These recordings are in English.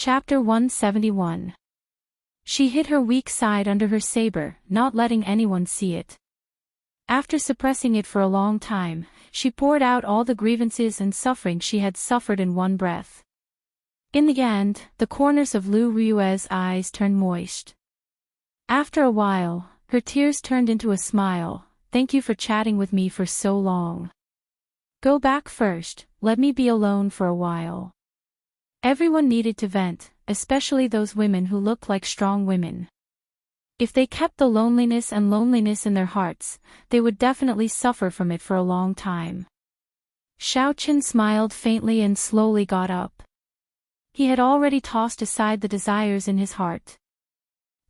Chapter 171. She hid her weak side under her saber, not letting anyone see it. After suppressing it for a long time, she poured out all the grievances and suffering she had suffered in one breath. In the end, the corners of Lu Rue's eyes turned moist. After a while, her tears turned into a smile. "Thank you for chatting with me for so long. Go back first, let me be alone for a while." Everyone needed to vent, especially those women who looked like strong women. If they kept the loneliness in their hearts, they would definitely suffer from it for a long time. Xiaoqin smiled faintly and slowly got up. He had already tossed aside the desires in his heart.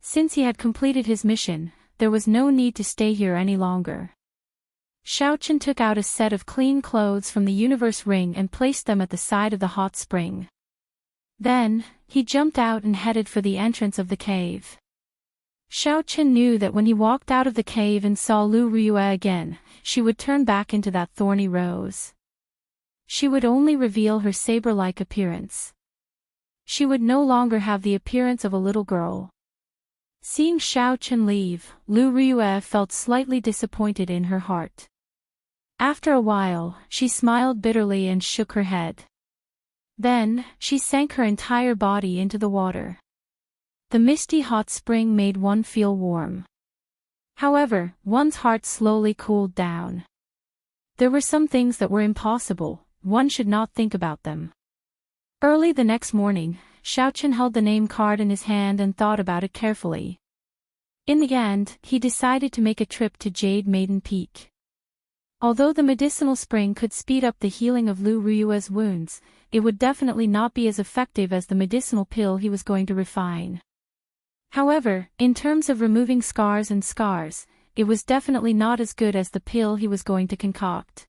Since he had completed his mission, there was no need to stay here any longer. Xiaoqin took out a set of clean clothes from the universe ring and placed them at the side of the hot spring. Then, he jumped out and headed for the entrance of the cave. Xiaoqin knew that when he walked out of the cave and saw Lu Rue again, she would turn back into that thorny rose. She would only reveal her saber-like appearance. She would no longer have the appearance of a little girl. Seeing Xiaoqin leave, Lu Rue felt slightly disappointed in her heart. After a while, she smiled bitterly and shook her head. Then, she sank her entire body into the water. The misty hot spring made one feel warm. However, one's heart slowly cooled down. There were some things that were impossible, one should not think about them. Early the next morning, Xiaoqin held the name card in his hand and thought about it carefully. In the end, he decided to make a trip to Jade Maiden Peak. Although the medicinal spring could speed up the healing of Lu Rue's wounds, it would definitely not be as effective as the medicinal pill he was going to refine. However, in terms of removing scars, it was definitely not as good as the pill he was going to concoct.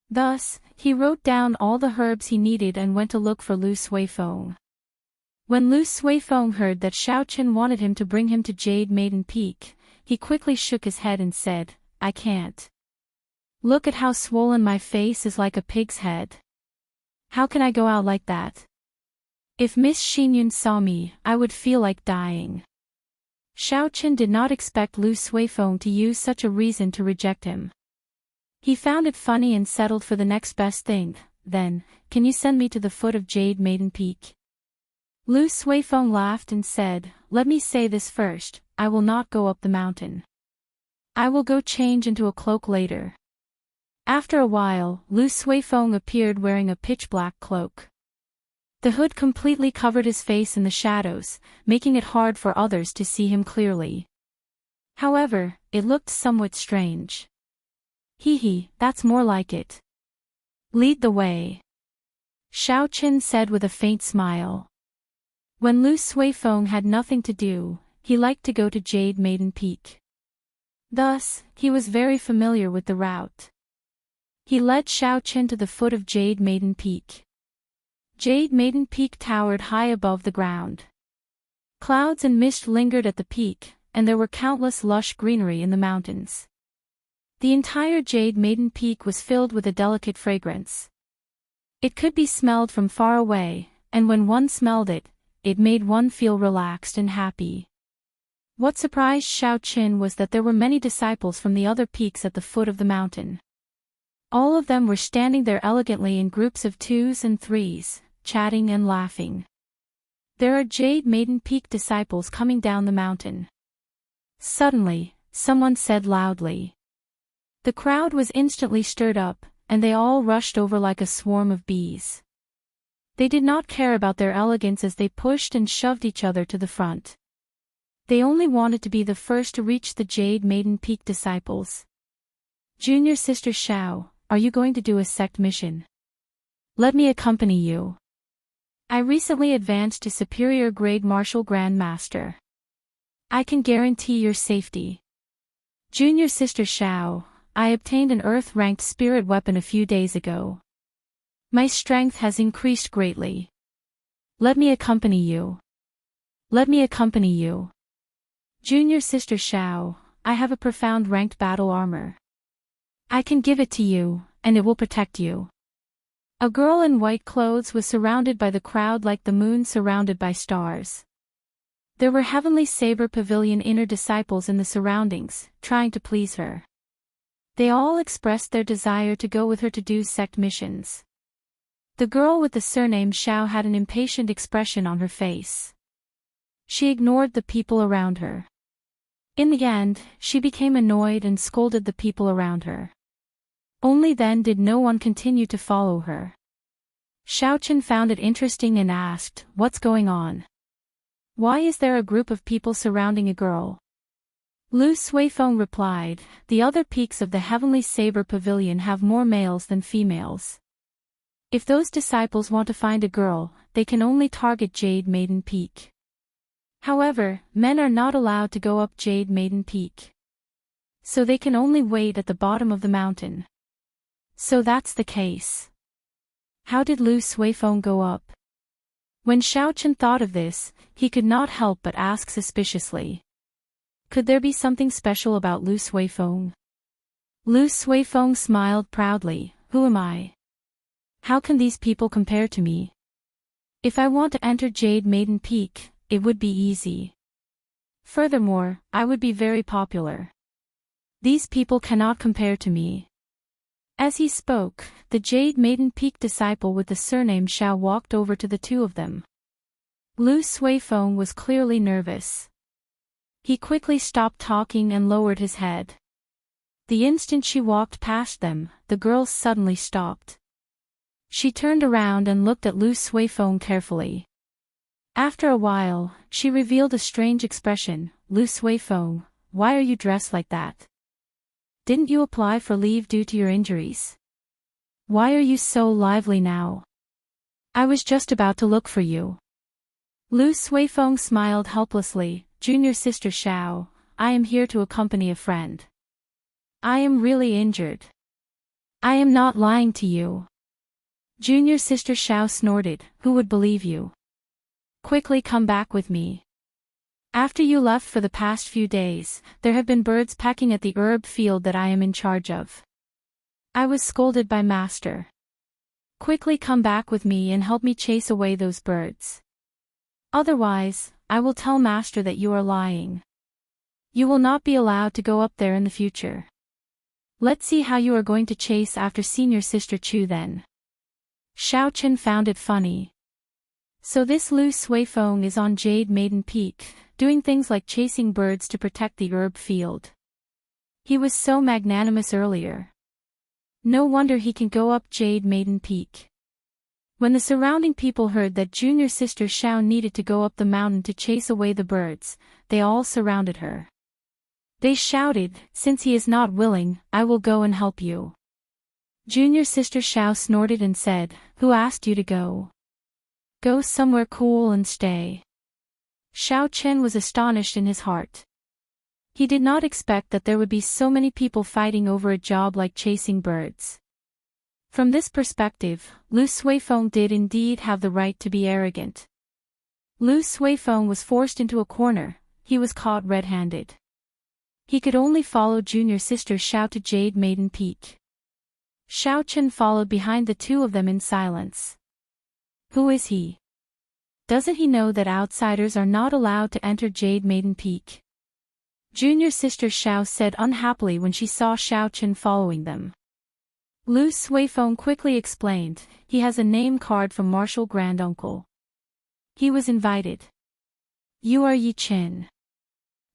Thus, he wrote down all the herbs he needed and went to look for Lu Suifeng. When Lu Suifeng heard that Xiaoqin wanted him to bring him to Jade Maiden Peak, he quickly shook his head and said, "I can't. Look at how swollen my face is, like a pig's head. How can I go out like that? If Miss Xinyun saw me, I would feel like dying." Xiaoqin did not expect Lu Suifeng to use such a reason to reject him. He found it funny and settled for the next best thing. "Then, can you send me to the foot of Jade Maiden Peak?" Lu Suifeng laughed and said, "Let me say this first, I will not go up the mountain. I will go change into a cloak later." After a while, Lu Suifeng appeared wearing a pitch-black cloak. The hood completely covered his face in the shadows, making it hard for others to see him clearly. However, it looked somewhat strange. "Hee, that's more like it. Lead the way," Xiaoqin said with a faint smile. When Lu Suifeng had nothing to do, he liked to go to Jade Maiden Peak. Thus, he was very familiar with the route. He led Xiaoqin to the foot of Jade Maiden Peak. Jade Maiden Peak towered high above the ground. Clouds and mist lingered at the peak, and there were countless lush greenery in the mountains. The entire Jade Maiden Peak was filled with a delicate fragrance. It could be smelled from far away, and when one smelled it, it made one feel relaxed and happy. What surprised Xiaoqin was that there were many disciples from the other peaks at the foot of the mountain. All of them were standing there elegantly in groups of 2s and 3s, chatting and laughing. "There are Jade Maiden Peak disciples coming down the mountain." Suddenly, someone said loudly. The crowd was instantly stirred up, and they all rushed over like a swarm of bees. They did not care about their elegance as they pushed and shoved each other to the front. They only wanted to be the first to reach the Jade Maiden Peak disciples. "Junior Sister Xiao, are you going to do a sect mission? Let me accompany you. I recently advanced to superior grade Martial Grand Master. I can guarantee your safety." "Junior Sister Xiao, I obtained an Earth-ranked spirit weapon a few days ago. My strength has increased greatly. Let me accompany you. Let me accompany you. Junior Sister Xiao, I have a profound ranked battle armor. I can give it to you, and it will protect you." A girl in white clothes was surrounded by the crowd like the moon surrounded by stars. There were Heavenly Saber Pavilion inner disciples in the surroundings, trying to please her. They all expressed their desire to go with her to do sect missions. The girl with the surname Xiao had an impatient expression on her face. She ignored the people around her. In the end, she became annoyed and scolded the people around her. Only then did no one continue to follow her. Xiaochen found it interesting and asked, "What's going on? Why is there a group of people surrounding a girl?" Lu Suifeng replied, "The other peaks of the Heavenly Saber Pavilion have more males than females. If those disciples want to find a girl, they can only target Jade Maiden Peak. However, men are not allowed to go up Jade Maiden Peak. So they can only wait at the bottom of the mountain." So that's the case. How did Lu Suifeng go up? When Xiaochen thought of this, he could not help but ask suspiciously. Could there be something special about Lu Suifeng? Lu Suifeng smiled proudly. "Who am I? How can these people compare to me? If I want to enter Jade Maiden Peak, it would be easy. Furthermore, I would be very popular. These people cannot compare to me." As he spoke, the Jade Maiden Peak disciple with the surname Xiao walked over to the two of them. Lu Suifeng was clearly nervous. He quickly stopped talking and lowered his head. The instant she walked past them, the girl suddenly stopped. She turned around and looked at Lu Suifeng carefully. After a while, she revealed a strange expression. "Lu Suifeng, why are you dressed like that? Didn't you apply for leave due to your injuries? Why are you so lively now? I was just about to look for you." Lu Suifeng smiled helplessly. "Junior sister Xiao, I am here to accompany a friend. I am really injured. I am not lying to you." Junior sister Xiao snorted. "Who would believe you? Quickly come back with me. After you left for the past few days, there have been birds pecking at the herb field that I am in charge of. I was scolded by Master. Quickly come back with me and help me chase away those birds. Otherwise, I will tell Master that you are lying. You will not be allowed to go up there in the future. Let's see how you are going to chase after senior sister Chu then." Xiaochen found it funny. So this Lu Suifeng is on Jade Maiden Peak, doing things like chasing birds to protect the herb field. He was so magnanimous earlier. No wonder he can go up Jade Maiden Peak. When the surrounding people heard that junior sister Xiao needed to go up the mountain to chase away the birds, they all surrounded her. They shouted, "Since he is not willing, I will go and help you." Junior sister Xiao snorted and said, "Who asked you to go? Go somewhere cool and stay." Xiao Chen was astonished in his heart. He did not expect that there would be so many people fighting over a job like chasing birds. From this perspective, Lu Suifeng did indeed have the right to be arrogant. Lu Suifeng was forced into a corner. He was caught red-handed. He could only follow junior sister Xiao to Jade Maiden Peak. Xiao Chen followed behind the two of them in silence. Who is he? Doesn't he know that outsiders are not allowed to enter Jade Maiden Peak? Junior sister Xiao said unhappily when she saw Xiao Chen following them. Lu Suifeng quickly explained, he has a name card from Martial Granduncle. He was invited. You are Yi Chen.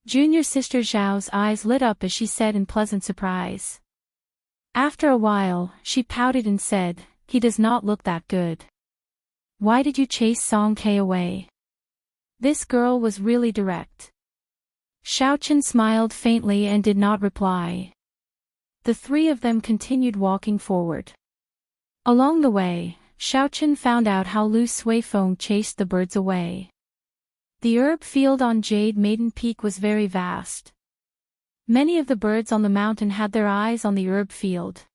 Junior sister Zhao's eyes lit up as she said in pleasant surprise. After a while, she pouted and said, he does not look that good. Why did you chase Song Ke away? This girl was really direct. Xiao Chen smiled faintly and did not reply. The three of them continued walking forward. Along the way, Xiao Chen found out how Lu Suifeng chased the birds away. The herb field on Jade Maiden Peak was very vast. Many of the birds on the mountain had their eyes on the herb field.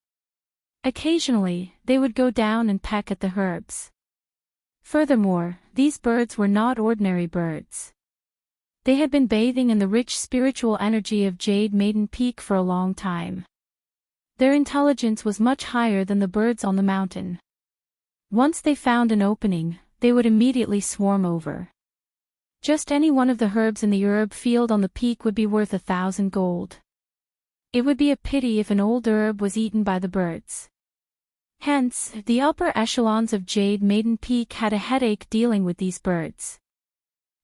Occasionally, they would go down and peck at the herbs. Furthermore, these birds were not ordinary birds. They had been bathing in the rich spiritual energy of Jade Maiden Peak for a long time. Their intelligence was much higher than the birds on the mountain. Once they found an opening, they would immediately swarm over. Just any one of the herbs in the herb field on the peak would be worth 1,000 gold. It would be a pity if an old herb was eaten by the birds. Hence, the upper echelons of Jade Maiden Peak had a headache dealing with these birds.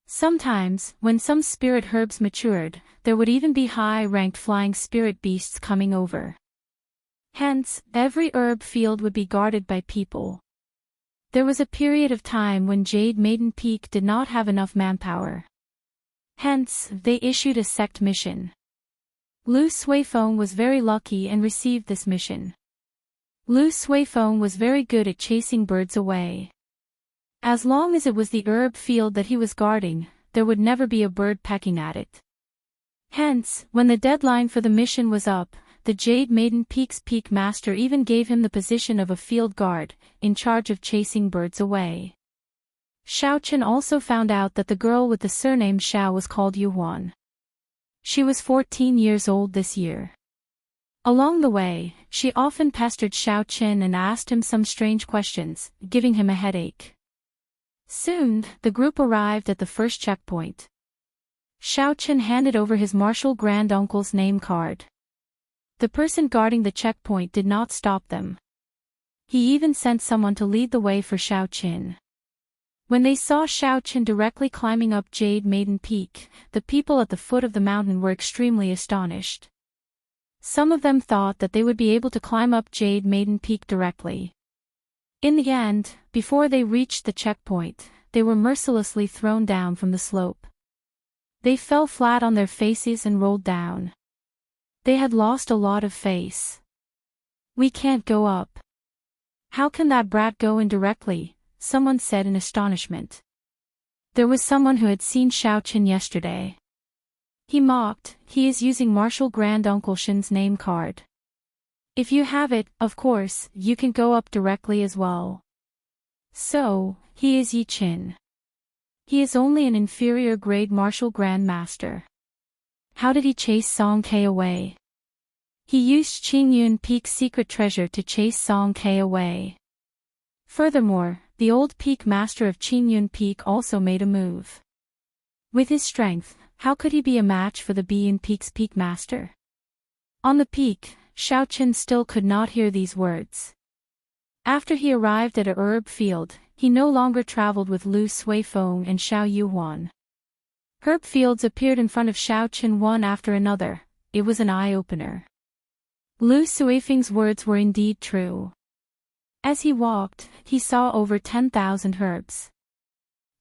Sometimes, when some spirit herbs matured, there would even be high-ranked flying spirit beasts coming over. Hence, every herb field would be guarded by people. There was a period of time when Jade Maiden Peak did not have enough manpower. Hence, they issued a sect mission. Lu Suifeng was very lucky and received this mission. Lu Suifeng was very good at chasing birds away. As long as it was the herb field that he was guarding, there would never be a bird pecking at it. Hence, when the deadline for the mission was up, the Jade Maiden Peak's peak master even gave him the position of a field guard, in charge of chasing birds away. Xiao Chen also found out that the girl with the surname Xiao was called Yuhuan. She was 14 years old this year. Along the way, she often pestered Xiao Chen and asked him some strange questions, giving him a headache. Soon, the group arrived at the first checkpoint. Xiao Chen handed over his martial granduncle's name card. The person guarding the checkpoint did not stop them. He even sent someone to lead the way for Xiao Chen. When they saw Xiao Chen directly climbing up Jade Maiden Peak, the people at the foot of the mountain were extremely astonished. Some of them thought that they would be able to climb up Jade Maiden Peak directly. In the end, before they reached the checkpoint, they were mercilessly thrown down from the slope. They fell flat on their faces and rolled down. They had lost a lot of face. "We can't go up. How can that brat go in directly?" someone said in astonishment. There was someone who had seen Xiao Chen yesterday. He mocked, "He is using Martial Granduncle Shen's name card. If you have it, of course, you can go up directly as well." So, he is Yi Qin. He is only an inferior grade Martial Grandmaster. How did he chase Song Ke away? He used Qingyun Peak's secret treasure to chase Song Ke away. Furthermore, the old Peak Master of Qingyun Peak also made a move. With his strength, how could he be a match for the Bian Peak's Peak Master? On the peak, Xiao Chen still could not hear these words. After he arrived at a herb field, he no longer traveled with Lu Suifeng and Xiao Yuhuan. Herb fields appeared in front of Xiao Chen one after another. It was an eye-opener. Lu Suifeng's words were indeed true. As he walked, he saw over 10,000 herbs.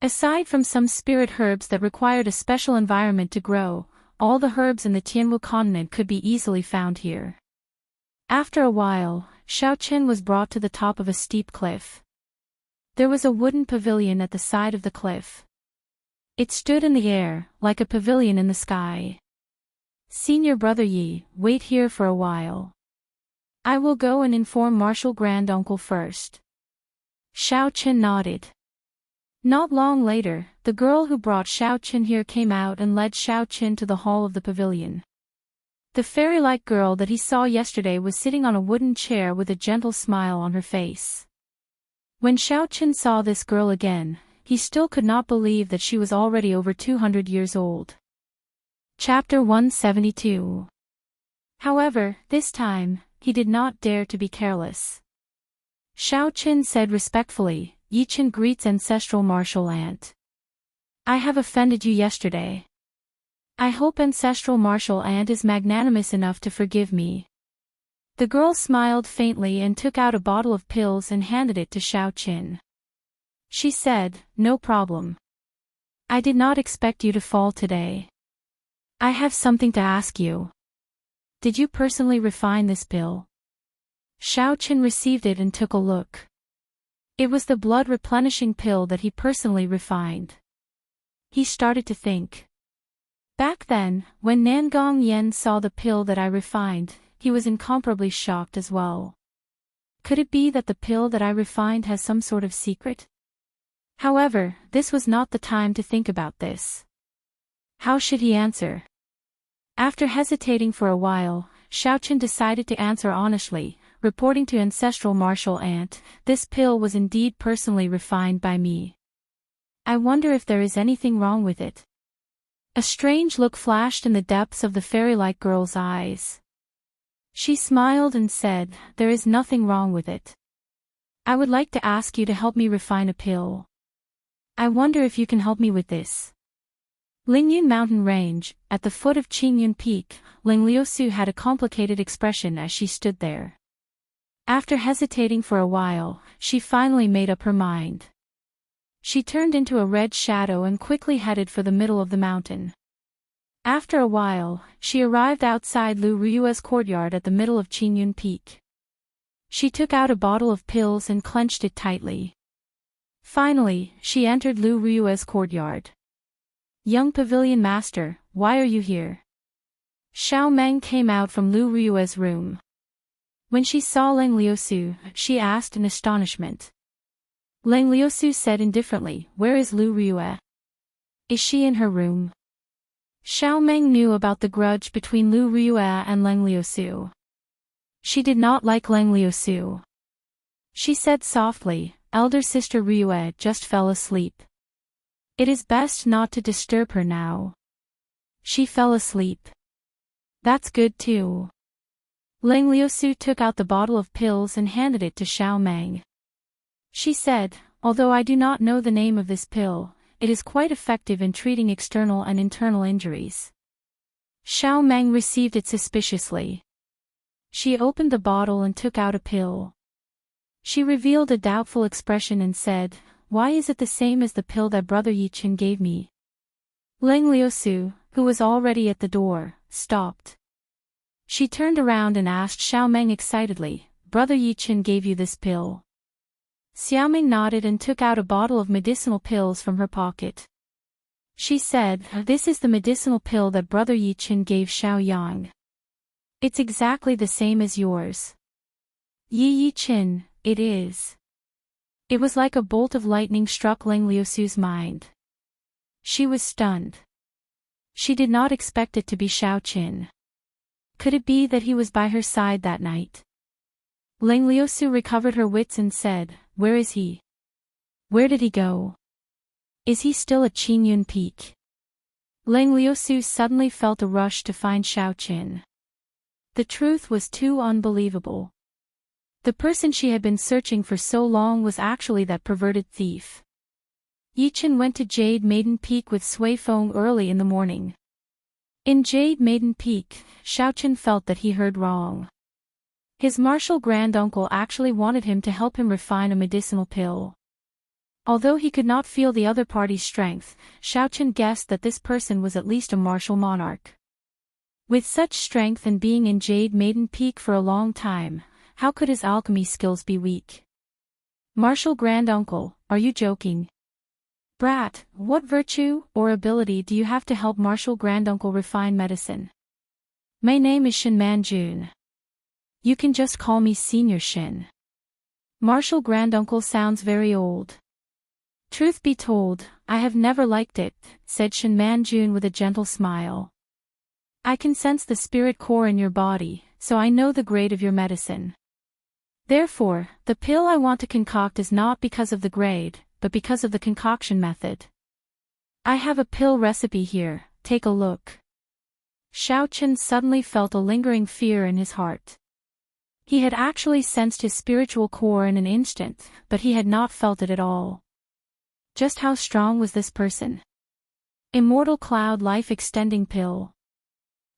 Aside from some spirit herbs that required a special environment to grow, all the herbs in the Tianwu continent could be easily found here. After a while, Xiao Chen was brought to the top of a steep cliff. There was a wooden pavilion at the side of the cliff. It stood in the air, like a pavilion in the sky. "Senior Brother Yi, wait here for a while. I will go and inform Martial Granduncle first." Xiao Chen nodded. Not long later, the girl who brought Xiao Chen here came out and led Xiao Chen to the hall of the pavilion. The fairy-like girl that he saw yesterday was sitting on a wooden chair with a gentle smile on her face. When Xiao Chen saw this girl again, he still could not believe that she was already over 200 years old. Chapter 172. However, this time, he did not dare to be careless. Xiao Chen said respectfully, "Yi Chen greets ancestral martial aunt. I have offended you yesterday. I hope ancestral martial aunt is magnanimous enough to forgive me." The girl smiled faintly and took out a bottle of pills and handed it to Xiao Chen. She said, "No problem. I did not expect you to fall today. I have something to ask you. Did you personally refine this pill?" Xiao Chen received it and took a look. It was the blood-replenishing pill that he personally refined. He started to think. Back then, when Nangong Yen saw the pill that I refined, he was incomparably shocked as well. Could it be that the pill that I refined has some sort of secret? However, this was not the time to think about this. How should he answer? After hesitating for a while, Xiao Chen decided to answer honestly, reporting to ancestral martial aunt, this pill was indeed personally refined by me. I wonder if there is anything wrong with it. A strange look flashed in the depths of the fairy-like girl's eyes. She smiled and said, "There is nothing wrong with it. I would like to ask you to help me refine a pill. I wonder if you can help me with this." Lingyun Mountain Range, at the foot of Qingyun Peak, Ling Liusu had a complicated expression as she stood there. After hesitating for a while, she finally made up her mind. She turned into a red shadow and quickly headed for the middle of the mountain. After a while, she arrived outside Lu Ruyue's courtyard at the middle of Qingyun Peak. She took out a bottle of pills and clenched it tightly. Finally, she entered Lu Ruyue's courtyard. "Young pavilion master, why are you here?" Xiao Meng came out from Lu Ruyue's room. When she saw Ling Liusu, she asked in astonishment. Ling Liusu said indifferently, "Where is Lu Ruyue? Is she in her room?" Xiao Meng knew about the grudge between Lu Ruyue and Ling Liusu. She did not like Ling Liusu. She said softly, "Elder sister Ruyue just fell asleep. It is best not to disturb her now." She fell asleep. That's good too. Ling Liusu took out the bottle of pills and handed it to Xiao Meng. She said, "Although I do not know the name of this pill, it is quite effective in treating external and internal injuries." Xiao Meng received it suspiciously. She opened the bottle and took out a pill. She revealed a doubtful expression and said, "Why is it the same as the pill that Brother Yichen gave me?" Ling Liusu, who was already at the door, stopped. She turned around and asked Xiao Meng excitedly, "Brother Yichen gave you this pill?" Xiao Meng nodded and took out a bottle of medicinal pills from her pocket. She said, "This is the medicinal pill that Brother Yichen gave Xiao Yang. It's exactly the same as yours." "Yi Yichen, it is." It was like a bolt of lightning struck Ling Liusu's mind. She was stunned. She did not expect it to be Xiao Qin. Could it be that he was by her side that night? Ling Liusu recovered her wits and said, "Where is he? Where did he go? Is he still at Qingyun Peak?" Ling Liusu suddenly felt a rush to find Xiao Qin. The truth was too unbelievable. The person she had been searching for so long was actually that perverted thief. Yichen went to Jade Maiden Peak with Sui Feng early in the morning. In Jade Maiden Peak, Xiao Qin felt that he heard wrong. His martial granduncle actually wanted him to help him refine a medicinal pill. Although he could not feel the other party's strength, Xiao Qin guessed that this person was at least a martial monarch. With such strength and being in Jade Maiden Peak for a long time, how could his alchemy skills be weak? "Martial granduncle, are you joking? Brat, what virtue or ability do you have to help martial granduncle refine medicine?" "My name is Shin Manjun. You can just call me Senior Shin." "Martial granduncle sounds very old." "Truth be told, I have never liked it," said Shin Manjun with a gentle smile. "I can sense the spirit core in your body, so I know the grade of your medicine. Therefore, the pill I want to concoct is not because of the grade, but because of the concoction method. I have a pill recipe here, take a look." Xiao Qin suddenly felt a lingering fear in his heart. He had actually sensed his spiritual core in an instant, but he had not felt it at all. Just how strong was this person? Immortal Cloud Life Extending Pill.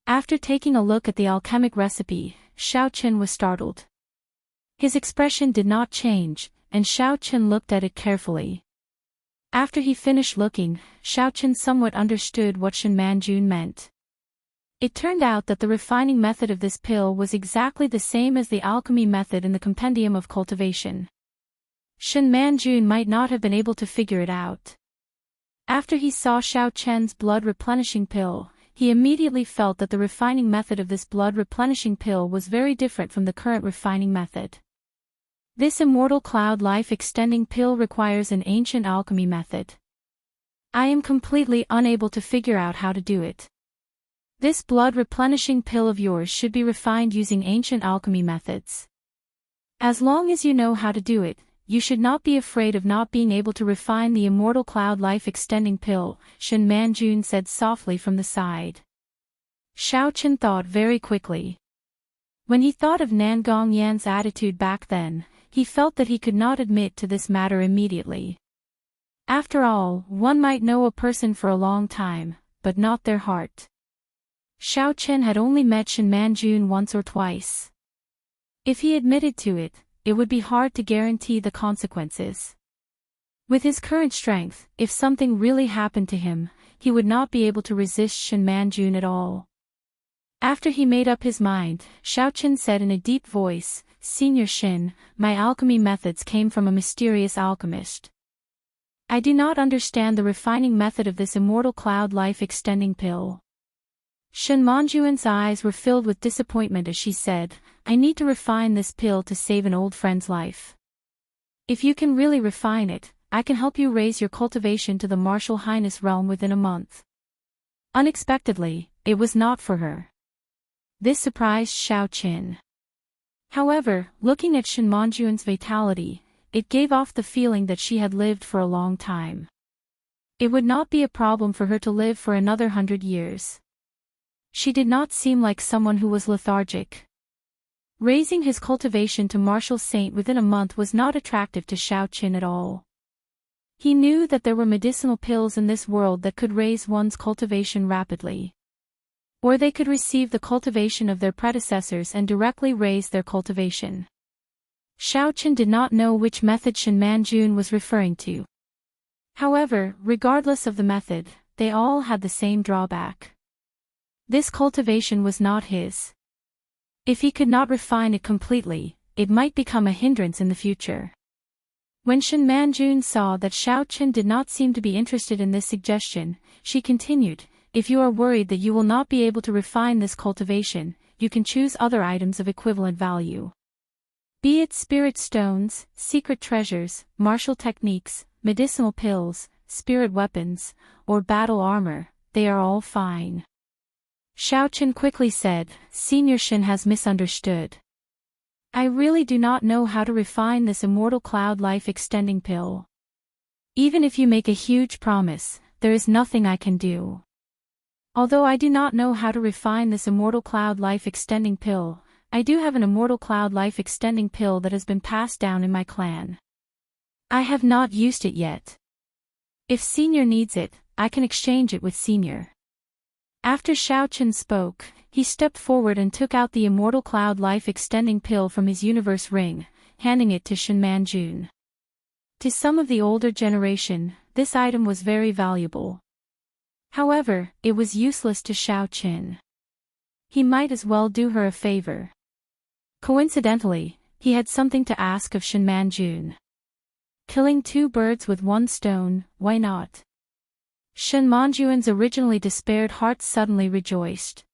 After taking a look at the alchemic recipe, Xiao Qin was startled. His expression did not change, and Xiao Qin looked at it carefully. After he finished looking, Xiao Qin somewhat understood what Shin Manjun meant. It turned out that the refining method of this pill was exactly the same as the alchemy method in the Compendium of Cultivation. Shin Manjun might not have been able to figure it out. After he saw Xiao Chen's blood replenishing pill, he immediately felt that the refining method of this blood replenishing pill was very different from the current refining method. This Immortal Cloud Life Extending Pill requires an ancient alchemy method. I am completely unable to figure out how to do it. This blood replenishing pill of yours should be refined using ancient alchemy methods. As long as you know how to do it, you should not be afraid of not being able to refine the Immortal Cloud Life Extending Pill, Shen Manjun said softly from the side. Xiao Chen thought very quickly. When he thought of Nan Gongyan's attitude back then, he felt that he could not admit to this matter immediately. After all, one might know a person for a long time, but not their heart. Xiao Chen had only met Shen Manjun once or twice. If he admitted to it, it would be hard to guarantee the consequences. With his current strength, if something really happened to him, he would not be able to resist Shen Manjun at all. After he made up his mind, Xiao Chen said in a deep voice, "Senior Shen, my alchemy methods came from a mysterious alchemist. I do not understand the refining method of this Immortal Cloud Life Extending Pill." Shen Manjuan's eyes were filled with disappointment as she said, "I need to refine this pill to save an old friend's life. If you can really refine it, I can help you raise your cultivation to the Martial Highness realm within a month." Unexpectedly, it was not for her. This surprised Xiao Chen. However, looking at Shen Manjuan's vitality, it gave off the feeling that she had lived for a long time. It would not be a problem for her to live for another 100 years. She did not seem like someone who was lethargic. Raising his cultivation to Martial Saint within a month was not attractive to Xiao Chen at all. He knew that there were medicinal pills in this world that could raise one's cultivation rapidly. Or they could receive the cultivation of their predecessors and directly raise their cultivation. Xiao Chen did not know which method Shen Manjun was referring to. However, regardless of the method, they all had the same drawback. This cultivation was not his. If he could not refine it completely, it might become a hindrance in the future. When Shen Manjun saw that Xiao Chen did not seem to be interested in this suggestion, she continued, "If you are worried that you will not be able to refine this cultivation, you can choose other items of equivalent value. Be it spirit stones, secret treasures, martial techniques, medicinal pills, spirit weapons, or battle armor, they are all fine." Xiao Chen quickly said, "Senior Shen has misunderstood. I really do not know how to refine this Immortal Cloud Life Extending Pill. Even if you make a huge promise, there is nothing I can do. Although I do not know how to refine this Immortal Cloud Life Extending Pill, I do have an Immortal Cloud Life Extending Pill that has been passed down in my clan. I have not used it yet. If Senior needs it, I can exchange it with Senior." After Xiao Chen spoke, he stepped forward and took out the Immortal Cloud Life Extending Pill from his universe ring, handing it to Shen Manjun. To some of the older generation, this item was very valuable. However, it was useless to Xiao Chen. He might as well do her a favor. Coincidentally, he had something to ask of Shen Manjun. Killing two birds with one stone, why not? Shen Manjuan's originally despaired heart suddenly rejoiced.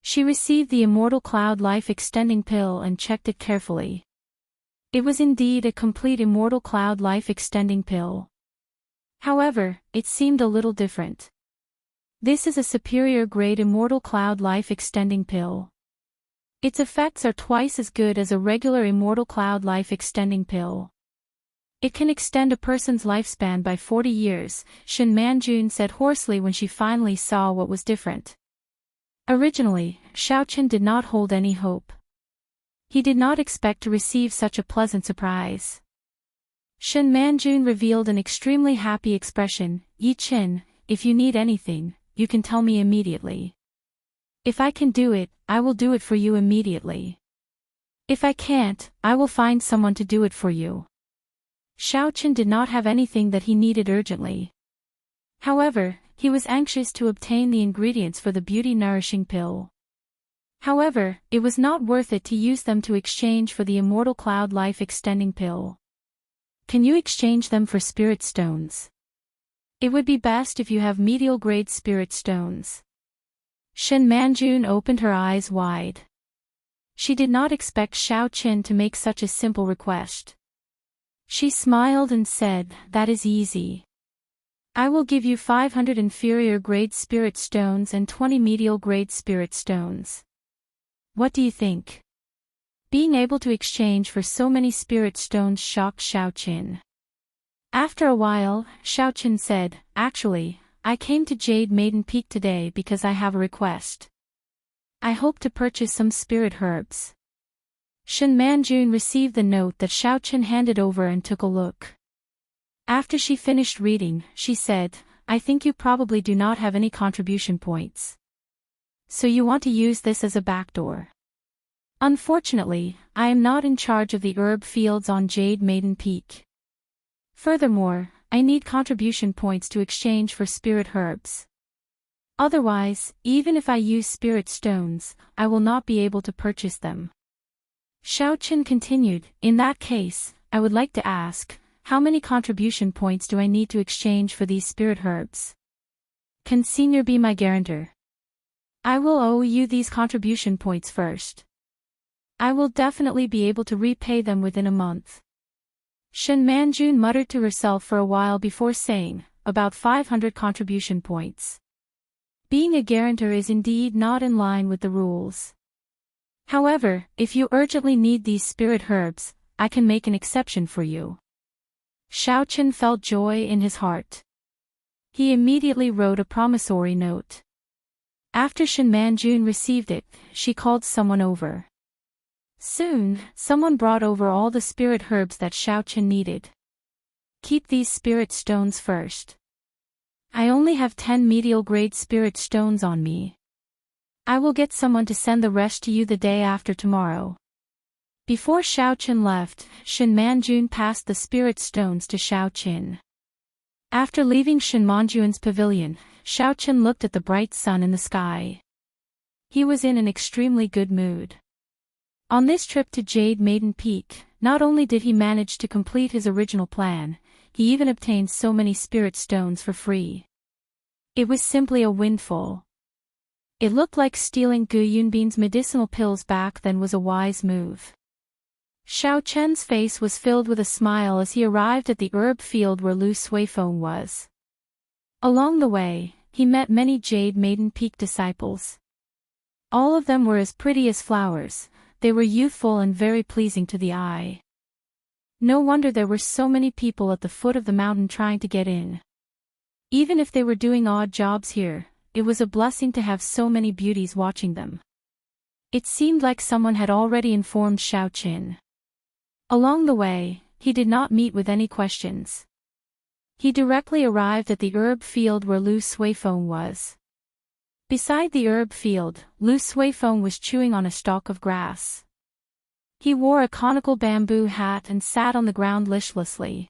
She received the Immortal Cloud Life Extending Pill and checked it carefully. It was indeed a complete Immortal Cloud Life Extending Pill. However, it seemed a little different. This is a superior grade Immortal Cloud Life Extending Pill. Its effects are twice as good as a regular Immortal Cloud Life Extending Pill. It can extend a person's lifespan by 40 years, Shen Manjun said hoarsely when she finally saw what was different. Originally, Xiao Chen did not hold any hope. He did not expect to receive such a pleasant surprise. Shen Manjun revealed an extremely happy expression, "Yi Chen, if you need anything, you can tell me immediately. If I can do it, I will do it for you immediately. If I can't, I will find someone to do it for you." Xiao Chen did not have anything that he needed urgently. However, he was anxious to obtain the ingredients for the beauty-nourishing pill. However, it was not worth it to use them to exchange for the Immortal Cloud Life Extending Pill. "Can you exchange them for spirit stones? It would be best if you have medial-grade spirit stones." Shen Manjun opened her eyes wide. She did not expect Xiao Chen to make such a simple request. She smiled and said, "That is easy. I will give you 500 inferior-grade spirit stones and 20 medial-grade spirit stones. What do you think?" Being able to exchange for so many spirit stones shocked Xiaoqin. After a while, Xiaoqin said, "Actually, I came to Jade Maiden Peak today because I have a request. I hope to purchase some spirit herbs." Shen Manjun received the note that Xiaoqin handed over and took a look. After she finished reading, she said, "I think you probably do not have any contribution points. So you want to use this as a backdoor. Unfortunately, I am not in charge of the herb fields on Jade Maiden Peak. Furthermore, I need contribution points to exchange for spirit herbs. Otherwise, even if I use spirit stones, I will not be able to purchase them." Xiaoqin continued, "In that case, I would like to ask, how many contribution points do I need to exchange for these spirit herbs? Can Senior be my guarantor? I will owe you these contribution points first. I will definitely be able to repay them within a month." Shen Manjun muttered to herself for a while before saying, "About 500 contribution points. Being a guarantor is indeed not in line with the rules. However, if you urgently need these spirit herbs, I can make an exception for you." Xiaoqin felt joy in his heart. He immediately wrote a promissory note. After Shen Manjun received it, she called someone over. Soon, someone brought over all the spirit herbs that Xiaoqin needed. "Keep these spirit stones first. I only have 10 medial grade spirit stones on me. I will get someone to send the rest to you the day after tomorrow." Before Xiaoqin left, Shen Manjun passed the spirit stones to Xiaoqin. After leaving Shen Manjun's pavilion, Xiaoqin looked at the bright sun in the sky. He was in an extremely good mood. On this trip to Jade Maiden Peak, not only did he manage to complete his original plan, he even obtained so many spirit stones for free. It was simply a windfall. It looked like stealing Gu Yunbin's medicinal pills back then was a wise move. Xiao Chen's face was filled with a smile as he arrived at the herb field where Lu Suifeng was. Along the way, he met many Jade Maiden Peak disciples. All of them were as pretty as flowers. They were youthful and very pleasing to the eye. No wonder there were so many people at the foot of the mountain trying to get in. Even if they were doing odd jobs here, it was a blessing to have so many beauties watching them. It seemed like someone had already informed Xiaoqin. Along the way, he did not meet with any questions. He directly arrived at the herb field where Lu Suifeng was. Beside the herb field, Lu Suifeng was chewing on a stalk of grass. He wore a conical bamboo hat and sat on the ground listlessly.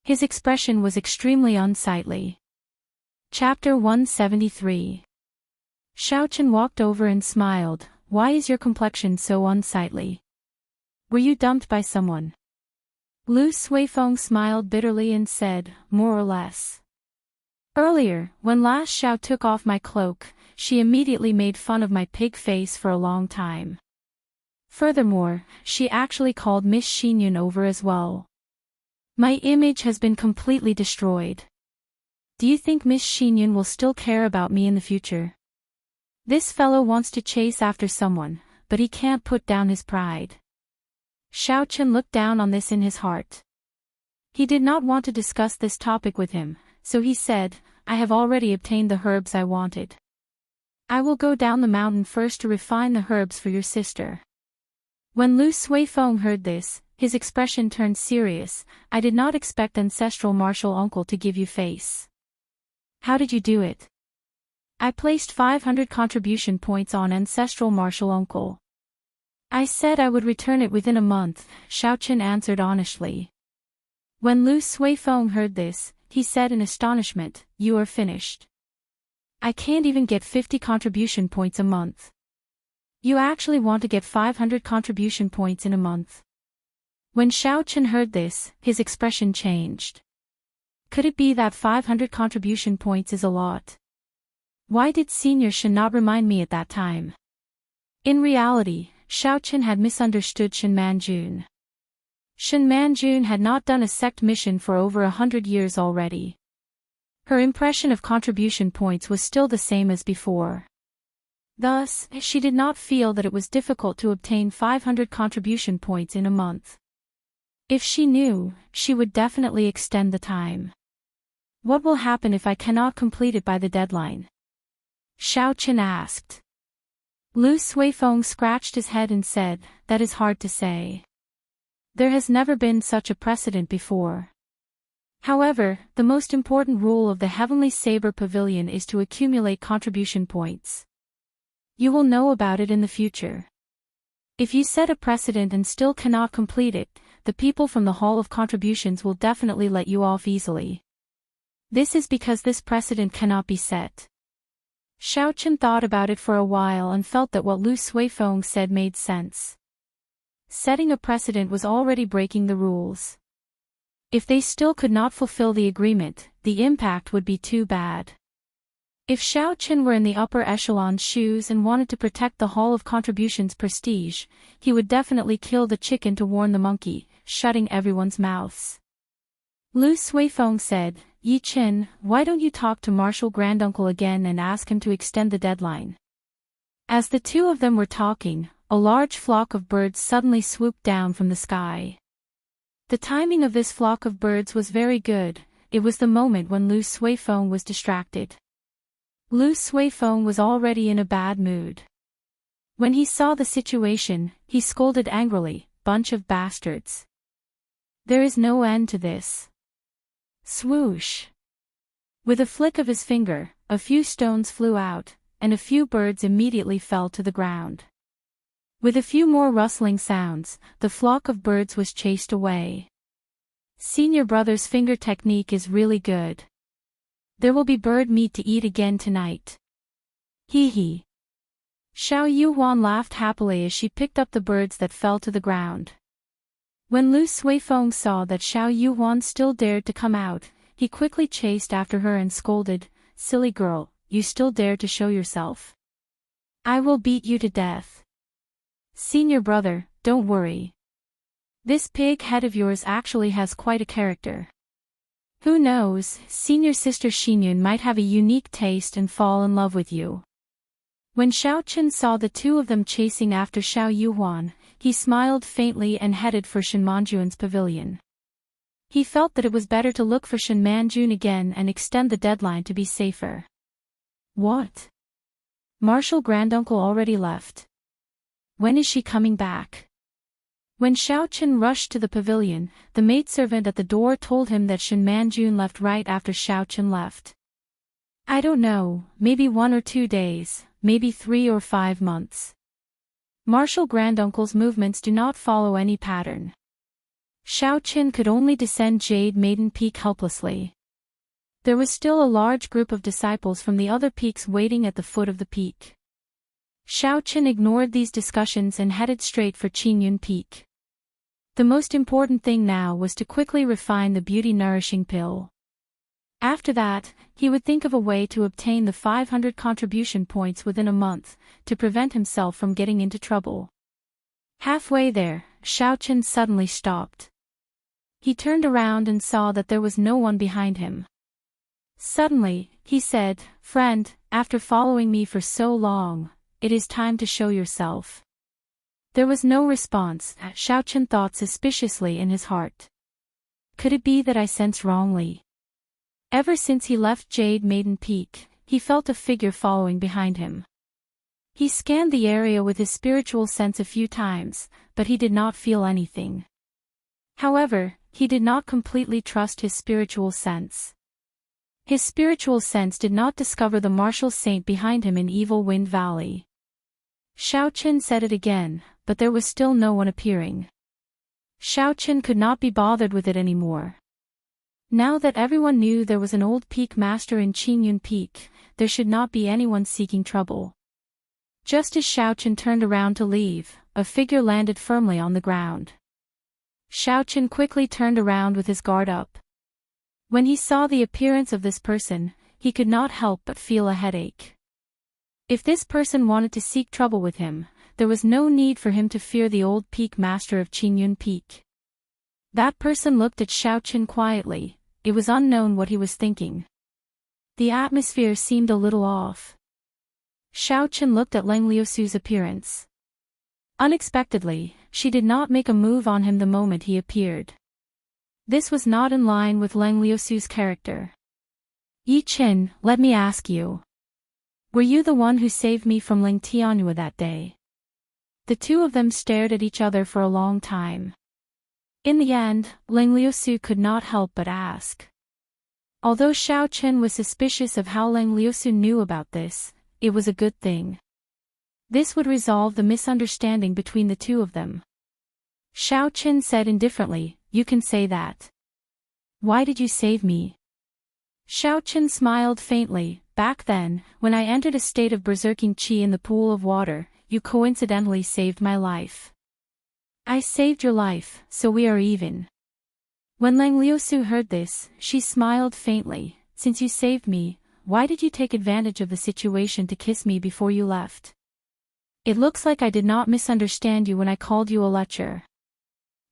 His expression was extremely unsightly. Chapter 173. Xiaoqin walked over and smiled. "Why is your complexion so unsightly? Were you dumped by someone?" Lu Suifeng smiled bitterly and said, "More or less. Earlier, when last Xiao took off my cloak, she immediately made fun of my pig face for a long time. Furthermore, she actually called Miss Xinyun over as well. My image has been completely destroyed. Do you think Miss Xinyun will still care about me in the future? This fellow wants to chase after someone, but he can't put down his pride." Xiaoqin looked down on this in his heart. He did not want to discuss this topic with him, so he said, "I have already obtained the herbs I wanted. I will go down the mountain first to refine the herbs for your sister." When Lu Suifeng heard this, his expression turned serious. "I did not expect ancestral martial uncle to give you face. How did you do it?" "I placed 500 contribution points on ancestral martial uncle. I said I would return it within a month," Xiaoqin answered honestly. When Lu Suifeng heard this, he said in astonishment, "You are finished. I can't even get 50 contribution points a month. You actually want to get 500 contribution points in a month?" When Xiaoqin heard this, his expression changed. Could it be that 500 contribution points is a lot? Why did Senior Shen not remind me at that time? In reality, Xiaoqin had misunderstood Shen Manjun. Shen Manjun had not done a sect mission for over 100 years already. Her impression of contribution points was still the same as before. Thus, she did not feel that it was difficult to obtain 500 contribution points in a month. If she knew, she would definitely extend the time. What will happen if I cannot complete it by the deadline? Xiao Qin asked. Lu Suifeng scratched his head and said, that is hard to say. There has never been such a precedent before. However, the most important rule of the Heavenly Saber Pavilion is to accumulate contribution points. You will know about it in the future. If you set a precedent and still cannot complete it, the people from the Hall of Contributions will definitely let you off easily. This is because this precedent cannot be set. Xiao Qin thought about it for a while and felt that what Lu Suifeng said made sense. Setting a precedent was already breaking the rules. If they still could not fulfill the agreement, the impact would be too bad. If Xiao Qin were in the upper echelon's shoes and wanted to protect the Hall of Contributions' prestige, he would definitely kill the chicken to warn the monkey, shutting everyone's mouths. Lu Suifeng said, Yi Qin, why don't you talk to Marshal Granduncle again and ask him to extend the deadline? As the two of them were talking, a large flock of birds suddenly swooped down from the sky. The timing of this flock of birds was very good. It was the moment when Lu Suifeng was distracted. Lu Suifeng was already in a bad mood. When he saw the situation, he scolded angrily, bunch of bastards. There is no end to this. Swoosh! With a flick of his finger, a few stones flew out, and a few birds immediately fell to the ground. With a few more rustling sounds, the flock of birds was chased away. Senior brother's finger technique is really good. There will be bird meat to eat again tonight. Hee hee. Xiao Yuhuan laughed happily as she picked up the birds that fell to the ground. When Lu Suifeng saw that Xiao Yuhuan still dared to come out, he quickly chased after her and scolded, Silly girl, you still dare to show yourself? I will beat you to death. Senior brother, don't worry. This pig head of yours actually has quite a character. Who knows, senior sister Xinyun might have a unique taste and fall in love with you. When Xiao Qin saw the two of them chasing after Xiao Yuhuan, he smiled faintly and headed for Shen Manjun's pavilion. He felt that it was better to look for Shen Manjun again and extend the deadline to be safer. What? Marshal Granduncle already left. When is she coming back? When Xiao Qin rushed to the pavilion, the maidservant at the door told him that Shen Manjun left right after Xiao Qin left. I don't know, maybe 1 or 2 days, maybe 3 or 5 months. Marshal Granduncle's movements do not follow any pattern. Xiao Qin could only descend Jade Maiden Peak helplessly. There was still a large group of disciples from the other peaks waiting at the foot of the peak. Xiao Qin ignored these discussions and headed straight for Qinyun Peak. The most important thing now was to quickly refine the beauty-nourishing pill. After that, he would think of a way to obtain the 500 contribution points within a month, to prevent himself from getting into trouble. Halfway there, Xiao Qin suddenly stopped. He turned around and saw that there was no one behind him. Suddenly, he said, Friend, after following me for so long, it is time to show yourself. There was no response. Xiao Qin thought suspiciously in his heart. Could it be that I sensed wrongly? Ever since he left Jade Maiden Peak, he felt a figure following behind him. He scanned the area with his spiritual sense a few times, but he did not feel anything. However, he did not completely trust his spiritual sense. His spiritual sense did not discover the martial saint behind him in Evil Wind Valley. Xiao Qin said it again, but there was still no one appearing. Xiao Qin could not be bothered with it anymore. Now that everyone knew there was an old peak master in Qinyun Peak, there should not be anyone seeking trouble. Just as Xiao Qin turned around to leave, a figure landed firmly on the ground. Xiao Qin quickly turned around with his guard up. When he saw the appearance of this person, he could not help but feel a headache. If this person wanted to seek trouble with him, there was no need for him to fear the old peak master of Qinyun Peak. That person looked at Xiao Qin quietly. It was unknown what he was thinking. The atmosphere seemed a little off. Xiao Chen looked at Lang Liusu's appearance. Unexpectedly, she did not make a move on him the moment he appeared. This was not in line with Lang Liusu's character. Yi Chen, let me ask you. Were you the one who saved me from Ling Tianhua that day? The two of them stared at each other for a long time. In the end, Lang Liusu could not help but ask. Although Xiao Chen was suspicious of how Lang Liusu knew about this, it was a good thing. This would resolve the misunderstanding between the two of them. Xiao Chen said indifferently, "You can say that. Why did you save me?" Xiao Chen smiled faintly. "Back then, when I entered a state of berserking qi in the pool of water, you coincidentally saved my life. I saved your life, so we are even." When Lang Liusu heard this, she smiled faintly. "Since you saved me, why did you take advantage of the situation to kiss me before you left? It looks like I did not misunderstand you when I called you a lecher."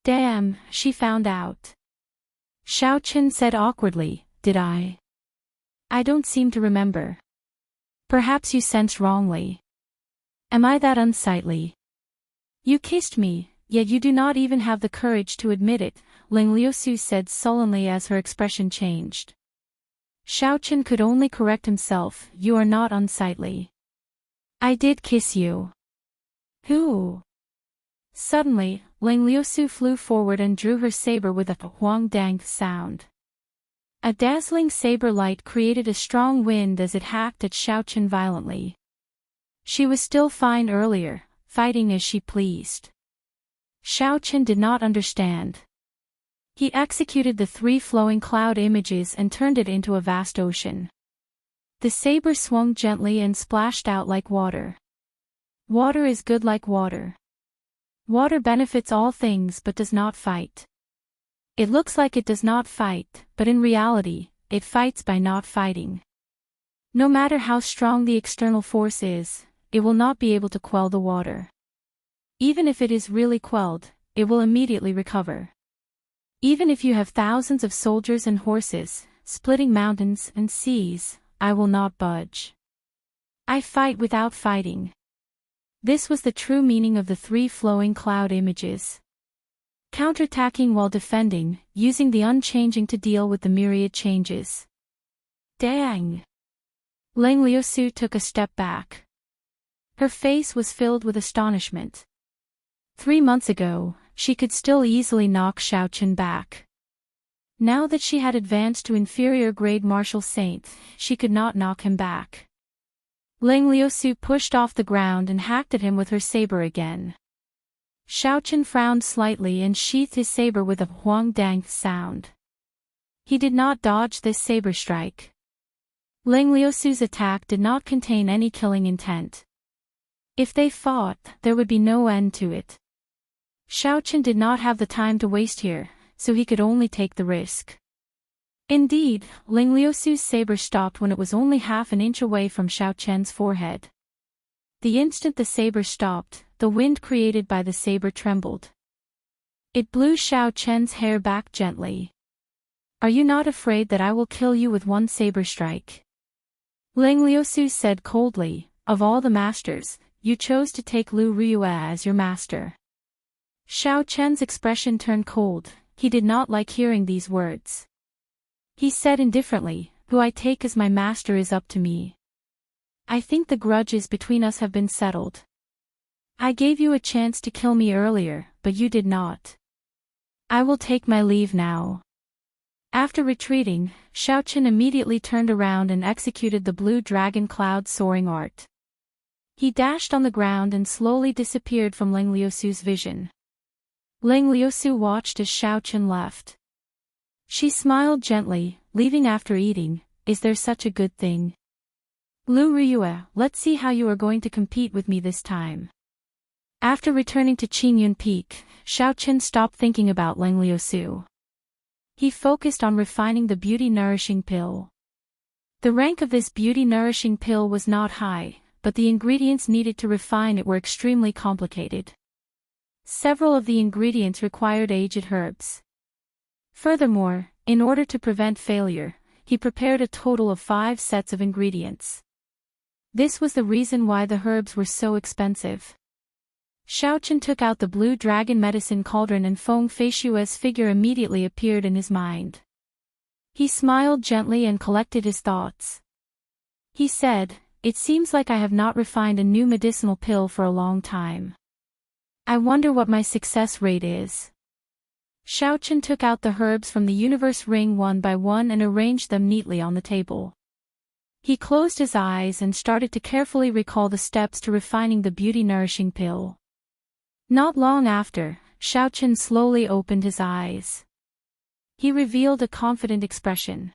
"Damn," she found out. Xiao Chen said awkwardly, "Did I? I don't seem to remember. Perhaps you sensed wrongly. Am I that unsightly? You kissed me, yet you do not even have the courage to admit it," Lang Liusu said sullenly as her expression changed. Xiao Chen could only correct himself, "You are not unsightly. I did kiss you." "Who?" Suddenly, Lang Liusu flew forward and drew her saber with a huang-dang sound. A dazzling saber light created a strong wind as it hacked at Xiao Chen violently. She was still fine earlier, fighting as she pleased. Xiao Chen did not understand. He executed the 3 flowing cloud images and turned it into a vast ocean. The saber swung gently and splashed out like water. Water is good like water. Water benefits all things but does not fight. It looks like it does not fight, but in reality, it fights by not fighting. No matter how strong the external force is, it will not be able to quell the water. Even if it is really quelled, it will immediately recover. Even if you have thousands of soldiers and horses, splitting mountains and seas, I will not budge. I fight without fighting. This was the true meaning of the 3 flowing cloud images. Counterattacking while defending, using the unchanging to deal with the myriad changes. Dang! Lang Liusu took a step back. Her face was filled with astonishment. 3 months ago, she could still easily knock Xiao Chen back. Now that she had advanced to inferior grade martial saint, she could not knock him back. Lang Liusu pushed off the ground and hacked at him with her saber again. Xiao Chen frowned slightly and sheathed his saber with a huang-dang sound. He did not dodge this saber strike. Lang Liusu's attack did not contain any killing intent. If they fought, there would be no end to it. Xiao Chen did not have the time to waste here, so he could only take the risk. Indeed, Lang Liusu's saber stopped when it was only half an inch away from Xiao Chen's forehead. The instant the saber stopped, the wind created by the saber trembled. It blew Xiao Chen's hair back gently. "Are you not afraid that I will kill you with one saber strike?" Lang Liusu said coldly, "Of all the masters, you chose to take Lu Riyue as your master." Xiao Chen's expression turned cold. He did not like hearing these words. He said indifferently, "Who I take as my master is up to me. I think the grudges between us have been settled. I gave you a chance to kill me earlier, but you did not. I will take my leave now." After retreating, Xiao Chen immediately turned around and executed the blue dragon cloud soaring art. He dashed on the ground and slowly disappeared from Lang Liusu's vision. Lang Liusu watched as Xiao Chen left. She smiled gently, leaving after eating. "Is there such a good thing? Lu Riyue, let's see how you are going to compete with me this time." After returning to Qingyun Peak, Xiao Chen stopped thinking about Lang Liusu. He focused on refining the beauty-nourishing pill. The rank of this beauty-nourishing pill was not high, but the ingredients needed to refine it were extremely complicated. Several of the ingredients required aged herbs. Furthermore, in order to prevent failure, he prepared a total of 5 sets of ingredients. This was the reason why the herbs were so expensive. Xiaochen took out the blue dragon medicine cauldron and Feng Feishue's figure immediately appeared in his mind. He smiled gently and collected his thoughts. He said, "It seems like I have not refined a new medicinal pill for a long time. I wonder what my success rate is." Xiaochen took out the herbs from the universe ring one by one and arranged them neatly on the table. He closed his eyes and started to carefully recall the steps to refining the beauty-nourishing pill. Not long after, Xiaochen slowly opened his eyes. He revealed a confident expression.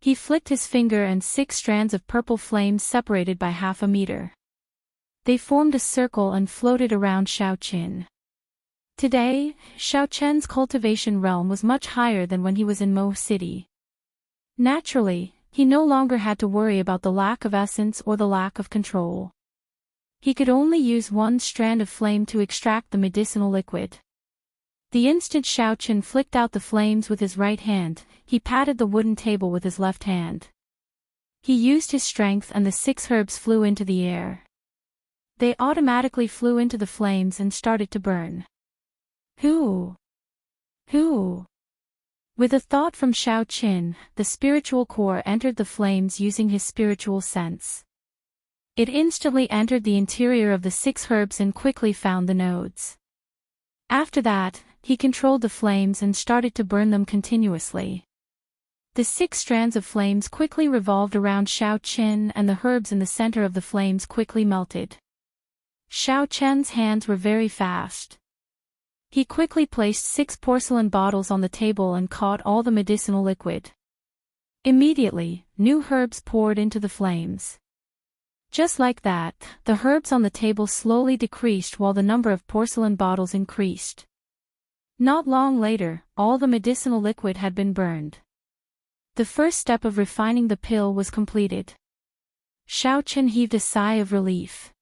He flicked his finger and 6 strands of purple flames separated by half a meter. They formed a circle and floated around Xiaochen. Today, Xiaochen's cultivation realm was much higher than when he was in Mo City. Naturally, he no longer had to worry about the lack of essence or the lack of control. He could only use one strand of flame to extract the medicinal liquid. The instant Xiaochen flicked out the flames with his right hand, he patted the wooden table with his left hand. He used his strength and the 6 herbs flew into the air. They automatically flew into the flames and started to burn. Who? With a thought from Xiaochen, the spiritual core entered the flames using his spiritual sense. It instantly entered the interior of the 6 herbs and quickly found the nodes. After that, he controlled the flames and started to burn them continuously. The 6 strands of flames quickly revolved around Xiaochen and the herbs in the center of the flames quickly melted. Xiaochen's hands were very fast. He quickly placed 6 porcelain bottles on the table and caught all the medicinal liquid. Immediately, new herbs poured into the flames. Just like that, the herbs on the table slowly decreased while the number of porcelain bottles increased. Not long later, all the medicinal liquid had been burned. The first step of refining the pill was completed. Xiaochen heaved a sigh of relief.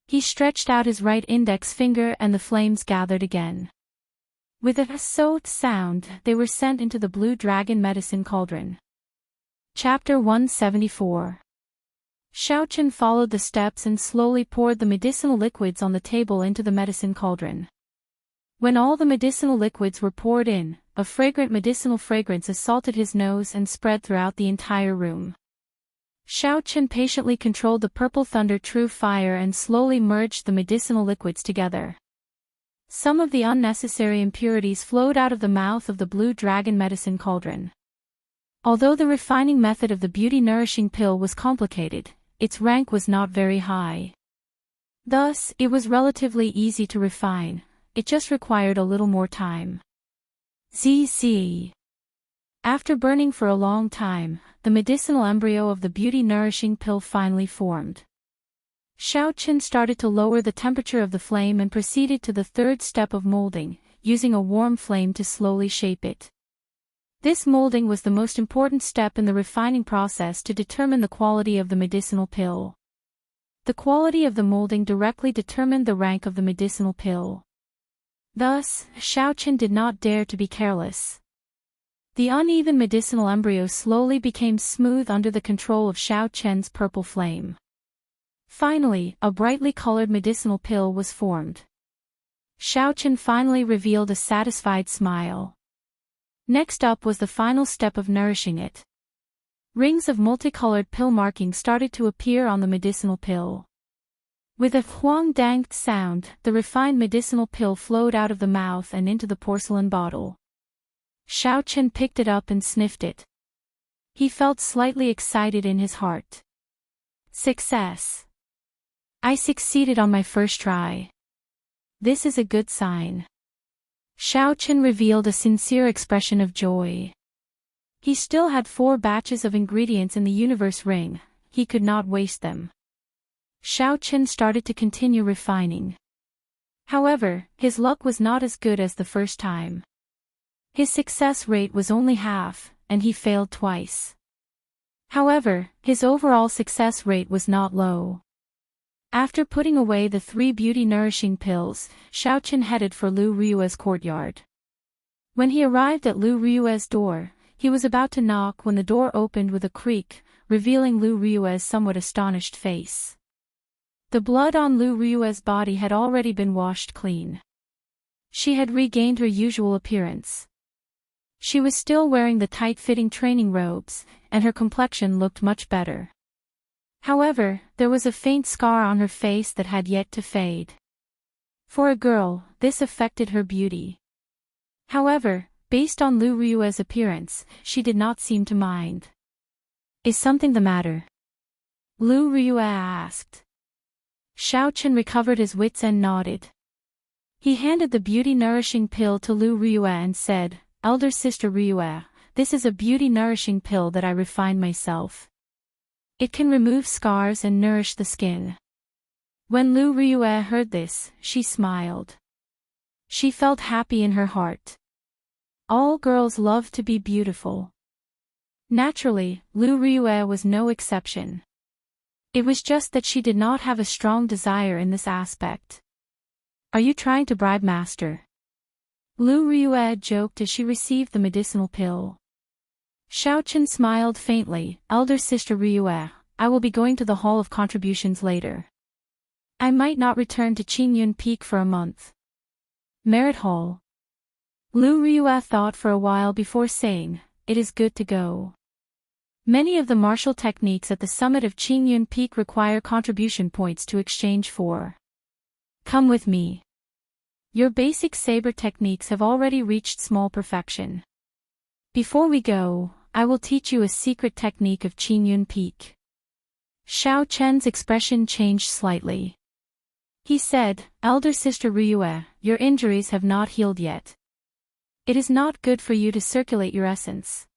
He stretched out his right index finger and the flames gathered again. With a "soot" sound, they were sent into the blue dragon medicine cauldron. Chapter 174. Xiaochen followed the steps and slowly poured the medicinal liquids on the table into the medicine cauldron. When all the medicinal liquids were poured in, a fragrant medicinal fragrance assaulted his nose and spread throughout the entire room. Xiaochen patiently controlled the purple thunder true fire and slowly merged the medicinal liquids together. Some of the unnecessary impurities flowed out of the mouth of the blue dragon medicine cauldron. Although the refining method of the beauty-nourishing pill was complicated, its rank was not very high. Thus, it was relatively easy to refine, it just required a little more time. ZZ. After burning for a long time, the medicinal embryo of the beauty-nourishing pill finally formed. Xiaochen started to lower the temperature of the flame and proceeded to the 3rd step of molding, using a warm flame to slowly shape it. This molding was the most important step in the refining process to determine the quality of the medicinal pill. The quality of the molding directly determined the rank of the medicinal pill. Thus, Xiaochen did not dare to be careless. The uneven medicinal embryo slowly became smooth under the control of Xiaochen's purple flame. Finally, a brightly colored medicinal pill was formed. Xiaochen finally revealed a satisfied smile. Next up was the final step of nourishing it. Rings of multicolored pill markings started to appear on the medicinal pill. With a huang-dang sound, the refined medicinal pill flowed out of the mouth and into the porcelain bottle. Xiaochen picked it up and sniffed it. He felt slightly excited in his heart. Success! I succeeded on my first try. This is a good sign. Xiaochen revealed a sincere expression of joy. He still had 4 batches of ingredients in the universe ring, he could not waste them. Xiaochen started to continue refining. However, his luck was not as good as the first time. His success rate was only half, and he failed twice. However, his overall success rate was not low. After putting away the 3 beauty-nourishing pills, Xiaochen headed for Lu Ryue's courtyard. When he arrived at Lu Ryue's door, he was about to knock when the door opened with a creak, revealing Lu Ryue's somewhat astonished face. The blood on Lu Ryue's body had already been washed clean. She had regained her usual appearance. She was still wearing the tight-fitting training robes, and her complexion looked much better. However, there was a faint scar on her face that had yet to fade. For a girl, this affected her beauty. However, based on Lu Ryue's appearance, she did not seem to mind. "Is something the matter?" Lu Ryue asked. Xiao Chen recovered his wits and nodded. He handed the beauty-nourishing pill to Lu Ryue and said, "Elder sister Ryue, this is a beauty-nourishing pill that I refined myself. It can remove scars and nourish the skin." When Lu Ryue heard this, she smiled. She felt happy in her heart. All girls love to be beautiful. Naturally, Lu Ryue was no exception. It was just that she did not have a strong desire in this aspect. "Are you trying to bribe master?" Lu Ryue joked as she received the medicinal pill. Xiao Chen smiled faintly. "Elder sister Ryue, I will be going to the Hall of Contributions later. I might not return to Qingyun Peak for a month." Merit Hall. Lu Ryue thought for a while before saying, "It is good to go." Many of the martial techniques at the summit of Qingyun Peak require contribution points to exchange for. "Come with me. Your basic saber techniques have already reached small perfection. Before we go, I will teach you a secret technique of Qingyun Peak." Xiao Chen's expression changed slightly. He said, "Elder sister Ryue, your injuries have not healed yet. It is not good for you to circulate your essence.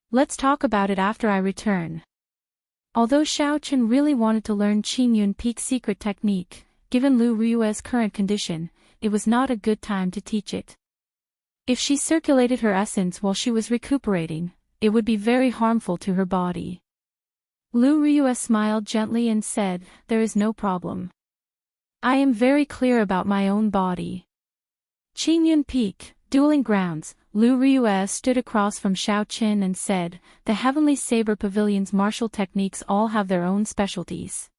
Let's talk about it after I return." Although Xiao Chen really wanted to learn Qingyun Peak's secret technique, given Lu Ryue's current condition, it was not a good time to teach it. If she circulated her essence while she was recuperating, it would be very harmful to her body. Lu Ryue smiled gently and said, "There is no problem. I am very clear about my own body." Qingyun Peak, dueling grounds. Lu Ryue stood across from Xiao Chen and said, "The Heavenly Saber Pavilion's martial techniques all have their own specialties.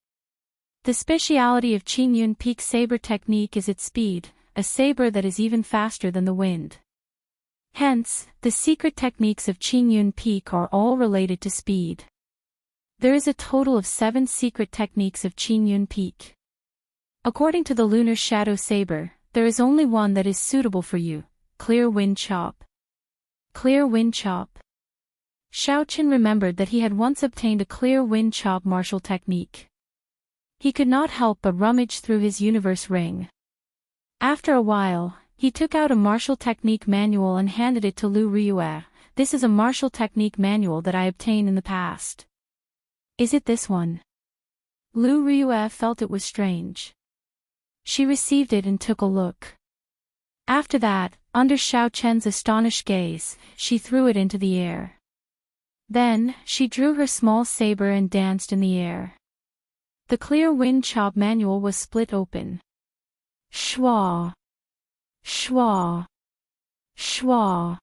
The speciality of Qingyun Peak's saber technique is its speed, a saber that is even faster than the wind. Hence, the secret techniques of Qingyun Peak are all related to speed. There is a total of 7 secret techniques of Qingyun Peak. According to the Lunar Shadow Saber, there is only one that is suitable for you, Clear Wind Chop." Clear Wind Chop. Xiao Chen remembered that he had once obtained a Clear Wind Chop martial technique. He could not help but rummage through his universe ring. After a while, he took out a martial technique manual and handed it to Lu Ryue. "This is a martial technique manual that I obtained in the past. Is it this one?" Lu Ryue felt it was strange. She received it and took a look. After that, under Xiao Chen's astonished gaze, she threw it into the air. Then, she drew her small saber and danced in the air. The Clear Wind Chop manual was split open. Schwa! Schwa! Schwa!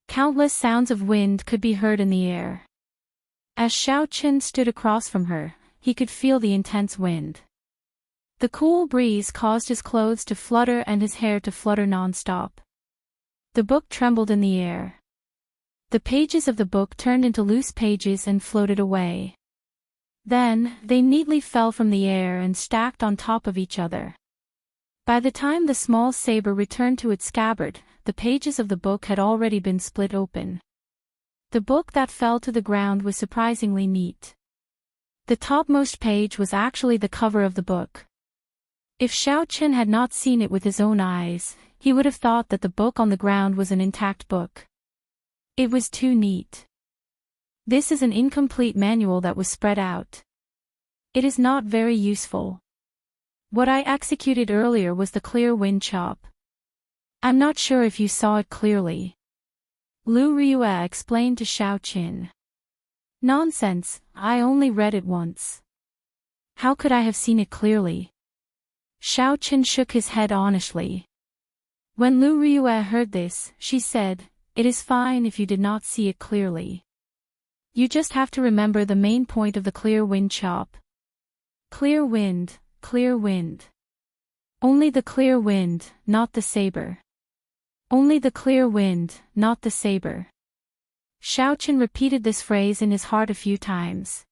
Countless sounds of wind could be heard in the air. As Xiao Chen stood across from her, he could feel the intense wind. The cool breeze caused his clothes to flutter and his hair to flutter non-stop. The book trembled in the air. The pages of the book turned into loose pages and floated away. Then, they neatly fell from the air and stacked on top of each other. By the time the small saber returned to its scabbard, the pages of the book had already been split open. The book that fell to the ground was surprisingly neat. The topmost page was actually the cover of the book. If Xiao Chen had not seen it with his own eyes, he would have thought that the book on the ground was an intact book. It was too neat. This is an incomplete manual that was spread out. It is not very useful. What I executed earlier was the Clear Wind Chop. I'm not sure if you saw it clearly. Lu Ryue explained to Xiao Chen. Nonsense, I only read it once. How could I have seen it clearly? Xiao Chen shook his head honestly. When Lu Ryue heard this, she said, "It is fine if you did not see it clearly. You just have to remember the main point of the clear wind chop. Clear wind, clear wind. Only the clear wind, not the saber. Only the clear wind, not the saber. Xiaochen repeated this phrase in his heart a few times.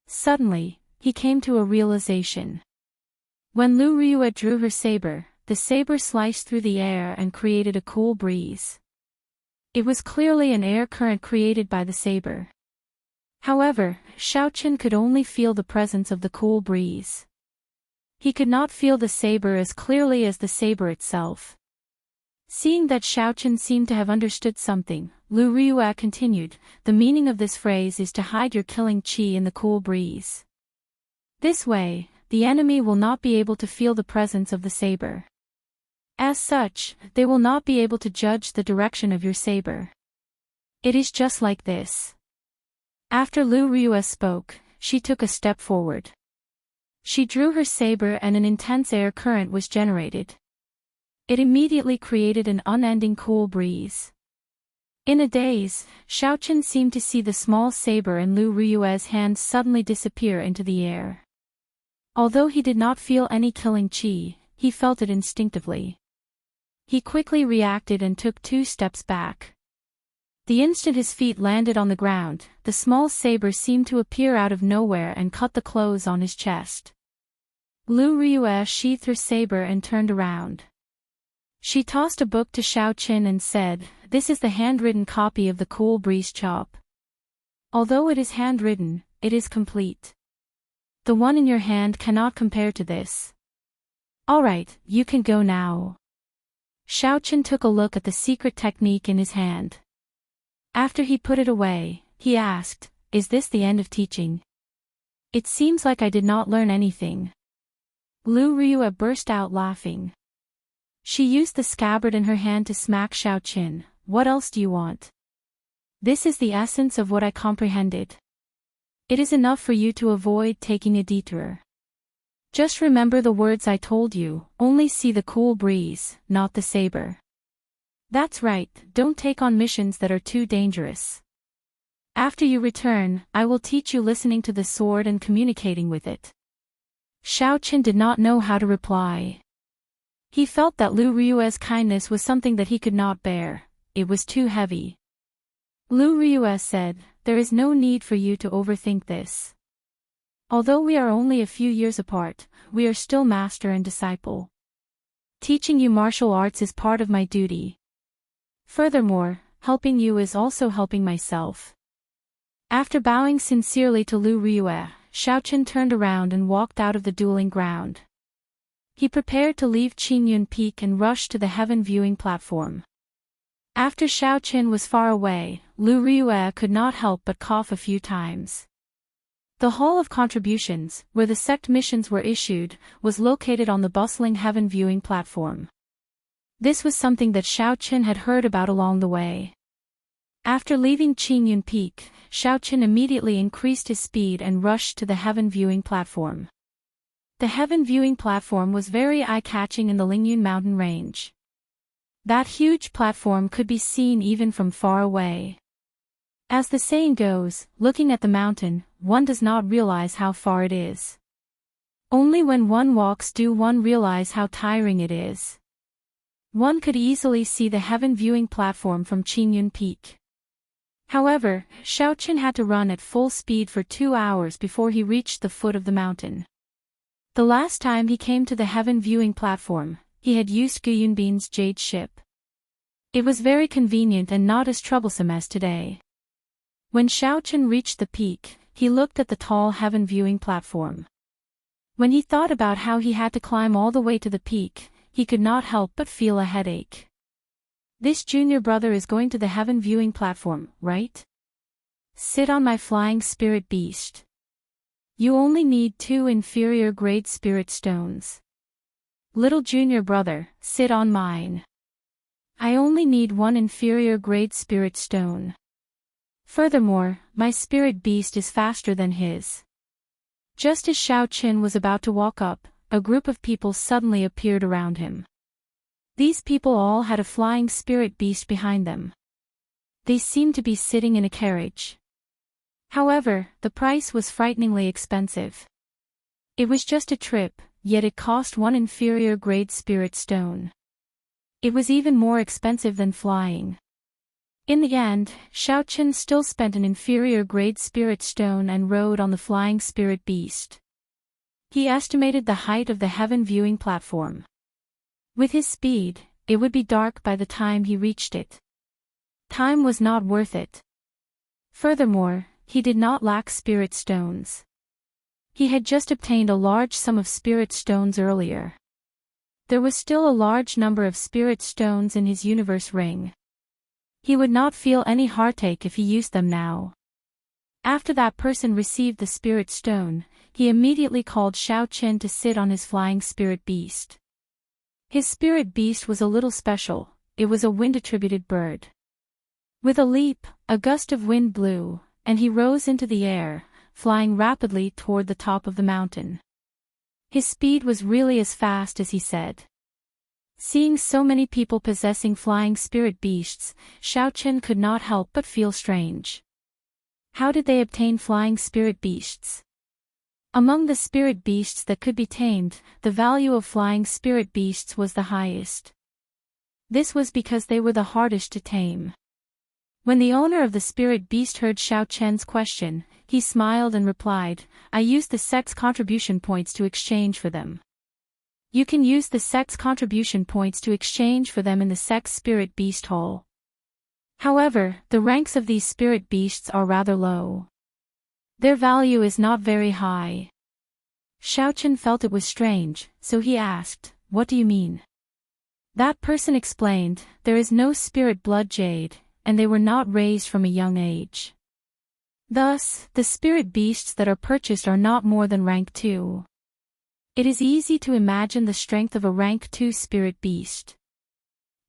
Suddenly, he came to a realization. When Lu Ryue drew her saber, the saber sliced through the air and created a cool breeze. It was clearly an air current created by the saber. However, Xiaochen could only feel the presence of the cool breeze. He could not feel the saber as clearly as the saber itself. Seeing that Xiaochen seemed to have understood something, Lu Ryue continued, the meaning of this phrase is to hide your killing qi in the cool breeze. This way, the enemy will not be able to feel the presence of the saber. As such, they will not be able to judge the direction of your saber. It is just like this. After Lu Ryue spoke, she took a step forward. She drew her saber and an intense air current was generated. It immediately created an unending cool breeze. In a daze, Xiaochen seemed to see the small saber in Lu Ryue's hand suddenly disappear into the air. Although he did not feel any killing qi, he felt it instinctively. He quickly reacted and took 2 steps back. The instant his feet landed on the ground, the small saber seemed to appear out of nowhere and cut the clothes on his chest. Lu Ryue sheathed her saber and turned around. She tossed a book to Xiaochen and said, "This is the handwritten copy of the cool breeze chop. Although it is handwritten, it is complete. The one in your hand cannot compare to this. Alright, you can go now." Xiaochen took a look at the secret technique in his hand. After he put it away, he asked, "Is this the end of teaching? It seems like I did not learn anything." Lu Ryue burst out laughing. She used the scabbard in her hand to smack Xiaochen. "What else do you want? This is the essence of what I comprehended. It is enough for you to avoid taking a detour. Just remember the words I told you, only see the cool breeze, not the saber. That's right, don't take on missions that are too dangerous. After you return, I will teach you listening to the sword and communicating with it." Xiaochen did not know how to reply. He felt that Lu Ryue's kindness was something that he could not bear. It was too heavy. Lu Ryue said, "There is no need for you to overthink this. Although we are only a few years apart, we are still master and disciple. Teaching you martial arts is part of my duty. Furthermore, helping you is also helping myself." After bowing sincerely to Lu Ryue, Xiaochen turned around and walked out of the dueling ground. He prepared to leave Qingyun Peak and rush to the heaven viewing platform. After Xiaochen was far away, Lu Ryue could not help but cough a few times. The Hall of Contributions, where the sect missions were issued, was located on the bustling heaven viewing platform. This was something that Xiaochen had heard about along the way. After leaving Qingyun Peak, Xiaochen immediately increased his speed and rushed to the heaven viewing platform. The heaven viewing platform was very eye-catching in the Lingyun mountain range. That huge platform could be seen even from far away. As the saying goes, looking at the mountain, one does not realize how far it is. Only when one walks do one realize how tiring it is. One could easily see the heaven viewing platform from Qingyun Peak. However, Xiaochen had to run at full speed for 2 hours before he reached the foot of the mountain. The last time he came to the heaven viewing platform, he had used Gu Yunbin's jade ship. It was very convenient and not as troublesome as today. When Xiaochen reached the peak, he looked at the tall heaven viewing platform. When he thought about how he had to climb all the way to the peak, he could not help but feel a headache. This junior brother is going to the heaven viewing platform, right? Sit on my flying spirit beast. You only need 2 inferior grade spirit stones. Little junior brother, sit on mine. I only need 1 inferior grade spirit stone. Furthermore, my spirit beast is faster than his. Just as Xiaochen was about to walk up, a group of people suddenly appeared around him. These people all had a flying spirit beast behind them. They seemed to be sitting in a carriage. However, the price was frighteningly expensive. It was just a trip, yet it cost one inferior grade spirit stone. It was even more expensive than flying. In the end, Xiaochen still spent an inferior grade spirit stone and rode on the flying spirit beast. He estimated the height of the heaven viewing platform. With his speed, it would be dark by the time he reached it. Time was not worth it. Furthermore, he did not lack spirit stones. He had just obtained a large sum of spirit stones earlier. There was still a large number of spirit stones in his universe ring. He would not feel any heartache if he used them now. After that person received the spirit stone, he immediately called Xiaochen to sit on his flying spirit beast. His spirit beast was a little special. It was a wind-attributed bird. With a leap, a gust of wind blew, and he rose into the air, flying rapidly toward the top of the mountain. His speed was really as fast as he said. Seeing so many people possessing flying spirit beasts, Xiaochen could not help but feel strange. How did they obtain flying spirit beasts? Among the spirit beasts that could be tamed, the value of flying spirit beasts was the highest. This was because they were the hardest to tame. When the owner of the spirit beast heard Xiaochen's question, he smiled and replied, "I used the sex contribution points to exchange for them." You can use the sex contribution points to exchange for them in the sex spirit beast hall. However, the ranks of these spirit beasts are rather low. Their value is not very high. Xiaochen felt it was strange, so he asked, "What do you mean?" That person explained, "There is no spirit blood jade, and they were not raised from a young age. Thus, the spirit beasts that are purchased are not more than rank 2. It is easy to imagine the strength of a rank 2 spirit beast.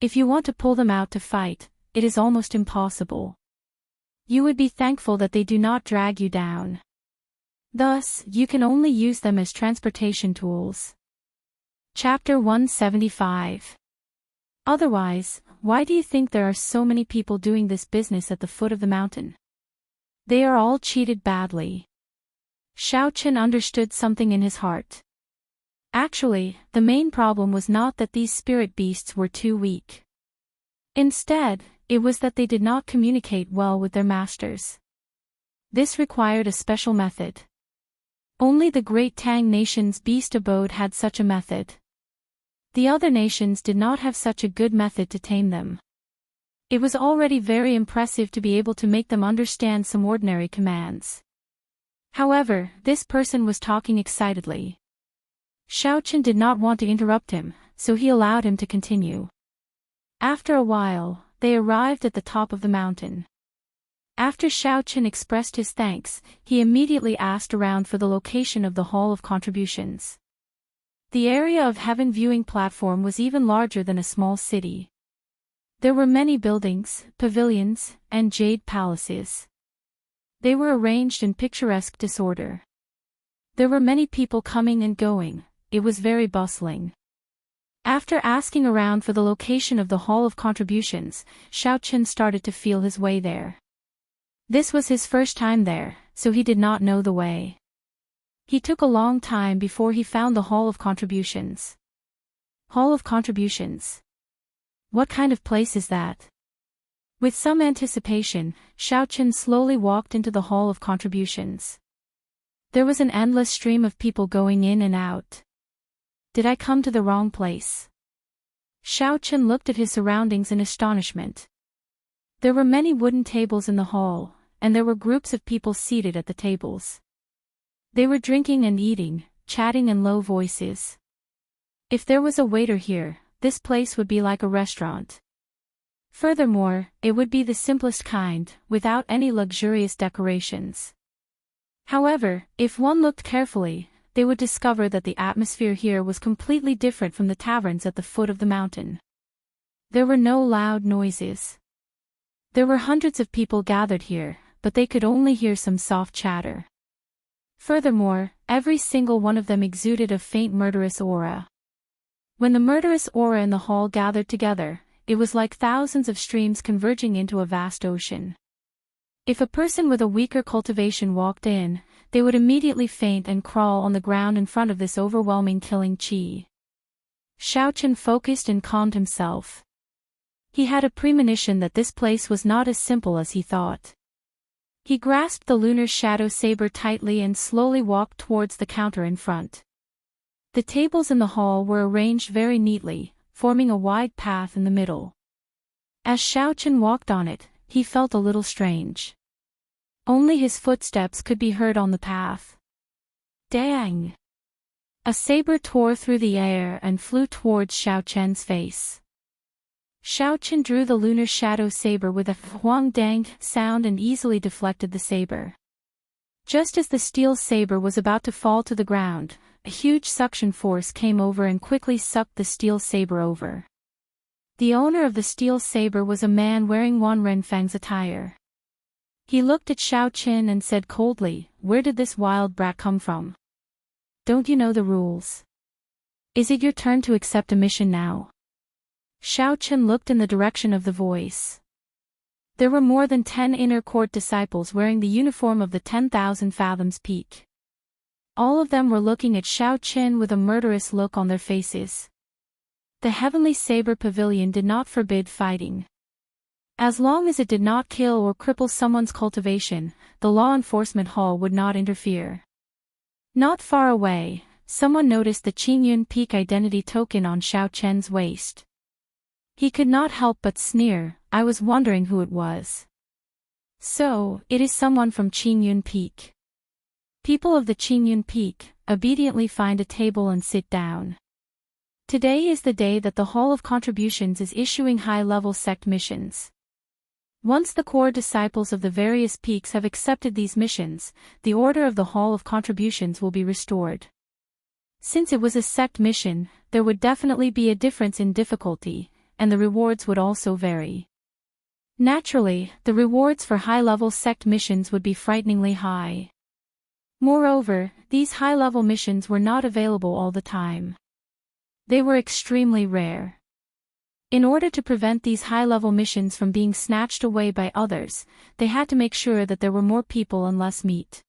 If you want to pull them out to fight, it is almost impossible. You would be thankful that they do not drag you down. Thus, you can only use them as transportation tools." Chapter 175. Otherwise, why do you think there are so many people doing this business at the foot of the mountain? They are all cheated badly. Xiaochen understood something in his heart. Actually, the main problem was not that these spirit beasts were too weak. Instead, it was that they did not communicate well with their masters. This required a special method. Only the Great Tang Nation's beast abode had such a method. The other nations did not have such a good method to tame them. It was already very impressive to be able to make them understand some ordinary commands. However, this person was talking excitedly. Xiaochen did not want to interrupt him, so he allowed him to continue. After a while, they arrived at the top of the mountain. After Xiaochen expressed his thanks, he immediately asked around for the location of the Hall of Contributions. The area of heaven viewing platform was even larger than a small city. There were many buildings, pavilions, and jade palaces. They were arranged in picturesque disorder. There were many people coming and going. It was very bustling. After asking around for the location of the Hall of Contributions, Xiaochen started to feel his way there. This was his first time there, so he did not know the way. He took a long time before he found the Hall of Contributions. Hall of Contributions. What kind of place is that? With some anticipation, Xiaochen slowly walked into the Hall of Contributions. There was an endless stream of people going in and out. Did I come to the wrong place? Xiaochen looked at his surroundings in astonishment. There were many wooden tables in the hall, and there were groups of people seated at the tables. They were drinking and eating, chatting in low voices. If there was a waiter here, this place would be like a restaurant. Furthermore, it would be the simplest kind, without any luxurious decorations. However, if one looked carefully, they would discover that the atmosphere here was completely different from the taverns at the foot of the mountain. There were no loud noises. There were hundreds of people gathered here, but they could only hear some soft chatter. Furthermore, every single one of them exuded a faint murderous aura. When the murderous aura in the hall gathered together, it was like thousands of streams converging into a vast ocean. If a person with a weaker cultivation walked in, they would immediately faint and crawl on the ground in front of this overwhelming killing chi. Xiaochen focused and calmed himself. He had a premonition that this place was not as simple as he thought. He grasped the lunar shadow saber tightly and slowly walked towards the counter in front. The tables in the hall were arranged very neatly, forming a wide path in the middle. As Xiaochen walked on it, he felt a little strange. Only his footsteps could be heard on the path. Dang! A saber tore through the air and flew towards Xiaochen's face. Xiaochen drew the lunar shadow saber with a huang-dang sound and easily deflected the saber. Just as the steel saber was about to fall to the ground, a huge suction force came over and quickly sucked the steel saber over. The owner of the steel saber was a man wearing Wan Renfang's attire. He looked at Xiaochen and said coldly, "Where did this wild brat come from? Don't you know the rules? Is it your turn to accept a mission now?" Xiaochen looked in the direction of the voice. There were more than 10 inner court disciples wearing the uniform of the 10,000 Fathoms Peak. All of them were looking at Xiaochen with a murderous look on their faces. The Heavenly Saber Pavilion did not forbid fighting. As long as it did not kill or cripple someone's cultivation, the law enforcement hall would not interfere. Not far away, someone noticed the Qingyun Peak identity token on Xiaochen's waist. He could not help but sneer. "I was wondering who it was." "So, it is someone from Qingyun Peak." People of the Qingyun Peak obediently find a table and sit down. Today is the day that the Hall of Contributions is issuing high-level sect missions. Once the core disciples of the various peaks have accepted these missions, the order of the Hall of Contributions will be restored. Since it was a sect mission, there would definitely be a difference in difficulty, and the rewards would also vary. Naturally, the rewards for high-level sect missions would be frighteningly high. Moreover, these high-level missions were not available all the time. They were extremely rare. In order to prevent these high-level missions from being snatched away by others, they had to make sure that there were more people and less meat.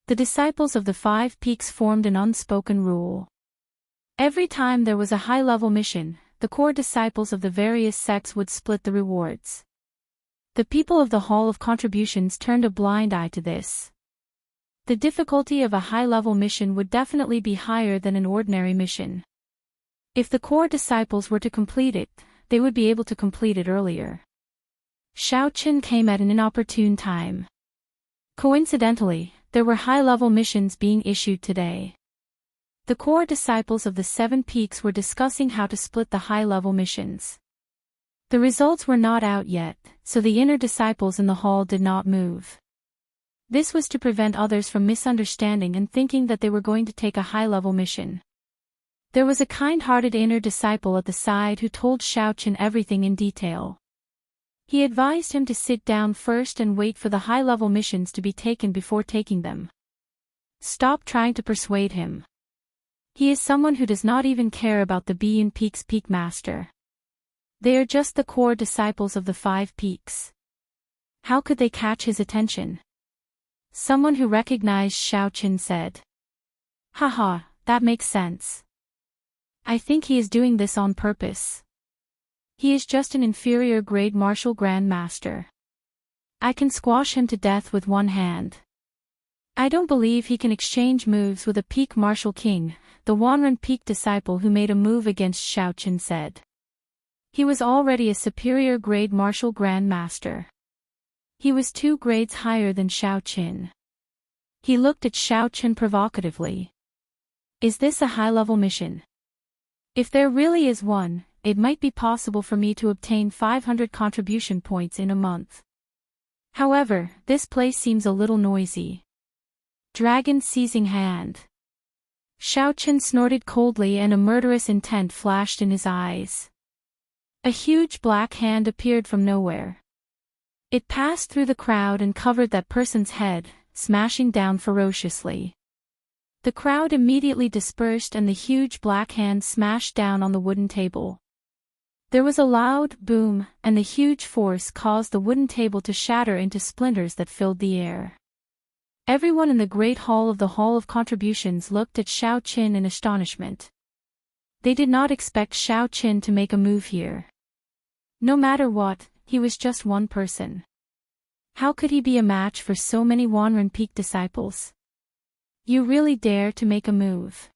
The disciples of the 5 peaks formed an unspoken rule. Every time there was a high-level mission, the core disciples of the various sects would split the rewards. The people of the Hall of Contributions turned a blind eye to this. The difficulty of a high-level mission would definitely be higher than an ordinary mission. If the core disciples were to complete it, they would be able to complete it earlier. Xiaochen came at an inopportune time. Coincidentally, there were high-level missions being issued today. The core disciples of the 7 peaks were discussing how to split the high-level missions. The results were not out yet, so the inner disciples in the hall did not move. This was to prevent others from misunderstanding and thinking that they were going to take a high-level mission. There was a kind-hearted inner disciple at the side who told Xiaochen everything in detail. He advised him to sit down first and wait for the high-level missions to be taken before taking them. Stop trying to persuade him. He is someone who does not even care about the Biyun Peak's Peak Master. They are just the core disciples of the 5 peaks. How could they catch his attention? Someone who recognized Xiaochen said. "Haha, that makes sense. I think he is doing this on purpose. He is just an inferior grade martial Grand Master. I can squash him to death with one hand. I don't believe he can exchange moves with a Peak Martial King," the Wanren Peak disciple who made a move against Xiaochen said. He was already a superior grade martial Grand Master. He was 2 grades higher than Xiaochen. He looked at Xiaochen provocatively. "Is this a high-level mission? If there really is one, it might be possible for me to obtain 500 contribution points in a month. However, this place seems a little noisy." Dragon seizing hand. Xiaochen snorted coldly and a murderous intent flashed in his eyes. A huge black hand appeared from nowhere. It passed through the crowd and covered that person's head, smashing down ferociously. The crowd immediately dispersed and the huge black hand smashed down on the wooden table. There was a loud boom, and the huge force caused the wooden table to shatter into splinters that filled the air. Everyone in the great hall of the Hall of Contributions looked at Xiao Qin in astonishment. They did not expect Xiao Qin to make a move here. No matter what, he was just one person. How could he be a match for so many Wanren Peak disciples? You really dare to make a move?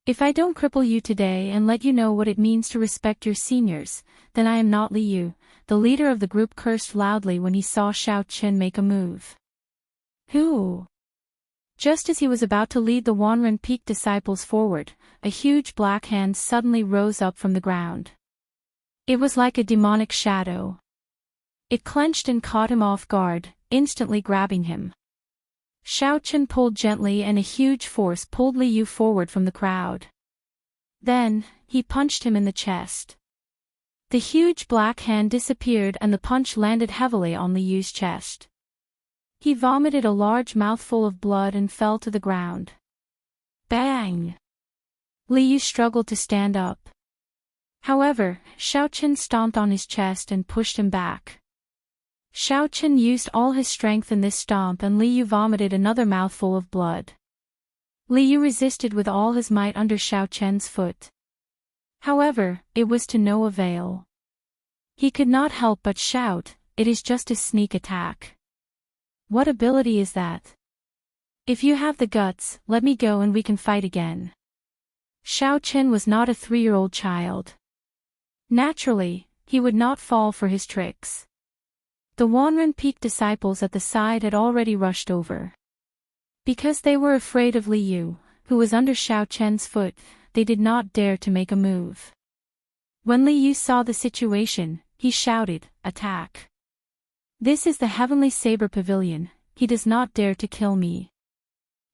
If I don't cripple you today and let you know what it means to respect your seniors, then I am not Li Yu. The leader of the group cursed loudly when he saw Xiao Qin make a move. Who? Just as he was about to lead the Wanren Peak disciples forward, a huge black hand suddenly rose up from the ground. It was like a demonic shadow. It clenched and caught him off guard, instantly grabbing him. Xiao Qin pulled gently and a huge force pulled Li Yu forward from the crowd. Then, he punched him in the chest. The huge black hand disappeared and the punch landed heavily on Li Yu's chest. He vomited a large mouthful of blood and fell to the ground. Bang! Li Yu struggled to stand up. However, Xiao Qin stomped on his chest and pushed him back. Xiao Qin used all his strength in this stomp and Li Yu vomited another mouthful of blood. Li Yu resisted with all his might under Xiao Qin's foot. However, it was to no avail. He could not help but shout, "It is just a sneak attack. What ability is that? If you have the guts, let me go and we can fight again." Xiao Qin was not a 3-year-old child. Naturally, he would not fall for his tricks. The Wanren Peak disciples at the side had already rushed over. Because they were afraid of Li Yu, who was under Xiao Qin's foot, they did not dare to make a move. When Li Yu saw the situation, he shouted, "Attack! This is the Heavenly Saber Pavilion, he does not dare to kill me.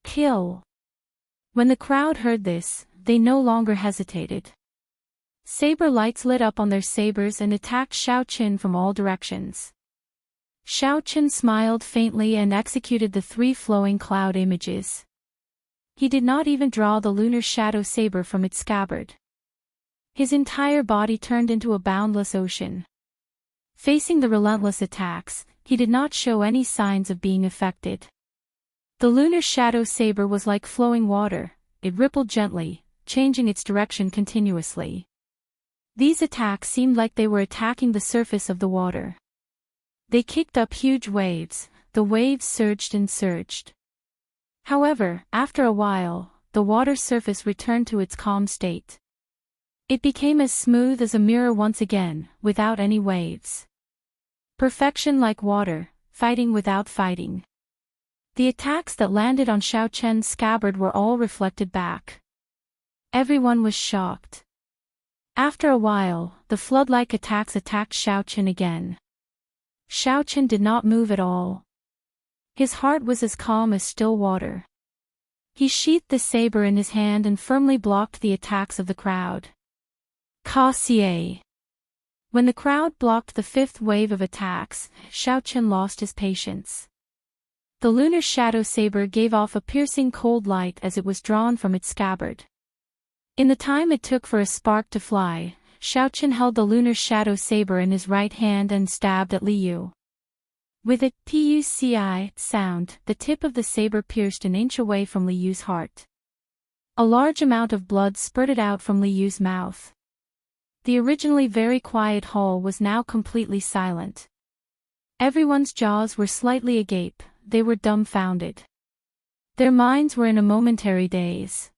Kill!" When the crowd heard this, they no longer hesitated. Saber lights lit up on their sabers and attacked Xiao Qin from all directions. Xiao Qin smiled faintly and executed the 3 flowing cloud images. He did not even draw the lunar shadow saber from its scabbard. His entire body turned into a boundless ocean. Facing the relentless attacks, he did not show any signs of being affected. The lunar shadow saber was like flowing water, it rippled gently, changing its direction continuously. These attacks seemed like they were attacking the surface of the water. They kicked up huge waves, the waves surged and surged. However, after a while, the water surface returned to its calm state. It became as smooth as a mirror once again, without any waves. Perfection like water, fighting without fighting. The attacks that landed on Xiao Qin's scabbard were all reflected back. Everyone was shocked. After a while, the flood-like attacks attacked Xiao Qin again. Xiao Qin did not move at all. His heart was as calm as still water. He sheathed the saber in his hand and firmly blocked the attacks of the crowd. Ka-sie. When the crowd blocked the 5th wave of attacks, Xiao Qin lost his patience. The lunar shadow saber gave off a piercing cold light as it was drawn from its scabbard. In the time it took for a spark to fly, Xiao Qin held the lunar shadow saber in his right hand and stabbed at Li Yu. With a "puci" sound, the tip of the saber pierced an inch away from Li Yu's heart. A large amount of blood spurted out from Li Yu's mouth. The originally very quiet hall was now completely silent. Everyone's jaws were slightly agape, they were dumbfounded. Their minds were in a momentary daze.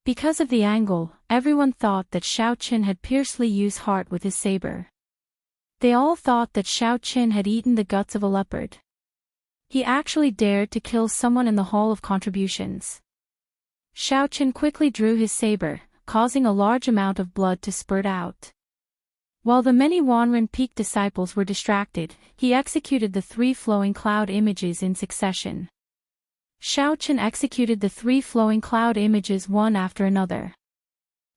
Because of the angle, everyone thought that Xiao Qin had pierced Li Yu's heart with his saber. They all thought that Xiao Qin had eaten the guts of a leopard. He actually dared to kill someone in the Hall of Contributions. Xiao Qin quickly drew his saber, causing a large amount of blood to spurt out. While the many Wanren Peak disciples were distracted, he executed the 3 flowing cloud images in succession. Xiao Qin executed the 3 flowing cloud images one after another.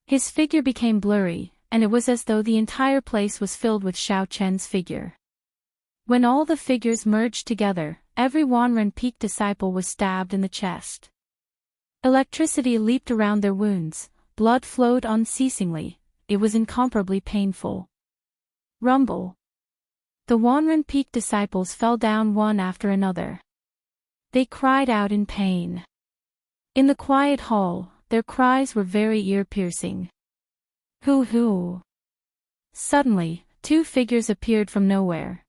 His figure became blurry, and it was as though the entire place was filled with Xiao Qin's figure. When all the figures merged together, every Wanren Peak disciple was stabbed in the chest. Electricity leaped around their wounds, blood flowed unceasingly, it was incomparably painful. Rumble. The Wanren Peak disciples fell down one after another. They cried out in pain. In the quiet hall, their cries were very ear-piercing. Hoo hoo. Suddenly, two figures appeared from nowhere.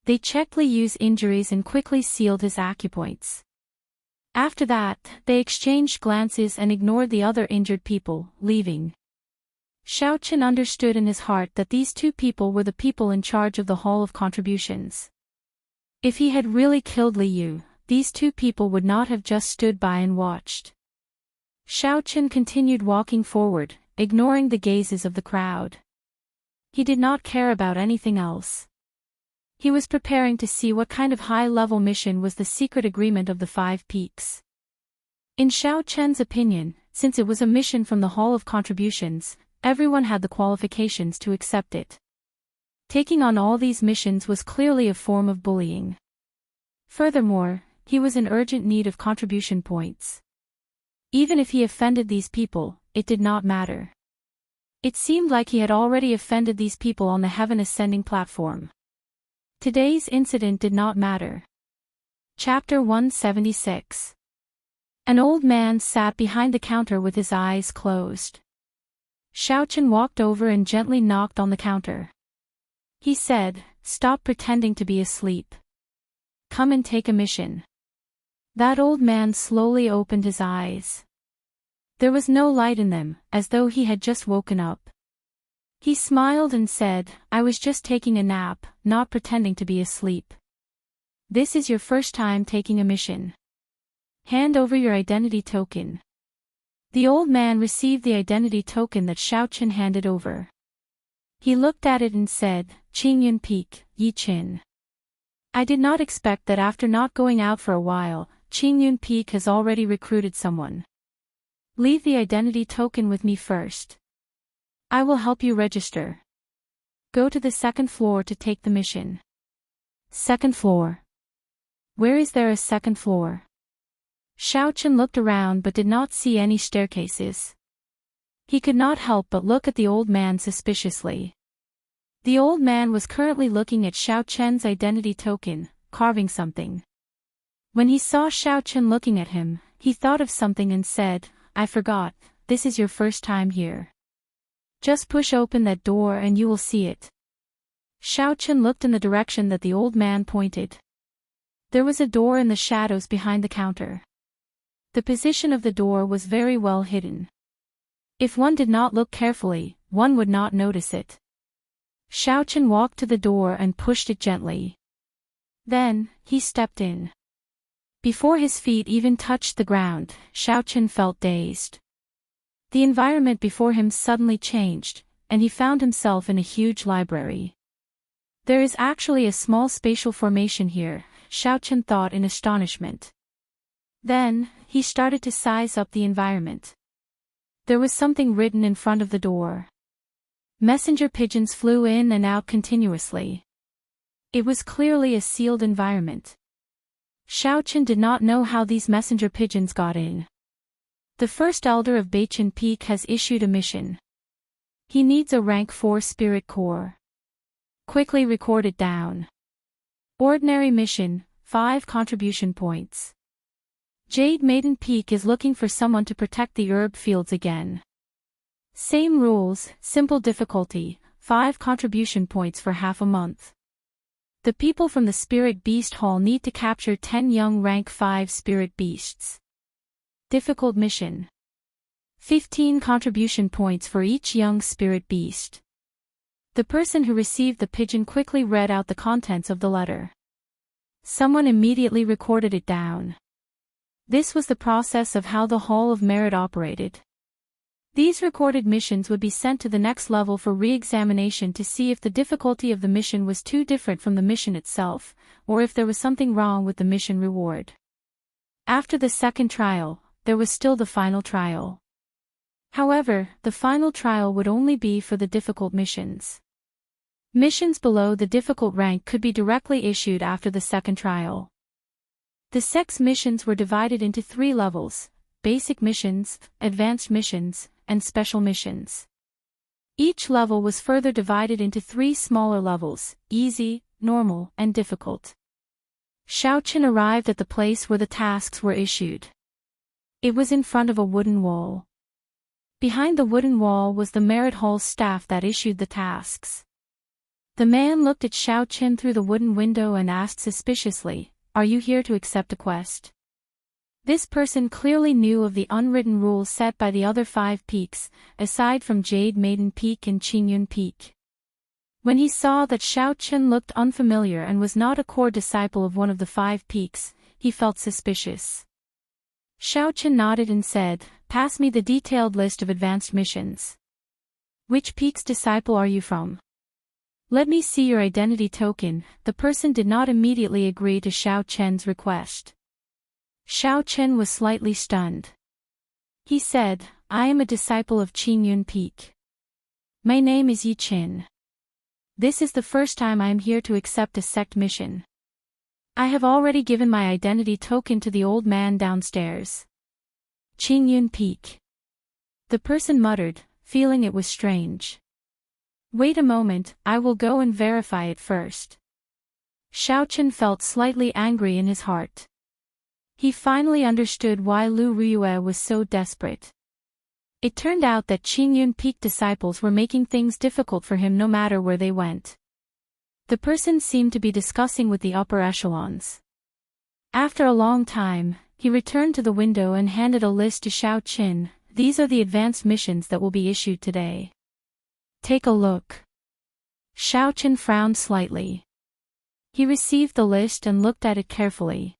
They checked Liu's injuries and quickly sealed his acupoints. After that, they exchanged glances and ignored the other injured people, leaving. Xiaochen understood in his heart that these two people were the people in charge of the Hall of Contributions. If he had really killed Liu, these two people would not have just stood by and watched. Xiaochen continued walking forward, ignoring the gazes of the crowd. He did not care about anything else. He was preparing to see what kind of high-level mission was the secret agreement of the 5 Peaks. In Xiaochen's opinion, since it was a mission from the Hall of Contributions, everyone had the qualifications to accept it. Taking on all these missions was clearly a form of bullying. Furthermore, he was in urgent need of contribution points. Even if he offended these people, it did not matter. It seemed like he had already offended these people on the heaven ascending platform. Today's incident did not matter. Chapter 176. An old man sat behind the counter with his eyes closed. Xiaochen walked over and gently knocked on the counter. He said, "Stop pretending to be asleep. Come and take a mission." That old man slowly opened his eyes. There was no light in them, as though he had just woken up. He smiled and said, "I was just taking a nap, not pretending to be asleep. This is your first time taking a mission. Hand over your identity token." The old man received the identity token that Xiaochen handed over. He looked at it and said, "Qingyun Peak, Yi Qin. I did not expect that after not going out for a while, Qingyun Peak has already recruited someone. Leave the identity token with me first. I will help you register. Go to the 2nd floor to take the mission." 2nd floor. Where is there a 2nd floor? Xiaochen looked around but did not see any staircases. He could not help but look at the old man suspiciously. The old man was currently looking at Xiaochen's identity token, carving something. When he saw Xiaochen looking at him, he thought of something and said, "I forgot, this is your first time here. Just push open that door and you will see it." Xiaochen looked in the direction that the old man pointed. There was a door in the shadows behind the counter. The position of the door was very well hidden. If one did not look carefully, one would not notice it. Xiaochen walked to the door and pushed it gently. Then, he stepped in. Before his feet even touched the ground, Xiaochen felt dazed. The environment before him suddenly changed, and he found himself in a huge library. There is actually a small spatial formation here, Xiaochen thought in astonishment. Then, he started to size up the environment. There was something written in front of the door. Messenger pigeons flew in and out continuously. It was clearly a sealed environment. Xiaochen did not know how these messenger pigeons got in. The first elder of Beichen Peak has issued a mission. He needs a rank 4 spirit core. Quickly record it down. Ordinary mission, 5 contribution points. Jade Maiden Peak is looking for someone to protect the herb fields again. Same rules, simple difficulty, 5 contribution points for half a month. The people from the Spirit Beast Hall need to capture 10 young rank 5 spirit beasts. Difficult mission. 15 contribution points for each young spirit beast. The person who received the pigeon quickly read out the contents of the letter. Someone immediately recorded it down. This was the process of how the Hall of Merit operated. These recorded missions would be sent to the next level for re-examination to see if the difficulty of the mission was too different from the mission itself, or if there was something wrong with the mission reward. After the second trial, there was still the final trial. However, the final trial would only be for the difficult missions. Missions below the difficult rank could be directly issued after the second trial. The 6 missions were divided into 3 levels: basic missions, advanced missions, and special missions. Each level was further divided into 3 smaller levels: easy, normal, and difficult. Xiao Chen arrived at the place where the tasks were issued. It was in front of a wooden wall. Behind the wooden wall was the merit hall's staff that issued the tasks. The man looked at Xiao Chen through the wooden window and asked suspiciously, "Are you here to accept a quest?" This person clearly knew of the unwritten rules set by the other 5 peaks, aside from Jade Maiden Peak and Qingyun Peak. When he saw that Xiao Chen looked unfamiliar and was not a core disciple of one of the 5 peaks, he felt suspicious. Xiao Chen nodded and said, "Pass me the detailed list of advanced missions." "Which peak's disciple are you from?" "Let me see your identity token." The person did not immediately agree to Xiao Chen's request. Xiao Chen was slightly stunned. He said, "I am a disciple of Qingyun Peak. My name is Yi Qin. This is the first time I am here to accept a sect mission. I have already given my identity token to the old man downstairs." Qingyun Peak. The person muttered, feeling it was strange. "Wait a moment, I will go and verify it first." Xiao Chen felt slightly angry in his heart. He finally understood why Lu Ruyue was so desperate. It turned out that Qingyun Peak disciples were making things difficult for him no matter where they went. The person seemed to be discussing with the upper echelons. After a long time, he returned to the window and handed a list to Xiao Chen. "These are the advanced missions that will be issued today. Take a look." Xiao Chen frowned slightly. He received the list and looked at it carefully.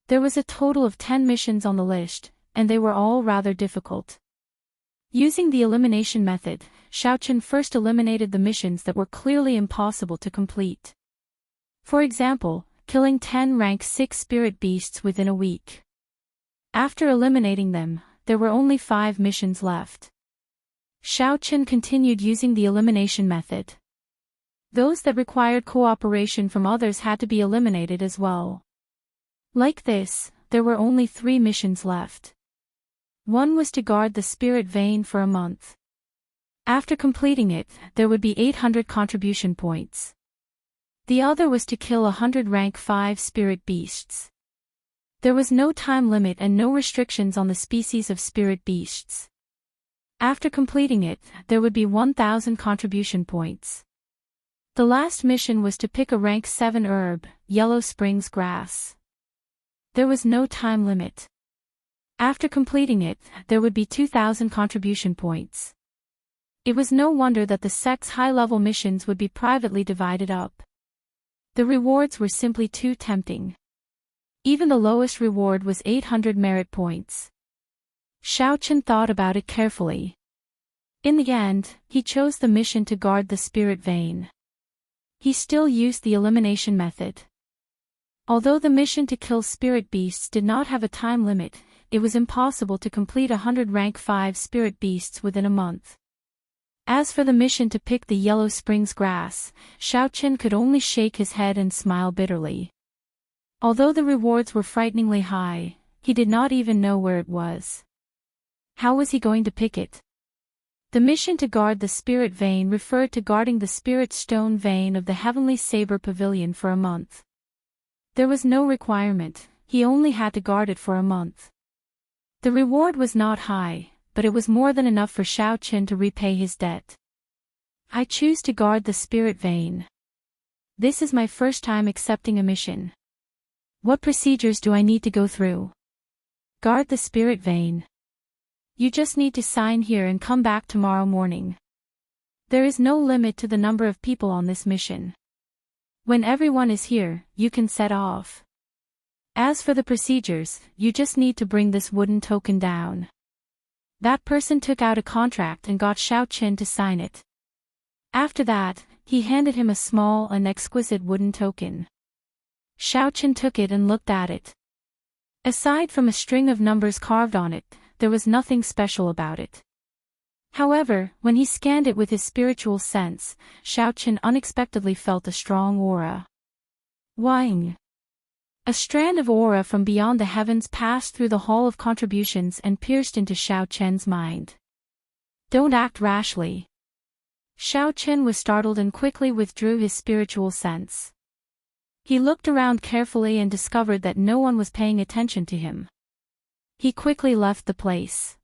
There was a total of 10 missions on the list, and they were all rather difficult. Using the elimination method, Xiao Chen first eliminated the missions that were clearly impossible to complete. For example, killing 10 rank 6 spirit beasts within a week. After eliminating them, there were only 5 missions left. Xiao Chen continued using the elimination method. Those that required cooperation from others had to be eliminated as well. Like this, there were only 3 missions left. One was to guard the spirit vein for a month. After completing it, there would be 800 contribution points. The other was to kill 100 rank 5 spirit beasts. There was no time limit and no restrictions on the species of spirit beasts. After completing it, there would be 1000 contribution points. The last mission was to pick a rank 7 herb, Yellow Springs grass. There was no time limit. After completing it, there would be 2000 contribution points. It was no wonder that the sect's high-level missions would be privately divided up. The rewards were simply too tempting. Even the lowest reward was 800 merit points. Xiao Chen thought about it carefully. In the end, he chose the mission to guard the spirit vein. He still used the elimination method. Although the mission to kill spirit beasts did not have a time limit, it was impossible to complete 100 rank 5 spirit beasts within a month. As for the mission to pick the Yellow Springs grass, Xiao Chen could only shake his head and smile bitterly. Although the rewards were frighteningly high, he did not even know where it was. How was he going to pick it? The mission to guard the spirit vein referred to guarding the spirit stone vein of the Heavenly Saber Pavilion for a month. There was no requirement, he only had to guard it for a month. The reward was not high, but it was more than enough for Xiao Chen to repay his debt. "I choose to guard the spirit vein. This is my first time accepting a mission. What procedures do I need to go through?" "Guard the spirit vein. You just need to sign here and come back tomorrow morning. There is no limit to the number of people on this mission. When everyone is here, you can set off. As for the procedures, you just need to bring this wooden token down." That person took out a contract and got Xiao Chen to sign it. After that, he handed him a small and exquisite wooden token. Xiao Chen took it and looked at it. Aside from a string of numbers carved on it, there was nothing special about it. However, when he scanned it with his spiritual sense, Xiao Chen unexpectedly felt a strong aura. Wang! A strand of aura from beyond the heavens passed through the hall of contributions and pierced into Xiao Chen's mind. "Don't act rashly. Xiao Chen was startled and quickly withdrew his spiritual sense. He looked around carefully and discovered that no one was paying attention to him. He quickly left the place.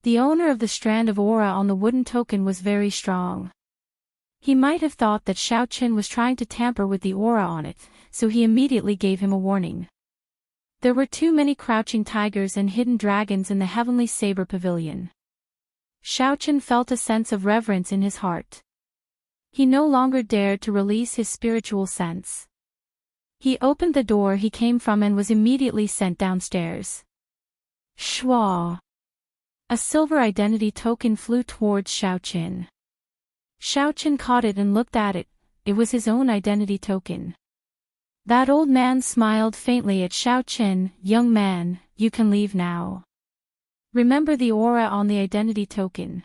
The owner of the strand of aura on the wooden token was very strong. He might have thought that Xiao Chen was trying to tamper with the aura on it, so he immediately gave him a warning. There were too many crouching tigers and hidden dragons in the heavenly saber pavilion. Xiao Chen felt a sense of reverence in his heart. He no longer dared to release his spiritual sense. He opened the door he came from and was immediately sent downstairs. Shwa! A silver identity token flew towards Xiao Chen. Xiao Chen caught it and looked at it. It was his own identity token. That old man smiled faintly at Xiao Chen. "Young man, you can leave now. Remember the aura on the identity token.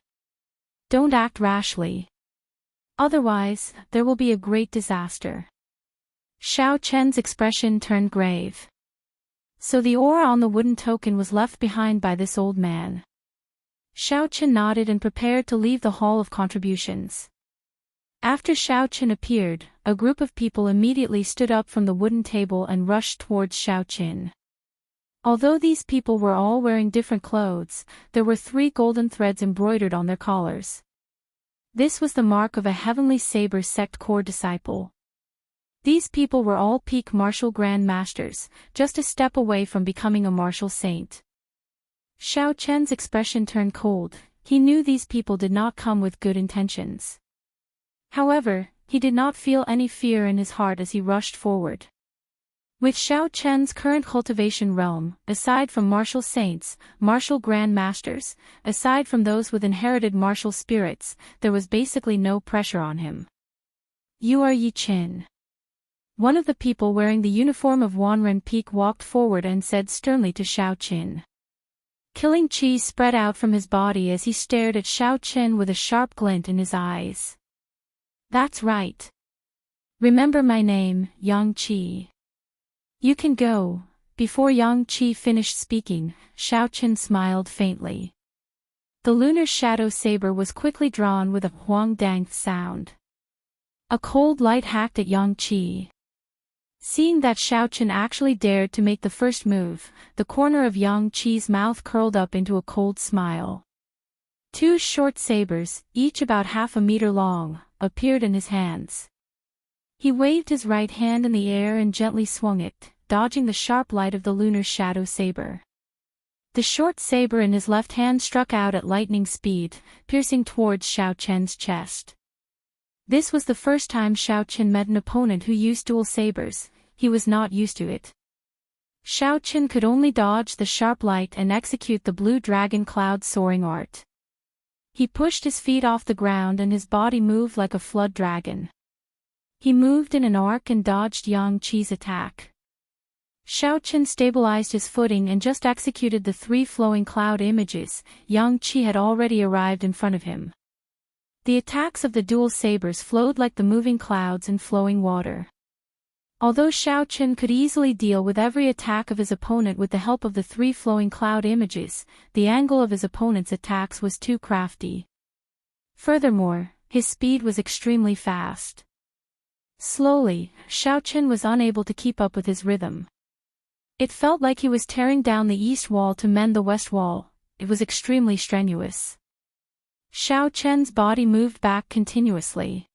Don't act rashly. Otherwise, there will be a great disaster." Xiao Chen's expression turned grave. So the aura on the wooden token was left behind by this old man. Xiao Chen nodded and prepared to leave the Hall of Contributions. After Xiao Chen appeared, a group of people immediately stood up from the wooden table and rushed towards Xiao Chen. Although these people were all wearing different clothes, there were 3 golden threads embroidered on their collars. This was the mark of a Heavenly Saber sect core disciple. These people were all peak martial grand masters, just a step away from becoming a martial saint. Xiao Chen's expression turned cold. He knew these people did not come with good intentions. However, he did not feel any fear in his heart as he rushed forward. With Xiao Chen's current cultivation realm, aside from martial saints, martial grand masters, aside from those with inherited martial spirits, there was basically no pressure on him. "You are Yi Qin." One of the people wearing the uniform of Wanren Peak walked forward and said sternly to Xiao Chen. Killing chi spread out from his body as he stared at Xiao Chen with a sharp glint in his eyes. "That's right. Remember my name, Yang Qi. You can go." Before Yang Qi finished speaking, Xiao Chen smiled faintly. The lunar shadow saber was quickly drawn with a huang-dang sound. A cold light hacked at Yang Qi. Seeing that Xiao Chen actually dared to make the first move, the corner of Yang Qi's mouth curled up into a cold smile. 2 short sabers, each about half a meter long, appeared in his hands. He waved his right hand in the air and gently swung it, dodging the sharp light of the lunar shadow saber. The short saber in his left hand struck out at lightning speed, piercing towards Xiao Chen's chest. This was the first time Xiao Chen met an opponent who used dual sabers. He was not used to it. Xiao Chen could only dodge the sharp light and execute the blue dragon cloud soaring art. He pushed his feet off the ground and his body moved like a flood dragon. He moved in an arc and dodged Yang Qi's attack. Xiao Chen stabilized his footing and just executed the 3 flowing cloud images. Yang Qi had already arrived in front of him. The attacks of the dual sabers flowed like the moving clouds and flowing water. Although Xiao Chen could easily deal with every attack of his opponent with the help of the 3 flowing cloud images, the angle of his opponent's attacks was too crafty. Furthermore, his speed was extremely fast. Slowly, Xiao Chen was unable to keep up with his rhythm. It felt like he was tearing down the east wall to mend the west wall. It was extremely strenuous. Xiao Chen's body moved back continuously.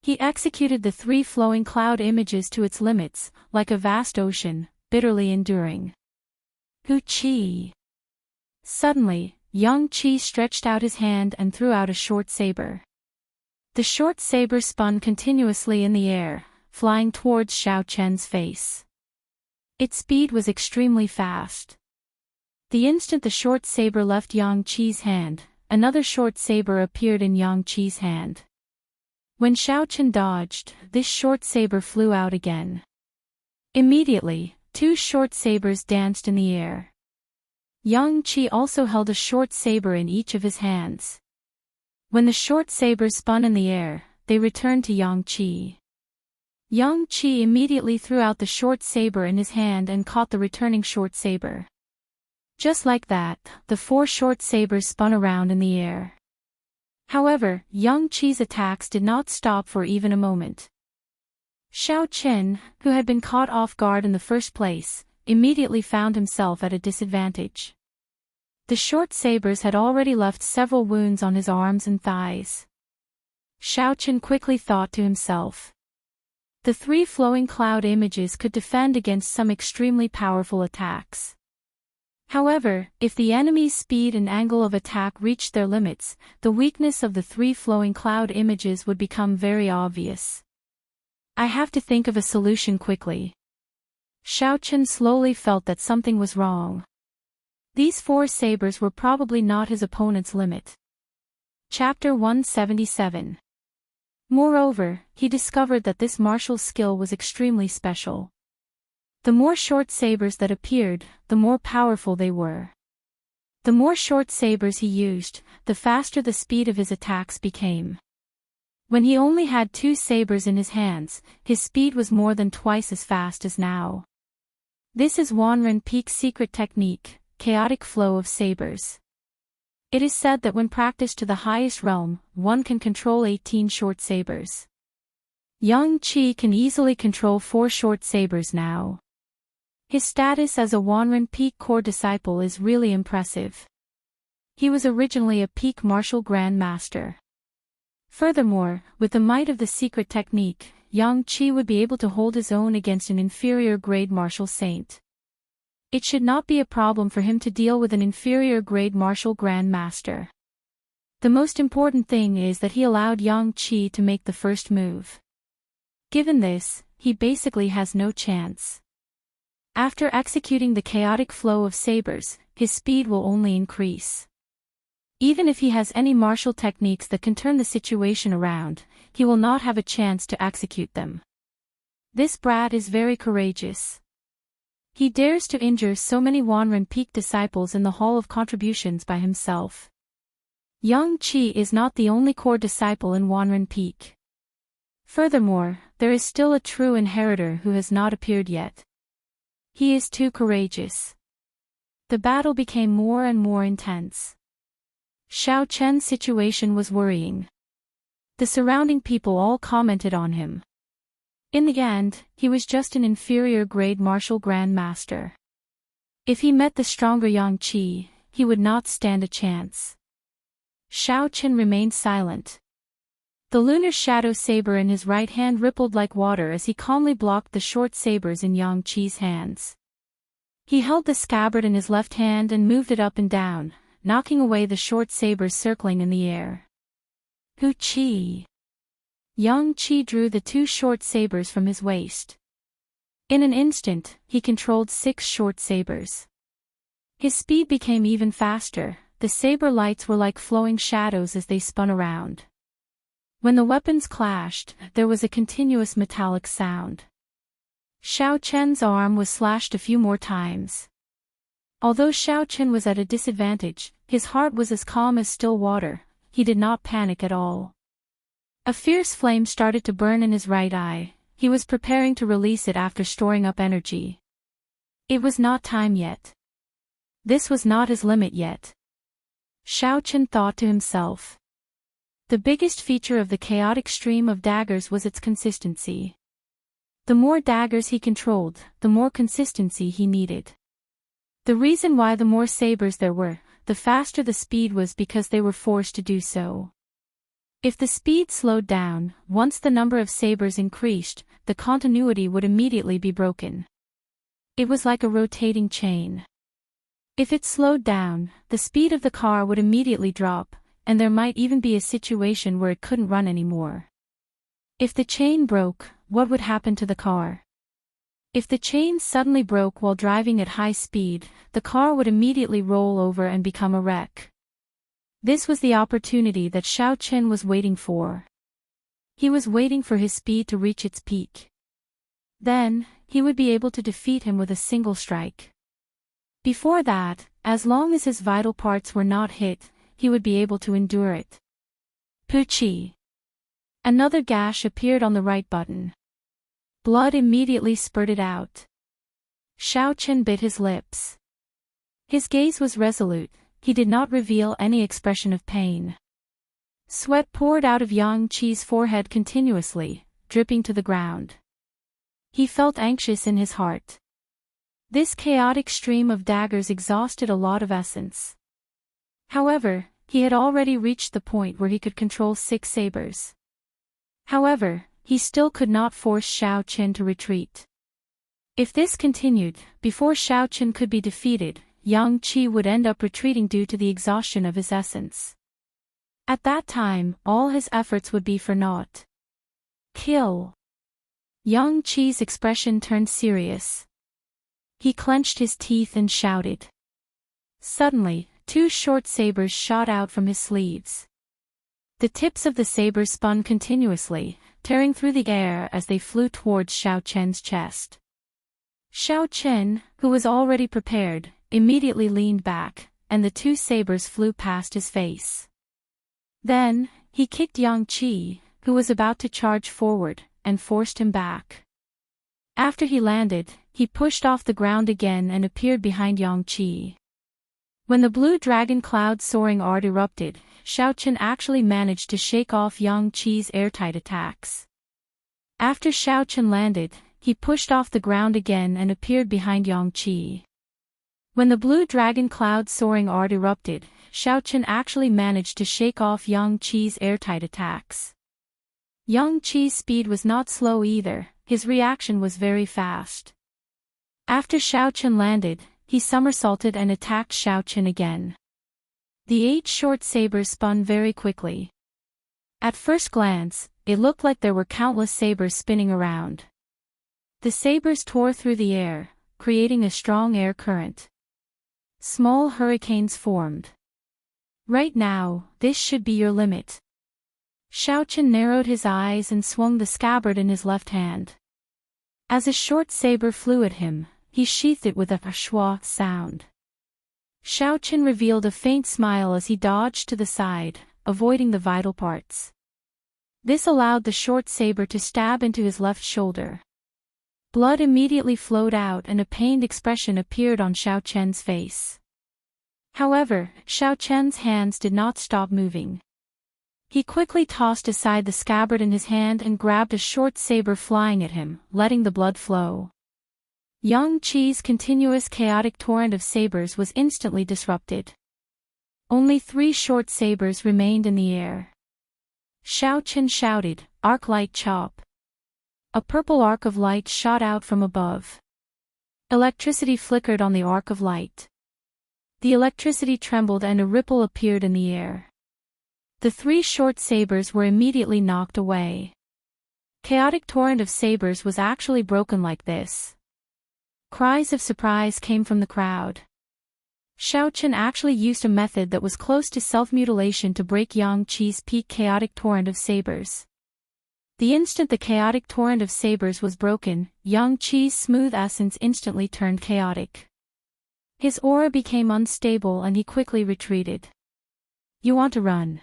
He executed the 3 flowing cloud images to its limits, like a vast ocean, bitterly enduring. Hu Qi. Suddenly, Yang Qi stretched out his hand and threw out a short saber. The short saber spun continuously in the air, flying towards Xiao Chen's face. Its speed was extremely fast. The instant the short saber left Yang Qi's hand, another short saber appeared in Yang Qi's hand. When Xiao Chen dodged, this short saber flew out again. Immediately, 2 short sabers danced in the air. Yang Qi also held a short saber in each of his hands. When the short sabers spun in the air, they returned to Yang Qi. Yang Qi immediately threw out the short saber in his hand and caught the returning short saber. Just like that, the 4 short sabers spun around in the air. However, Yang Qi's attacks did not stop for even a moment. Xiao Chen, who had been caught off guard in the first place, immediately found himself at a disadvantage. The short sabers had already left several wounds on his arms and thighs. Xiao Chen quickly thought to himself. The 3 flowing cloud images could defend against some extremely powerful attacks. However, if the enemy's speed and angle of attack reached their limits, the weakness of the 3 flowing cloud images would become very obvious. I have to think of a solution quickly. Xiao Chen slowly felt that something was wrong. These 4 sabers were probably not his opponent's limit. Chapter 177. Moreover, he discovered that this martial skill was extremely special. The more short sabers that appeared, the more powerful they were. The more short sabers he used, the faster the speed of his attacks became. When he only had 2 sabers in his hands, his speed was more than twice as fast as now. This is Wanren Peak's secret technique, chaotic flow of sabers. It is said that when practiced to the highest realm, one can control 18 short sabers. Yang Qi can easily control 4 short sabers now. His status as a Wanren Peak core disciple is really impressive. He was originally a peak martial grand master. Furthermore, with the might of the secret technique, Yang Qi would be able to hold his own against an inferior grade martial saint. It should not be a problem for him to deal with an inferior grade martial grand master. The most important thing is that he allowed Yang Qi to make the first move. Given this, he basically has no chance. After executing the chaotic flow of sabers, his speed will only increase. Even if he has any martial techniques that can turn the situation around, he will not have a chance to execute them. This brat is very courageous. He dares to injure so many Wanren Peak disciples in the Hall of Contributions by himself. Yang Qi is not the only core disciple in Wanren Peak. Furthermore, there is still a true inheritor who has not appeared yet. He is too courageous. The battle became more and more intense. Xiao Chen's situation was worrying. The surrounding people all commented on him. In the end, he was just an inferior grade martial grand master. If he met the stronger Yang Qi, he would not stand a chance. Xiao Chen remained silent. The lunar shadow saber in his right hand rippled like water as he calmly blocked the short sabers in Yang Qi's hands. He held the scabbard in his left hand and moved it up and down, knocking away the short sabers circling in the air. Hu Qi. Yang Qi drew the 2 short sabers from his waist. In an instant, he controlled 6 short sabers. His speed became even faster, the saber lights were like flowing shadows as they spun around. When the weapons clashed, there was a continuous metallic sound. Xiao Chen's arm was slashed a few more times. Although Xiao Chen was at a disadvantage, his heart was as calm as still water, he did not panic at all. A fierce flame started to burn in his right eye, he was preparing to release it after storing up energy. It was not time yet. This was not his limit yet. Xiao Chen thought to himself. The biggest feature of the chaotic stream of daggers was its consistency. The more daggers he controlled, the more consistency he needed. The reason why the more sabers there were, the faster the speed was because they were forced to do so. If the speed slowed down, once the number of sabers increased, the continuity would immediately be broken. It was like a rotating chain. If it slowed down, the speed of the car would immediately drop, and there might even be a situation where it couldn't run anymore. If the chain broke, what would happen to the car? If the chain suddenly broke while driving at high speed, the car would immediately roll over and become a wreck. This was the opportunity that Xiao Chen was waiting for. He was waiting for his speed to reach its peak. Then, he would be able to defeat him with a single strike. Before that, as long as his vital parts were not hit, he would be able to endure it. Puchi. Another gash appeared on the right button. Blood immediately spurted out. Xiao Chen bit his lips. His gaze was resolute, he did not reveal any expression of pain. Sweat poured out of Yang Qi's forehead continuously, dripping to the ground. He felt anxious in his heart. This chaotic stream of daggers exhausted a lot of essence. However, he had already reached the point where he could control 6 sabers. However, he still could not force Xiao Qin to retreat. If this continued, before Xiao Qin could be defeated, Yang Qi would end up retreating due to the exhaustion of his essence. At that time, all his efforts would be for naught. Kill! Yang Qi's expression turned serious. He clenched his teeth and shouted. Suddenly, 2 short sabers shot out from his sleeves. The tips of the sabers spun continuously, tearing through the air as they flew towards Xiao Qian's chest. Xiao Qian, who was already prepared, immediately leaned back, and the 2 sabers flew past his face. Then, he kicked Yang Qi, who was about to charge forward, and forced him back. After he landed, he pushed off the ground again and appeared behind Yang Qi. When the blue dragon cloud soaring art erupted, Xiao Qian actually managed to shake off Yang Qi's airtight attacks. After Xiao Qian landed, he pushed off the ground again and appeared behind Yang Qi. When the blue dragon cloud soaring art erupted, Xiao Qian actually managed to shake off Yang Qi's airtight attacks. Yang Qi's speed was not slow either, his reaction was very fast. After Xiao Qian landed, he somersaulted and attacked Xiao Qian again. The 8 short sabers spun very quickly. At first glance, it looked like there were countless sabers spinning around. The sabers tore through the air, creating a strong air current. Small hurricanes formed. Right now, this should be your limit. Xiao Qian narrowed his eyes and swung the scabbard in his left hand. As a short saber flew at him, he sheathed it with a schwa sound. Xiao Qian revealed a faint smile as he dodged to the side, avoiding the vital parts. This allowed the short saber to stab into his left shoulder. Blood immediately flowed out and a pained expression appeared on Xiao Qian's face. However, Xiao Qian's hands did not stop moving. He quickly tossed aside the scabbard in his hand and grabbed a short saber flying at him, letting the blood flow. Yang Qi's continuous chaotic torrent of sabers was instantly disrupted. Only 3 short sabers remained in the air. Xiao Qian shouted, "Arc light chop." A purple arc of light shot out from above. Electricity flickered on the arc of light. The electricity trembled and a ripple appeared in the air. The 3 short sabers were immediately knocked away. Chaotic torrent of sabers was actually broken like this. Cries of surprise came from the crowd. Xiao Qian actually used a method that was close to self-mutilation to break Yang Qi's peak chaotic torrent of sabers. The instant the chaotic torrent of sabers was broken, Yang Qi's smooth essence instantly turned chaotic. His aura became unstable and he quickly retreated. "You want to run?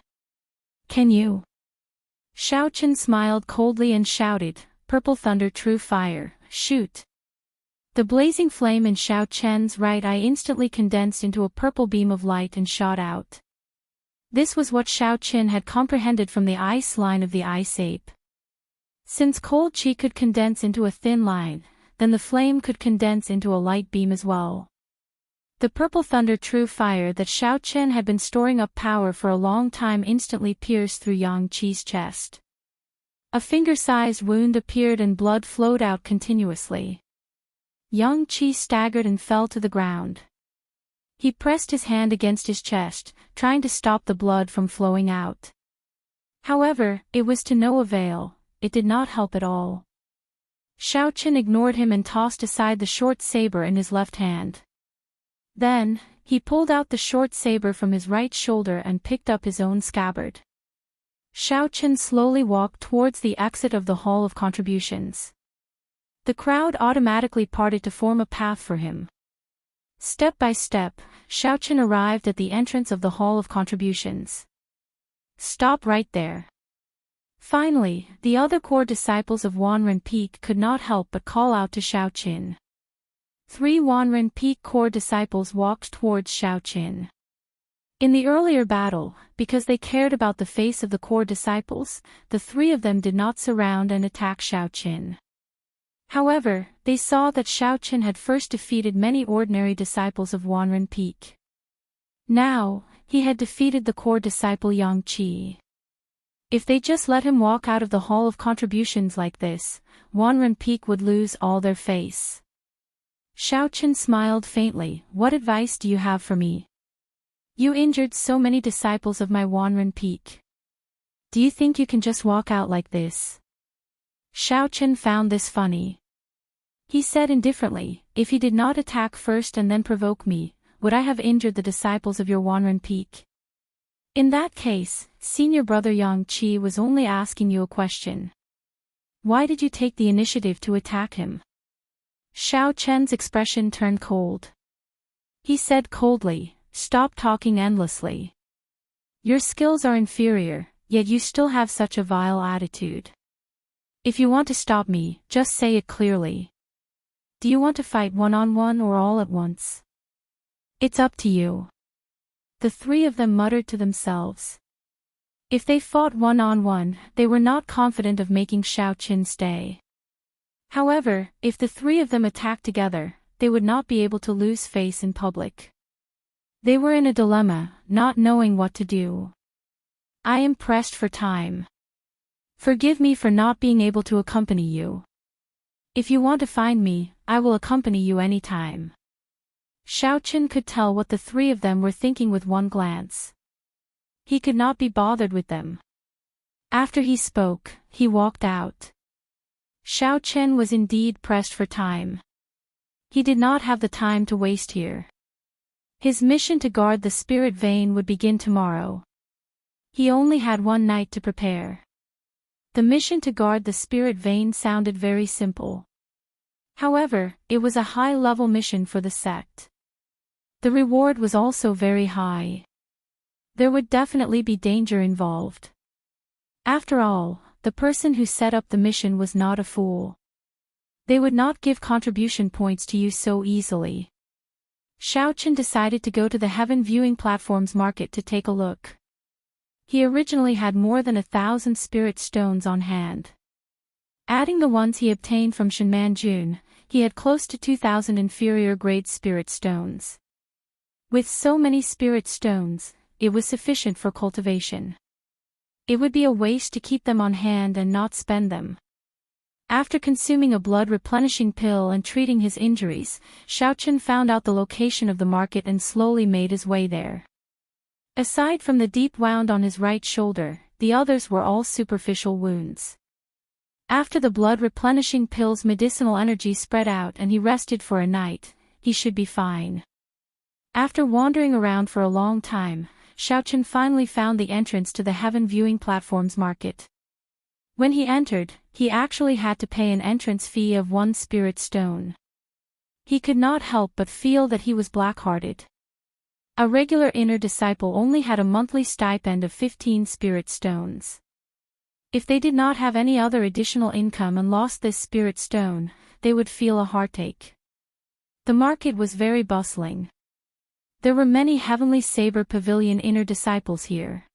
Can you?" Xiao Qian smiled coldly and shouted, "Purple thunder true fire, shoot." The blazing flame in Xiao Qian's right eye instantly condensed into a purple beam of light and shot out. This was what Xiao Qian had comprehended from the ice line of the ice ape. Since cold qi could condense into a thin line, then the flame could condense into a light beam as well. The purple thunder true fire that Xiao Qian had been storing up power for a long time instantly pierced through Yang Qi's chest. A finger-sized wound appeared and blood flowed out continuously. Yang Qi staggered and fell to the ground. He pressed his hand against his chest, trying to stop the blood from flowing out. However, it was to no avail, it did not help at all. Xiao Qian ignored him and tossed aside the short saber in his left hand. Then, he pulled out the short saber from his right shoulder and picked up his own scabbard. Xiao Qian slowly walked towards the exit of the Hall of Contributions. The crowd automatically parted to form a path for him. Step by step, Xiao Qian arrived at the entrance of the Hall of Contributions. "Stop right there." Finally, the other core disciples of Wanren Peak could not help but call out to Xiao Qian. 3 Wanren Peak core disciples walked towards Xiao Qian. In the earlier battle, because they cared about the face of the core disciples, the three of them did not surround and attack Xiaoqin. However, they saw that Xiaoqin had first defeated many ordinary disciples of Wanren Peak. Now, he had defeated the core disciple Yang Qi. If they just let him walk out of the Hall of Contributions like this, Wanren Peak would lose all their face. Xiaoqin smiled faintly. What advice do you have for me? You injured so many disciples of my Wanren Peak. Do you think you can just walk out like this? Xiaoqin found this funny. He said indifferently, if he did not attack first and then provoke me, would I have injured the disciples of your Wanren Peak? In that case, senior brother Yang Qi was only asking you a question. Why did you take the initiative to attack him? Xiaoqian's expression turned cold. He said coldly, stop talking endlessly. Your skills are inferior, yet you still have such a vile attitude. If you want to stop me, just say it clearly. Do you want to fight one-on-one or all at once? It's up to you. The three of them muttered to themselves. If they fought one-on-one, they were not confident of making Xiaoqin stay. However, if the three of them attacked together, they would not be able to lose face in public. They were in a dilemma, not knowing what to do. I am pressed for time. Forgive me for not being able to accompany you. If you want to find me, I will accompany you anytime. Xiaoqin could tell what the three of them were thinking with one glance. He could not be bothered with them. After he spoke, he walked out. Xiaoqin was indeed pressed for time. He did not have the time to waste here. His mission to guard the spirit vein would begin tomorrow. He only had one night to prepare. The mission to guard the spirit vein sounded very simple. However, it was a high-level mission for the sect. The reward was also very high. There would definitely be danger involved. After all, the person who set up the mission was not a fool. They would not give contribution points to you so easily. Xiaoqin decided to go to the Heaven Viewing Platforms market to take a look. He originally had more than 1,000 spirit stones on hand. Adding the ones he obtained from Shenmanjun, he had close to 2,000 inferior grade spirit stones. With so many spirit stones, it was sufficient for cultivation. It would be a waste to keep them on hand and not spend them. After consuming a blood-replenishing pill and treating his injuries, Xiaoqin found out the location of the market and slowly made his way there. Aside from the deep wound on his right shoulder, the others were all superficial wounds. After the blood-replenishing pill's medicinal energy spread out and he rested for a night, he should be fine. After wandering around for a long time, Xiaoqin finally found the entrance to the Heaven Viewing Platforms market. When he entered, he actually had to pay an entrance fee of 1 spirit stone. He could not help but feel that he was black-hearted. A regular inner disciple only had a monthly stipend of 15 spirit stones. If they did not have any other additional income and lost this spirit stone, they would feel a heartache. The market was very bustling. There were many Heavenly Saber Pavilion inner disciples here.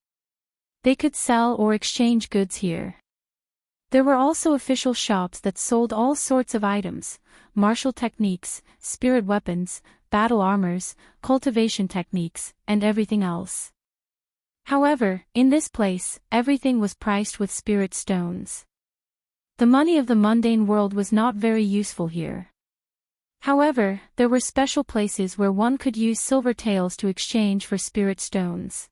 They could sell or exchange goods here. There were also official shops that sold all sorts of items, martial techniques, spirit weapons, battle armors, cultivation techniques, and everything else. However, in this place, everything was priced with spirit stones. The money of the mundane world was not very useful here. However, there were special places where one could use silver taels to exchange for spirit stones.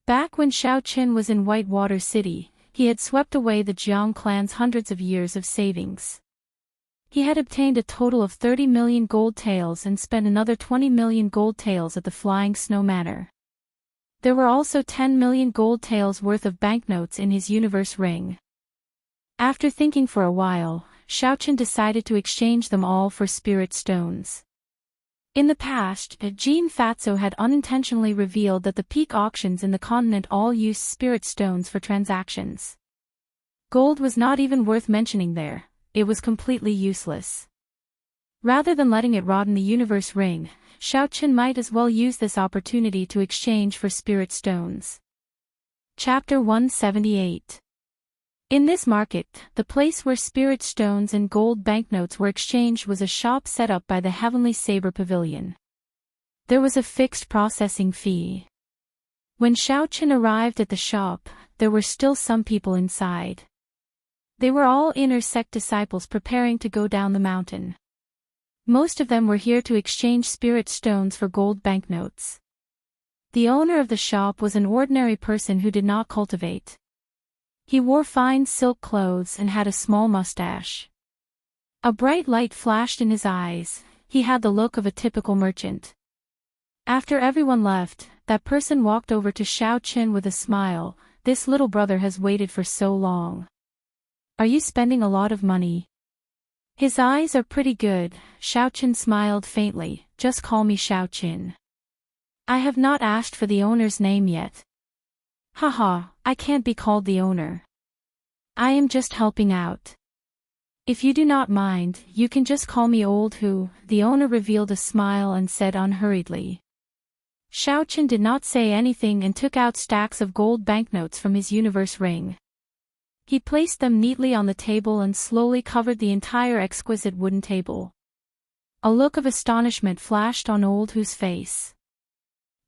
Back when Xiaoqin was in Whitewater City, he had swept away the Jiang clan's hundreds of years of savings. He had obtained a total of 30 million gold taels and spent another 20 million gold taels at the Flying Snow Manor. There were also 10 million gold taels worth of banknotes in his universe ring. After thinking for a while, Xiaoqin decided to exchange them all for spirit stones. In the past, Jean Fatso had unintentionally revealed that the peak auctions in the continent all used spirit stones for transactions. Gold was not even worth mentioning there, it was completely useless. Rather than letting it rot in the universe ring, Xiaochen might as well use this opportunity to exchange for spirit stones. Chapter 178. In this market, the place where spirit stones and gold banknotes were exchanged was a shop set up by the Heavenly Saber Pavilion. There was a fixed processing fee. When Xiaochen arrived at the shop, there were still some people inside. They were all inner sect disciples preparing to go down the mountain. Most of them were here to exchange spirit stones for gold banknotes. The owner of the shop was an ordinary person who did not cultivate. He wore fine silk clothes and had a small mustache. A bright light flashed in his eyes. He had the look of a typical merchant. After everyone left, that person walked over to Xiaochen with a smile. "This little brother has waited for so long. Are you spending a lot of money?" "His eyes are pretty good," Xiaochen smiled faintly. "Just call me Xiaochen. I have not asked for the owner's name yet." "Haha, I can't be called the owner. I am just helping out. If you do not mind, you can just call me Old Hu." The owner revealed a smile and said unhurriedly. Xiaochen did not say anything and took out stacks of gold banknotes from his universe ring. He placed them neatly on the table and slowly covered the entire exquisite wooden table. A look of astonishment flashed on Old Hu's face.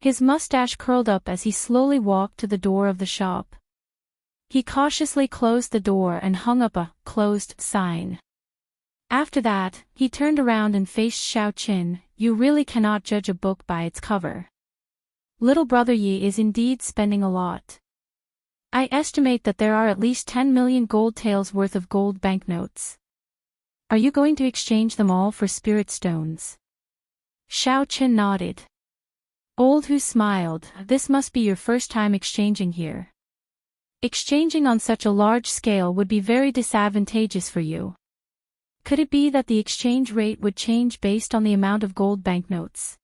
His mustache curled up as he slowly walked to the door of the shop. He cautiously closed the door and hung up a "closed" sign. After that, he turned around and faced Xiaochen. "You really cannot judge a book by its cover. Little brother Yi is indeed spending a lot. I estimate that there are at least 10 million gold taels worth of gold banknotes. Are you going to exchange them all for spirit stones?" Xiaochen nodded. Old Hu smiled. "This must be your first time exchanging here. Exchanging on such a large scale would be very disadvantageous for you. Could it be that the exchange rate would change based on the amount of gold banknotes?"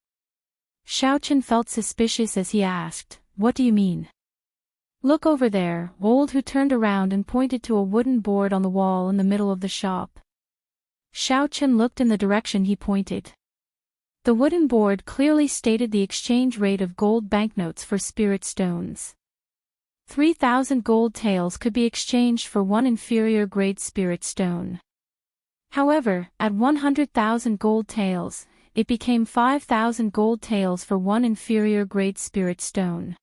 Xiaochen felt suspicious as he asked, "What do you mean?" "Look over there." Old Hu turned around and pointed to a wooden board on the wall in the middle of the shop. Xiaochen looked in the direction he pointed. The wooden board clearly stated the exchange rate of gold banknotes for spirit stones. 3,000 gold taels could be exchanged for one inferior grade spirit stone. However, at 100,000 gold taels, it became 5,000 gold taels for one inferior grade spirit stone.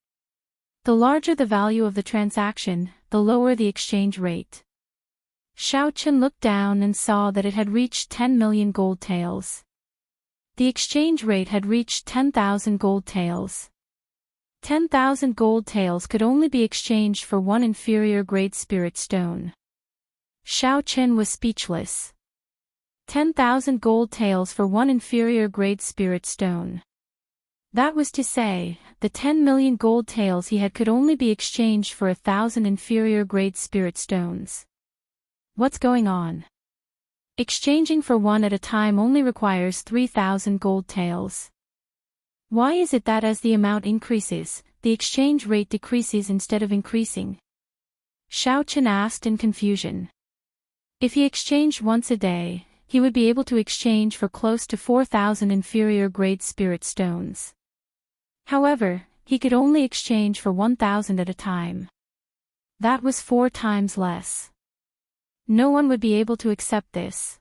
The larger the value of the transaction, the lower the exchange rate. Xiaochen looked down and saw that it had reached 10 million gold taels. The exchange rate had reached 10,000 gold taels. 10,000 gold taels could only be exchanged for one inferior grade spirit stone. Xiaochen was speechless. 10,000 gold taels for one inferior grade spirit stone. That was to say, the 10 million gold taels he had could only be exchanged for 1,000 inferior grade spirit stones. What's going on? Exchanging for one at a time only requires 3,000 gold taels. Why is it that as the amount increases, the exchange rate decreases instead of increasing? Xiaochen asked in confusion. If he exchanged once a day, he would be able to exchange for close to 4,000 inferior grade spirit stones. However, he could only exchange for 1,000 at a time. That was 4 times less. No one would be able to accept this.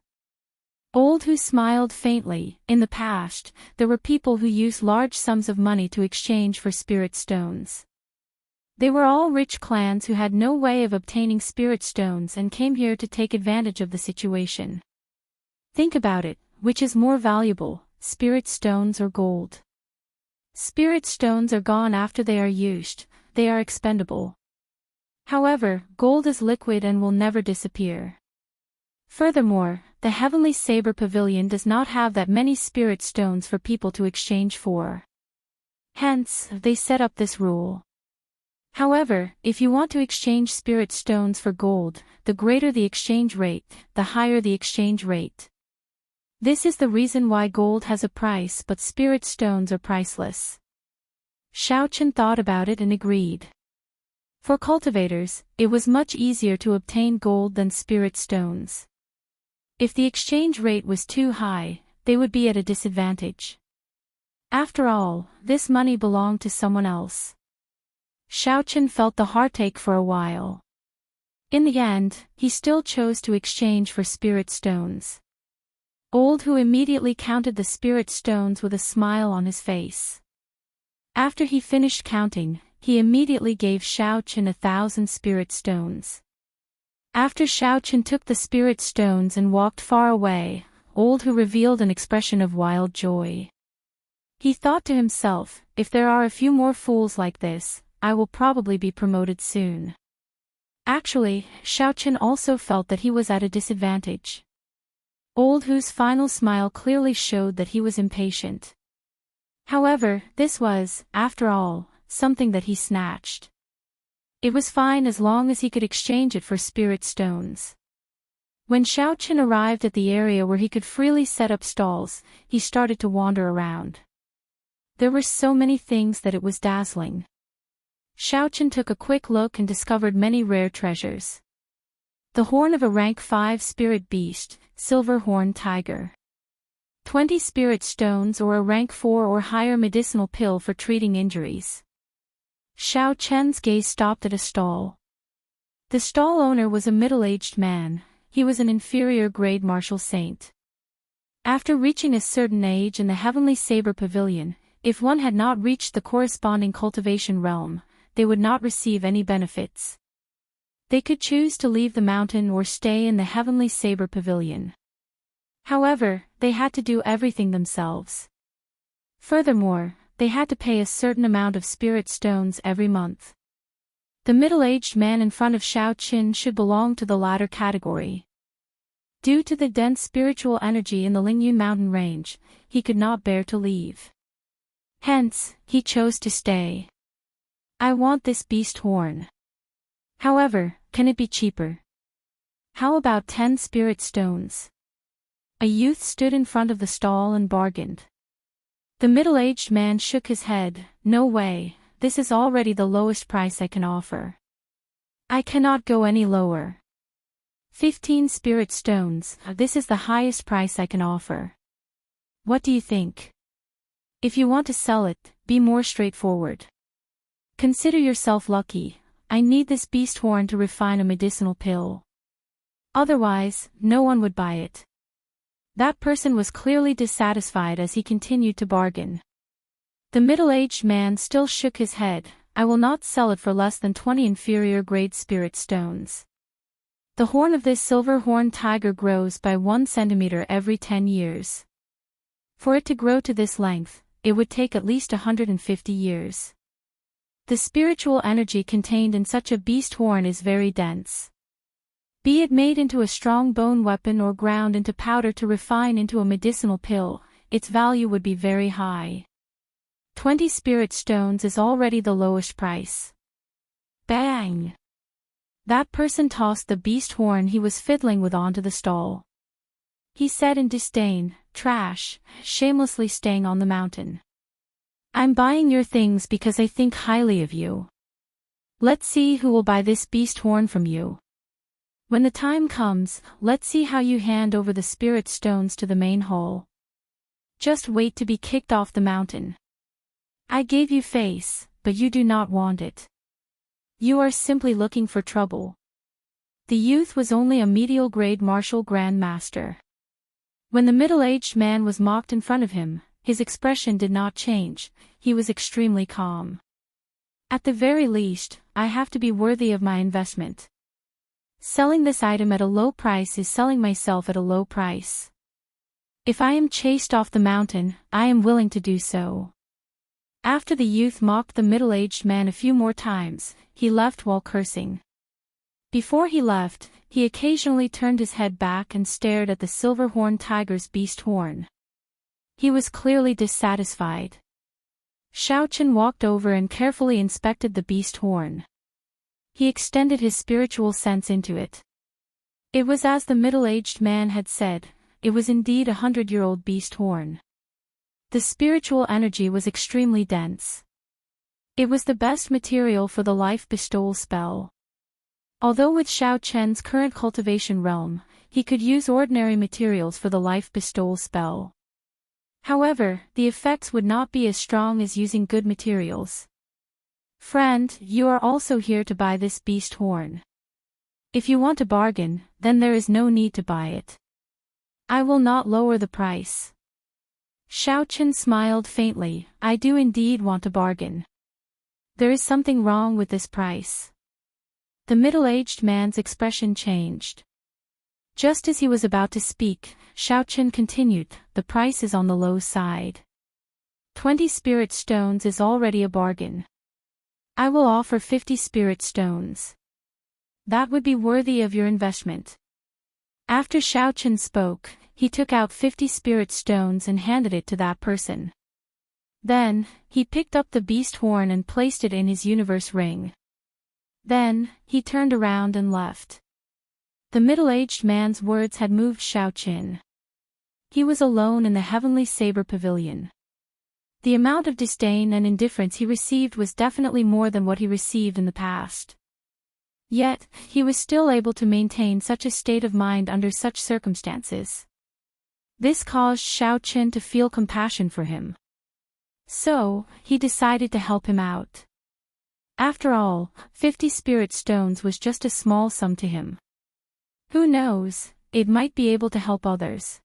Old Hu smiled faintly. In the past, there were people who used large sums of money to exchange for spirit stones. They were all rich clans who had no way of obtaining spirit stones and came here to take advantage of the situation. Think about it, which is more valuable, spirit stones or gold? Spirit stones are gone after they are used, they are expendable. However, gold is liquid and will never disappear. Furthermore, the Heavenly Saber Pavilion does not have that many spirit stones for people to exchange for. Hence, they set up this rule. However, if you want to exchange spirit stones for gold, the greater the exchange rate, the higher the exchange rate. This is the reason why gold has a price but spirit stones are priceless. Xiaochen thought about it and agreed. For cultivators, it was much easier to obtain gold than spirit stones. If the exchange rate was too high, they would be at a disadvantage. After all, this money belonged to someone else. Xiaochen felt the heartache for a while. In the end, he still chose to exchange for spirit stones. Old Hu immediately counted the spirit stones with a smile on his face. After he finished counting, he immediately gave Xiaochen 1,000 spirit stones. After Xiaochen took the spirit stones and walked far away, Old Hu revealed an expression of wild joy. He thought to himself, if there are a few more fools like this, I will probably be promoted soon. Actually, Xiaochen also felt that he was at a disadvantage. Old Hu's final smile clearly showed that he was impatient. However, this was, after all, something that he snatched. It was fine as long as he could exchange it for spirit stones. When Xiaochen arrived at the area where he could freely set up stalls, he started to wander around. There were so many things that it was dazzling. Xiaochen took a quick look and discovered many rare treasures. The horn of a rank 5 spirit beast, silver horned tiger. 20 spirit stones or a rank 4 or higher medicinal pill for treating injuries. Xiaochen's gaze stopped at a stall. The stall owner was a middle-aged man. He was an inferior grade martial saint. After reaching a certain age in the Heavenly Saber Pavilion, if one had not reached the corresponding cultivation realm, they would not receive any benefits. They could choose to leave the mountain or stay in the Heavenly Saber Pavilion. However, they had to do everything themselves. Furthermore, they had to pay a certain amount of spirit stones every month. The middle-aged man in front of Xiaochen should belong to the latter category. Due to the dense spiritual energy in the Lingyun mountain range, he could not bear to leave. Hence, he chose to stay. I want this beast horn. However, can it be cheaper? How about 10 spirit stones? A youth stood in front of the stall and bargained. The middle-aged man shook his head. No way, this is already the lowest price I can offer. I cannot go any lower. 15 spirit stones, this is the highest price I can offer. What do you think? If you want to sell it, be more straightforward. Consider yourself lucky. I need this beast horn to refine a medicinal pill. Otherwise, no one would buy it. That person was clearly dissatisfied as he continued to bargain. The middle-aged man still shook his head. I will not sell it for less than 20 inferior grade spirit stones. The horn of this silver horned tiger grows by 1 centimeter every 10 years. For it to grow to this length, it would take at least 150 years. The spiritual energy contained in such a beast horn is very dense. Be it made into a strong bone weapon or ground into powder to refine into a medicinal pill, its value would be very high. 20 spirit stones is already the lowest price. Bang! That person tossed the beast horn he was fiddling with onto the stall. He said in disdain, trash, shamelessly staying on the mountain. I'm buying your things because I think highly of you. Let's see who will buy this beast horn from you. When the time comes, let's see how you hand over the spirit stones to the main hall. Just wait to be kicked off the mountain. I gave you face, but you do not want it. You are simply looking for trouble. The youth was only a medial grade martial grand master. When the middle-aged man was mocked in front of him, his expression did not change. He was extremely calm. At the very least, I have to be worthy of my investment. Selling this item at a low price is selling myself at a low price. If I am chased off the mountain, I am willing to do so. After the youth mocked the middle-aged man a few more times, he left while cursing. Before he left, he occasionally turned his head back and stared at the silver-horned tiger's beast horn. He was clearly dissatisfied. Xiaochen walked over and carefully inspected the beast horn. He extended his spiritual sense into it. It was as the middle-aged man had said, it was indeed 100-year-old beast horn. The spiritual energy was extremely dense. It was the best material for the life bestowal spell. Although with Xiaochen's current cultivation realm, he could use ordinary materials for the life bestowal spell. However, the effects would not be as strong as using good materials. Friend, you are also here to buy this beast horn. If you want a bargain, then there is no need to buy it. I will not lower the price. Xiaochen smiled faintly. I do indeed want a bargain. There is something wrong with this price. The middle-aged man's expression changed. Just as he was about to speak, Xiaochen continued, the price is on the low side. 20 spirit stones is already a bargain. I will offer 50 spirit stones. That would be worthy of your investment. After Xiaochen spoke, he took out 50 spirit stones and handed it to that person. Then, he picked up the beast horn and placed it in his universe ring. Then, he turned around and left. The middle-aged man's words had moved Xiaochen. He was alone in the heavenly saber pavilion. The amount of disdain and indifference he received was definitely more than what he received in the past. Yet, he was still able to maintain such a state of mind under such circumstances. This caused Xiaochen to feel compassion for him. So, he decided to help him out. After all, 50 spirit stones was just a small sum to him. Who knows, it might be able to help others.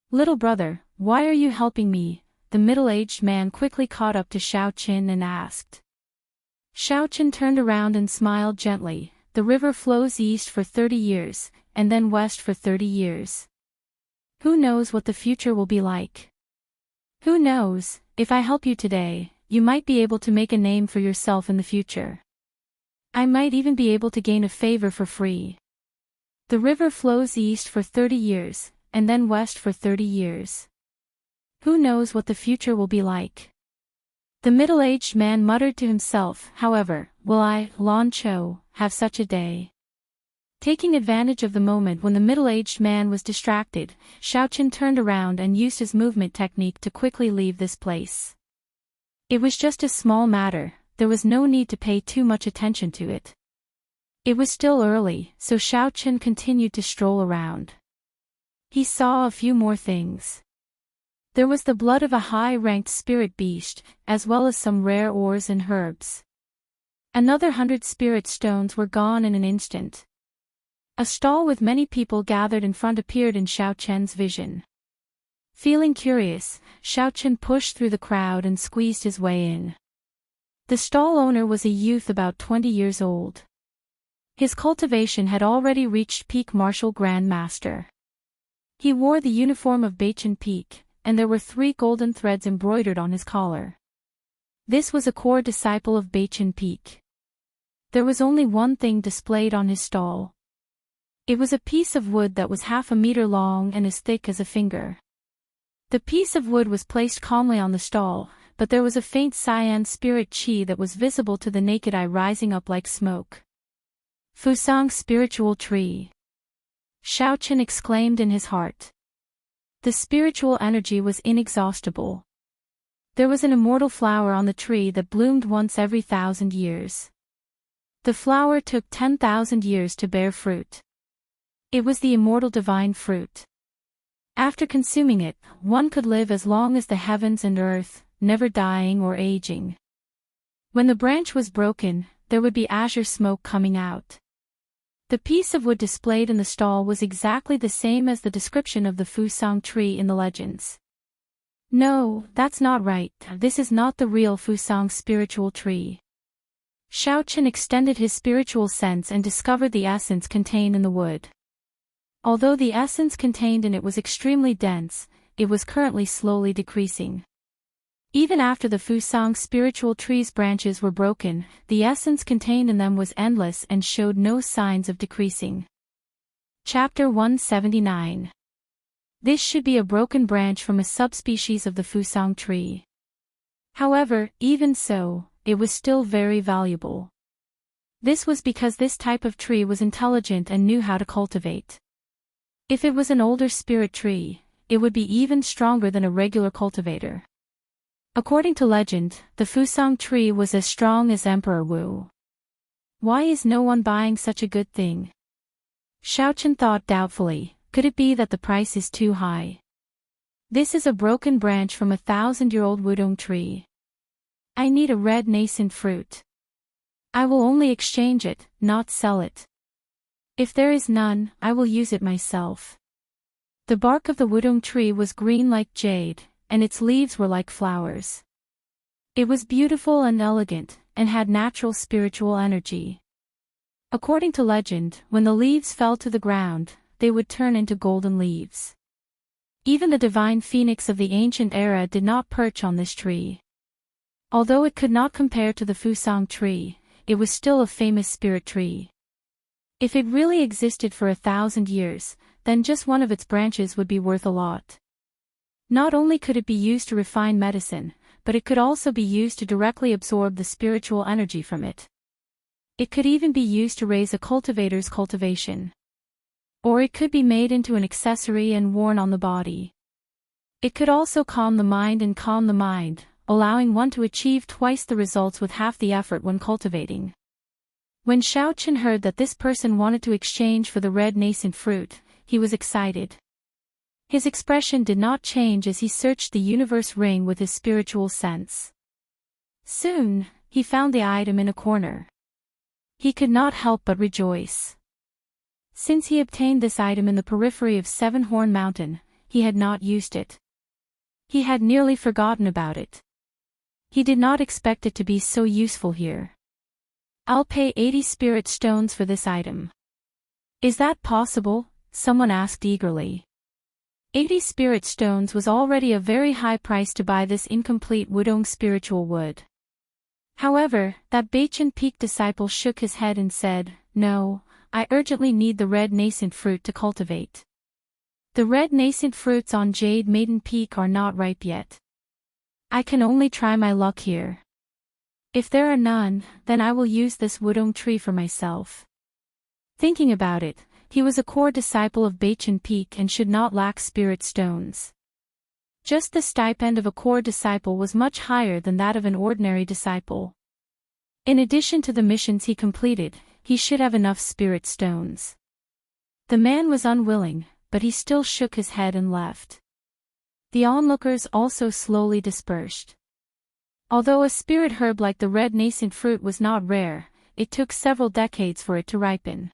Little brother, why are you helping me? The middle-aged man quickly caught up to Xiaochen and asked. Xiaochen turned around and smiled gently. The river flows east for 30 years, and then west for 30 years. Who knows what the future will be like? Who knows, if I help you today, you might be able to make a name for yourself in the future. I might even be able to gain a favor for free. The river flows east for 30 years, and then west for 30 years. Who knows what the future will be like? The middle-aged man muttered to himself, however, will I, Lan Cho, have such a day? Taking advantage of the moment when the middle-aged man was distracted, Xiaochen turned around and used his movement technique to quickly leave this place. It was just a small matter, there was no need to pay too much attention to it. It was still early, so Xiaochen continued to stroll around. He saw a few more things. There was the blood of a high-ranked spirit beast, as well as some rare ores and herbs. Another 100 spirit stones were gone in an instant. A stall with many people gathered in front appeared in Xiaochen's vision. Feeling curious, Xiaochen pushed through the crowd and squeezed his way in. The stall owner was a youth about 20 years old. His cultivation had already reached peak martial grand master. He wore the uniform of Baichen Peak, and there were 3 golden threads embroidered on his collar. This was a core disciple of Baichen Peak. There was only one thing displayed on his stall. It was a piece of wood that was half a meter long and as thick as a finger. The piece of wood was placed calmly on the stall, but there was a faint cyan spirit qi that was visible to the naked eye rising up like smoke. Fusang spiritual tree. Xiaochen exclaimed in his heart. The spiritual energy was inexhaustible. There was an immortal flower on the tree that bloomed once every 1,000 years. The flower took 10,000 years to bear fruit. It was the immortal divine fruit. After consuming it, one could live as long as the heavens and earth, never dying or aging. When the branch was broken, there would be azure smoke coming out. The piece of wood displayed in the stall was exactly the same as the description of the Fusang tree in the legends. No, that's not right, this is not the real Fusang spiritual tree. Xiaochen extended his spiritual sense and discovered the essence contained in the wood. Although the essence contained in it was extremely dense, it was currently slowly decreasing. Even after the Fusang spiritual tree's branches were broken, the essence contained in them was endless and showed no signs of decreasing. Chapter 179. This should be a broken branch from a subspecies of the Fusang tree. However, even so, it was still very valuable. This was because this type of tree was intelligent and knew how to cultivate. If it was an older spirit tree, it would be even stronger than a regular cultivator. According to legend, the Fusang tree was as strong as Emperor Wu. Why is no one buying such a good thing? Xiaochen thought doubtfully, could it be that the price is too high? This is a broken branch from a 1,000-year-old wudong tree. I need a red nascent fruit. I will only exchange it, not sell it. If there is none, I will use it myself. The bark of the wudong tree was green like jade, and its leaves were like flowers. It was beautiful and elegant, and had natural spiritual energy. According to legend, when the leaves fell to the ground, they would turn into golden leaves. Even the divine phoenix of the ancient era did not perch on this tree. Although it could not compare to the Fusang tree, it was still a famous spirit tree. If it really existed for 1,000 years, then just one of its branches would be worth a lot. Not only could it be used to refine medicine, but it could also be used to directly absorb the spiritual energy from it. It could even be used to raise a cultivator's cultivation. Or it could be made into an accessory and worn on the body. It could also calm the mind, allowing one to achieve twice the results with half the effort when cultivating. When Xiaochen heard that this person wanted to exchange for the red nascent fruit, he was excited. His expression did not change as he searched the universe ring with his spiritual sense. Soon, he found the item in a corner. He could not help but rejoice. Since he obtained this item in the periphery of Seven Horn Mountain, he had not used it. He had nearly forgotten about it. He did not expect it to be so useful here. I'll pay 80 spirit stones for this item. Is that possible? Someone asked eagerly. 80 spirit stones was already a very high price to buy this incomplete wudong spiritual wood. However, that Beichen Peak disciple shook his head and said, "No, I urgently need the red nascent fruit to cultivate. The red nascent fruits on Jade Maiden Peak are not ripe yet. I can only try my luck here. If there are none, then I will use this wudong tree for myself." Thinking about it, he was a core disciple of Beichen Peak and should not lack spirit stones. Just the stipend of a core disciple was much higher than that of an ordinary disciple. In addition to the missions he completed, he should have enough spirit stones. The man was unwilling, but he still shook his head and left. The onlookers also slowly dispersed. Although a spirit herb like the red nascent fruit was not rare, it took several decades for it to ripen.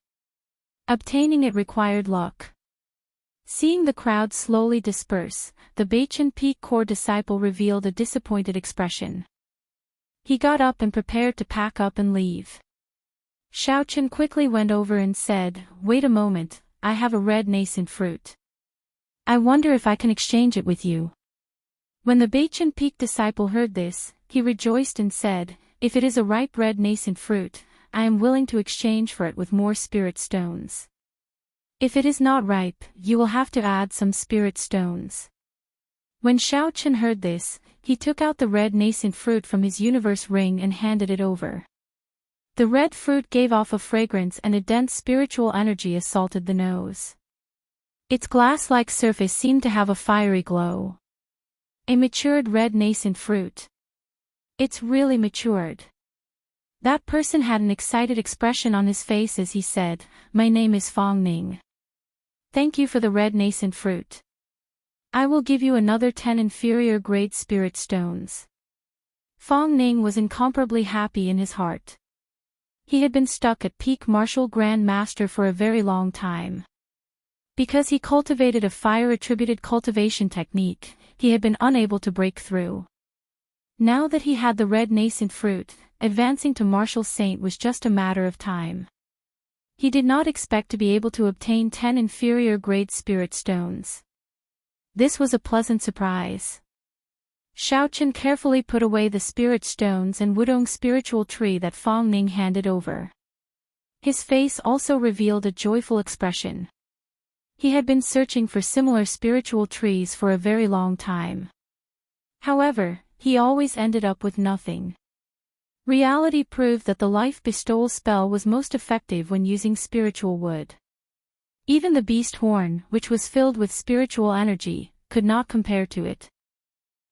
Obtaining it required luck. Seeing the crowd slowly disperse, the Beichen Peak core disciple revealed a disappointed expression. He got up and prepared to pack up and leave. Xiaochen quickly went over and said, "Wait a moment, I have a red nascent fruit. I wonder if I can exchange it with you." When the Beichen Peak disciple heard this, he rejoiced and said, "If it is a ripe red nascent fruit, I am willing to exchange for it with more spirit stones. If it is not ripe, you will have to add some spirit stones." When Xiaochen heard this, he took out the red nascent fruit from his universe ring and handed it over. The red fruit gave off a fragrance and a dense spiritual energy assaulted the nose. Its glass-like surface seemed to have a fiery glow. A matured red nascent fruit. It's really matured. That person had an excited expression on his face as he said, "My name is Fong Ning. Thank you for the red nascent fruit. I will give you another 10 inferior grade spirit stones." Fong Ning was incomparably happy in his heart. He had been stuck at peak martial Grand Master for a very long time. Because he cultivated a fire-attributed cultivation technique, he had been unable to break through. Now that he had the red nascent fruit, advancing to martial saint was just a matter of time. He did not expect to be able to obtain 10 inferior grade spirit stones. This was a pleasant surprise. Xiaochen carefully put away the spirit stones and wudong spiritual tree that Fong Ning handed over. His face also revealed a joyful expression. He had been searching for similar spiritual trees for a very long time. However, he always ended up with nothing. Reality proved that the life bestowal spell was most effective when using spiritual wood. Even the beast horn, which was filled with spiritual energy, could not compare to it.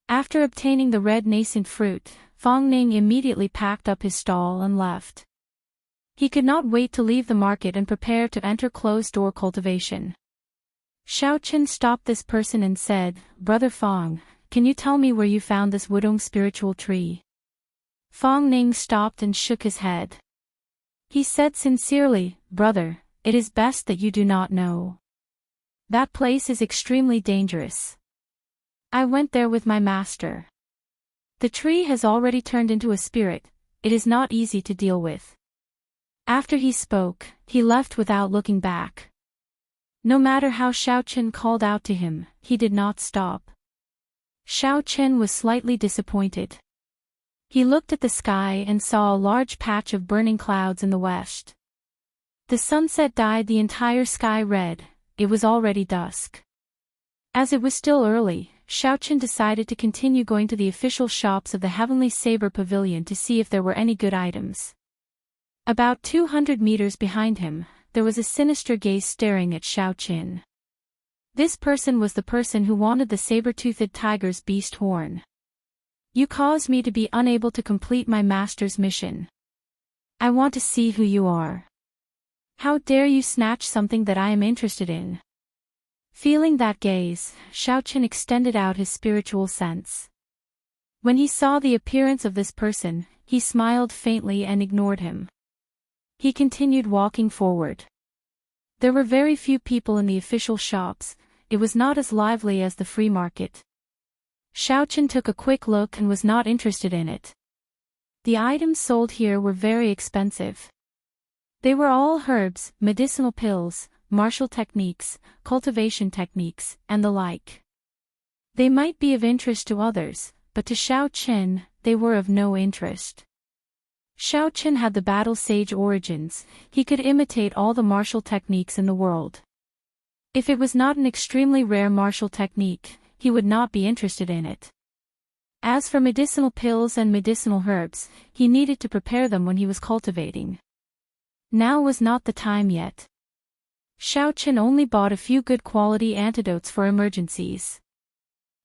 After obtaining the red nascent fruit, Fong Ning immediately packed up his stall and left. He could not wait to leave the market and prepare to enter closed-door cultivation. Xiao Chen stopped this person and said, "Brother Fong, can you tell me where you found this Wudong spiritual tree?" Fong Ning stopped and shook his head. He said sincerely, "Brother, it is best that you do not know. That place is extremely dangerous. I went there with my master. The tree has already turned into a spirit, it is not easy to deal with." After he spoke, he left without looking back. No matter how Xiao Chen called out to him, he did not stop. Xiao Chen was slightly disappointed. He looked at the sky and saw a large patch of burning clouds in the west. The sunset dyed the entire sky red, it was already dusk. As it was still early, Xiao Chen decided to continue going to the official shops of the Heavenly Saber Pavilion to see if there were any good items. About 200 meters behind him, there was a sinister gaze staring at Xiao Chen. This person was the person who wanted the saber-toothed tiger's beast horn. "You caused me to be unable to complete my master's mission. I want to see who you are. How dare you snatch something that I am interested in?" Feeling that gaze, Xiao Chen extended out his spiritual sense. When he saw the appearance of this person, he smiled faintly and ignored him. He continued walking forward. There were very few people in the official shops, it was not as lively as the free market. Xiao Chen took a quick look and was not interested in it. The items sold here were very expensive. They were all herbs, medicinal pills, martial techniques, cultivation techniques, and the like. They might be of interest to others, but to Xiao Chen, they were of no interest. Xiao Chen had the battle sage origins, he could imitate all the martial techniques in the world. If it was not an extremely rare martial technique, he would not be interested in it. As for medicinal pills and medicinal herbs, he needed to prepare them when he was cultivating. Now was not the time yet. Xiao Chen only bought a few good quality antidotes for emergencies.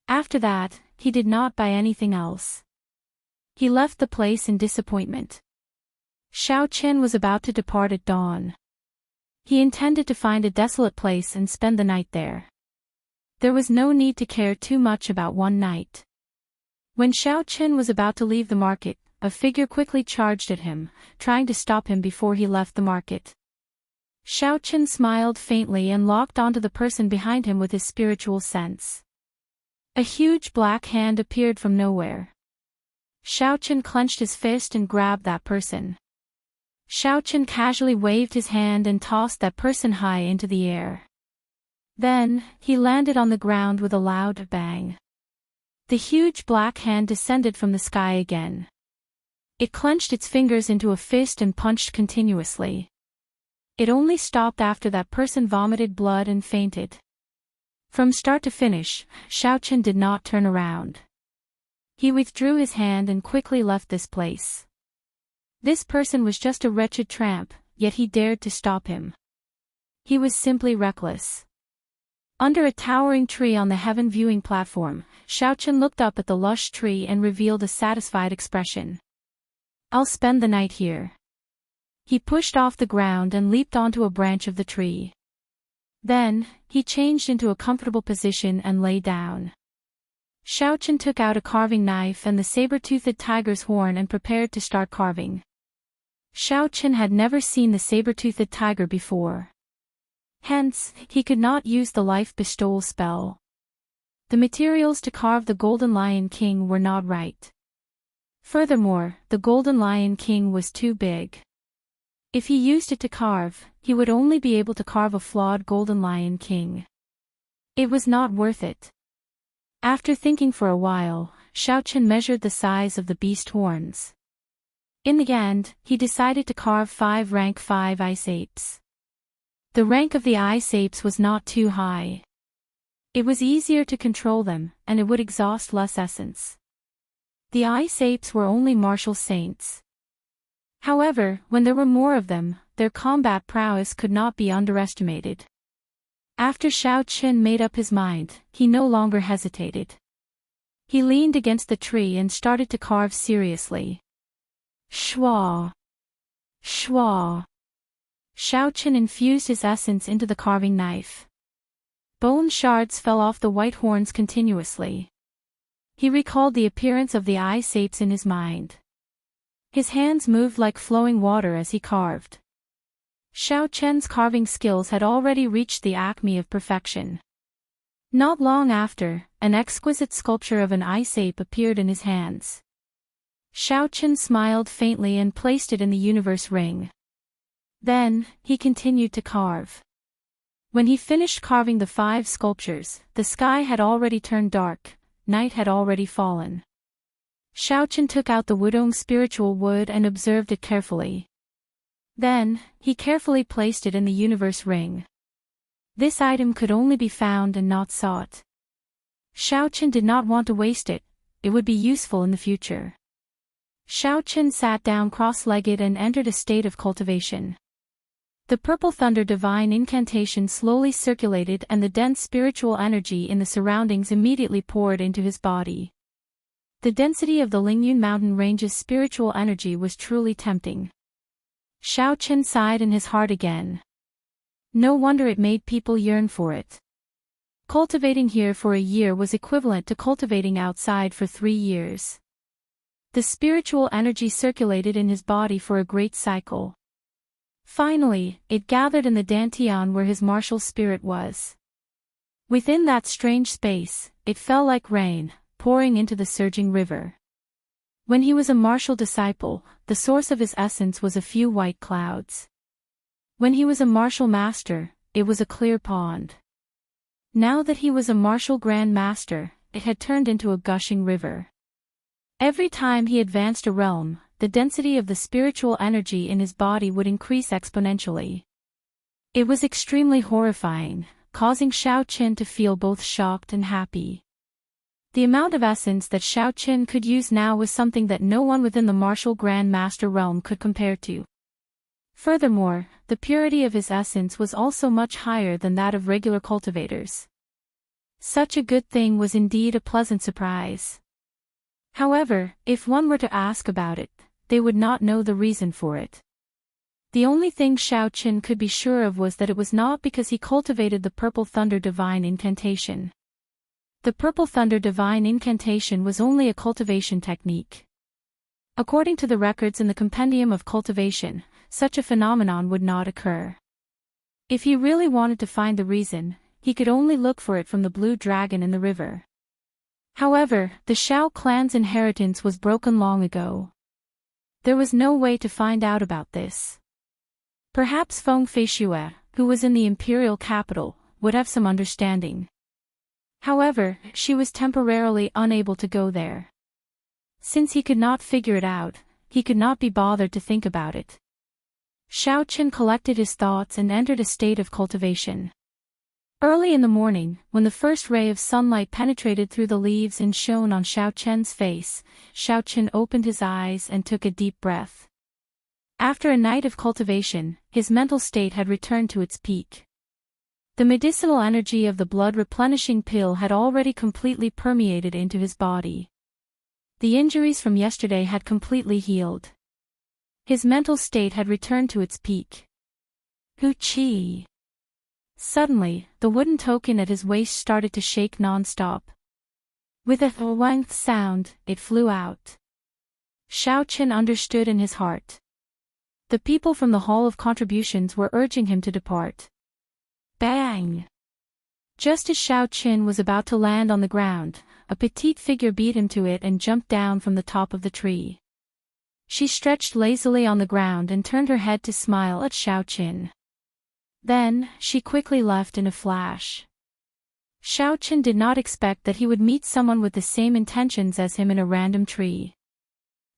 After that, he did not buy anything else. He left the place in disappointment. Xiao Chen was about to depart at dawn. He intended to find a desolate place and spend the night there. There was no need to care too much about one night. When Xiao Chen was about to leave the market, a figure quickly charged at him, trying to stop him before he left the market. Xiao Chen smiled faintly and locked onto the person behind him with his spiritual sense. A huge black hand appeared from nowhere. Xiao Chen clenched his fist and grabbed that person. Xiao Chen casually waved his hand and tossed that person high into the air. Then, he landed on the ground with a loud bang. The huge black hand descended from the sky again. It clenched its fingers into a fist and punched continuously. It only stopped after that person vomited blood and fainted. From start to finish, Xiao Chen did not turn around. He withdrew his hand and quickly left this place. This person was just a wretched tramp, yet he dared to stop him. He was simply reckless. Under a towering tree on the heaven viewing platform, Xiao Chen looked up at the lush tree and revealed a satisfied expression. "I'll spend the night here." He pushed off the ground and leaped onto a branch of the tree. Then, he changed into a comfortable position and lay down. Xiao Chen took out a carving knife and the saber-toothed tiger's horn and prepared to start carving. Xiao Chen had never seen the saber-toothed tiger before. Hence, he could not use the life bestowal spell. The materials to carve the Golden Lion King were not right. Furthermore, the Golden Lion King was too big. If he used it to carve, he would only be able to carve a flawed Golden Lion King. It was not worth it. After thinking for a while, Xiao Chen measured the size of the beast horns. In the end, he decided to carve 5 rank 5 ice apes. The rank of the ice apes was not too high. It was easier to control them, and it would exhaust less essence. The ice apes were only martial saints. However, when there were more of them, their combat prowess could not be underestimated. After Xiao Chen made up his mind, he no longer hesitated. He leaned against the tree and started to carve seriously. Shwa! Shwa! Xiao Chen infused his essence into the carving knife. Bone shards fell off the white horns continuously. He recalled the appearance of the ice apes in his mind. His hands moved like flowing water as he carved. Xiao Chen's carving skills had already reached the acme of perfection. Not long after, an exquisite sculpture of an ice ape appeared in his hands. Xiao Chen smiled faintly and placed it in the universe ring. Then, he continued to carve. When he finished carving the 5 sculptures, the sky had already turned dark, night had already fallen. Xiao Chen took out the wudong spiritual wood and observed it carefully. Then, he carefully placed it in the universe ring. This item could only be found and not sought. Xiao Chen did not want to waste it, it would be useful in the future. Xiao Chen sat down cross-legged and entered a state of cultivation. The purple thunder divine incantation slowly circulated and the dense spiritual energy in the surroundings immediately poured into his body. The density of the Lingyun mountain range's spiritual energy was truly tempting. Xiao Chen sighed in his heart again. No wonder it made people yearn for it. Cultivating here for a year was equivalent to cultivating outside for 3 years. The spiritual energy circulated in his body for a great cycle. Finally, it gathered in the dantian where his martial spirit was. Within that strange space, it fell like rain, pouring into the surging river. When he was a martial disciple, the source of his essence was a few white clouds. When he was a martial master, it was a clear pond. Now that he was a martial grand master, it had turned into a gushing river. Every time he advanced a realm, the density of the spiritual energy in his body would increase exponentially. It was extremely horrifying, causing Xiao Chen to feel both shocked and happy. The amount of essence that Xiao Chen could use now was something that no one within the martial Grand Master realm could compare to. Furthermore, the purity of his essence was also much higher than that of regular cultivators. Such a good thing was indeed a pleasant surprise. However, if one were to ask about it, they would not know the reason for it. The only thing Xiao Chen could be sure of was that it was not because he cultivated the Purple Thunder Divine Incantation. The Purple Thunder Divine Incantation was only a cultivation technique. According to the records in the Compendium of Cultivation, such a phenomenon would not occur. If he really wanted to find the reason, he could only look for it from the blue dragon in the river. However, the Shao clan's inheritance was broken long ago. There was no way to find out about this. Perhaps Feng Feishue, who was in the imperial capital, would have some understanding. However, she was temporarily unable to go there. Since he could not figure it out, he could not be bothered to think about it. Xiao Chen collected his thoughts and entered a state of cultivation. Early in the morning, when the first ray of sunlight penetrated through the leaves and shone on Xiao Chen's face, Xiao Chen opened his eyes and took a deep breath. After a night of cultivation, his mental state had returned to its peak. The medicinal energy of the blood-replenishing pill had already completely permeated into his body. The injuries from yesterday had completely healed. His mental state had returned to its peak. Hu-chi! Suddenly, the wooden token at his waist started to shake non-stop. With a wang sound, it flew out. Xiao Chen understood in his heart. The people from the Hall of Contributions were urging him to depart. Bang! Just as Xiao Chen was about to land on the ground, a petite figure beat him to it and jumped down from the top of the tree. She stretched lazily on the ground and turned her head to smile at Xiao Chen. Then, she quickly left in a flash. Xiao Chen did not expect that he would meet someone with the same intentions as him in a random tree.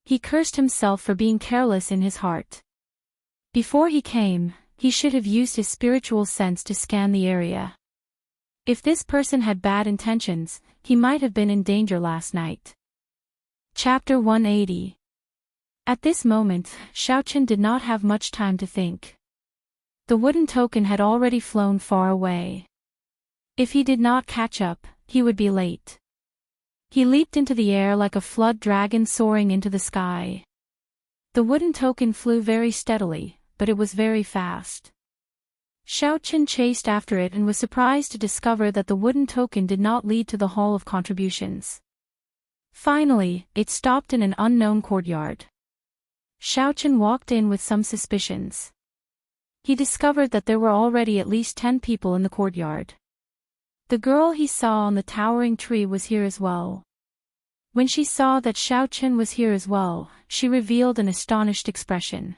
He cursed himself for being careless in his heart. Before he came, he should have used his spiritual sense to scan the area. If this person had bad intentions, he might have been in danger last night. Chapter 180. At this moment, Xiao Chen did not have much time to think. The wooden token had already flown far away. If he did not catch up, he would be late. He leaped into the air like a flood dragon soaring into the sky. The wooden token flew very steadily, but it was very fast. Xiao Qin chased after it and was surprised to discover that the wooden token did not lead to the Hall of Contributions. Finally, it stopped in an unknown courtyard. Xiao Qin walked in with some suspicions. He discovered that there were already at least 10 people in the courtyard. The girl he saw on the towering tree was here as well. When she saw that Xiao Qin was here as well, she revealed an astonished expression.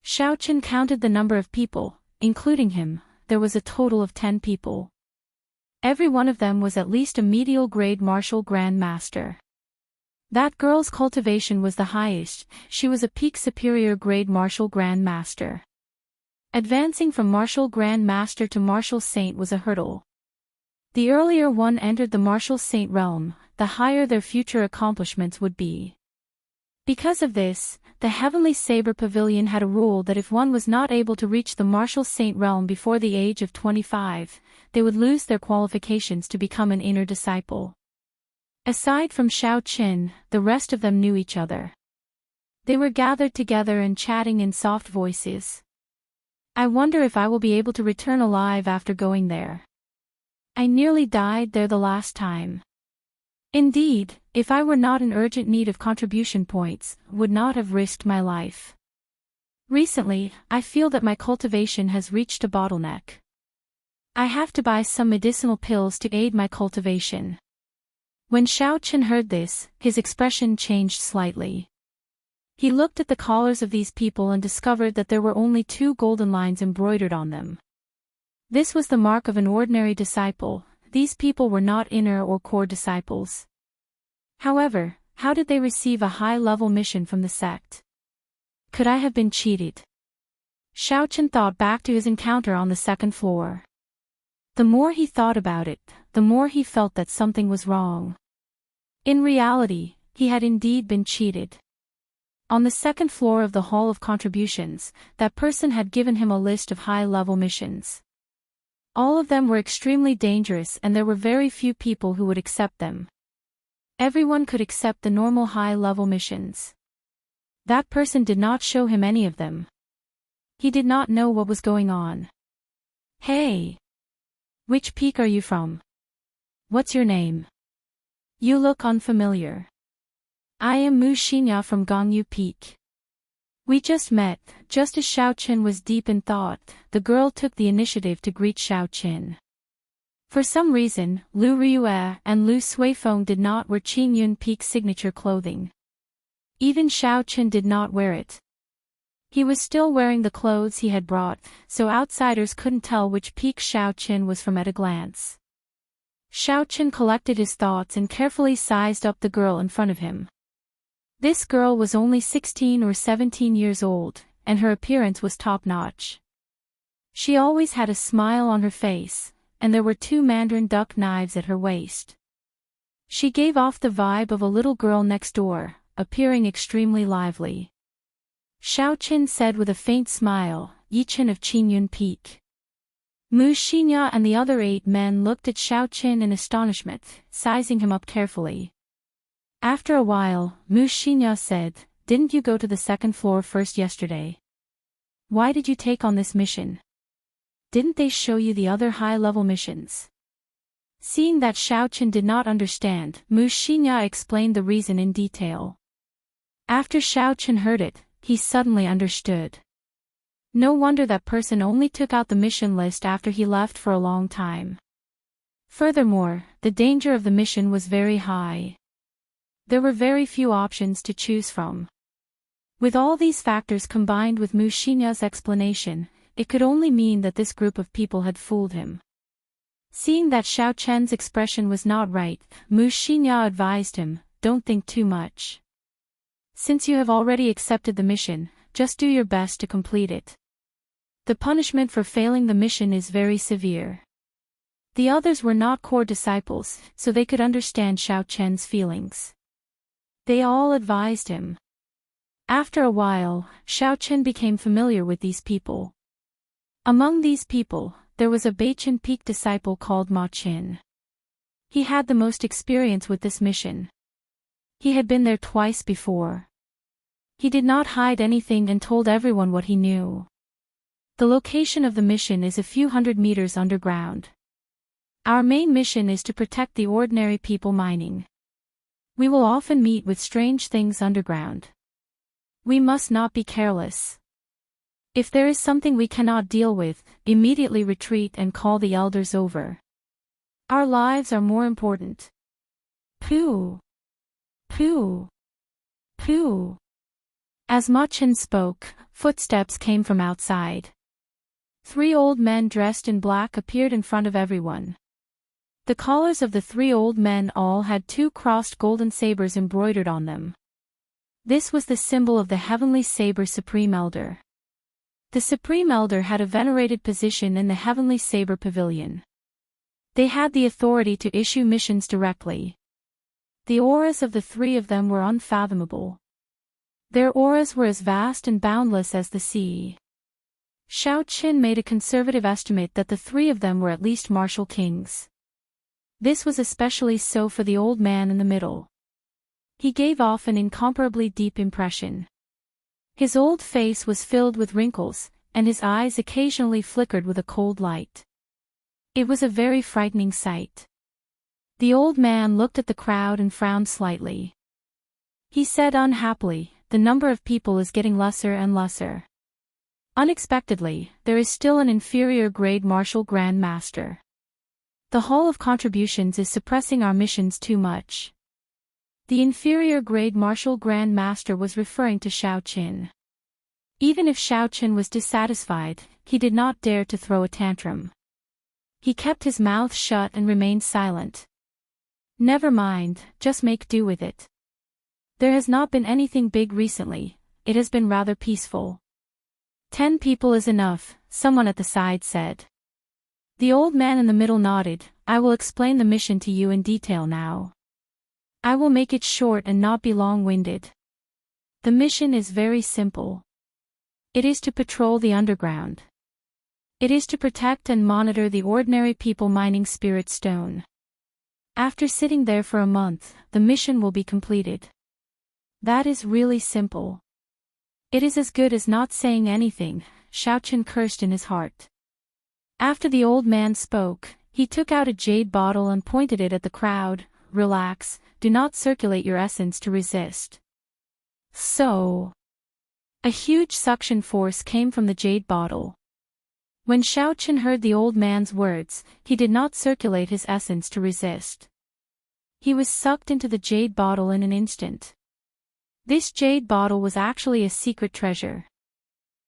Xiao Qin counted the number of people, including him. There was a total of 10 people. Every one of them was at least a medial grade martial grand master. That girl's cultivation was the highest. She was a peak superior grade martial grand master. Advancing from martial grand master to martial saint was a hurdle. The earlier one entered the martial saint realm, the higher their future accomplishments would be. Because of this, the Heavenly Saber Pavilion had a rule that if one was not able to reach the martial saint realm before the age of 25, they would lose their qualifications to become an inner disciple. Aside from Xiao Qin, the rest of them knew each other. They were gathered together and chatting in soft voices. I wonder if I will be able to return alive after going there. I nearly died there the last time. Indeed, if I were not in urgent need of contribution points, would not have risked my life. Recently, I feel that my cultivation has reached a bottleneck. I have to buy some medicinal pills to aid my cultivation. When Xiao Qin heard this, his expression changed slightly. He looked at the collars of these people and discovered that there were only 2 golden lines embroidered on them. This was the mark of an ordinary disciple. These people were not inner or core disciples. However, how did they receive a high-level mission from the sect? Could I have been cheated? Xiao Qin thought back to his encounter on the 2nd floor. The more he thought about it, the more he felt that something was wrong. In reality, he had indeed been cheated. On the 2nd floor of the Hall of Contributions, that person had given him a list of high-level missions. All of them were extremely dangerous and there were very few people who would accept them. Everyone could accept the normal high-level missions. That person did not show him any of them. He did not know what was going on. Hey! Which peak are you from? What's your name? You look unfamiliar. I am Mu Xinya from Gongyu Peak. We just met. Just as Xiao Qin was deep in thought, the girl took the initiative to greet Xiao Qin. For some reason, Lu Ryue and Lu Suifeng did not wear Qingyun Peak's signature clothing. Even Xiao Qin did not wear it. He was still wearing the clothes he had brought, so outsiders couldn't tell which peak Xiao Qin was from at a glance. Xiao Qin collected his thoughts and carefully sized up the girl in front of him. This girl was only 16 or 17 years old, and her appearance was top-notch. She always had a smile on her face, and there were 2 mandarin duck knives at her waist. She gave off the vibe of a little girl next door, appearing extremely lively. Xiao Qin said with a faint smile, Yichen of Qingyun Peak. Mu Xinya and the other 8 men looked at Xiao Qin in astonishment, sizing him up carefully. After a while, Mu Xinya said, "Didn't you go to the 2nd floor first yesterday? Why did you take on this mission? Didn't they show you the other high-level missions?" Seeing that Xiao Qin did not understand, Mu Xinya explained the reason in detail. After Xiao Qin heard it, he suddenly understood. No wonder that person only took out the mission list after he left for a long time. Furthermore, the danger of the mission was very high. There were very few options to choose from. With all these factors combined with Mu Xinya's explanation, it could only mean that this group of people had fooled him. Seeing that Xiao Qin's expression was not right, Mu Xinya advised him, "Don't think too much. Since you have already accepted the mission, just do your best to complete it. The punishment for failing the mission is very severe." The others were not core disciples, so they could understand Xiao Qin's feelings. They all advised him. After a while, Xiao Qin became familiar with these people. Among these people, there was a Beichen Peak disciple called Ma Qin. He had the most experience with this mission. He had been there twice before. He did not hide anything and told everyone what he knew. The location of the mission is a few hundred meters underground. Our main mission is to protect the ordinary people mining. We will often meet with strange things underground. We must not be careless. If there is something we cannot deal with, immediately retreat and call the elders over. Our lives are more important. Pooh. Pooh. Pooh. As Ma Chen spoke, footsteps came from outside. 3 old men dressed in black appeared in front of everyone. The collars of the 3 old men all had 2 crossed golden sabers embroidered on them. This was the symbol of the Heavenly Saber Supreme Elder. The Supreme Elder had a venerated position in the Heavenly Saber Pavilion. They had the authority to issue missions directly. The auras of the 3 of them were unfathomable. Their auras were as vast and boundless as the sea. Xiao Qin made a conservative estimate that the 3 of them were at least martial kings. This was especially so for the old man in the middle. He gave off an incomparably deep impression. His old face was filled with wrinkles, and his eyes occasionally flickered with a cold light. It was a very frightening sight. The old man looked at the crowd and frowned slightly. He said unhappily, "The number of people is getting lesser and lesser. Unexpectedly, there is still an inferior grade martial Grand Master. The Hall of Contributions is suppressing our missions too much." The inferior grade martial Grand Master was referring to Xiao Qin. Even if Xiao Qin was dissatisfied, he did not dare to throw a tantrum. He kept his mouth shut and remained silent. "Never mind, just make do with it. There has not been anything big recently, it has been rather peaceful." 10 people is enough, someone at the side said. The old man in the middle nodded. "I will explain the mission to you in detail now. I will make it short and not be long-winded. The mission is very simple. It is to patrol the underground. It is to protect and monitor the ordinary people mining spirit stone. After sitting there for a month, the mission will be completed. That is really simple. It is as good as not saying anything," Xiao Qin cursed in his heart. After the old man spoke, he took out a jade bottle and pointed it at the crowd. "Relax, do not circulate your essence to resist." So. A huge suction force came from the jade bottle. When Xiao Qin heard the old man's words, he did not circulate his essence to resist. He was sucked into the jade bottle in an instant. This jade bottle was actually a secret treasure.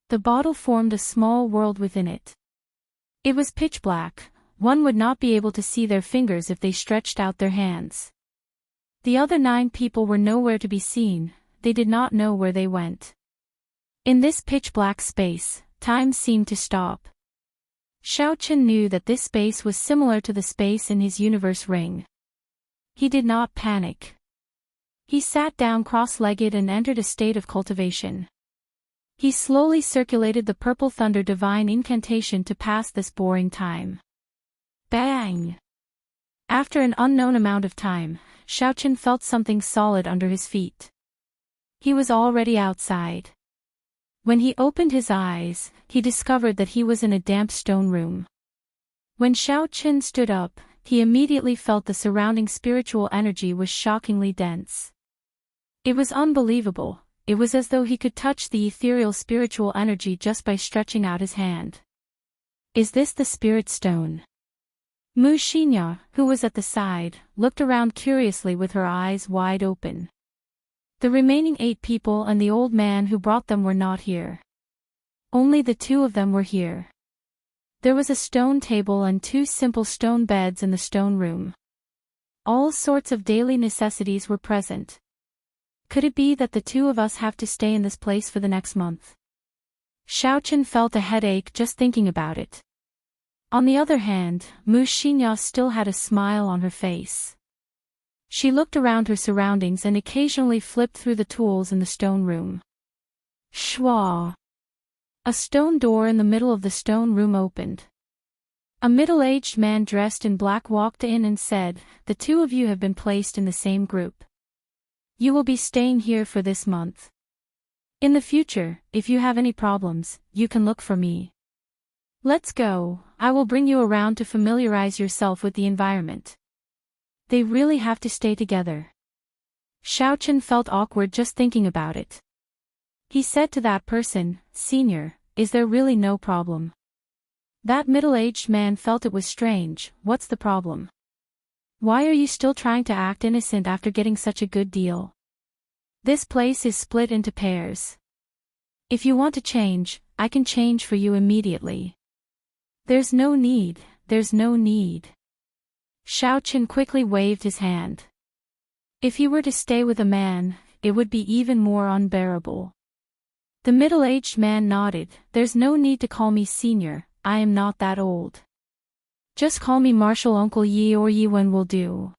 The bottle formed a small world within it. It was pitch black, one would not be able to see their fingers if they stretched out their hands. The other 9 people were nowhere to be seen, they did not know where they went. In this pitch-black space, time seemed to stop. Xiao Qin knew that this space was similar to the space in his universe ring. He did not panic. He sat down cross-legged and entered a state of cultivation. He slowly circulated the purple thunder divine incantation to pass this boring time. Bang! After an unknown amount of time, Xiao Qin felt something solid under his feet. He was already outside. When he opened his eyes, he discovered that he was in a damp stone room. When Xiao Qin stood up, he immediately felt the surrounding spiritual energy was shockingly dense. It was unbelievable, it was as though he could touch the ethereal spiritual energy just by stretching out his hand. Is this the spirit stone? Mu Xinya, who was at the side, looked around curiously with her eyes wide open. The remaining 8 people and the old man who brought them were not here. Only the 2 of them were here. There was a stone table and 2 simple stone beds in the stone room. All sorts of daily necessities were present. Could it be that the 2 of us have to stay in this place for the next month? Xiao Qin felt a headache just thinking about it. On the other hand, Mu Xinya still had a smile on her face. She looked around her surroundings and occasionally flipped through the tools in the stone room. Shwa! A stone door in the middle of the stone room opened. A middle-aged man dressed in black walked in and said, "The 2 of you have been placed in the same group. You will be staying here for this month. In the future, if you have any problems, you can look for me." Let's go, I will bring you around to familiarize yourself with the environment. They really have to stay together. Xiaochen felt awkward just thinking about it. He said to that person, "Senior, is there really no problem?" That middle-aged man felt it was strange. What's the problem? Why are you still trying to act innocent after getting such a good deal? This place is split into pairs. If you want to change, I can change for you immediately. There's no need, there's no need. Xiaochen quickly waved his hand. If he were to stay with a man, it would be even more unbearable. The middle-aged man nodded. There's no need to call me senior, I am not that old. Just call me Marshal Uncle Yi or Yi Wen will do.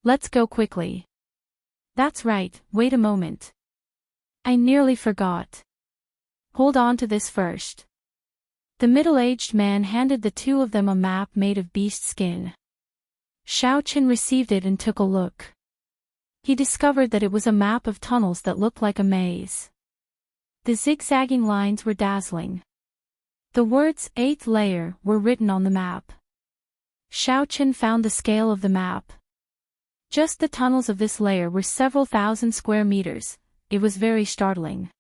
Let's go quickly. That's right, wait a moment. I nearly forgot. Hold on to this first. The middle-aged man handed the two of them a map made of beast skin. Xiaochen received it and took a look. He discovered that it was a map of tunnels that looked like a maze. The zigzagging lines were dazzling. The words "8th layer" were written on the map. Xiaochen found the scale of the map. Just the tunnels of this layer were several thousand square meters. It was very startling.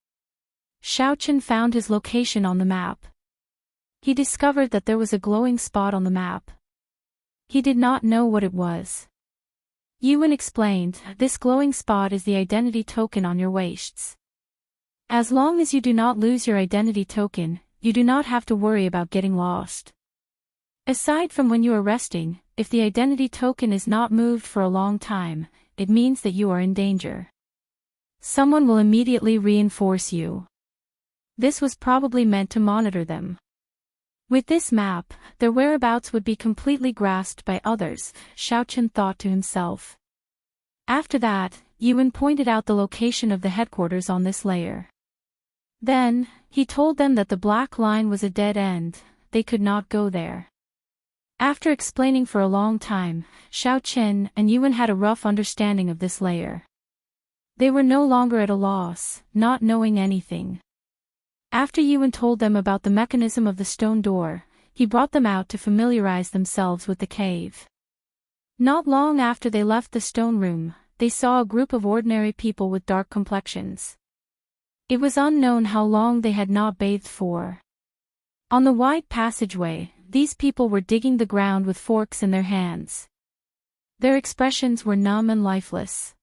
Xiaochen found his location on the map. He discovered that there was a glowing spot on the map. He did not know what it was. Yuan explained, "This glowing spot is the identity token on your waists. As long as you do not lose your identity token, you do not have to worry about getting lost. Aside from when you are resting, if the identity token is not moved for a long time, it means that you are in danger. Someone will immediately reinforce you." This was probably meant to monitor them. With this map, their whereabouts would be completely grasped by others, Xiaochen thought to himself. After that, Yuan pointed out the location of the headquarters on this layer. Then, he told them that the black line was a dead end, they could not go there. After explaining for a long time, Xiaochen and Yuan had a rough understanding of this layer. They were no longer at a loss, not knowing anything. After Yuan told them about the mechanism of the stone door, he brought them out to familiarize themselves with the cave. Not long after they left the stone room, they saw a group of ordinary people with dark complexions. It was unknown how long they had not bathed for. On the wide passageway, these people were digging the ground with forks in their hands. Their expressions were numb and lifeless.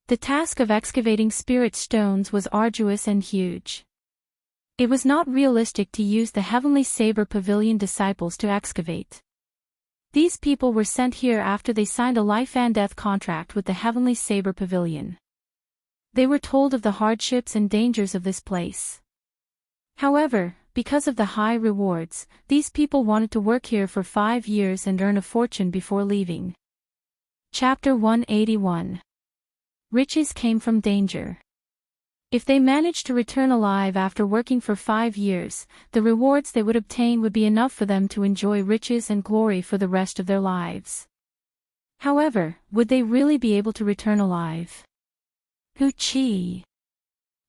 The task of excavating spirit stones was arduous and huge. It was not realistic to use the Heavenly Saber Pavilion disciples to excavate. These people were sent here after they signed a life and death contract with the Heavenly Saber Pavilion. They were told of the hardships and dangers of this place. However, because of the high rewards, these people wanted to work here for 5 years and earn a fortune before leaving. Chapter 181. Riches came from danger. If they managed to return alive after working for 5 years, the rewards they would obtain would be enough for them to enjoy riches and glory for the rest of their lives. However, would they really be able to return alive? Hu-chi.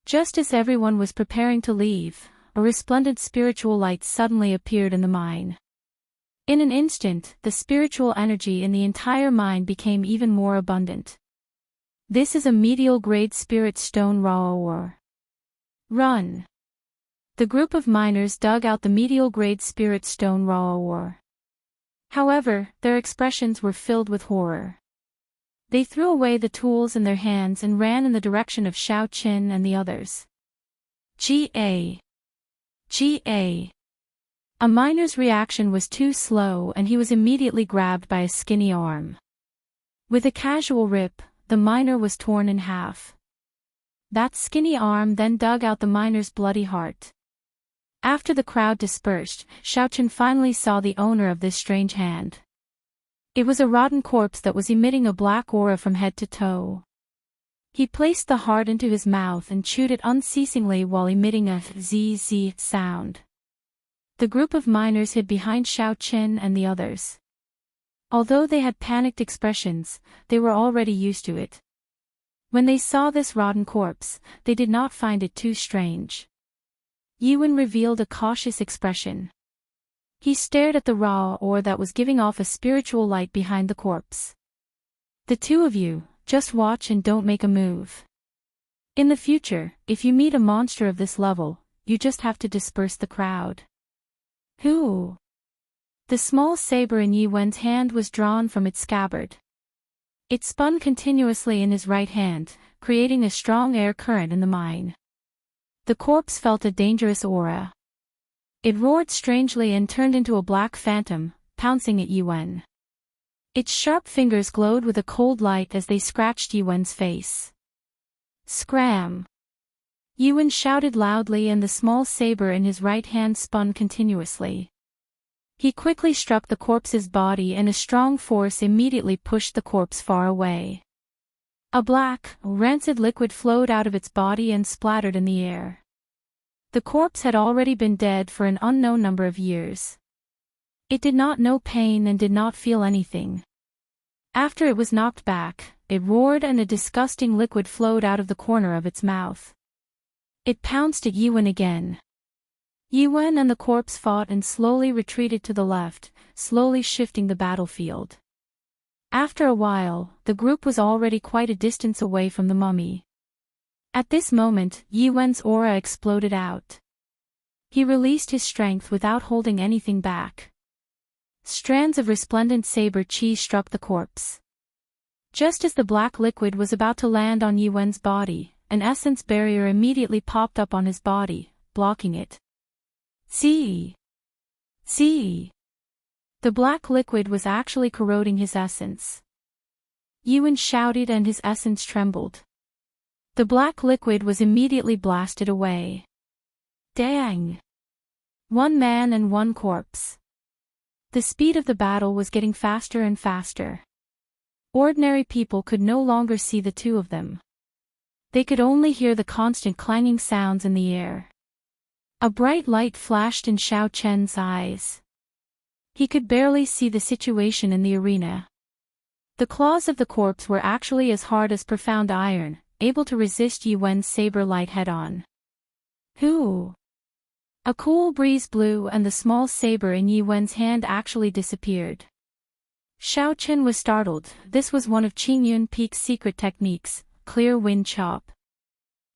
Just as everyone was preparing to leave, a resplendent spiritual light suddenly appeared in the mine. In an instant, the spiritual energy in the entire mine became even more abundant. This is a medial-grade spirit stone raw ore. Run! The group of miners dug out the medial-grade spirit stone raw ore. However, their expressions were filled with horror. They threw away the tools in their hands and ran in the direction of Xiaochen and the others. G.A. G.A. A miner's reaction was too slow and he was immediately grabbed by a skinny arm. With a casual rip, the miner was torn in half. That skinny arm then dug out the miner's bloody heart. After the crowd dispersed, Xiaochen finally saw the owner of this strange hand. It was a rotten corpse that was emitting a black aura from head to toe. He placed the heart into his mouth and chewed it unceasingly while emitting a zzz sound. The group of miners hid behind Xiaochen and the others. Although they had panicked expressions, they were already used to it. When they saw this rotten corpse, they did not find it too strange. Yuan revealed a cautious expression. He stared at the raw ore that was giving off a spiritual light behind the corpse. "The two of you, just watch and don't make a move. In the future, if you meet a monster of this level, you just have to disperse the crowd." "Who?" The small saber in Yi Wen's hand was drawn from its scabbard. It spun continuously in his right hand, creating a strong air current in the mine. The corpse felt a dangerous aura. It roared strangely and turned into a black phantom, pouncing at Yi Wen. Its sharp fingers glowed with a cold light as they scratched Yi Wen's face. "Scram!" Yi Wen shouted loudly, and the small saber in his right hand spun continuously. He quickly struck the corpse's body, and a strong force immediately pushed the corpse far away. A black, rancid liquid flowed out of its body and splattered in the air. The corpse had already been dead for an unknown number of years. It did not know pain and did not feel anything. After it was knocked back, it roared, and a disgusting liquid flowed out of the corner of its mouth. It pounced at Yi Wen again. Yi Wen and the corpse fought and slowly retreated to the left, slowly shifting the battlefield. After a while, the group was already quite a distance away from the mummy. At this moment, Yi Wen's aura exploded out. He released his strength without holding anything back. Strands of resplendent saber chi struck the corpse. Just as the black liquid was about to land on Yi Wen's body, an essence barrier immediately popped up on his body, blocking it. "See! See!" The black liquid was actually corroding his essence. Yi Wen shouted, and his essence trembled. The black liquid was immediately blasted away. Dang! One man and one corpse. The speed of the battle was getting faster and faster. Ordinary people could no longer see the two of them. They could only hear the constant clanging sounds in the air. A bright light flashed in Xiao Chen's eyes. He could barely see the situation in the arena. The claws of the corpse were actually as hard as profound iron, able to resist Yi Wen's saber light head-on. "Who?" A cool breeze blew, and the small saber in Yi Wen's hand actually disappeared. Xiao Chen was startled. This was one of Qing Yun Peak's secret techniques, clear wind chop.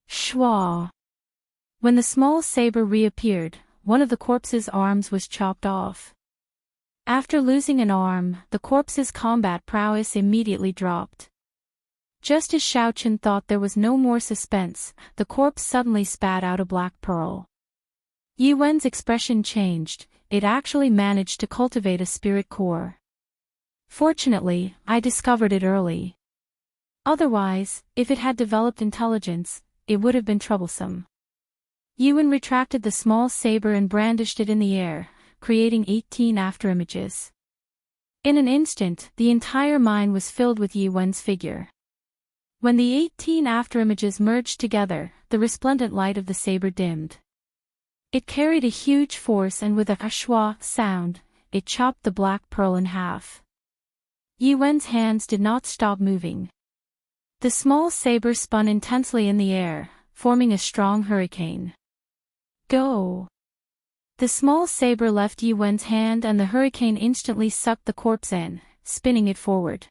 Shwa! When the small saber reappeared, one of the corpse's arms was chopped off. After losing an arm, the corpse's combat prowess immediately dropped. Just as Xiao Chen thought there was no more suspense, the corpse suddenly spat out a black pearl. Yi Wen's expression changed. It actually managed to cultivate a spirit core. Fortunately, I discovered it early. Otherwise, if it had developed intelligence, it would have been troublesome. Yi Wen retracted the small saber and brandished it in the air, creating 18 afterimages. In an instant, the entire mine was filled with Yi Wen's figure. When the 18 afterimages merged together, the resplendent light of the saber dimmed. It carried a huge force, and with a shwa sound, it chopped the black pearl in half. Yi Wen's hands did not stop moving. The small saber spun intensely in the air, forming a strong hurricane. Go! The small saber left Yi Wen's hand, and the hurricane instantly sucked the corpse in, spinning it forward.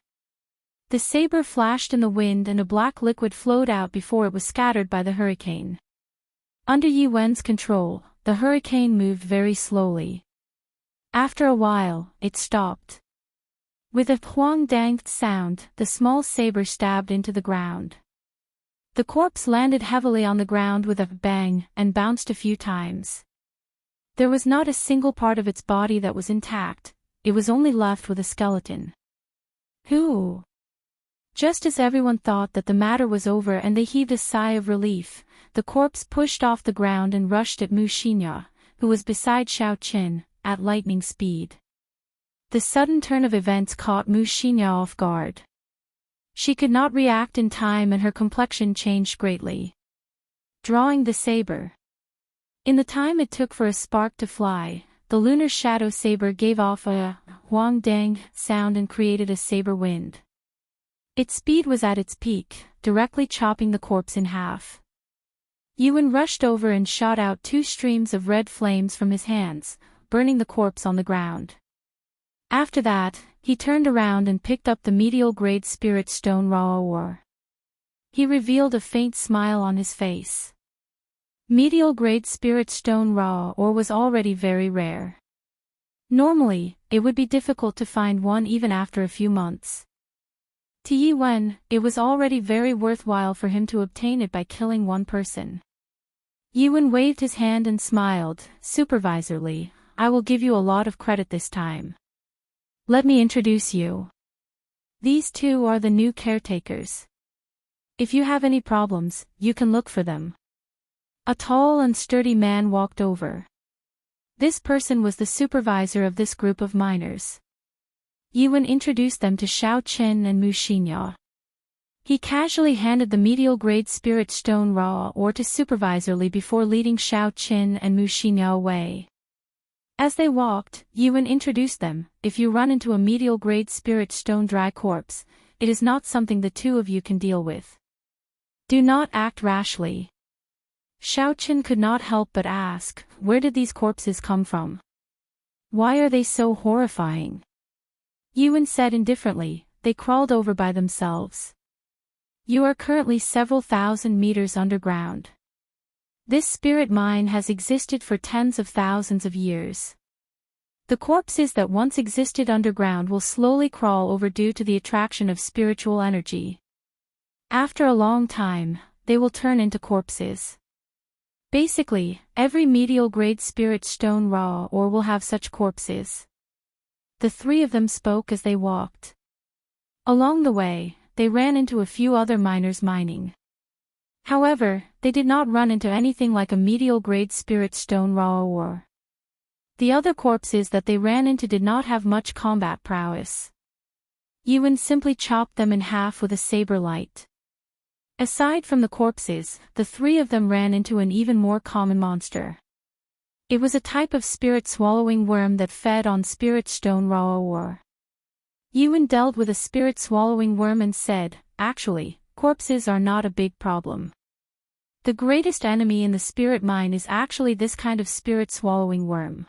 The saber flashed in the wind, and a black liquid flowed out before it was scattered by the hurricane. Under Yi Wen's control, the hurricane moved very slowly. After a while, it stopped. With a huang-danged sound, the small saber stabbed into the ground. The corpse landed heavily on the ground with a bang, and bounced a few times. There was not a single part of its body that was intact. It was only left with a skeleton. Who? Just as everyone thought that the matter was over and they heaved a sigh of relief, the corpse pushed off the ground and rushed at Mu Xinya, who was beside Xiao Qin, at lightning speed. The sudden turn of events caught Mu Xinya off guard. She could not react in time, and her complexion changed greatly. Drawing the saber. In the time it took for a spark to fly, the lunar shadow saber gave off a huang-dang sound and created a saber wind. Its speed was at its peak, directly chopping the corpse in half. Yi Wen rushed over and shot out 2 streams of red flames from his hands, burning the corpse on the ground. After that, he turned around and picked up the medial-grade spirit stone raw ore. He revealed a faint smile on his face. Medial-grade spirit stone raw ore was already very rare. Normally, it would be difficult to find one even after a few months. To Yi Wen, it was already very worthwhile for him to obtain it by killing one person. Yi Wen waved his hand and smiled. "Supervisorly, I will give you a lot of credit this time. Let me introduce you. These two are the new caretakers. If you have any problems, you can look for them." A tall and sturdy man walked over. This person was the supervisor of this group of miners. Yi Wen introduced them to Xiao Qin and Mu Xinya. He casually handed the medial-grade spirit stone raw ore to supervisorly before leading Xiao Qin and Mu Xinya away. As they walked, Yi Wen introduced them. "If you run into a medial-grade spirit stone dry corpse, it is not something the two of you can deal with. Do not act rashly." Xiao Qin could not help but ask, "Where did these corpses come from? Why are they so horrifying?" Yi Wen said indifferently, "They crawled over by themselves. You are currently several thousand meters underground. This spirit mine has existed for tens of thousands of years. The corpses that once existed underground will slowly crawl over due to the attraction of spiritual energy. After a long time, they will turn into corpses. Basically, every medial-grade spirit stone raw ore will have such corpses." The three of them spoke as they walked. Along the way, they ran into a few other miners mining. However, they did not run into anything like a medial-grade spirit stone raw ore. The other corpses that they ran into did not have much combat prowess. Yi Wen simply chopped them in half with a saber light. Aside from the corpses, the three of them ran into an even more common monster. It was a type of spirit-swallowing worm that fed on spirit stone raw ore. Yi Wen dealt with a spirit-swallowing worm and said, "Actually, corpses are not a big problem. The greatest enemy in the spirit mine is actually this kind of spirit-swallowing worm.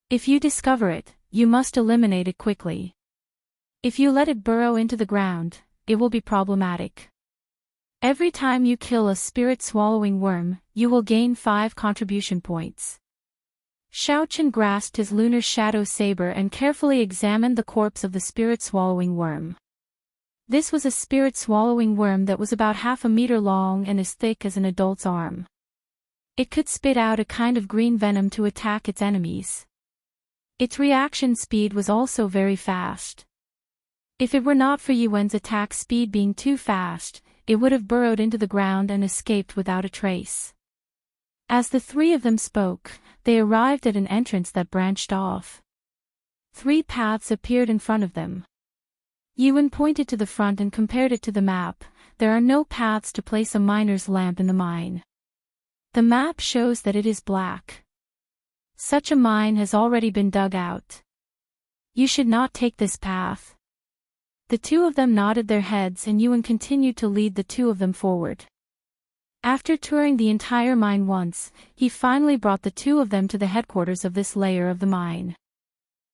If you discover it, you must eliminate it quickly. If you let it burrow into the ground, it will be problematic. Every time you kill a spirit-swallowing worm, you will gain 5 contribution points." Xiao Qin grasped his lunar shadow saber and carefully examined the corpse of the spirit-swallowing worm. This was a spirit-swallowing worm that was about half a meter long and as thick as an adult's arm. It could spit out a kind of green venom to attack its enemies. Its reaction speed was also very fast. If it were not for Yi Wen's attack speed being too fast, it would have burrowed into the ground and escaped without a trace. As the three of them spoke, they arrived at an entrance that branched off. 3 paths appeared in front of them. Yi Wen pointed to the front and compared it to the map. There are no paths to place a miner's lamp in the mine. The map shows that it is black. Such a mine has already been dug out. You should not take this path. The two of them nodded their heads and Yi Wen continued to lead the two of them forward. After touring the entire mine once, he finally brought the two of them to the headquarters of this layer of the mine.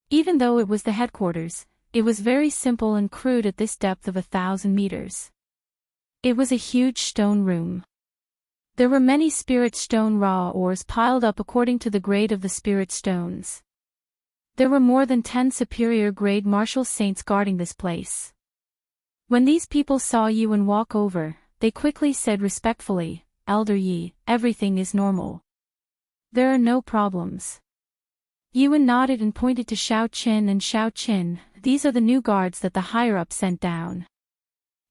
Even though it was the headquarters, it was very simple and crude at this depth of 1,000 meters. It was a huge stone room. There were many spirit stone raw ores piled up according to the grade of the spirit stones. There were more than 10 superior grade martial saints guarding this place. When these people saw Yi Wen walk over, they quickly said respectfully, "Elder Yi, everything is normal. There are no problems." Yi Wen nodded and pointed to Xiao Qin and Xiao Qin. "These are the new guards that the higher-up sent down.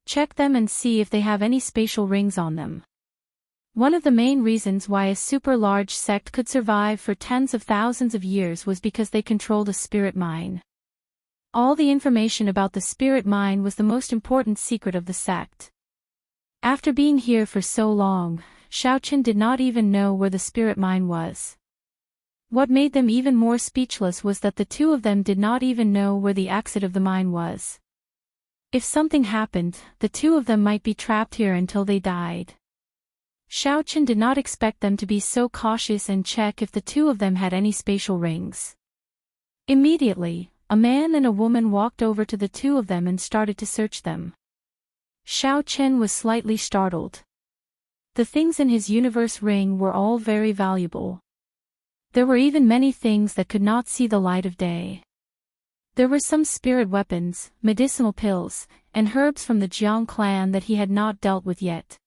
Check them and see if they have any spatial rings on them." One of the main reasons why a super-large sect could survive for tens of thousands of years was because they controlled a spirit mine. All the information about the spirit mine was the most important secret of the sect. After being here for so long, Xiao Qin did not even know where the spirit mine was. What made them even more speechless was that the two of them did not even know where the exit of the mine was. If something happened, the two of them might be trapped here until they died. Xiao Chen did not expect them to be so cautious and check if the two of them had any spatial rings. Immediately, a man and a woman walked over to the two of them and started to search them. Xiao Chen was slightly startled. The things in his universe ring were all very valuable. There were even many things that could not see the light of day. There were some spirit weapons, medicinal pills, and herbs from the Jiang clan that he had not dealt with yet.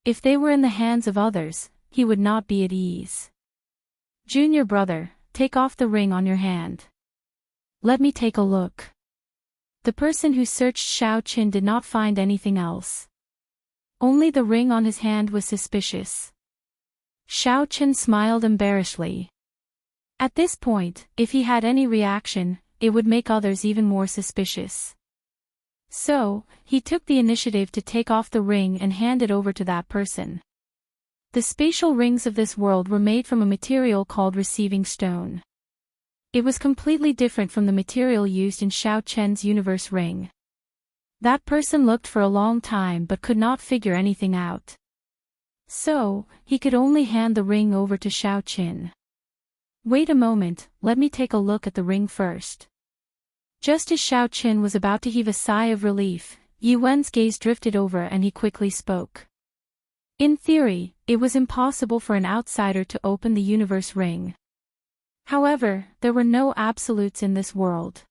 If they were in the hands of others, he would not be at ease. Junior brother, take off the ring on your hand. Let me take a look. The person who searched Xiao Chen did not find anything else. Only the ring on his hand was suspicious. Xiao Chen smiled embarrassedly. At this point, if he had any reaction, it would make others even more suspicious. So, he took the initiative to take off the ring and hand it over to that person. The spatial rings of this world were made from a material called receiving stone. It was completely different from the material used in Xiao Chen's universe ring. That person looked for a long time but could not figure anything out. So, he could only hand the ring over to Xiao Chen. Wait a moment, let me take a look at the ring first. Just as Xiao Chen was about to heave a sigh of relief, Yi Wen's gaze drifted over and he quickly spoke. In theory, it was impossible for an outsider to open the universe ring. However, there were no absolutes in this world.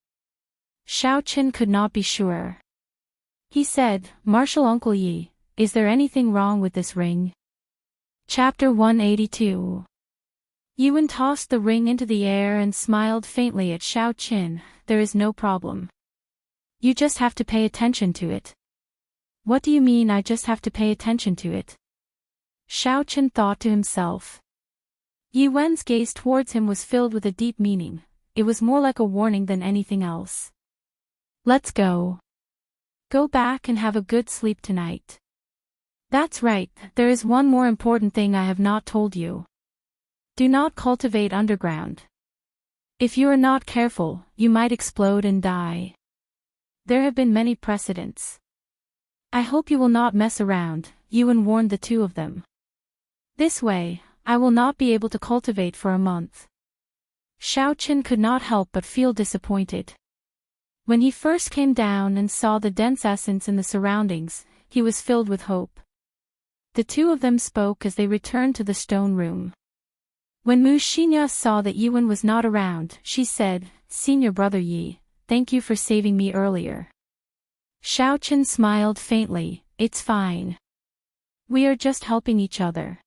Xiao Chen could not be sure. He said, Martial Uncle Yi, is there anything wrong with this ring? Chapter 182. Yi Wen tossed the ring into the air and smiled faintly at Xiao Chen. There is no problem. You just have to pay attention to it. What do you mean I just have to pay attention to it? Xiao Chen thought to himself. Yi Wen's gaze towards him was filled with a deep meaning. It was more like a warning than anything else. Let's go. Go back and have a good sleep tonight. That's right, there is one more important thing I have not told you. Do not cultivate underground. If you are not careful, you might explode and die. There have been many precedents. I hope you will not mess around, Yi Wen warned the two of them. This way, I will not be able to cultivate for a month. Xiao Chen could not help but feel disappointed. When he first came down and saw the dense essence in the surroundings, he was filled with hope. The two of them spoke as they returned to the stone room. When Mu Xinya saw that Yi Wen was not around, she said, Senior brother Yi, thank you for saving me earlier. Xiao Chen smiled faintly, it's fine. We are just helping each other.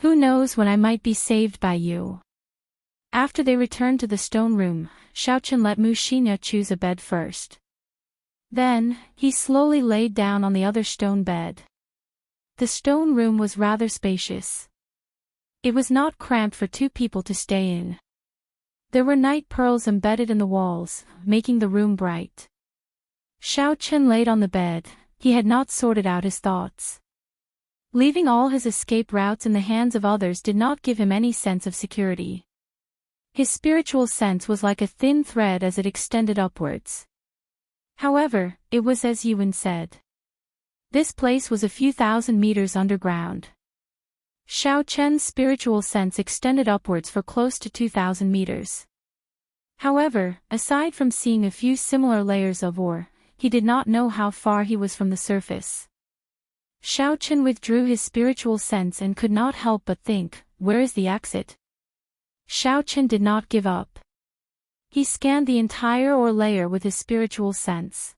Who knows when I might be saved by you. After they returned to the stone room, Xiao Chen let Mu Xinya choose a bed first. Then, he slowly laid down on the other stone bed. The stone room was rather spacious. It was not cramped for two people to stay in. There were night pearls embedded in the walls, making the room bright. Xiao Chen laid on the bed. He had not sorted out his thoughts. Leaving all his escape routes in the hands of others did not give him any sense of security. His spiritual sense was like a thin thread as it extended upwards. However, it was as Yi Wen said. This place was a few thousand meters underground. Xiao Chen's spiritual sense extended upwards for close to 2,000 meters. However, aside from seeing a few similar layers of ore, he did not know how far he was from the surface. Xiao Chen withdrew his spiritual sense and could not help but think, where is the exit? Xiao Chen did not give up. He scanned the entire ore layer with his spiritual sense.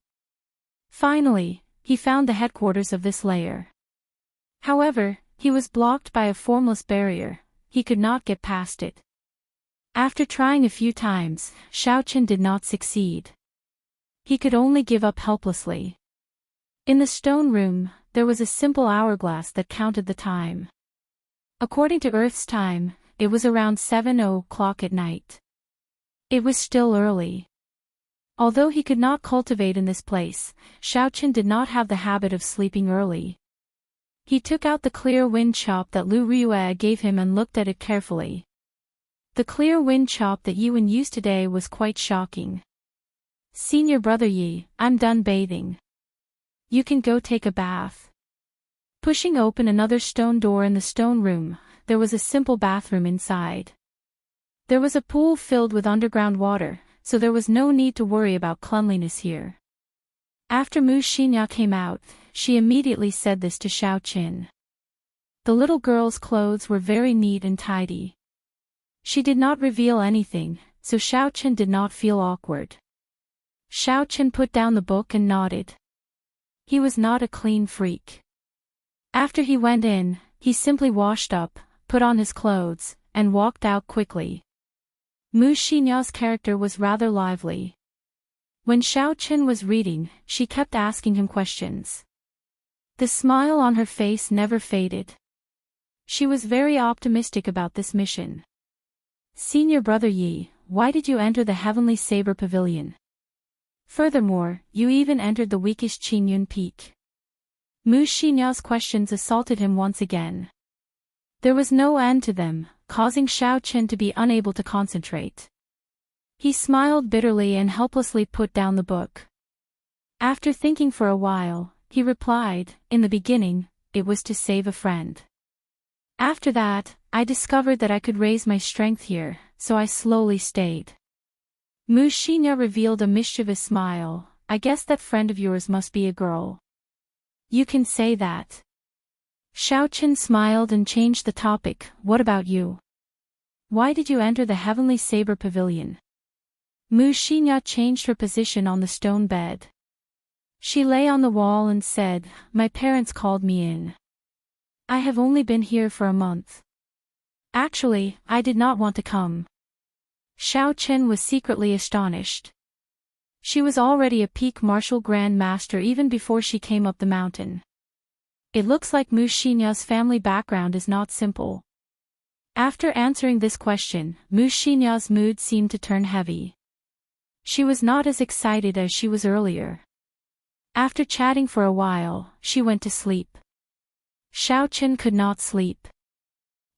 Finally, he found the headquarters of this layer. However, he was blocked by a formless barrier. He could not get past it. After trying a few times, Xiao Chen did not succeed. He could only give up helplessly. In the stone room, there was a simple hourglass that counted the time. According to Earth's time, it was around 7:00 at night. It was still early. Although he could not cultivate in this place, Xiao Chen did not have the habit of sleeping early. He took out the clear wind chop that Lu Riyue gave him and looked at it carefully. The clear wind chop that Yi Wen used today was quite shocking. Senior brother Yi, I'm done bathing. You can go take a bath. Pushing open another stone door in the stone room, there was a simple bathroom inside. There was a pool filled with underground water, so there was no need to worry about cleanliness here. After Mu Xinya came out, she immediately said this to Xiao Qin. The little girl's clothes were very neat and tidy. She did not reveal anything, so Xiao Qin did not feel awkward. Xiao Qin put down the book and nodded. He was not a clean freak. After he went in, he simply washed up, put on his clothes, and walked out quickly. Mu Xinya's character was rather lively. When Xiao Qin was reading, she kept asking him questions. The smile on her face never faded. She was very optimistic about this mission. Senior Brother Yi, why did you enter the Heavenly Saber Pavilion? Furthermore, you even entered the weakest Qingyun Peak. Mu Xinya's questions assaulted him once again. There was no end to them, causing Xiao Qin to be unable to concentrate. He smiled bitterly and helplessly put down the book. After thinking for a while, he replied, in the beginning, it was to save a friend. After that, I discovered that I could raise my strength here, so I slowly stayed. Mu Xinya revealed a mischievous smile. I guess that friend of yours must be a girl. You can say that. Xiao Qin smiled and changed the topic. What about you? Why did you enter the Heavenly Saber Pavilion? Mu Xinya changed her position on the stone bed. She lay on the wall and said, my parents called me in. I have only been here for a month. Actually, I did not want to come. Xiao Qin was secretly astonished. She was already a peak martial grand master even before she came up the mountain. It looks like Mu Xinya's family background is not simple. After answering this question, Mu Xinya's mood seemed to turn heavy. She was not as excited as she was earlier. After chatting for a while, she went to sleep. Xiao Qin could not sleep.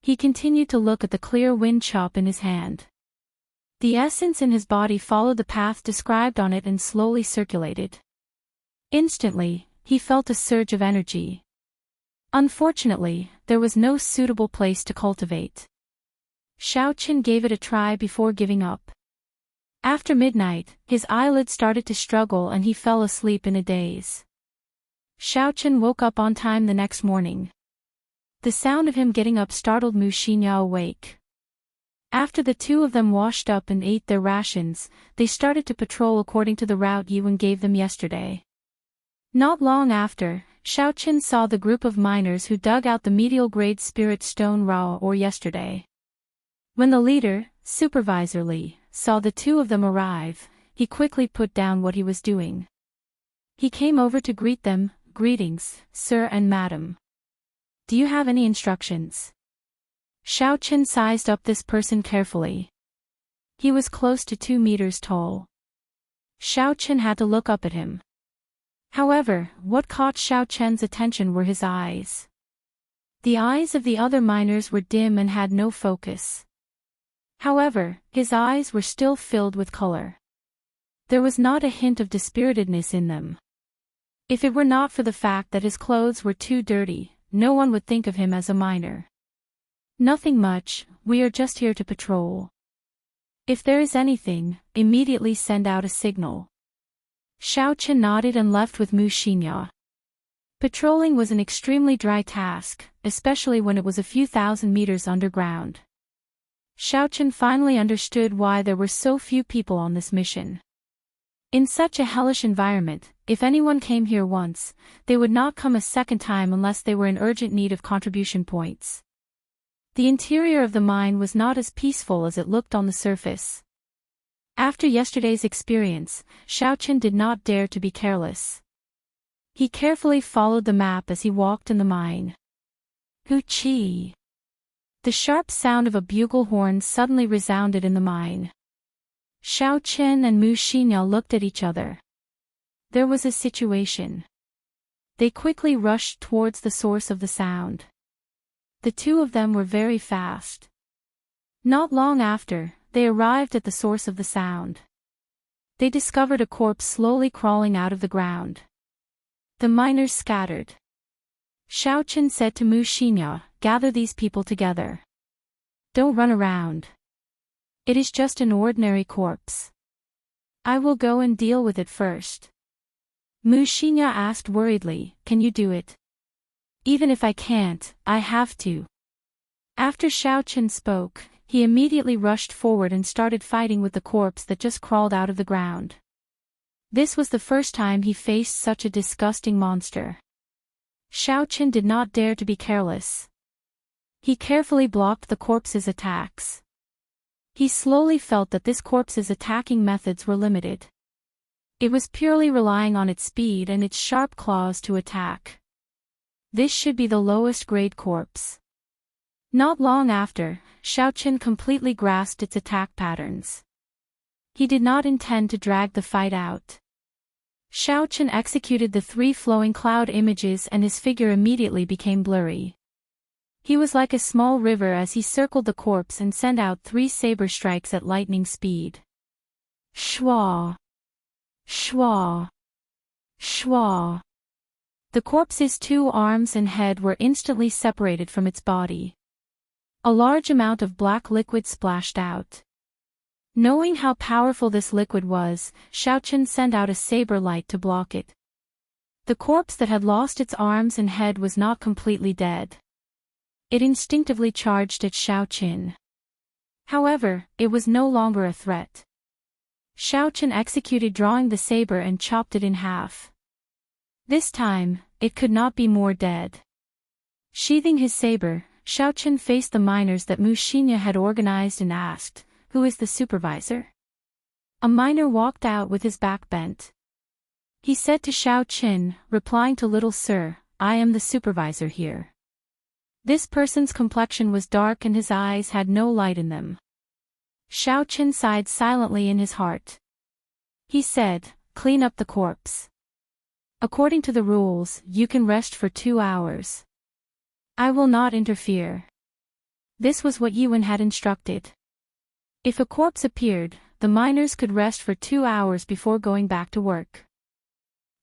He continued to look at the clear wind chop in his hand. The essence in his body followed the path described on it and slowly circulated. Instantly, he felt a surge of energy. Unfortunately, there was no suitable place to cultivate. Xiao Qin gave it a try before giving up. After midnight, his eyelids started to struggle and he fell asleep in a daze. Xiao Qin woke up on time the next morning. The sound of him getting up startled Mu Xinya awake. After the two of them washed up and ate their rations, they started to patrol according to the route Yuan gave them yesterday. Not long after, Xiao Qin saw the group of miners who dug out the medial grade spirit stone raw ore yesterday. When the leader, Supervisor Li, saw the two of them arrive, he quickly put down what he was doing. He came over to greet them. Greetings, sir and madam. Do you have any instructions? Xiao Qin sized up this person carefully. He was close to 2 meters tall. Xiao Qin had to look up at him. However, what caught Xiao Qin's attention were his eyes. The eyes of the other miners were dim and had no focus. However, his eyes were still filled with color. There was not a hint of dispiritedness in them. If it were not for the fact that his clothes were too dirty, no one would think of him as a miner. Nothing much, we are just here to patrol. If there is anything, immediately send out a signal. Xiao Qin nodded and left with Mu Xinya. Patrolling was an extremely dry task, especially when it was a few thousand meters underground. Xiao Qin finally understood why there were so few people on this mission. In such a hellish environment, if anyone came here once, they would not come a second time unless they were in urgent need of contribution points. The interior of the mine was not as peaceful as it looked on the surface. After yesterday's experience, Xiao Qin did not dare to be careless. He carefully followed the map as he walked in the mine. Hoo-chee! The sharp sound of a bugle horn suddenly resounded in the mine. Xiao Qin and Mu Xinya looked at each other. There was a situation. They quickly rushed towards the source of the sound. The two of them were very fast. Not long after, they arrived at the source of the sound. They discovered a corpse slowly crawling out of the ground. The miners scattered. Xiao Chen said to Mu Xinya, gather these people together. Don't run around. It is just an ordinary corpse. I will go and deal with it first. Mu Xinya asked worriedly, can you do it? Even if I can't, I have to. After Xiao Chen spoke, he immediately rushed forward and started fighting with the corpse that just crawled out of the ground. This was the first time he faced such a disgusting monster. Xiao Chen did not dare to be careless. He carefully blocked the corpse's attacks. He slowly felt that this corpse's attacking methods were limited. It was purely relying on its speed and its sharp claws to attack. This should be the lowest grade corpse. Not long after, Xiao Chen completely grasped its attack patterns. He did not intend to drag the fight out. Xiao Chen executed the 3 flowing cloud images and his figure immediately became blurry. He was like a small river as he circled the corpse and sent out 3 saber strikes at lightning speed. Shwa! Shwa! Shwa! The corpse's 2 arms and head were instantly separated from its body. A large amount of black liquid splashed out. Knowing how powerful this liquid was, Xiao Chen sent out a saber light to block it. The corpse that had lost its arms and head was not completely dead. It instinctively charged at Xiao Chen. However, it was no longer a threat. Xiao Chen executed drawing the saber and chopped it in half. This time, it could not be more dead. Sheathing his saber, Xiao Chen faced the miners that Mu Xinya had organized and asked, who is the supervisor? A miner walked out with his back bent. He said to Xiao Chen, replying to little sir, I am the supervisor here. This person's complexion was dark and his eyes had no light in them. Xiao Chen sighed silently in his heart. He said, clean up the corpse. According to the rules, you can rest for 2 hours. I will not interfere. This was what Yuan had instructed. If a corpse appeared, the miners could rest for 2 hours before going back to work.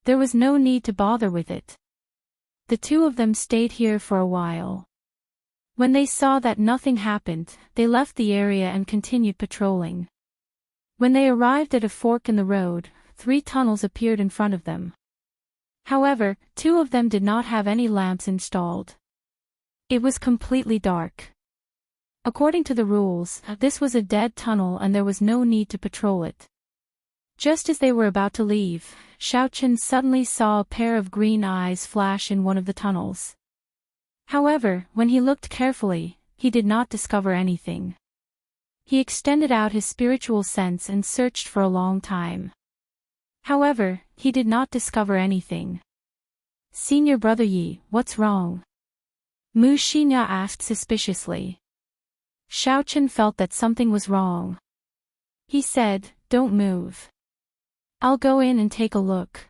There was no need to bother with it. The 2 of them stayed here for a while. When they saw that nothing happened, they left the area and continued patrolling. When they arrived at a fork in the road, 3 tunnels appeared in front of them. However, 2 of them did not have any lamps installed. It was completely dark. According to the rules, this was a dead tunnel and there was no need to patrol it. Just as they were about to leave, Xiao Chen suddenly saw a pair of green eyes flash in one of the tunnels. However, when he looked carefully, he did not discover anything. He extended out his spiritual sense and searched for a long time. However, he did not discover anything. Senior Brother Yi, what's wrong? Mu Xinya asked suspiciously. Xiao Chen felt that something was wrong. He said, don't move. I'll go in and take a look.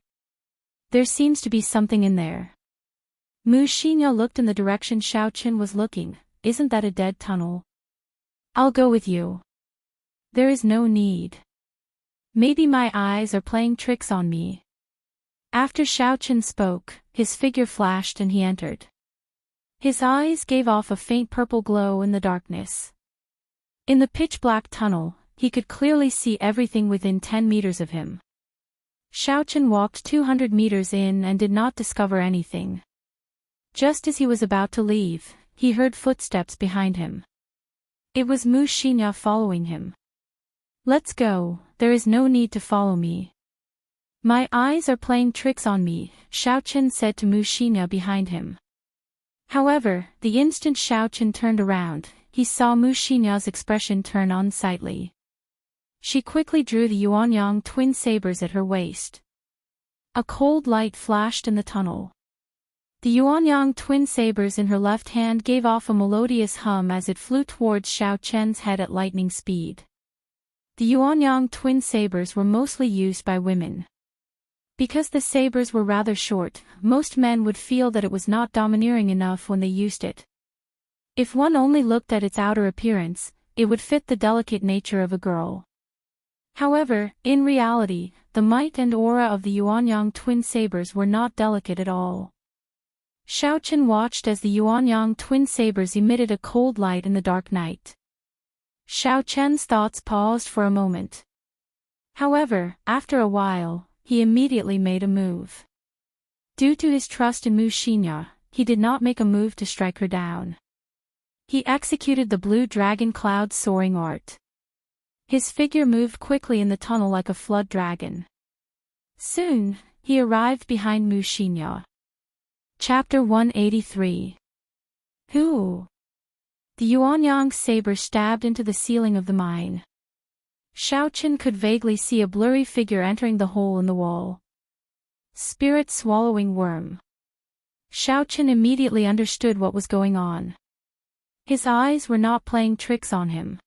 There seems to be something in there. Mu Xinya looked in the direction Xiao Chen was looking. Isn't that a dead tunnel? I'll go with you. There is no need. Maybe my eyes are playing tricks on me. After Xiao Chen spoke, his figure flashed and he entered. His eyes gave off a faint purple glow in the darkness. In the pitch-black tunnel, he could clearly see everything within 10 meters of him. Xiao Chen walked 200 meters in and did not discover anything. Just as he was about to leave, he heard footsteps behind him. It was Mu Xinya following him. Let's go, there is no need to follow me. My eyes are playing tricks on me, Xiao Chen said to Mu Xinya behind him. However, the instant Xiao Chen turned around, he saw Mu Xinya's expression turn unsightly. She quickly drew the Yuanyang twin sabers at her waist. A cold light flashed in the tunnel. The Yuanyang twin sabers in her left hand gave off a melodious hum as it flew towards Xiao Chen's head at lightning speed. The Yuanyang twin sabers were mostly used by women. Because the sabers were rather short, most men would feel that it was not domineering enough when they used it. If one only looked at its outer appearance, it would fit the delicate nature of a girl. However, in reality, the might and aura of the Yuanyang twin sabers were not delicate at all. Xiaochen watched as the Yuanyang twin sabers emitted a cold light in the dark night. Xiaochen's thoughts paused for a moment. However, after a while, he immediately made a move. Due to his trust in Mu Xinya, he did not make a move to strike her down. He executed the blue dragon cloud soaring art. His figure moved quickly in the tunnel like a flood dragon. Soon, he arrived behind Mu Xinya. Chapter 183. Who? The Yuanyang saber stabbed into the ceiling of the mine. Xiaochen could vaguely see a blurry figure entering the hole in the wall. Spirit swallowing worm. Xiaochen immediately understood what was going on. His eyes were not playing tricks on him.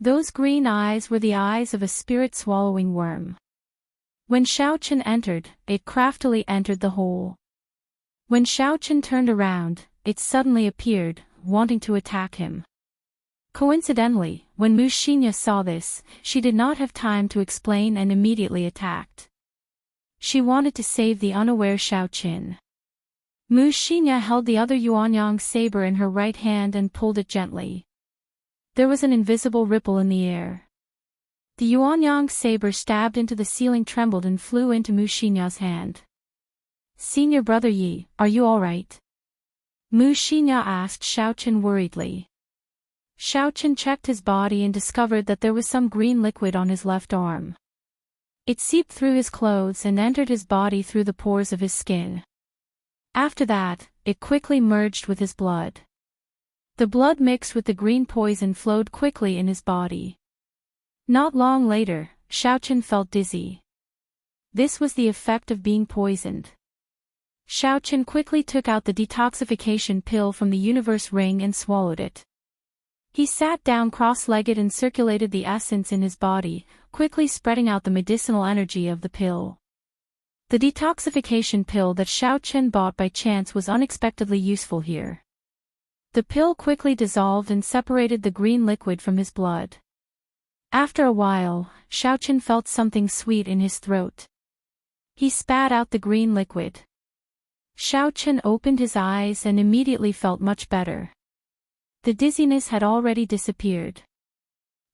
Those green eyes were the eyes of a spirit swallowing worm. When Xiaochen entered, it craftily entered the hole. When Xiaochen turned around, it suddenly appeared, wanting to attack him. Coincidentally, when Mu Xinya saw this, she did not have time to explain and immediately attacked. She wanted to save the unaware Xiaochen. Mu Xinya held the other Yuanyang saber in her right hand and pulled it gently. There was an invisible ripple in the air. The Yuanyang saber stabbed into the ceiling, trembled and flew into Mu Xinya's hand. "Senior brother Yi, are you alright?" Mu Xinya asked Xiaochen worriedly. Xiaochen checked his body and discovered that there was some green liquid on his left arm. It seeped through his clothes and entered his body through the pores of his skin. After that, it quickly merged with his blood. The blood mixed with the green poison flowed quickly in his body. Not long later, Xiaochen felt dizzy. This was the effect of being poisoned. Xiaochen quickly took out the detoxification pill from the universe ring and swallowed it. He sat down cross-legged and circulated the essence in his body, quickly spreading out the medicinal energy of the pill. The detoxification pill that Xiaochen bought by chance was unexpectedly useful here. The pill quickly dissolved and separated the green liquid from his blood. After a while, Xiaochen felt something sweet in his throat. He spat out the green liquid. Xiaochen opened his eyes and immediately felt much better. The dizziness had already disappeared.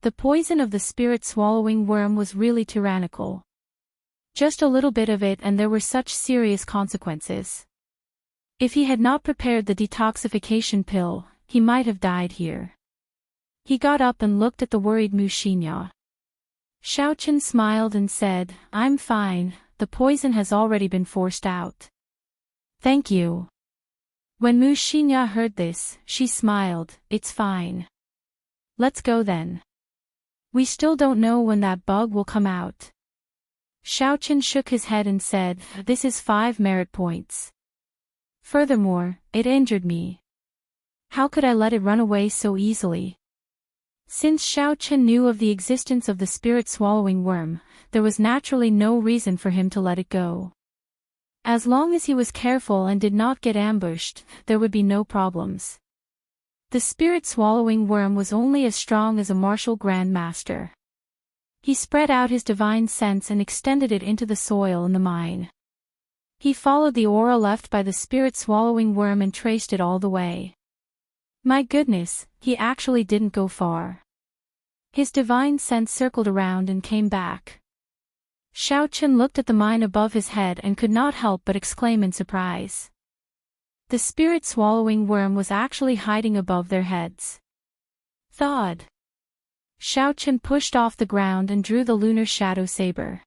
The poison of the spirit-swallowing worm was really tyrannical. Just a little bit of it and there were such serious consequences. If he had not prepared the detoxification pill, he might have died here. He got up and looked at the worried Mu Xinya. Xiaochen smiled and said, "I'm fine, the poison has already been forced out." "Thank you." When Mu Xinya heard this, she smiled, "It's fine. Let's go then. We still don't know when that bug will come out." Xiaochen shook his head and said, "This is 5 merit points. Furthermore, it injured me. How could I let it run away so easily?" Since Xiaochen knew of the existence of the spirit-swallowing worm, there was naturally no reason for him to let it go. As long as he was careful and did not get ambushed, there would be no problems. The spirit-swallowing worm was only as strong as a martial Grand Master. He spread out his divine sense and extended it into the soil in the mine. He followed the aura left by the spirit-swallowing worm and traced it all the way. My goodness, he actually didn't go far. His divine sense circled around and came back. Xiaochen looked at the mine above his head and could not help but exclaim in surprise. The spirit-swallowing worm was actually hiding above their heads. Thud. Xiaochen pushed off the ground and drew the lunar shadow saber.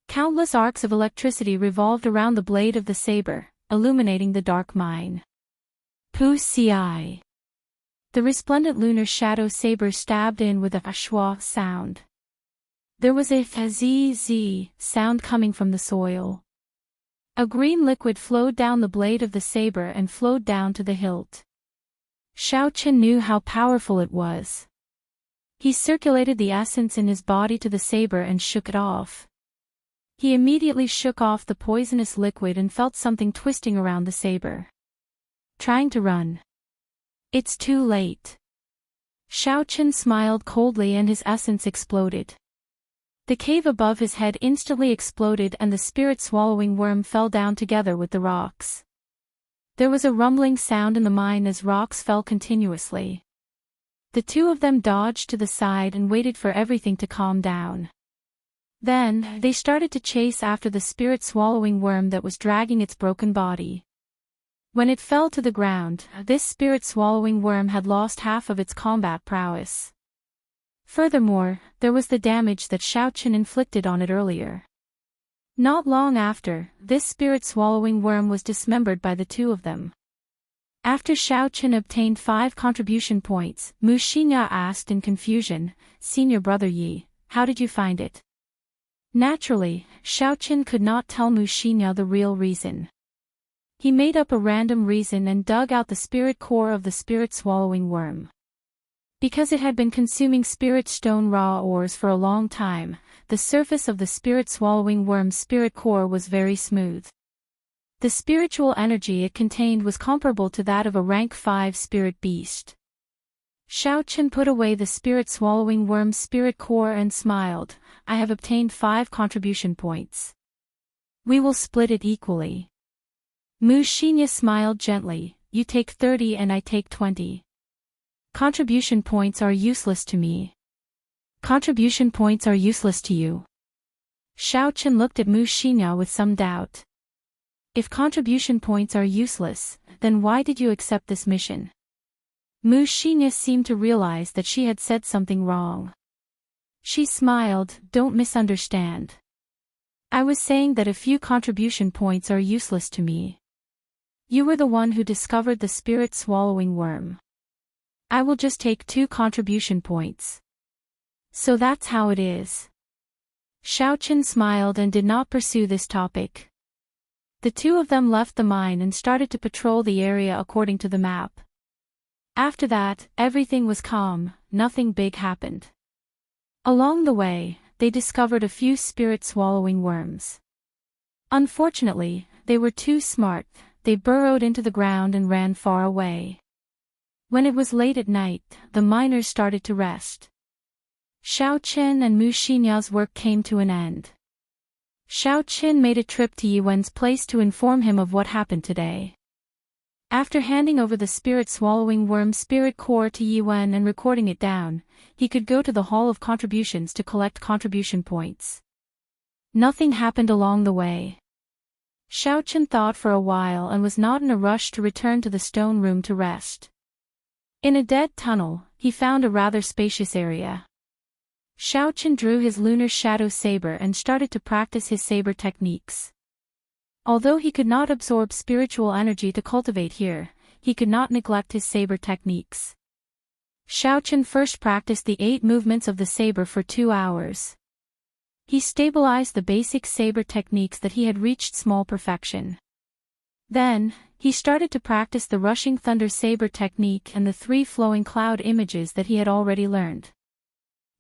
Countless arcs of electricity revolved around the blade of the saber, illuminating the dark mine. Pu-ci. The resplendent lunar shadow saber stabbed in with a schwa sound. There was a zzz sound coming from the soil. A green liquid flowed down the blade of the saber and flowed down to the hilt. Xiaochen knew how powerful it was. He circulated the essence in his body to the saber and shook it off. He immediately shook off the poisonous liquid and felt something twisting around the saber. Trying to run. It's too late. Xiaochen smiled coldly and his essence exploded. The cave above his head instantly exploded and the spirit-swallowing worm fell down together with the rocks. There was a rumbling sound in the mine as rocks fell continuously. The two of them dodged to the side and waited for everything to calm down. Then, they started to chase after the spirit-swallowing worm that was dragging its broken body. When it fell to the ground, this spirit-swallowing worm had lost half of its combat prowess. Furthermore, there was the damage that Xiaochen inflicted on it earlier. Not long after, this spirit-swallowing worm was dismembered by the two of them. After Xiaochen obtained 5 contribution points, Mu Xinya asked in confusion, "Senior brother Yi, how did you find it?" Naturally, Xiaochen could not tell Mu Xinya the real reason. He made up a random reason and dug out the spirit core of the spirit-swallowing worm. Because it had been consuming spirit stone raw ores for a long time, the surface of the spirit-swallowing worm's spirit core was very smooth. The spiritual energy it contained was comparable to that of a rank 5 spirit beast. Xiaochen put away the spirit-swallowing worm's spirit core and smiled, "I have obtained 5 contribution points. We will split it equally." Mu Xinya smiled gently, "You take 30 and I take 20. Contribution points are useless to me." "Contribution points are useless to you?" Xiaochen looked at Mu Xinya with some doubt. "If contribution points are useless, then why did you accept this mission?" Mu Xinya seemed to realize that she had said something wrong. She smiled, "Don't misunderstand. I was saying that a few contribution points are useless to me. You were the one who discovered the spirit-swallowing worm. I will just take 2 contribution points. So that's how it is." Xiaochen smiled and did not pursue this topic. The two of them left the mine and started to patrol the area according to the map. After that, everything was calm, nothing big happened. Along the way, they discovered a few spirit-swallowing worms. Unfortunately, they were too smart, they burrowed into the ground and ran far away. When it was late at night, the miners started to rest. Xiaochen and Mu Xinya's work came to an end. Xiaochen made a trip to Yiwen's place to inform him of what happened today. After handing over the spirit-swallowing worm's spirit core to Yiwen and recording it down, he could go to the Hall of Contributions to collect contribution points. Nothing happened along the way. Xiaochen thought for a while and was not in a rush to return to the stone room to rest. In a dead tunnel, he found a rather spacious area. Xiaochen drew his lunar shadow saber and started to practice his saber techniques. Although he could not absorb spiritual energy to cultivate here, he could not neglect his saber techniques. Xiaochen first practiced the 8 movements of the saber for 2 hours. He stabilized the basic saber techniques that he had reached small perfection. Then, he started to practice the rushing thunder saber technique and the 3 flowing cloud images that he had already learned.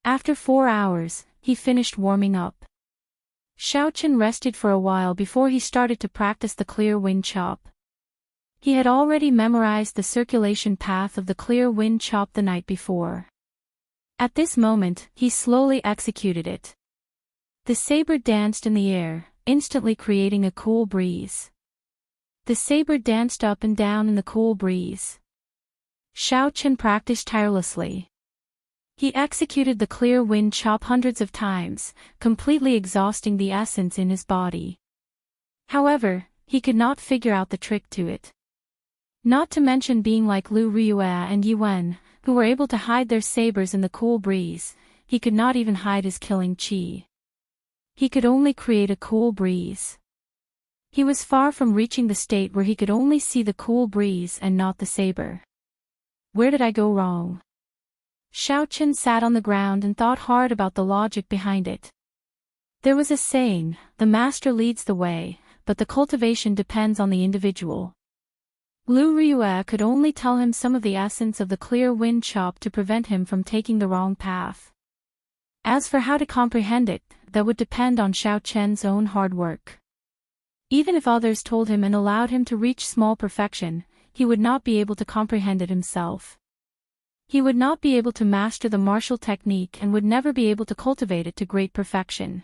After 4 hours, he finished warming up. Xiaochen rested for a while before he started to practice the clear wind chop. He had already memorized the circulation path of the clear wind chop the night before. At this moment, he slowly executed it. The saber danced in the air, instantly creating a cool breeze. The saber danced up and down in the cool breeze. Xiaochen practiced tirelessly. He executed the clear wind chop hundreds of times, completely exhausting the essence in his body. However, he could not figure out the trick to it. Not to mention being like Lu Ryue and Yiwen, who were able to hide their sabers in the cool breeze, he could not even hide his killing chi. He could only create a cool breeze. He was far from reaching the state where he could only see the cool breeze and not the saber. Where did I go wrong? Xiaochen sat on the ground and thought hard about the logic behind it. There was a saying, the master leads the way, but the cultivation depends on the individual. Lu Ryue could only tell him some of the essence of the clear wind chop to prevent him from taking the wrong path. As for how to comprehend it, that would depend on Xiaochen's own hard work. Even if others told him and allowed him to reach small perfection, he would not be able to comprehend it himself. He would not be able to master the martial technique and would never be able to cultivate it to great perfection.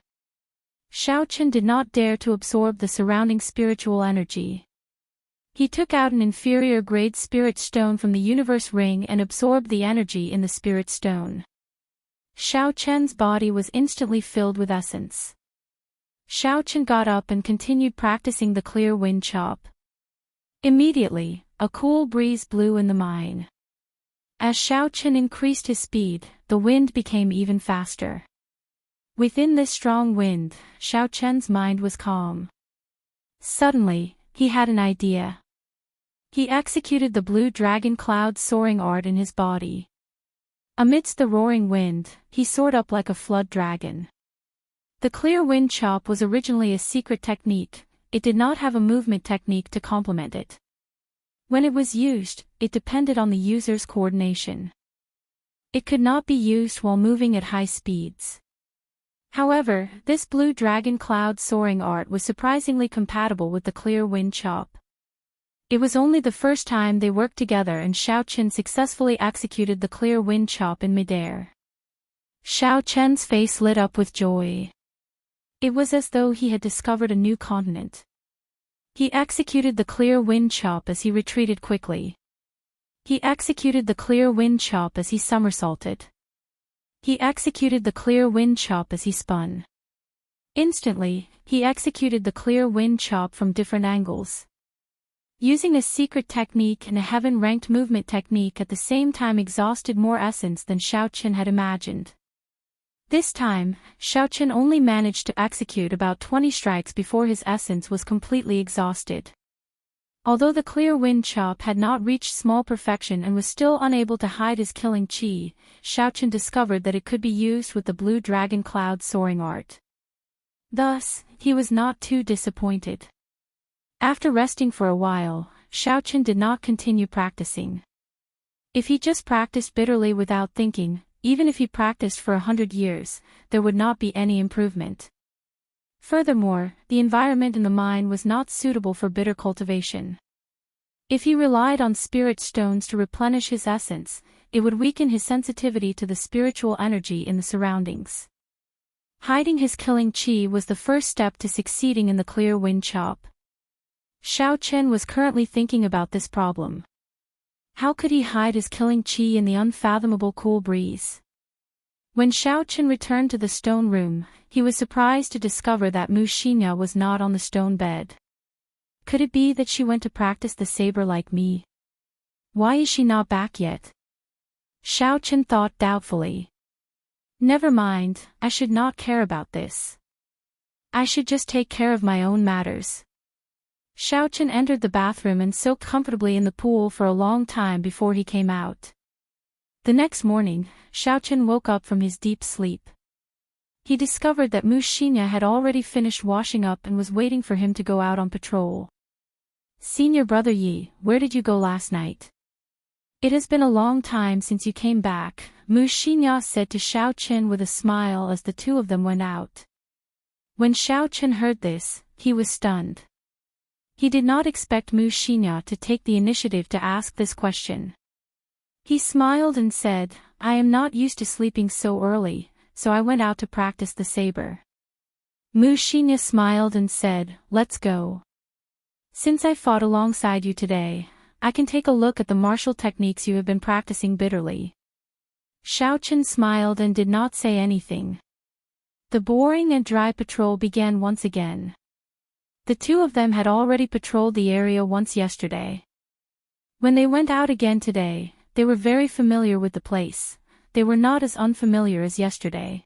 Xiaochen did not dare to absorb the surrounding spiritual energy. He took out an inferior-grade spirit stone from the universe ring and absorbed the energy in the spirit stone. Xiao Chen's body was instantly filled with essence. Xiao Chen got up and continued practicing the clear wind chop. Immediately, a cool breeze blew in the mine. As Xiao Chen increased his speed, the wind became even faster. Within this strong wind, Xiao Chen's mind was calm. Suddenly, he had an idea. He executed the blue dragon cloud soaring art in his body. Amidst the roaring wind, he soared up like a flood dragon. The clear wind chop was originally a secret technique. It did not have a movement technique to complement it. When it was used, it depended on the user's coordination. It could not be used while moving at high speeds. However, this blue dragon cloud soaring art was surprisingly compatible with the clear wind chop. It was only the first time they worked together and Xiao Chen successfully executed the clear wind chop in midair. Xiao Chen's face lit up with joy. It was as though he had discovered a new continent. He executed the clear wind chop as he retreated quickly. He executed the clear wind chop as he somersaulted. He executed the clear wind chop as he spun. Instantly, he executed the clear wind chop from different angles. Using a secret technique and a heaven-ranked movement technique at the same time exhausted more essence than Xiao Chen had imagined. This time, Xiao Chen only managed to execute about 20 strikes before his essence was completely exhausted. Although the clear wind chop had not reached small perfection and was still unable to hide his killing chi, Xiao Chen discovered that it could be used with the blue dragon cloud soaring art. Thus, he was not too disappointed. After resting for a while, Xiao Chen did not continue practicing. If he just practiced bitterly without thinking, even if he practiced for 100 years, there would not be any improvement. Furthermore, the environment in the mine was not suitable for bitter cultivation. If he relied on spirit stones to replenish his essence, it would weaken his sensitivity to the spiritual energy in the surroundings. Hiding his killing chi was the first step to succeeding in the clear wind chop. Xiao Chen was currently thinking about this problem. How could he hide his killing chi in the unfathomable cool breeze? When Xiao Chen returned to the stone room, he was surprised to discover that Mu Xinya was not on the stone bed. Could it be that she went to practice the saber like me? Why is she not back yet? Xiao Chen thought doubtfully. Never mind, I should not care about this. I should just take care of my own matters. Xiao Chen entered the bathroom and soaked comfortably in the pool for a long time before he came out. The next morning, Xiao Chen woke up from his deep sleep. He discovered that Mu Xinya had already finished washing up and was waiting for him to go out on patrol. Senior brother Yi, where did you go last night? It has been a long time since you came back, Mu Xinya said to Xiao Chen with a smile as the two of them went out. When Xiao Chen heard this, he was stunned. He did not expect Mu Xinya to take the initiative to ask this question. He smiled and said, I am not used to sleeping so early, so I went out to practice the saber. Mu Xinya smiled and said, let's go. Since I fought alongside you today, I can take a look at the martial techniques you have been practicing bitterly. Xiao Chen smiled and did not say anything. The boring and dry patrol began once again. The two of them had already patrolled the area once yesterday. When they went out again today, they were very familiar with the place. They were not as unfamiliar as yesterday.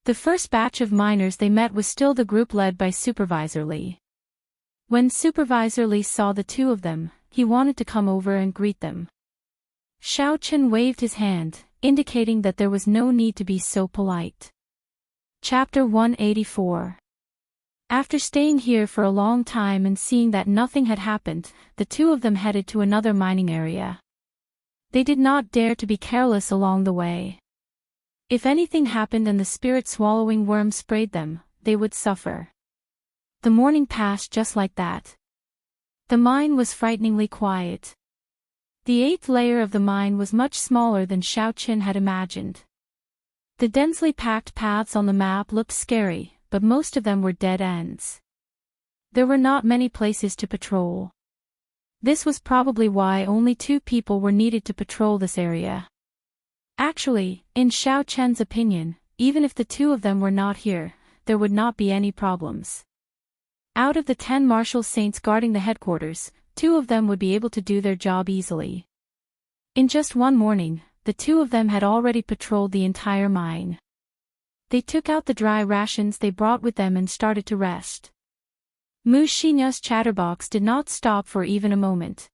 The first batch of miners they met was still the group led by Supervisor Li. When Supervisor Li saw the two of them, he wanted to come over and greet them. Xiao Chen waved his hand, indicating that there was no need to be so polite. Chapter 184. After staying here for a long time and seeing that nothing had happened, the two of them headed to another mining area. They did not dare to be careless along the way. If anything happened and the spirit-swallowing worm sprayed them, they would suffer. The morning passed just like that. The mine was frighteningly quiet. The eighth layer of the mine was much smaller than Xiao Chen had imagined. The densely packed paths on the map looked scary, but most of them were dead ends. There were not many places to patrol. This was probably why only 2 people were needed to patrol this area. Actually, in Xiao Chen's opinion, even if the 2 of them were not here, there would not be any problems. Out of the 10 martial saints guarding the headquarters, 2 of them would be able to do their job easily. In just one morning, the 2 of them had already patrolled the entire mine. They took out the dry rations they brought with them and started to rest. Mu Xinya's chatterbox did not stop for even a moment.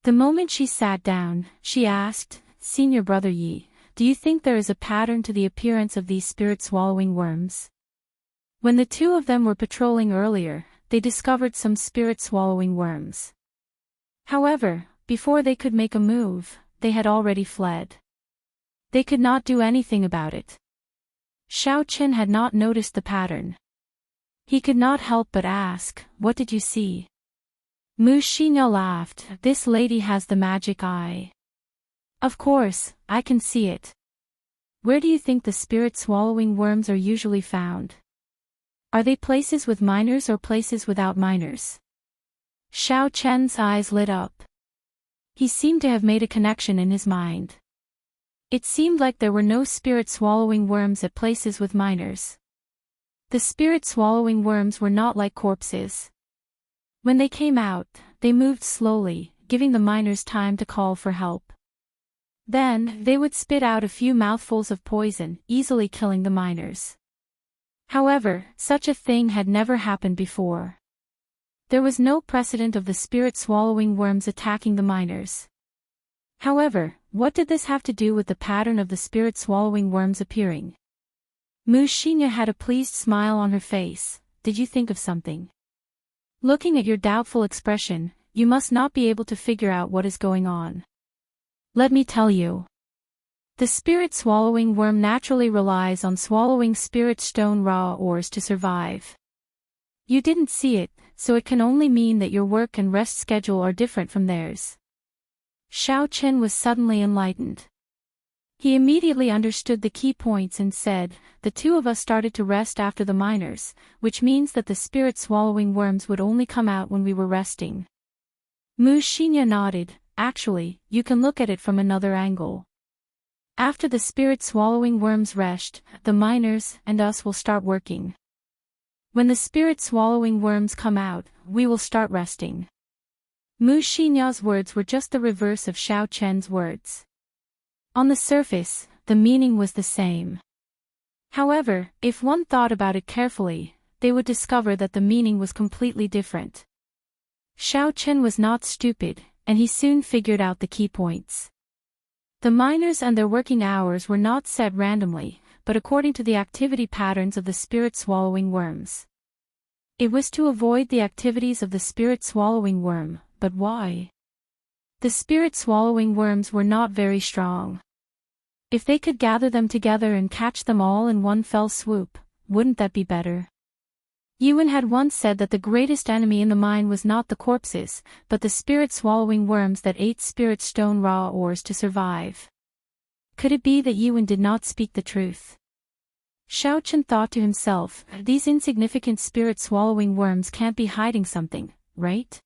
The moment she sat down, she asked, "Senior Brother Yi, do you think there is a pattern to the appearance of these spirit-swallowing worms?" When the 2 of them were patrolling earlier, they discovered some spirit-swallowing worms. However, before they could make a move, they had already fled. They could not do anything about it. Xiao Chen had not noticed the pattern. He could not help but ask, "What did you see?" Mu Xinya laughed, "This lady has the magic eye. Of course, I can see it. Where do you think the spirit-swallowing worms are usually found? Are they places with miners or places without miners?" Xiao Chen's eyes lit up. He seemed to have made a connection in his mind. It seemed like there were no spirit-swallowing worms at places with miners. The spirit-swallowing worms were not like corpses. When they came out, they moved slowly, giving the miners time to call for help. Then, they would spit out a few mouthfuls of poison, easily killing the miners. However, such a thing had never happened before. There was no precedent of the spirit-swallowing worms attacking the miners. However, what did this have to do with the pattern of the spirit-swallowing worms appearing? Mu Xinya had a pleased smile on her face. "Did you think of something? Looking at your doubtful expression, you must not be able to figure out what is going on. Let me tell you. The spirit-swallowing worm naturally relies on swallowing spirit stone raw ores to survive. You didn't see it, so it can only mean that your work and rest schedule are different from theirs." Xiao Chen was suddenly enlightened. He immediately understood the key points and said, "The 2 of us started to rest after the miners, which means that the spirit-swallowing worms would only come out when we were resting." Mu Xinya nodded. "Actually, you can look at it from another angle. After the spirit-swallowing worms rest, the miners and us will start working. When the spirit-swallowing worms come out, we will start resting." Mu Xinya's words were just the reverse of Xiao Chen's words. On the surface, the meaning was the same. However, if one thought about it carefully, they would discover that the meaning was completely different. Xiao Chen was not stupid, and he soon figured out the key points. The miners and their working hours were not set randomly, but according to the activity patterns of the spirit-swallowing worms. It was to avoid the activities of the spirit-swallowing worm, but why? The spirit-swallowing worms were not very strong. If they could gather them together and catch them all in one fell swoop, wouldn't that be better? Yuan had once said that the greatest enemy in the mine was not the corpses, but the spirit-swallowing worms that ate spirit stone raw ores to survive. Could it be that Yuan did not speak the truth? Xiao Chen thought to himself, "These insignificant spirit-swallowing worms can't be hiding something, right?"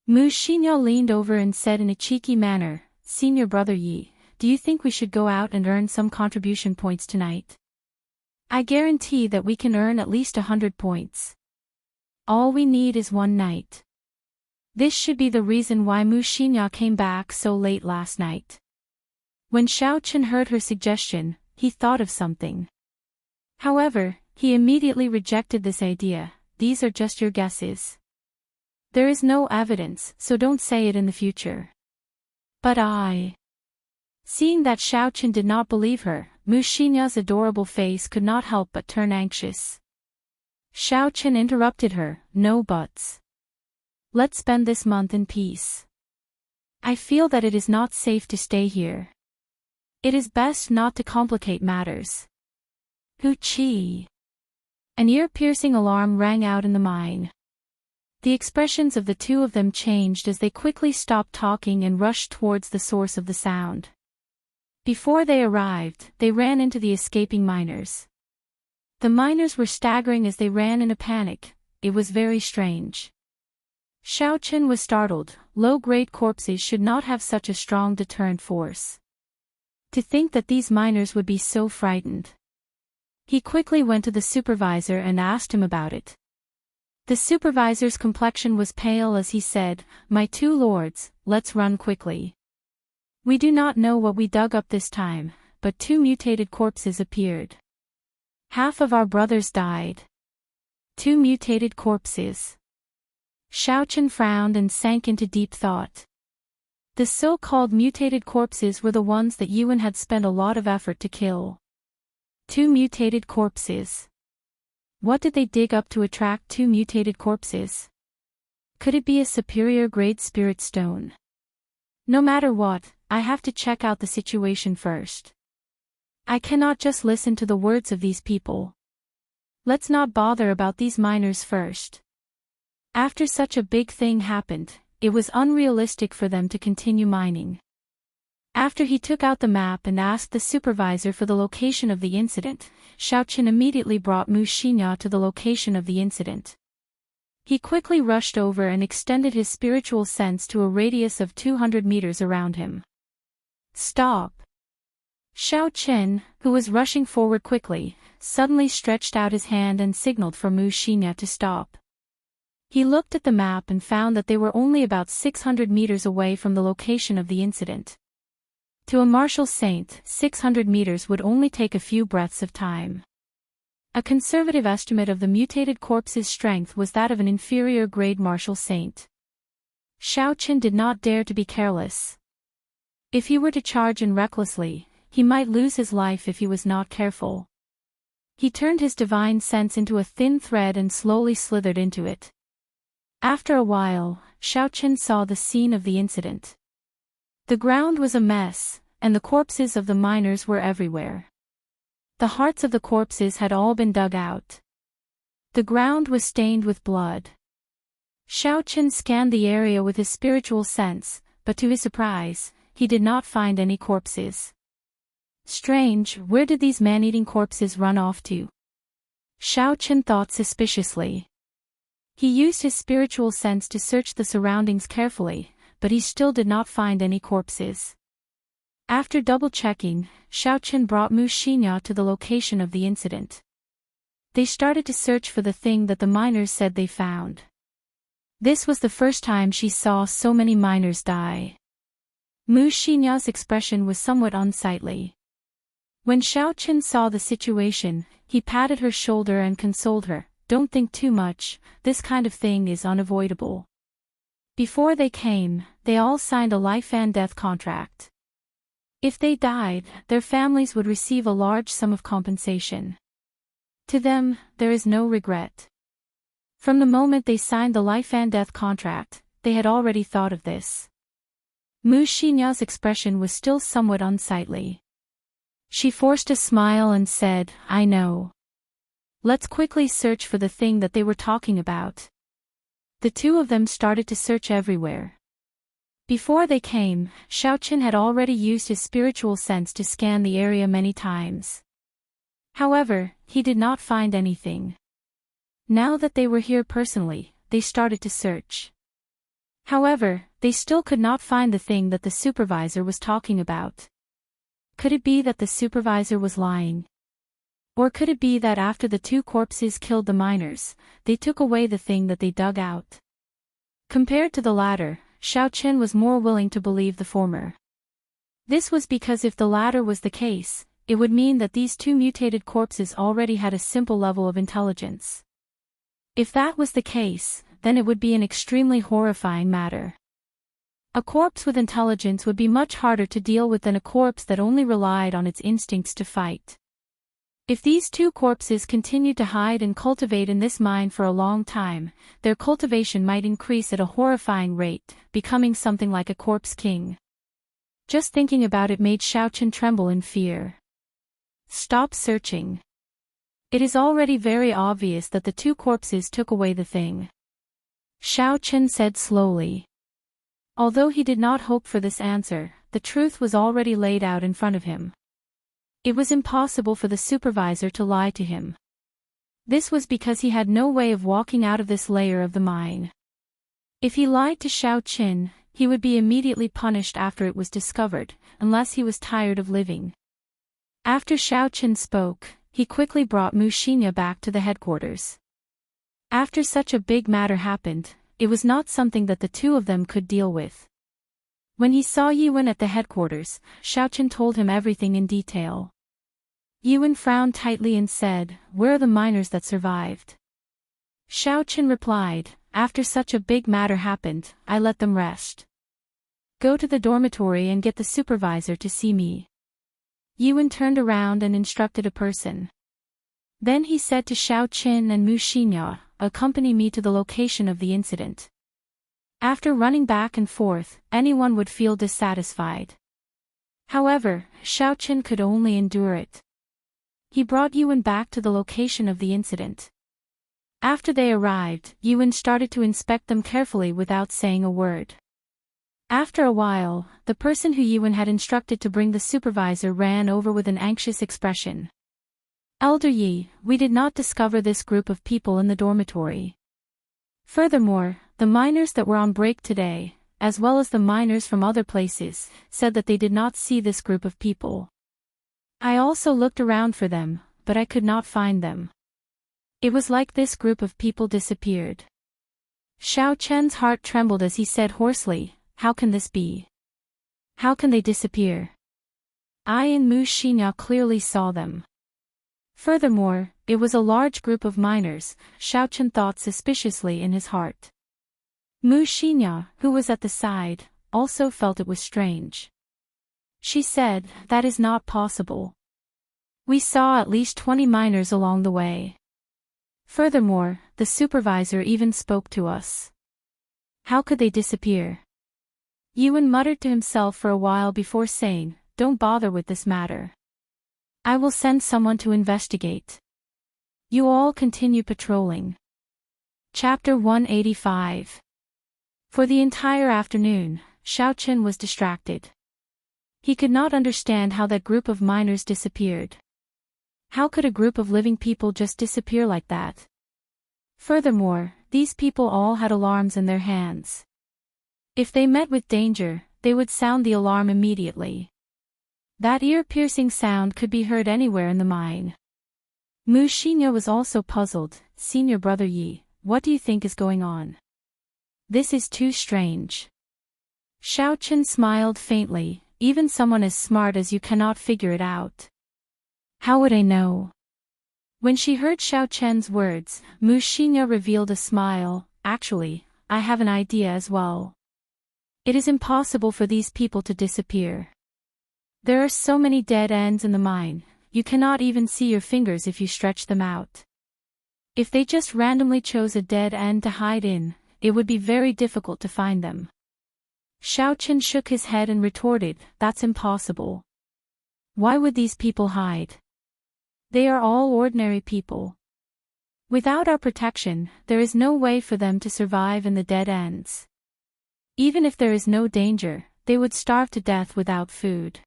Mu Xinya leaned over and said in a cheeky manner, "Senior Brother Yi, do you think we should go out and earn some contribution points tonight? I guarantee that we can earn at least 100 points. All we need is one night." This should be the reason why Mu Xinya came back so late last night. When Xiao Chen heard her suggestion, he thought of something. However, he immediately rejected this idea. "These are just your guesses. There is no evidence, so don't say it in the future." "But I..." Seeing that Xiao Chen did not believe her, Mu Xinya's adorable face could not help but turn anxious. Xiao Chen interrupted her, "No buts. Let's spend this month in peace. I feel that it is not safe to stay here. It is best not to complicate matters." Hoo-chee! An ear-piercing alarm rang out in the mine. The expressions of the 2 of them changed as they quickly stopped talking and rushed towards the source of the sound. Before they arrived, they ran into the escaping miners. The miners were staggering as they ran in a panic. It was very strange. Xiao Chen was startled. low-grade corpses should not have such a strong deterrent force. To think that these miners would be so frightened. He quickly went to the supervisor and asked him about it. The supervisor's complexion was pale as he said, "My two lords, let's run quickly. We do not know what we dug up this time, but 2 mutated corpses appeared. Half of our brothers died. 2 mutated corpses." Xiaochen frowned and sank into deep thought. The so-called mutated corpses were the ones that Yuan had spent a lot of effort to kill. 2 mutated corpses. What did they dig up to attract 2 mutated corpses? Could it be a superior grade spirit stone? No matter what, I have to check out the situation first. I cannot just listen to the words of these people. Let's not bother about these miners first. After such a big thing happened, it was unrealistic for them to continue mining. After he took out the map and asked the supervisor for the location of the incident, Xiaochen immediately brought Mu Xinya to the location of the incident. He quickly rushed over and extended his spiritual sense to a radius of 200 meters around him. "Stop!" Xiaochen, who was rushing forward quickly, suddenly stretched out his hand and signaled for Mu Xinya to stop. He looked at the map and found that they were only about 600 meters away from the location of the incident. To a martial saint, 600 meters would only take a few breaths of time. A conservative estimate of the mutated corpse's strength was that of an inferior grade martial saint. Xiaochen did not dare to be careless. If he were to charge in recklessly, he might lose his life if he was not careful. He turned his divine sense into a thin thread and slowly slithered into it. After a while, Xiaochen saw the scene of the incident. The ground was a mess, and the corpses of the miners were everywhere. The hearts of the corpses had all been dug out. The ground was stained with blood. Xiaochen scanned the area with his spiritual sense, but to his surprise, he did not find any corpses. Strange, where did these man-eating corpses run off to? Xiaochen thought suspiciously. He used his spiritual sense to search the surroundings carefully, but he still did not find any corpses. After double-checking, Xiaochen brought Mu Xinya to the location of the incident. They started to search for the thing that the miners said they found. This was the first time she saw so many miners die. Mu Xinya's expression was somewhat unsightly. When Xiaochen saw the situation, he patted her shoulder and consoled her, "Don't think too much, this kind of thing is unavoidable." Before they came, they all signed a life and death contract. If they died, their families would receive a large sum of compensation. To them, there is no regret. From the moment they signed the life and death contract, they had already thought of this. Mu Xinya's expression was still somewhat unsightly. She forced a smile and said, "I know. Let's quickly search for the thing that they were talking about." The two of them started to search everywhere. Before they came, Xiaochen had already used his spiritual sense to scan the area many times. However, he did not find anything. Now that they were here personally, they started to search. However, they still could not find the thing that the supervisor was talking about. Could it be that the supervisor was lying? Or could it be that after the 2 corpses killed the miners, they took away the thing that they dug out? Compared to the latter, Xiaochen was more willing to believe the former. This was because if the latter was the case, it would mean that these 2 mutated corpses already had a simple level of intelligence. If that was the case, then it would be an extremely horrifying matter. A corpse with intelligence would be much harder to deal with than a corpse that only relied on its instincts to fight. If these 2 corpses continued to hide and cultivate in this mine for a long time, their cultivation might increase at a horrifying rate, becoming something like a corpse king. Just thinking about it made Xiaochen tremble in fear. Stop searching. It is already very obvious that the 2 corpses took away the thing. Xiaochen said slowly. Although he did not hope for this answer, the truth was already laid out in front of him. It was impossible for the supervisor to lie to him. This was because he had no way of walking out of this layer of the mine. If he lied to Xiaochen, he would be immediately punished after it was discovered, unless he was tired of living. After Xiao Chen spoke, he quickly brought Mu Xinya back to the headquarters. After such a big matter happened, it was not something that the two of them could deal with. When he saw Yiwen at the headquarters, Xiao Chen told him everything in detail. Yiwen frowned tightly and said, "Where are the miners that survived?" Xiao Chen replied, "After such a big matter happened, I let them rest. Go to the dormitory and get the supervisor to see me." Yiwen turned around and instructed a person. Then he said to Xiao Chen and Mu Xinya, "Accompany me to the location of the incident." After running back and forth, anyone would feel dissatisfied. However, Xiao Chen could only endure it. He brought Yiwen back to the location of the incident. After they arrived, Yiwen started to inspect them carefully without saying a word. After a while, the person who Yiwen had instructed to bring the supervisor ran over with an anxious expression. "Elder Yi, we did not discover this group of people in the dormitory. Furthermore, the miners that were on break today, as well as the miners from other places, said that they did not see this group of people. I also looked around for them, but I could not find them. It was like this group of people disappeared." Xiao Chen's heart trembled as he said hoarsely, "How can this be? How can they disappear? I and Mu Xinya clearly saw them." Furthermore, it was a large group of miners, Xiao Chen thought suspiciously in his heart. Mu Xinya, who was at the side, also felt it was strange. She said, "That is not possible. We saw at least 20 miners along the way. Furthermore, the supervisor even spoke to us. How could they disappear?" Yiwen muttered to himself for a while before saying, "Don't bother with this matter. I will send someone to investigate. You all continue patrolling." Chapter 185. For the entire afternoon, Xiao Chen was distracted. He could not understand how that group of miners disappeared. How could a group of living people just disappear like that? Furthermore, these people all had alarms in their hands. If they met with danger, they would sound the alarm immediately. That ear-piercing sound could be heard anywhere in the mine. Mu Xinya was also puzzled. "Senior brother Yi, what do you think is going on? This is too strange." Xiao Chen smiled faintly. "Even someone as smart as you cannot figure it out. How would I know?" When she heard Xiao Chen's words, Mu Xinya revealed a smile. "Actually, I have an idea as well. It is impossible for these people to disappear. There are so many dead ends in the mine, you cannot even see your fingers if you stretch them out. If they just randomly chose a dead end to hide in, it would be very difficult to find them." Xiao Chen shook his head and retorted, "That's impossible. Why would these people hide? They are all ordinary people. Without our protection, there is no way for them to survive in the dead ends. Even if there is no danger, they would starve to death without food."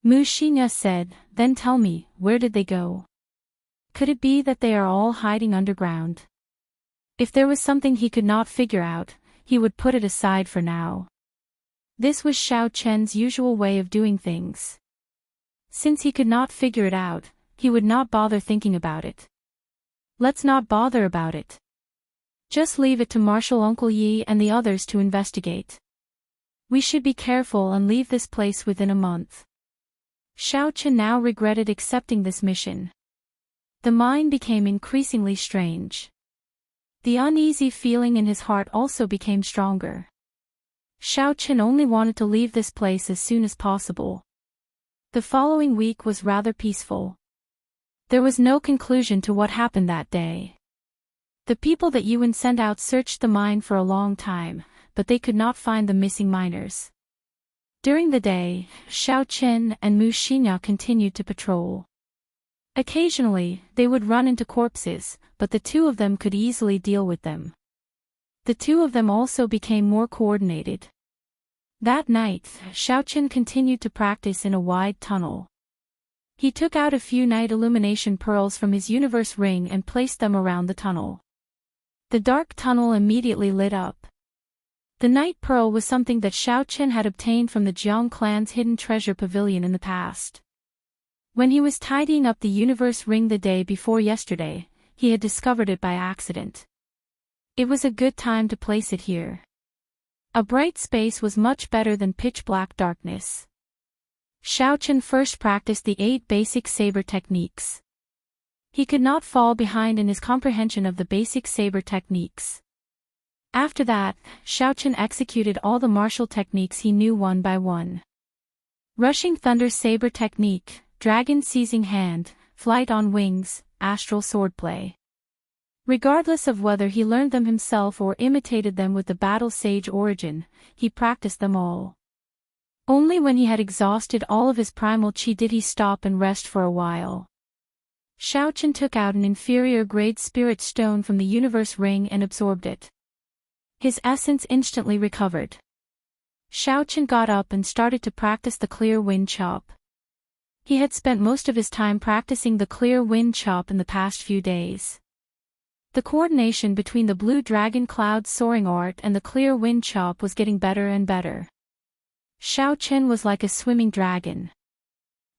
Mu Xinya said, "Then tell me, where did they go? Could it be that they are all hiding underground?" If there was something he could not figure out, he would put it aside for now. This was Xiao Chen's usual way of doing things. Since he could not figure it out, he would not bother thinking about it. Let's not bother about it. Just leave it to Marshal Uncle Yi and the others to investigate. We should be careful and leave this place within a month. Xiao Chen now regretted accepting this mission. The mine became increasingly strange. The uneasy feeling in his heart also became stronger. Xiao Chen only wanted to leave this place as soon as possible. The following week was rather peaceful. There was no conclusion to what happened that day. The people that Yiwen sent out searched the mine for a long time, but they could not find the missing miners. During the day, Xiao Chen and Mu Xinya continued to patrol. Occasionally, they would run into corpses, but the two of them could easily deal with them. The two of them also became more coordinated. That night, Xiao Chen continued to practice in a wide tunnel. He took out a few night illumination pearls from his universe ring and placed them around the tunnel. The dark tunnel immediately lit up. The Night Pearl was something that Xiao Chen had obtained from the Jiang clan's hidden treasure pavilion in the past. When he was tidying up the universe ring the day before yesterday, he had discovered it by accident. It was a good time to place it here. A bright space was much better than pitch-black darkness. Xiao Chen first practiced the 8 basic saber techniques. He could not fall behind in his comprehension of the basic saber techniques. After that, Xiao Chen executed all the martial techniques he knew one by one. Rushing Thunder Saber Technique, Dragon Seizing Hand, Flight on Wings, Astral Swordplay. Regardless of whether he learned them himself or imitated them with the Battle Sage origin, he practiced them all. Only when he had exhausted all of his primal chi did he stop and rest for a while. Xiao Chen took out an inferior-grade spirit stone from the universe ring and absorbed it. His essence instantly recovered. Xiao Chen got up and started to practice the clear wind chop. He had spent most of his time practicing the clear wind chop in the past few days. The coordination between the blue dragon cloud soaring art and the clear wind chop was getting better and better. Xiao Chen was like a swimming dragon.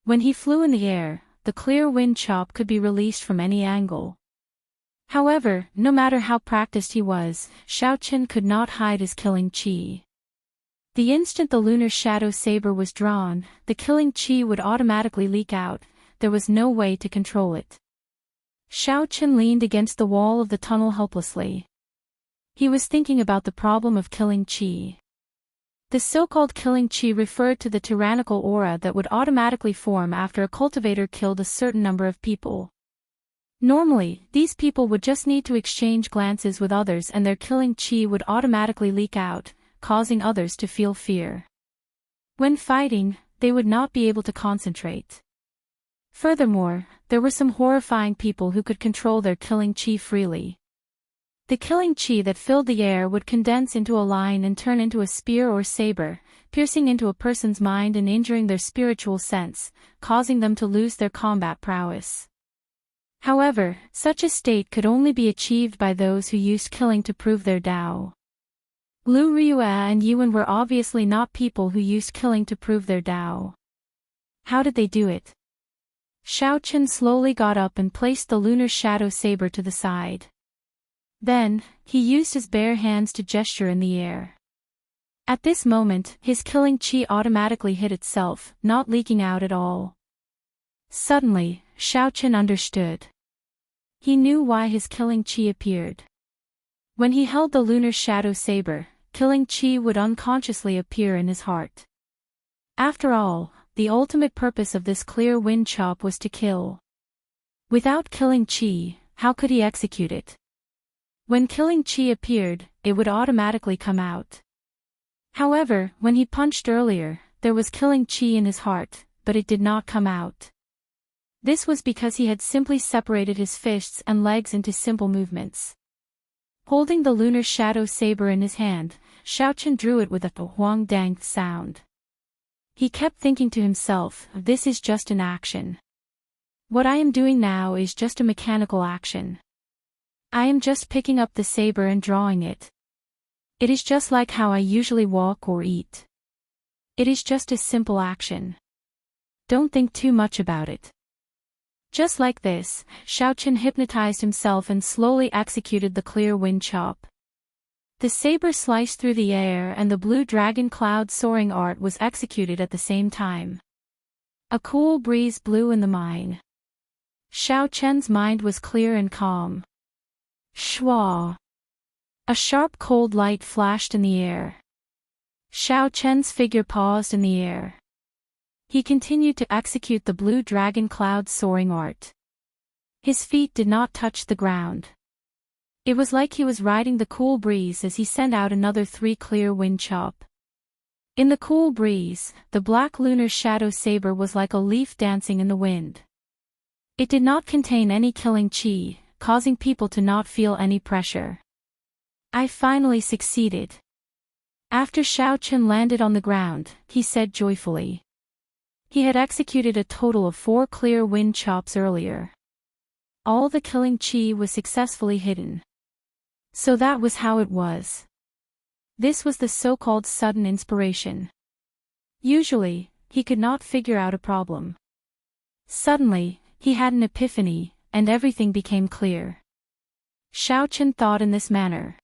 When he flew in the air, the clear wind chop could be released from any angle. However, no matter how practiced he was, Xiao Chen could not hide his killing chi. The instant the lunar shadow saber was drawn, the killing chi would automatically leak out. There was no way to control it. Xiao Chen leaned against the wall of the tunnel helplessly. He was thinking about the problem of killing chi. The so-called killing chi referred to the tyrannical aura that would automatically form after a cultivator killed a certain number of people. Normally, these people would just need to exchange glances with others and their killing chi would automatically leak out, causing others to feel fear. When fighting, they would not be able to concentrate. Furthermore, there were some horrifying people who could control their killing chi freely. The killing chi that filled the air would condense into a line and turn into a spear or saber, piercing into a person's mind and injuring their spiritual sense, causing them to lose their combat prowess. However, such a state could only be achieved by those who used killing to prove their Tao. Lu Riyue and Yuan were obviously not people who used killing to prove their Tao. How did they do it? Xiao Chen slowly got up and placed the lunar shadow saber to the side. Then, he used his bare hands to gesture in the air. At this moment, his killing chi automatically hid itself, not leaking out at all. Suddenly, Xiao Chen understood. He knew why his killing chi appeared. When he held the lunar shadow saber, killing chi would unconsciously appear in his heart. After all, the ultimate purpose of this clear wind chop was to kill. Without killing chi, how could he execute it? When killing chi appeared, it would automatically come out. However, when he punched earlier, there was killing chi in his heart, but it did not come out. This was because he had simply separated his fists and legs into simple movements. Holding the lunar shadow saber in his hand, Xiao Chen drew it with a huang dang sound. He kept thinking to himself, this is just an action. What I am doing now is just a mechanical action. I am just picking up the saber and drawing it. It is just like how I usually walk or eat. It is just a simple action. Don't think too much about it. Just like this, Xiao Chen hypnotized himself and slowly executed the clear wind chop. The saber sliced through the air and the blue dragon cloud soaring art was executed at the same time. A cool breeze blew in the mine. Xiao Chen's mind was clear and calm. Shwa! A sharp cold light flashed in the air. Xiao Chen's figure paused in the air. He continued to execute the blue dragon cloud soaring art. His feet did not touch the ground. It was like he was riding the cool breeze as he sent out another 3 clear wind chop. In the cool breeze, the black lunar shadow saber was like a leaf dancing in the wind. It did not contain any killing chi, causing people to not feel any pressure. I finally succeeded. After Xiao Chen landed on the ground, he said joyfully. He had executed a total of 4 clear wind chops earlier. All the killing chi was successfully hidden. So that was how it was. This was the so-called sudden inspiration. Usually, he could not figure out a problem. Suddenly, he had an epiphany, and everything became clear. Xiaochen thought in this manner.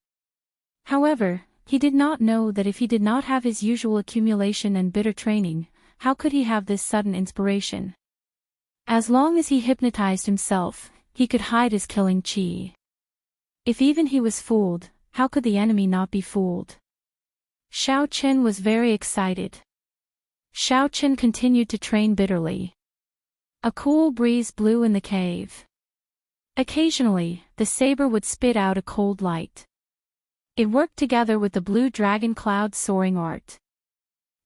However, he did not know that if he did not have his usual accumulation and bitter training, how could he have this sudden inspiration? As long as he hypnotized himself, he could hide his killing chi. If even he was fooled, how could the enemy not be fooled? Xiaochen was very excited. Xiaochen continued to train bitterly. A cool breeze blew in the cave. Occasionally, the saber would spit out a cold light. It worked together with the blue dragon cloud soaring art.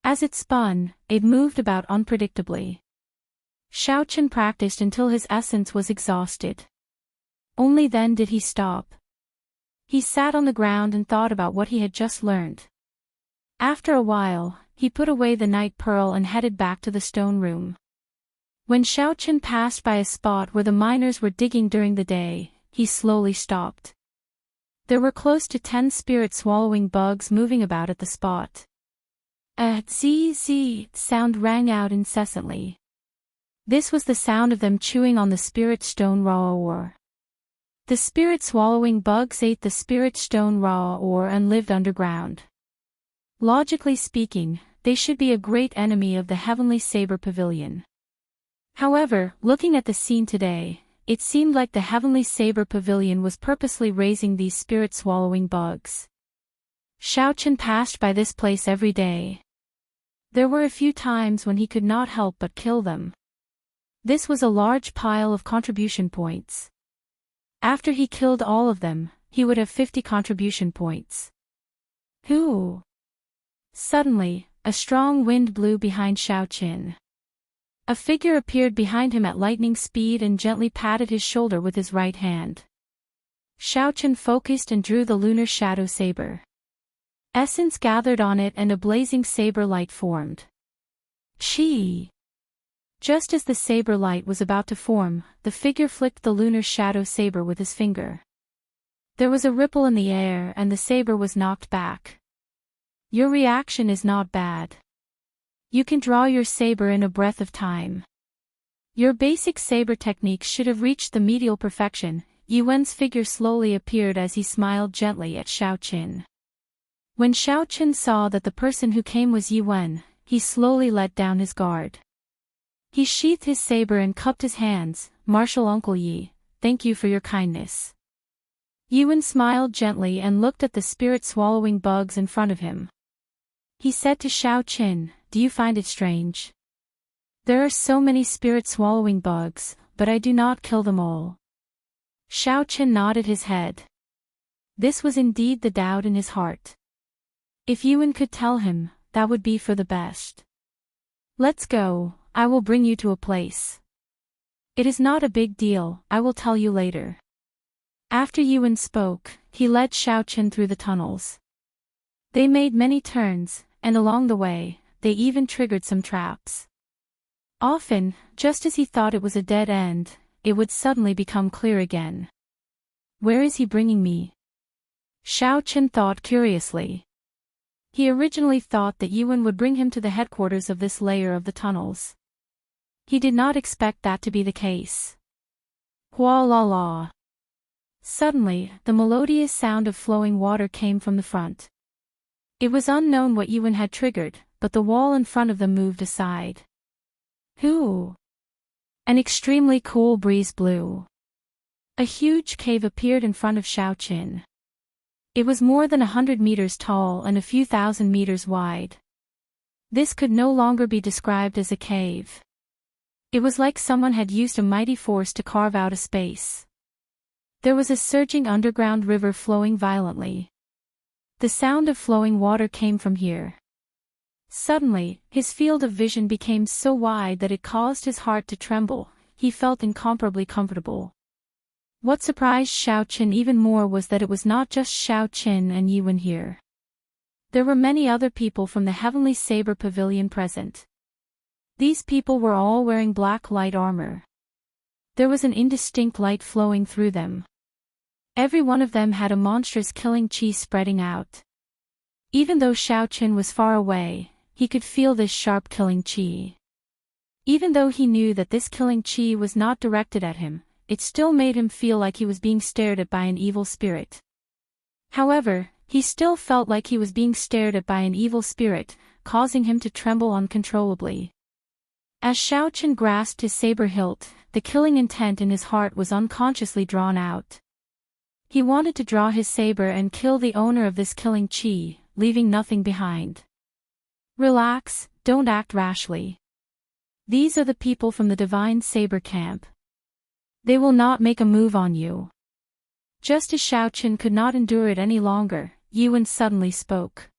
As it spun, it moved about unpredictably. Xiaochen practiced until his essence was exhausted. Only then did he stop. He sat on the ground and thought about what he had just learned. After a while, he put away the night pearl and headed back to the stone room. When Xiaochen passed by a spot where the miners were digging during the day, he slowly stopped. There were close to 10 spirit-swallowing bugs moving about at the spot. A zzz sound rang out incessantly. This was the sound of them chewing on the spirit stone raw ore. The spirit-swallowing bugs ate the spirit stone raw ore and lived underground. Logically speaking, they should be a great enemy of the Heavenly Saber Pavilion. However, looking at the scene today, it seemed like the Heavenly Saber Pavilion was purposely raising these spirit-swallowing bugs. Xiaochen passed by this place every day. There were a few times when he could not help but kill them. This was a large pile of contribution points. After he killed all of them, he would have 50 contribution points. Who? Suddenly, a strong wind blew behind Xiaochen. A figure appeared behind him at lightning speed and gently patted his shoulder with his right hand. Xiaochen focused and drew the lunar shadow saber. Essence gathered on it and a blazing saber light formed. Chi! Just as the saber light was about to form, the figure flicked the lunar shadow saber with his finger. There was a ripple in the air and the saber was knocked back. Your reaction is not bad. You can draw your saber in a breath of time. Your basic saber techniques should have reached the medial perfection. Yuan's figure slowly appeared as he smiled gently at Xiaochen. When Xiaochen saw that the person who came was Yuan, he slowly let down his guard. He sheathed his saber and cupped his hands. Martial Uncle Yi, thank you for your kindness. Yuan smiled gently and looked at the spirit-swallowing bugs in front of him. He said to Xiaochen, do you find it strange? There are so many spirit-swallowing bugs, but I do not kill them all. Xiaochen nodded his head. This was indeed the doubt in his heart. If Yuan could tell him, that would be for the best. Let's go, I will bring you to a place. It is not a big deal, I will tell you later. After Yuan spoke, he led Xiaochen through the tunnels. They made many turns, and along the way, they even triggered some traps. Often, just as he thought it was a dead end, it would suddenly become clear again. Where is he bringing me? Xiaochen thought curiously. He originally thought that Yuan would bring him to the headquarters of this layer of the tunnels. He did not expect that to be the case. Hua la la. Suddenly, the melodious sound of flowing water came from the front. It was unknown what Yuan had triggered, but the wall in front of them moved aside. Who? An extremely cool breeze blew. A huge cave appeared in front of Xiaochen. It was more than 100 meters tall and a few thousand meters wide. This could no longer be described as a cave. It was like someone had used a mighty force to carve out a space. There was a surging underground river flowing violently. The sound of flowing water came from here. Suddenly, his field of vision became so wide that it caused his heart to tremble. He felt incomparably comfortable. What surprised Xiaochen even more was that it was not just Xiaochen and Yuan here. There were many other people from the Heavenly Saber Pavilion present. These people were all wearing black light armor. There was an indistinct light flowing through them. Every one of them had a monstrous killing chi spreading out. Even though Xiao Qin was far away, he could feel this sharp killing qi. Even though he knew that this killing qi was not directed at him, it still made him feel like he was being stared at by an evil spirit. However, he still felt like he was being stared at by an evil spirit, causing him to tremble uncontrollably. As Xiao Qin grasped his saber hilt, the killing intent in his heart was unconsciously drawn out. He wanted to draw his saber and kill the owner of this killing qi, leaving nothing behind. Relax, don't act rashly. These are the people from the Divine Saber camp. They will not make a move on you. Just as Xiao Qin could not endure it any longer, Yuan suddenly spoke.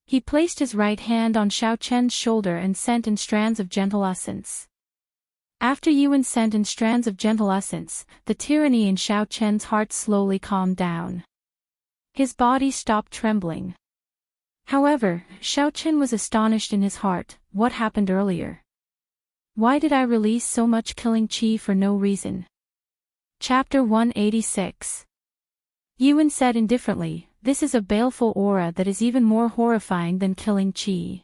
He placed his right hand on Xiao Qin's shoulder and sent in strands of gentle essence. After Yuan sent in strands of gentle essence, the tyranny in Xiao Qin's heart slowly calmed down. His body stopped trembling. However, Xiao Qin was astonished in his heart. What happened earlier? Why did I release so much killing qi for no reason? Chapter 186. Yuan said indifferently, this is a baleful aura that is even more horrifying than killing qi.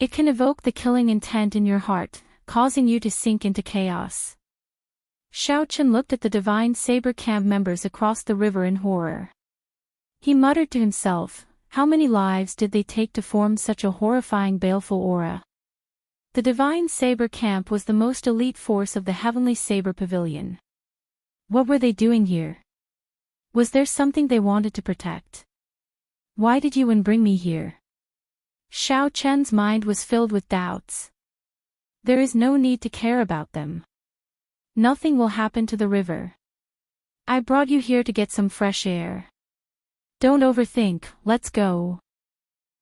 It can evoke the killing intent in your heart, causing you to sink into chaos. Xiao Qin looked at the Divine Saber camp members across the river in horror. He muttered to himself, how many lives did they take to form such a horrifying baleful aura? The Divine Saber camp was the most elite force of the Heavenly Saber Pavilion. What were they doing here? Was there something they wanted to protect? Why did Yuan bring me here? Xiao Qin's mind was filled with doubts. There is no need to care about them. Nothing will happen to the river. I brought you here to get some fresh air. Don't overthink, let's go.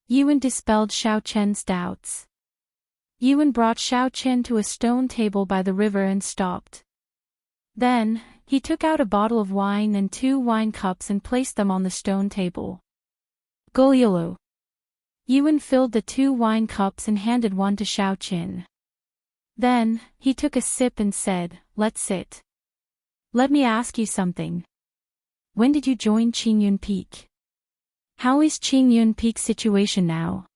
Yuan dispelled Xiao Qin's doubts. Yuan brought Xiao Qin to a stone table by the river and stopped. Then, he took out a bottle of wine and 2 wine cups and placed them on the stone table. Goliolo. Yuan filled the 2 wine cups and handed one to Xiao Qin. Then, he took a sip and said, let's sit. Let me ask you something. When did you join Qingyun Peak? How is Qingyun Peak's situation now?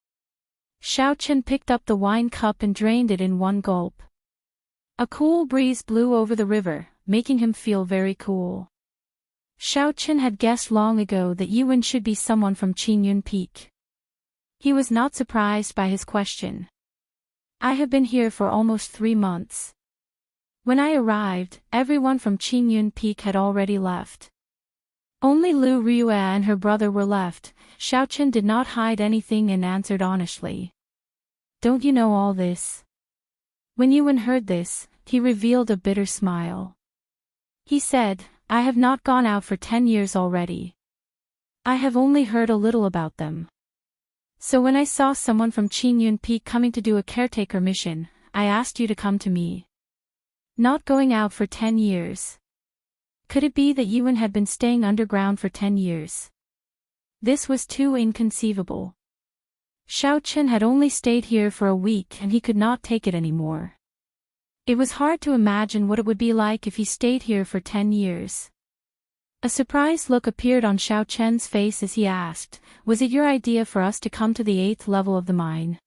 Xiao Qin picked up the wine cup and drained it in one gulp. A cool breeze blew over the river, making him feel very cool. Xiao Qin had guessed long ago that Yuan should be someone from Qingyun Peak. He was not surprised by his question. I have been here for almost 3 months. When I arrived, everyone from Qingyun Peak had already left. Only Lu Riyue and her brother were left. Xiao Qin did not hide anything and answered honestly. Don't you know all this? When Yuan heard this, he revealed a bitter smile. He said, I have not gone out for 10 years already. I have only heard a little about them. So when I saw someone from Qingyun Peak coming to do a caretaker mission, I asked you to come to me. Not going out for 10 years. Could it be that Yuan had been staying underground for 10 years? This was too inconceivable. Xiao Qin had only stayed here for a week and he could not take it anymore. It was hard to imagine what it would be like if he stayed here for 10 years. A surprised look appeared on Xiao Qin's face as he asked, was it your idea for us to come to the 8th level of the mine?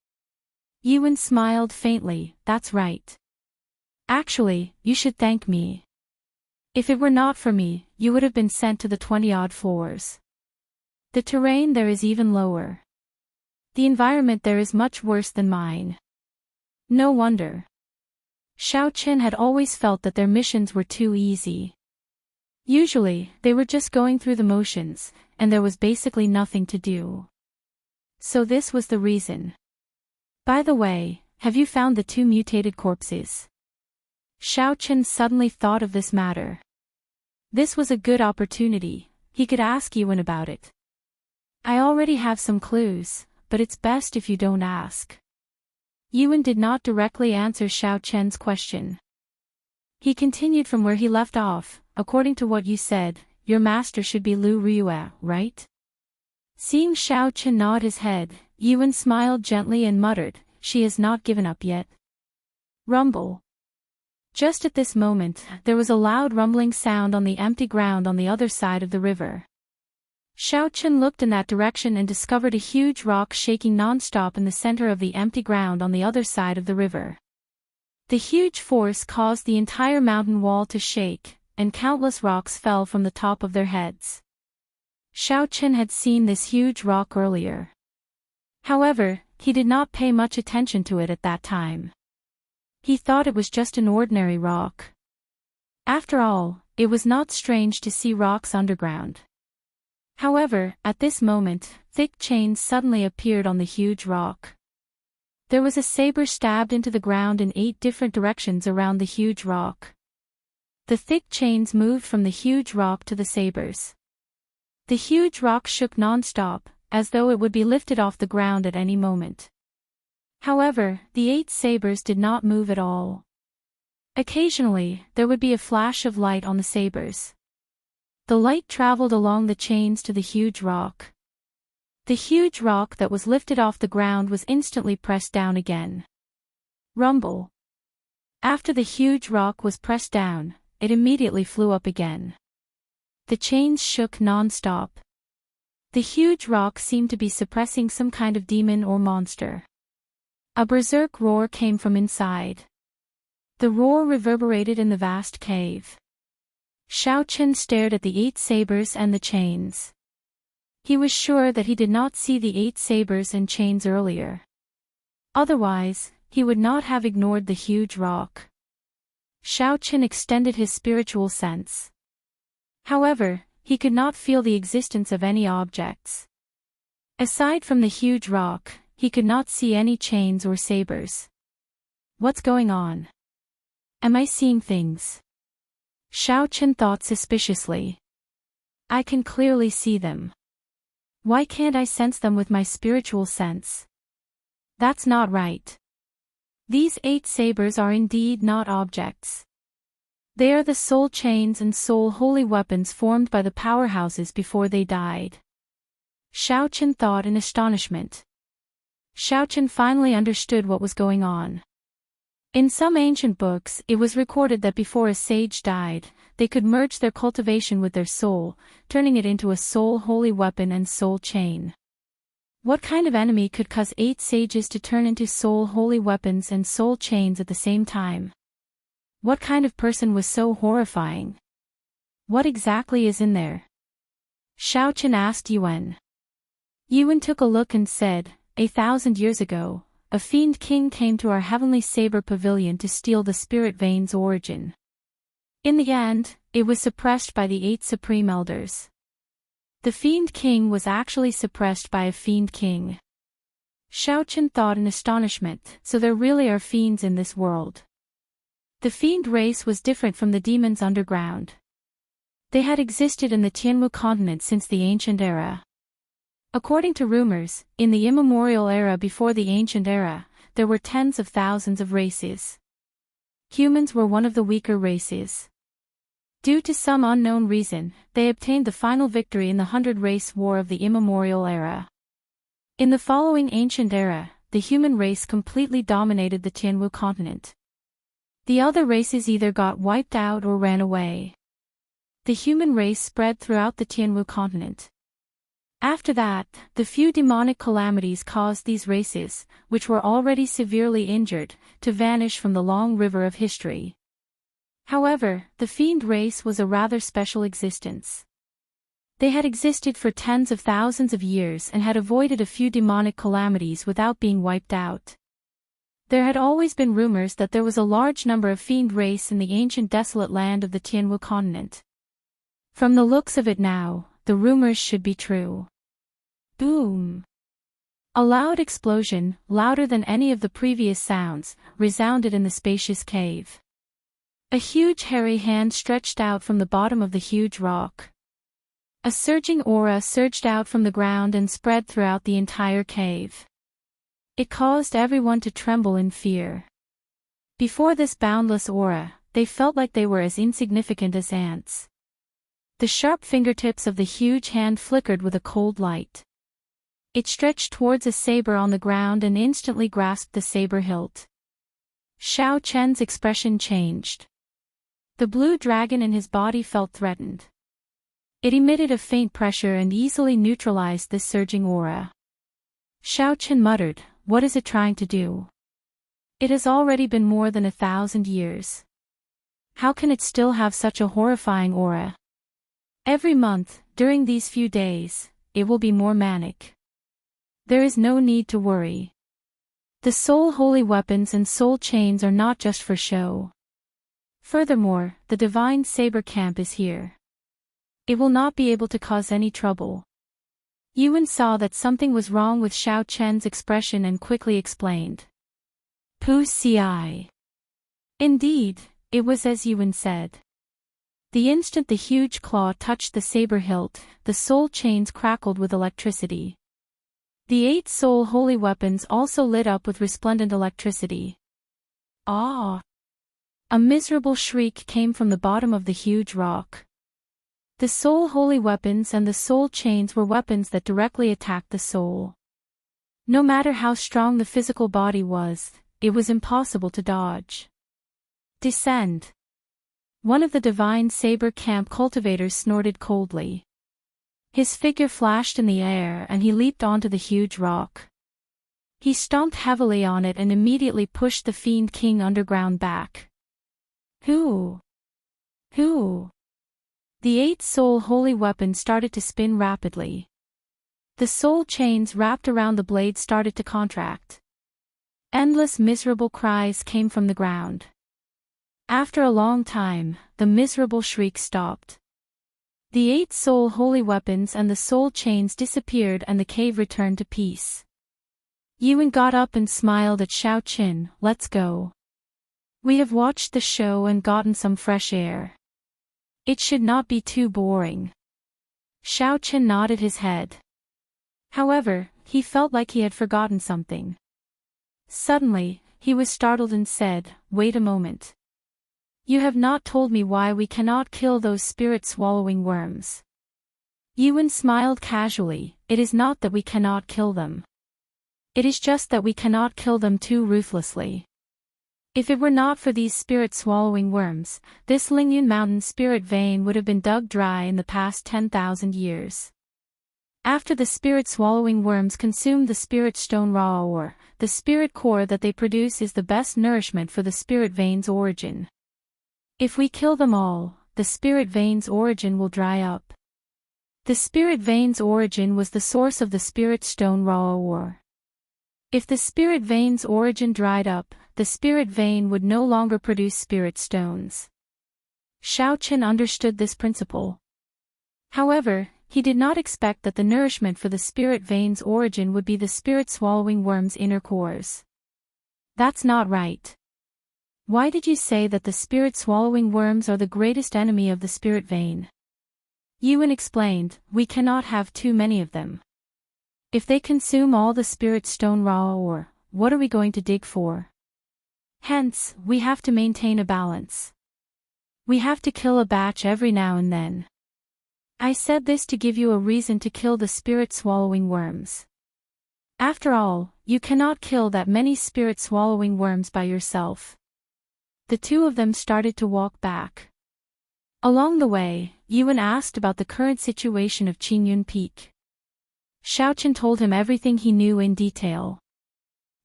Yuan smiled faintly, that's right. Actually, you should thank me. If it were not for me, you would have been sent to the 20-odd floors. The terrain there is even lower. The environment there is much worse than mine. No wonder. Xiao Qin had always felt that their missions were too easy. Usually, they were just going through the motions, and there was basically nothing to do. So this was the reason. By the way, have you found the 2 mutated corpses? Xiao Qin suddenly thought of this matter. This was a good opportunity, he could ask Yuan about it. I already have some clues, but it's best if you don't ask. Yuan did not directly answer Xiao Qin's question. He continued from where he left off, according to what you said, your master should be Lu Riyue, right? Seeing Xiao Qin nod his head, Yuan smiled gently and muttered, she has not given up yet. Rumble. Just at this moment, there was a loud rumbling sound on the empty ground on the other side of the river. Xiao Chen looked in that direction and discovered a huge rock shaking non-stop in the center of the empty ground on the other side of the river. The huge force caused the entire mountain wall to shake, and countless rocks fell from the top of their heads. Xiao Chen had seen this huge rock earlier. However, he did not pay much attention to it at that time. He thought it was just an ordinary rock. After all, it was not strange to see rocks underground. However, at this moment, thick chains suddenly appeared on the huge rock. There was a saber stabbed into the ground in 8 different directions around the huge rock. The thick chains moved from the huge rock to the sabers. The huge rock shook non-stop, as though it would be lifted off the ground at any moment. However, the 8 sabers did not move at all. Occasionally, there would be a flash of light on the sabers. The light traveled along the chains to the huge rock. The huge rock that was lifted off the ground was instantly pressed down again. Rumble. After the huge rock was pressed down, it immediately flew up again. The chains shook non-stop. The huge rock seemed to be suppressing some kind of demon or monster. A berserk roar came from inside. The roar reverberated in the vast cave. Xiao Chen stared at the 8 sabers and the chains. He was sure that he did not see the 8 sabers and chains earlier. Otherwise, he would not have ignored the huge rock. Xiao Chen extended his spiritual sense. However, he could not feel the existence of any objects. Aside from the huge rock, he could not see any chains or sabers. What's going on? Am I seeing things? Xiao Chen thought suspiciously. I can clearly see them. Why can't I sense them with my spiritual sense? That's not right. These 8 sabers are indeed not objects. They are the soul chains and soul holy weapons formed by the powerhouses before they died. Xiao Chen thought in astonishment. Xiao Chen finally understood what was going on. In some ancient books, it was recorded that before a sage died, they could merge their cultivation with their soul, turning it into a soul holy weapon and soul chain. What kind of enemy could cause 8 sages to turn into soul holy weapons and soul chains at the same time? What kind of person was so horrifying? What exactly is in there? Xiao Chen asked Yuan. Yuan took a look and said, 1,000 years ago, a fiend king came to our heavenly saber pavilion to steal the spirit vein's origin. In the end, it was suppressed by the 8 supreme elders. The fiend king was actually suppressed by a fiend king. Xiao Chen thought in astonishment, so there really are fiends in this world. The fiend race was different from the demons underground. They had existed in the Tianwu continent since the ancient era. According to rumors, in the immemorial era before the ancient era, there were tens of thousands of races. Humans were one of the weaker races. Due to some unknown reason, they obtained the final victory in the 100-race war of the immemorial era. In the following ancient era, the human race completely dominated the Tianwu continent. The other races either got wiped out or ran away. The human race spread throughout the Tianwu continent. After that, the few demonic calamities caused these races, which were already severely injured, to vanish from the long river of history. However, the fiend race was a rather special existence. They had existed for tens of thousands of years and had avoided a few demonic calamities without being wiped out. There had always been rumors that there was a large number of fiend race in the ancient desolate land of the Tianwu continent. From the looks of it now, the rumors should be true. Boom! A loud explosion, louder than any of the previous sounds, resounded in the spacious cave. A huge hairy hand stretched out from the bottom of the huge rock. A surging aura surged out from the ground and spread throughout the entire cave. It caused everyone to tremble in fear. Before this boundless aura, they felt like they were as insignificant as ants. The sharp fingertips of the huge hand flickered with a cold light. It stretched towards a saber on the ground and instantly grasped the saber hilt. Xiao Chen's expression changed. The blue dragon in his body felt threatened. It emitted a faint pressure and easily neutralized this surging aura. Xiao Chen muttered, "What is it trying to do? It has already been more than 1,000 years. How can it still have such a horrifying aura? Every month, during these few days, it will be more manic. There is no need to worry. The soul holy weapons and soul chains are not just for show. Furthermore, the divine saber camp is here. It will not be able to cause any trouble." Yuan saw that something was wrong with Xiao Chen's expression and quickly explained. Pu Ci. Indeed, it was as Yuan said. The instant the huge claw touched the saber hilt, the soul chains crackled with electricity. The 8 soul holy weapons also lit up with resplendent electricity. Ah! A miserable shriek came from the bottom of the huge rock. The soul holy weapons and the soul chains were weapons that directly attacked the soul. No matter how strong the physical body was, it was impossible to dodge. Descend. One of the divine saber camp cultivators snorted coldly. His figure flashed in the air and he leaped onto the huge rock. He stomped heavily on it and immediately pushed the Fiend King underground back. Who? The 8 soul holy weapons started to spin rapidly. The soul chains wrapped around the blade started to contract. Endless miserable cries came from the ground. After a long time, the miserable shriek stopped. The 8 soul holy weapons and the soul chains disappeared and the cave returned to peace. Yuan got up and smiled at Xiao Chen. "Let's go. We have watched the show and gotten some fresh air. It should not be too boring." Xiao Chen nodded his head. However, he felt like he had forgotten something. Suddenly, he was startled and said, "Wait a moment. You have not told me why we cannot kill those spirit-swallowing worms." Yuan smiled casually. "It is not that we cannot kill them. It is just that we cannot kill them too ruthlessly. If it were not for these spirit-swallowing worms, this Lingyun Mountain spirit vein would have been dug dry in the past 10,000 years. After the spirit-swallowing worms consume the spirit stone raw ore, the spirit core that they produce is the best nourishment for the spirit vein's origin. If we kill them all, the spirit vein's origin will dry up. The spirit vein's origin was the source of the spirit stone raw ore. If the spirit vein's origin dried up, the spirit vein would no longer produce spirit stones. Xiao Chen understood this principle. However, he did not expect that the nourishment for the spirit vein's origin would be the spirit-swallowing worm's inner cores. That's not right. Why did you say that the spirit-swallowing worms are the greatest enemy of the spirit vein? Yuan explained, "We cannot have too many of them. If they consume all the spirit stone raw ore, what are we going to dig for? Hence, we have to maintain a balance. We have to kill a batch every now and then. I said this to give you a reason to kill the spirit-swallowing worms. After all, you cannot kill that many spirit-swallowing worms by yourself." The two of them started to walk back. Along the way, Yuan asked about the current situation of Qingyun Peak. Xiao Chen told him everything he knew in detail.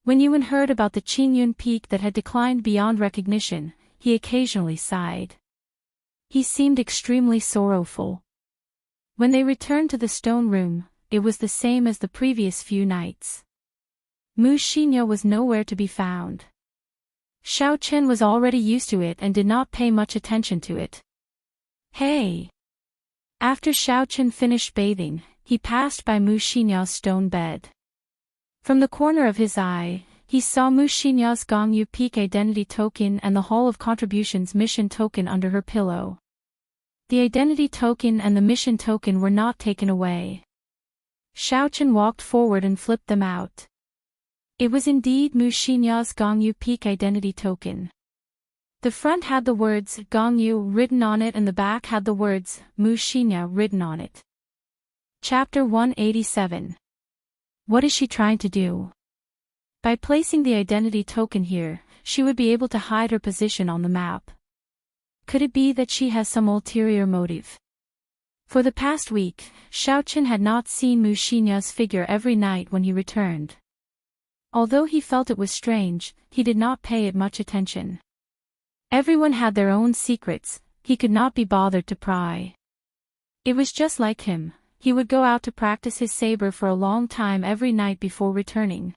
When Yuan heard about the Qingyun Peak that had declined beyond recognition, he occasionally sighed. He seemed extremely sorrowful. When they returned to the stone room, it was the same as the previous few nights. Mu Xinyo was nowhere to be found. Xiao Chen was already used to it and did not pay much attention to it. "Hey!" After Xiao Chen finished bathing, he passed by Mu Xinya's stone bed. From the corner of his eye, he saw Mu Xinya's Gongyu Peak identity token and the Hall of Contributions mission token under her pillow. The identity token and the mission token were not taken away. Xiao Chen walked forward and flipped them out. It was indeed Mu Xinya's Gongyu Peak identity token. The front had the words Gongyu written on it and the back had the words Mu Xinya written on it. Chapter 187. What is she trying to do? By placing the identity token here, she would be able to hide her position on the map. Could it be that she has some ulterior motive? For the past week, Xiaoqin had not seen Mu Xinya's figure every night when he returned. Although he felt it was strange, he did not pay it much attention. Everyone had their own secrets, he could not be bothered to pry. It was just like him, he would go out to practice his saber for a long time every night before returning.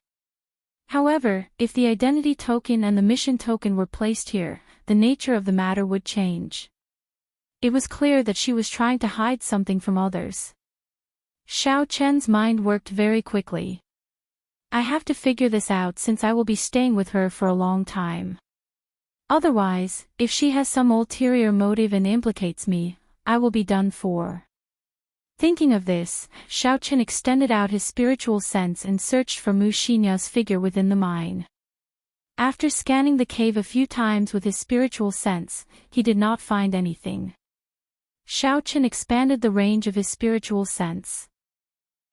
However, if the identity token and the mission token were placed here, the nature of the matter would change. It was clear that she was trying to hide something from others. Xiao Chen's mind worked very quickly. I have to figure this out since I will be staying with her for a long time. Otherwise, if she has some ulterior motive and implicates me, I will be done for. Thinking of this, Xiao Chen extended out his spiritual sense and searched for Mu Xinya's figure within the mine. After scanning the cave a few times with his spiritual sense, he did not find anything. Xiao Chen expanded the range of his spiritual sense.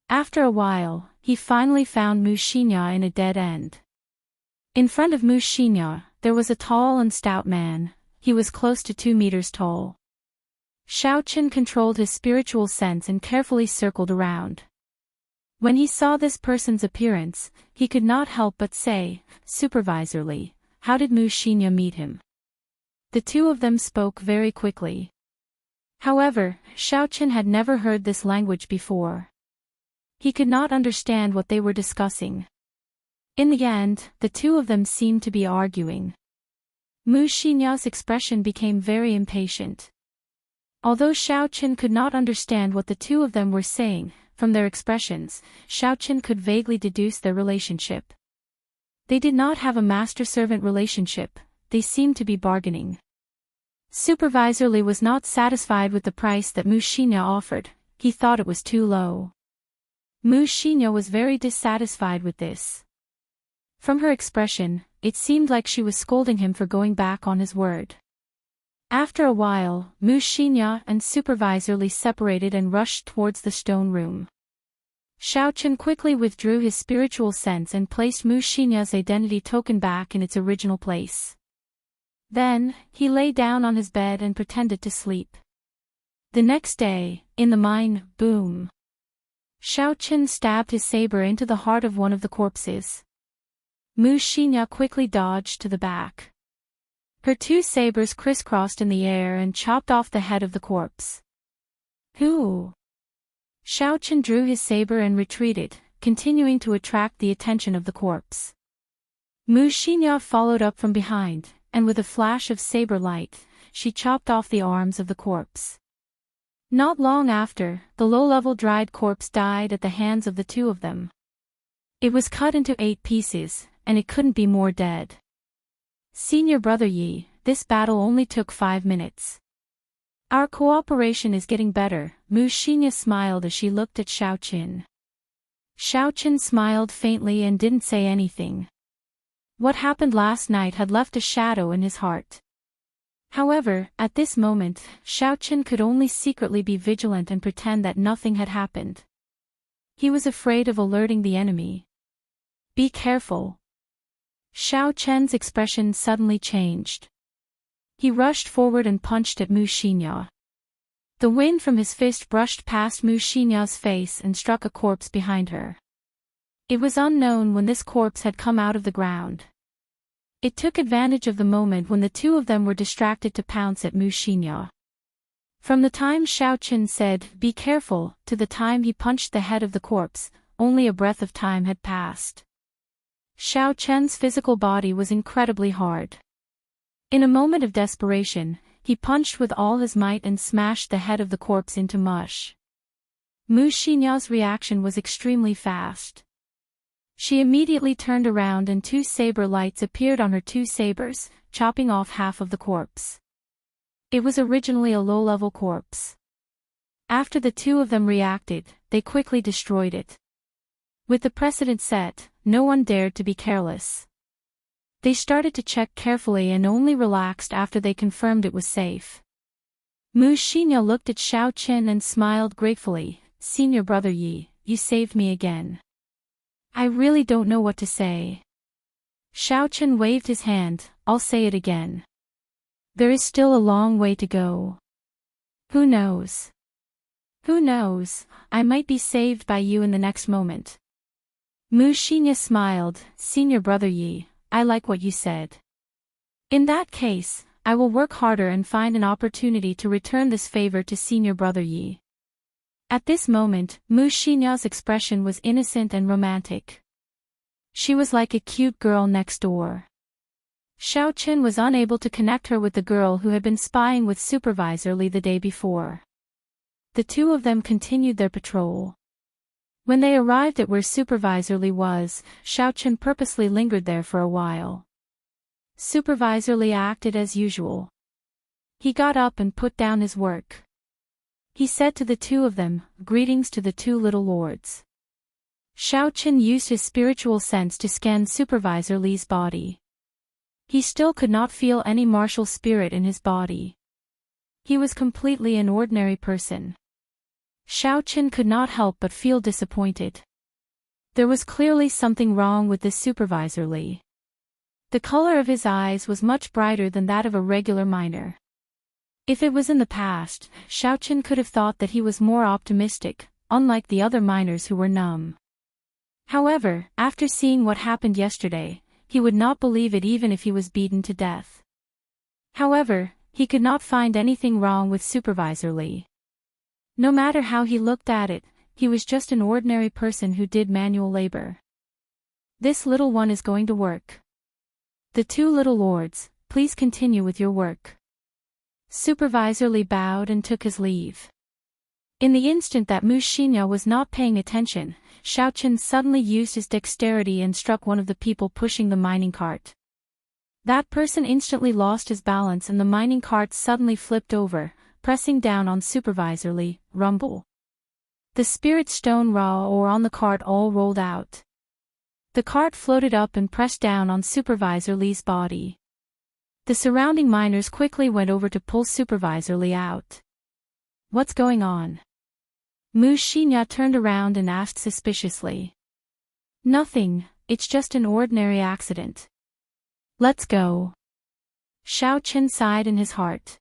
After a while, he finally found Mu Xinya in a dead end. In front of Mu Xinya, there was a tall and stout man, he was close to 2 meters tall. Xiao Chen controlled his spiritual sense and carefully circled around. When he saw this person's appearance, he could not help but say, supervisorly, how did Mu Xinya meet him? The two of them spoke very quickly. However, Xiao Chen had never heard this language before. He could not understand what they were discussing. In the end, the two of them seemed to be arguing. Mu Xinya's expression became very impatient. Although Xiao Chen could not understand what the two of them were saying, from their expressions, Xiao Chen could vaguely deduce their relationship. They did not have a master-servant relationship, they seemed to be bargaining. Supervisor Li was not satisfied with the price that Mu Xinya offered, he thought it was too low. Mu Xinya was very dissatisfied with this. From her expression, it seemed like she was scolding him for going back on his word. After a while, Mu Xinya and Supervisor Li separated and rushed towards the stone room. Xiao Chen quickly withdrew his spiritual sense and placed Mu Xinya's identity token back in its original place. Then, he lay down on his bed and pretended to sleep. The next day, in the mine, boom! Xiao Chen stabbed his saber into the heart of one of the corpses. Mu Xinya quickly dodged to the back. Her 2 sabers crisscrossed in the air and chopped off the head of the corpse. Who? Xiao Chen drew his saber and retreated, continuing to attract the attention of the corpse. Mu Xinya followed up from behind, and with a flash of saber light, she chopped off the arms of the corpse. Not long after, the low-level dried corpse died at the hands of the two of them. It was cut into 8 pieces, and it couldn't be more dead. Senior Brother Yi, this battle only took 5 minutes. Our cooperation is getting better, Mu Xinya smiled as she looked at Xiao Chen. Xiao Chen smiled faintly and didn't say anything. What happened last night had left a shadow in his heart. However, at this moment, Xiao Chen could only secretly be vigilant and pretend that nothing had happened. He was afraid of alerting the enemy. Be careful. Xiao Chen's expression suddenly changed. He rushed forward and punched at Mu Xinya. The wind from his fist brushed past Mu Xinya's face and struck a corpse behind her. It was unknown when this corpse had come out of the ground. It took advantage of the moment when the two of them were distracted to pounce at Mu Xinya. From the time Xiao Chen said, "Be careful," to the time he punched the head of the corpse, only a breath of time had passed. Xiao Chen's physical body was incredibly hard. In a moment of desperation, he punched with all his might and smashed the head of the corpse into mush. Mu Xinya's reaction was extremely fast. She immediately turned around and 2 saber lights appeared on her 2 sabers, chopping off half of the corpse. It was originally a low-level corpse. After the two of them reacted, they quickly destroyed it. With the precedent set, no one dared to be careless. They started to check carefully and only relaxed after they confirmed it was safe. Mu Xinya looked at Xiao Chen and smiled gratefully. "Senior Brother Yi, you saved me again. I really don't know what to say." Xiao Chen waved his hand. "I'll say it again. There is still a long way to go. Who knows? Who knows, I might be saved by you in the next moment. Mu Xinya smiled. Senior brother Yi, I like what you said. In that case, I will work harder and find an opportunity to return this favor to senior brother Yi. At this moment, Mu Xinya's expression was innocent and romantic. She was like a cute girl next door. Xiao Qin was unable to connect her with the girl who had been spying with Supervisor Li the day before. The two of them continued their patrol. When they arrived at where Supervisor Li was, Xiao Qin purposely lingered there for a while. Supervisor Li acted as usual. He got up and put down his work. He said to the two of them, "Greetings to the two little lords." Xiao Qin used his spiritual sense to scan Supervisor Li's body. He still could not feel any martial spirit in his body. He was completely an ordinary person. Xiao Qin could not help but feel disappointed. There was clearly something wrong with this Supervisor Li. The color of his eyes was much brighter than that of a regular miner. If it was in the past, Xiao Qin could have thought that he was more optimistic, unlike the other miners who were numb. However, after seeing what happened yesterday, he would not believe it even if he was beaten to death. However, he could not find anything wrong with Supervisor Li. No matter how he looked at it, he was just an ordinary person who did manual labor. This little one is going to work. The two little lords, please continue with your work. Supervisor Li bowed and took his leave. In the instant that Mu Xinya was not paying attention, Xiao Qin suddenly used his dexterity and struck one of the people pushing the mining cart. That person instantly lost his balance and the mining cart suddenly flipped over, pressing down on Supervisor Li. Rumble. The spirit stone raw ore on the cart all rolled out. The cart floated up and pressed down on Supervisor Li's body. The surrounding miners quickly went over to pull Supervisor Li out. What's going on? Mu Xinya turned around and asked suspiciously. Nothing, it's just an ordinary accident. Let's go. Xiao Qin sighed in his heart.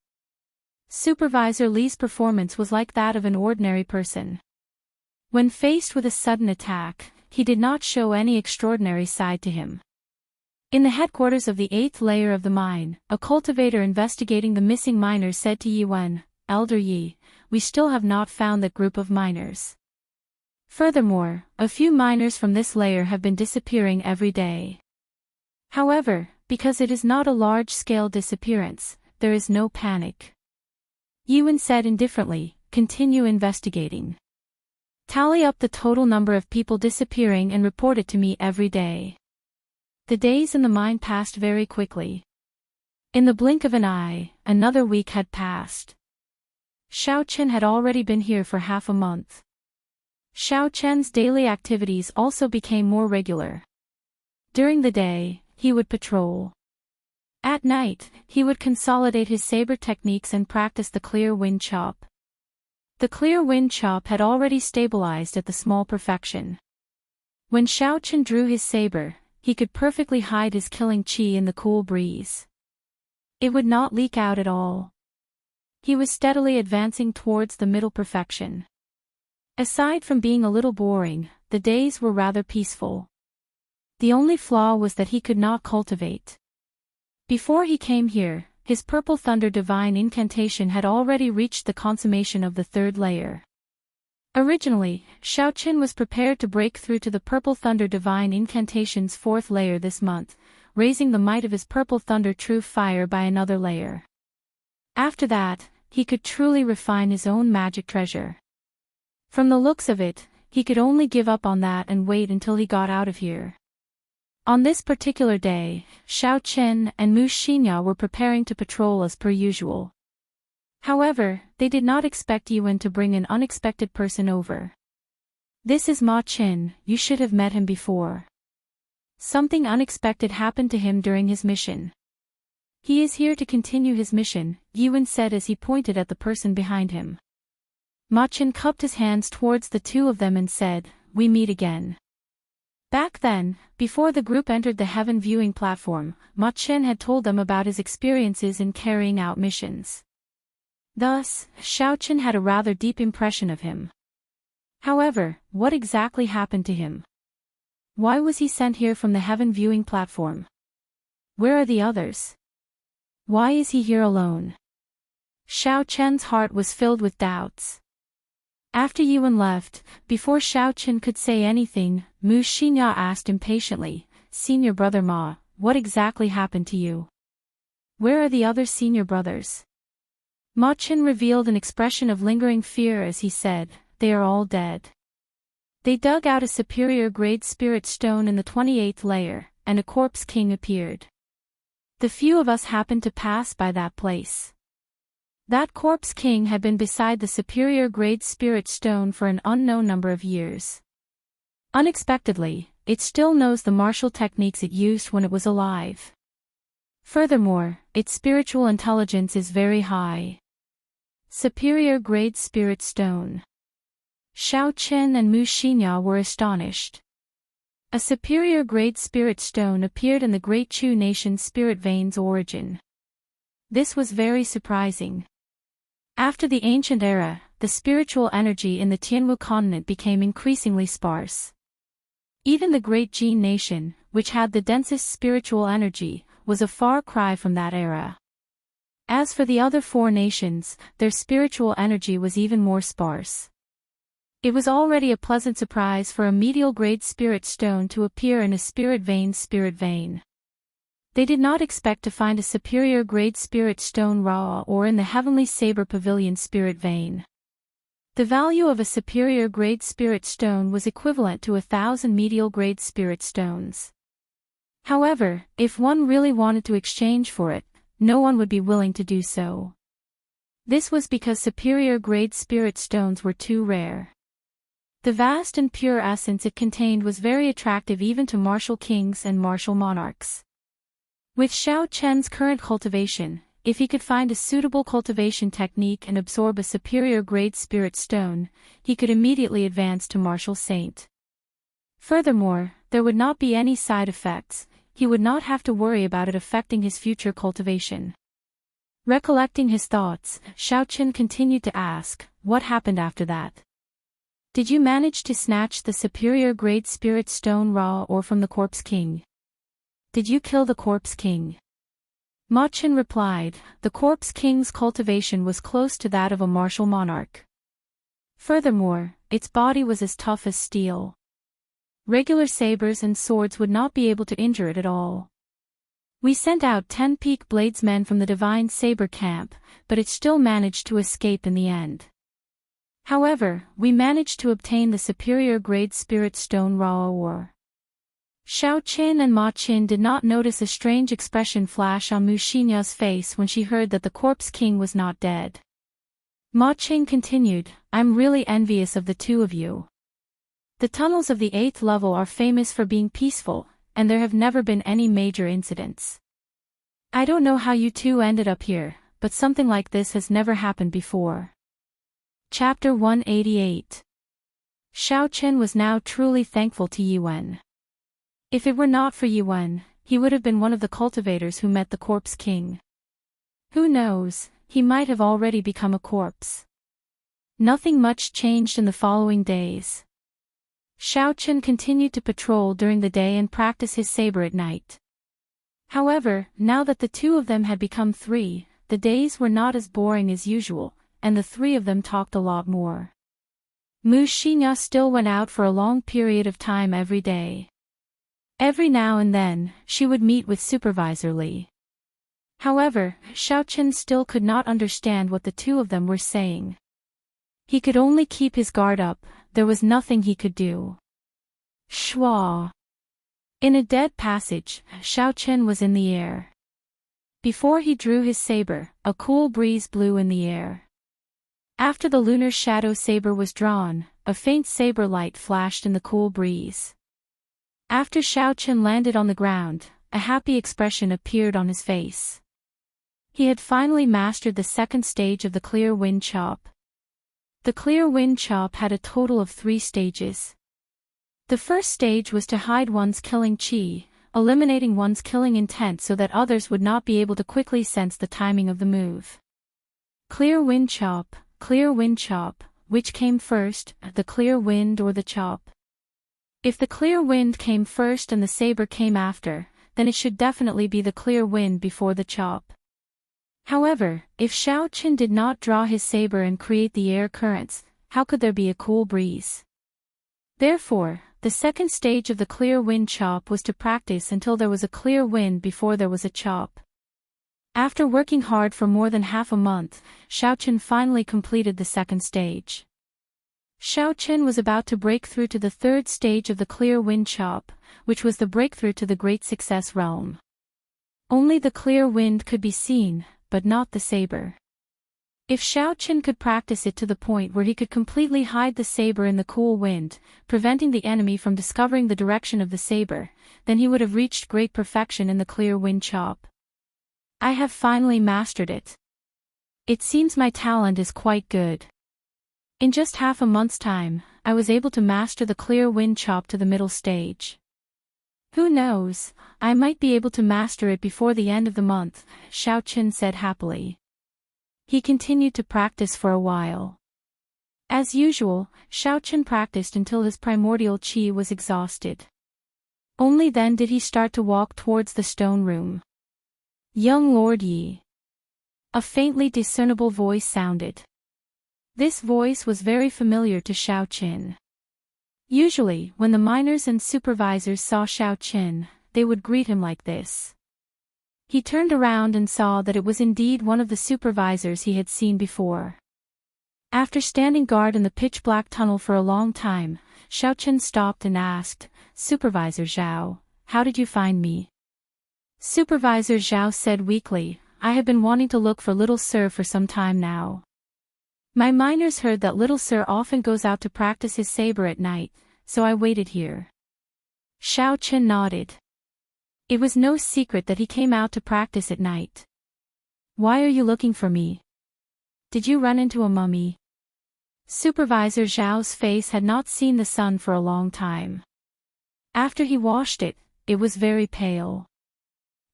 Supervisor Li's performance was like that of an ordinary person. When faced with a sudden attack, he did not show any extraordinary side to him. In the headquarters of the 8th layer of the mine, a cultivator investigating the missing miners said to Yi Wen, "Elder Yi, we still have not found that group of miners. Furthermore, a few miners from this layer have been disappearing every day. However, because it is not a large-scale disappearance, there is no panic." Yi Wen said indifferently, "Continue investigating. Tally up the total number of people disappearing and report it to me every day." The days in the mine passed very quickly. In the blink of an eye, another week had passed. Xiao Qin had already been here for half a month. Xiao Qin's daily activities also became more regular. During the day, he would patrol. At night, he would consolidate his saber techniques and practice the clear wind chop. The clear wind chop had already stabilized at the small perfection. When Xiao Qin drew his saber, he could perfectly hide his killing chi in the cool breeze. It would not leak out at all. He was steadily advancing towards the middle perfection. Aside from being a little boring, the days were rather peaceful. The only flaw was that he could not cultivate. Before he came here, his Purple Thunder Divine Incantation had already reached the consummation of the 3rd layer. Originally, Xiao Qin was prepared to break through to the Purple Thunder Divine Incantation's 4th layer this month, raising the might of his Purple Thunder True Fire by another layer. After that, he could truly refine his own magic treasure. From the looks of it, he could only give up on that and wait until he got out of here. On this particular day, Xiao Qin and Mu Xinya were preparing to patrol as per usual. However, they did not expect Yi Wen to bring an unexpected person over. "This is Ma Qin, you should have met him before. Something unexpected happened to him during his mission. He is here to continue his mission," Yi Wen said as he pointed at the person behind him. Ma Qin cupped his hands towards the two of them and said, "We meet again." Back then, before the group entered the Heaven viewing platform, Ma Qin had told them about his experiences in carrying out missions. Thus, Xiaochen had a rather deep impression of him. However, what exactly happened to him? Why was he sent here from the heaven viewing platform? Where are the others? Why is he here alone? Xiaochen's heart was filled with doubts. After Yuan left, before Xiaochen could say anything, Mu Xinya asked impatiently, "Senior brother Ma, what exactly happened to you? Where are the other senior brothers?" Ma Chen revealed an expression of lingering fear as he said, "They are all dead. They dug out a superior grade spirit stone in the 28th layer, and a corpse king appeared. The few of us happened to pass by that place. That corpse king had been beside the superior grade spirit stone for an unknown number of years. Unexpectedly, it still knows the martial techniques it used when it was alive. Furthermore, its spiritual intelligence is very high. Superior grade spirit stone." Xiao Chen and Mu Xinya were astonished. A superior grade spirit stone appeared in the Great Chu Nation's spirit vein's origin. This was very surprising. After the ancient era, the spiritual energy in the Tianwu continent became increasingly sparse. Even the Great Jin Nation, which had the densest spiritual energy, was a far cry from that era. As for the other four nations, their spiritual energy was even more sparse. It was already a pleasant surprise for a medial-grade spirit stone to appear in a spirit vein. They did not expect to find a superior-grade spirit stone raw or in the Heavenly Saber Pavilion spirit vein. The value of a superior-grade spirit stone was equivalent to 1,000 medial-grade spirit stones. However, if one really wanted to exchange for it, no one would be willing to do so. This was because superior-grade spirit stones were too rare. The vast and pure essence it contained was very attractive even to martial kings and martial monarchs. With Xiao Chen's current cultivation, if he could find a suitable cultivation technique and absorb a superior-grade spirit stone, he could immediately advance to martial saint. Furthermore, there would not be any side effects. He would not have to worry about it affecting his future cultivation. Recollecting his thoughts, Xiao Chen continued to ask, "What happened after that? Did you manage to snatch the superior-grade spirit stone raw or from the corpse king? Did you kill the corpse king?" Ma Chen replied, "The corpse king's cultivation was close to that of a martial monarch. Furthermore, its body was as tough as steel. Regular sabers and swords would not be able to injure it at all. We sent out 10 peak bladesmen from the divine saber camp, but it still managed to escape in the end. However, we managed to obtain the superior-grade spirit stone raw ore." Xiao Chen and Ma Qin did not notice a strange expression flash on Mu Xinya's face when she heard that the corpse king was not dead. Ma Qin continued, "I'm really envious of the two of you. The tunnels of the 8th level are famous for being peaceful, and there have never been any major incidents. I don't know how you two ended up here, but something like this has never happened before." Chapter 188. Xiao Chen was now truly thankful to Yuan. If it were not for Yuan, he would have been one of the cultivators who met the corpse king. Who knows, he might have already become a corpse. Nothing much changed in the following days. Xiao Chen continued to patrol during the day and practice his saber at night. However, now that the two of them had become three, the days were not as boring as usual, and the three of them talked a lot more. Mu Xinya still went out for a long period of time every day. Every now and then, she would meet with Supervisor Li. However, Xiao Chen still could not understand what the two of them were saying. He could only keep his guard up, there was nothing he could do. Schwa. In a dead passage, Xiao Chen was in the air. Before he drew his saber, a cool breeze blew in the air. After the lunar shadow saber was drawn, a faint saber light flashed in the cool breeze. After Xiao Chen landed on the ground, a happy expression appeared on his face. He had finally mastered the second stage of the clear wind chop. The clear wind chop had a total of 3 stages. The first stage was to hide one's killing chi, eliminating one's killing intent so that others would not be able to quickly sense the timing of the move. Clear wind chop, which came first, the clear wind or the chop? If the clear wind came first and the saber came after, then it should definitely be the clear wind before the chop. However, if Xiao Qin did not draw his saber and create the air currents, how could there be a cool breeze? Therefore, the second stage of the clear wind chop was to practice until there was a clear wind before there was a chop. After working hard for more than half a month, Xiao Qin finally completed the second stage. Xiao Qin was about to break through to the third stage of the clear wind chop, which was the breakthrough to the great success realm. Only the clear wind could be seen, but not the saber. If Xiao Qin could practice it to the point where he could completely hide the saber in the cool wind, preventing the enemy from discovering the direction of the saber, then he would have reached great perfection in the clear wind chop. I have finally mastered it. It seems my talent is quite good. In just half a month's time, I was able to master the clear wind chop to the middle stage. Who knows, I might be able to master it before the end of the month, Xiao Qin said happily. He continued to practice for a while. As usual, Xiao Qin practiced until his primordial qi was exhausted. Only then did he start to walk towards the stone room. Young Lord Yi. A faintly discernible voice sounded. This voice was very familiar to Xiao Qin. Usually, when the miners and supervisors saw Xiao Qin, they would greet him like this. He turned around and saw that it was indeed one of the supervisors he had seen before. After standing guard in the pitch-black tunnel for a long time, Xiao Qin stopped and asked, "Supervisor Zhao, how did you find me?" Supervisor Zhao said weakly, "I have been wanting to look for Little Sir for some time now. My miners heard that Little Sir often goes out to practice his saber at night, so I waited here." Xiao Qin nodded. It was no secret that he came out to practice at night. "Why are you looking for me? Did you run into a mummy?" Supervisor Zhao's face had not seen the sun for a long time. After he washed it, it was very pale.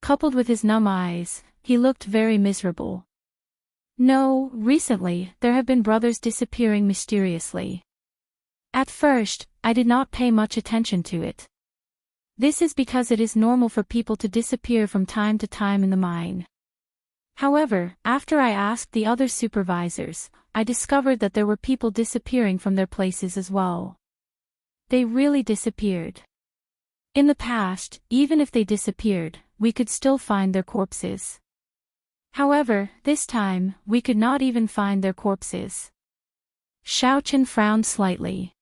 Coupled with his numb eyes, he looked very miserable. "No, recently, there have been brothers disappearing mysteriously. At first, I did not pay much attention to it. This is because it is normal for people to disappear from time to time in the mine. However, after I asked the other supervisors, I discovered that there were people disappearing from their places as well. They really disappeared. In the past, even if they disappeared, we could still find their corpses. However, this time, we could not even find their corpses." Xiao Qin frowned slightly.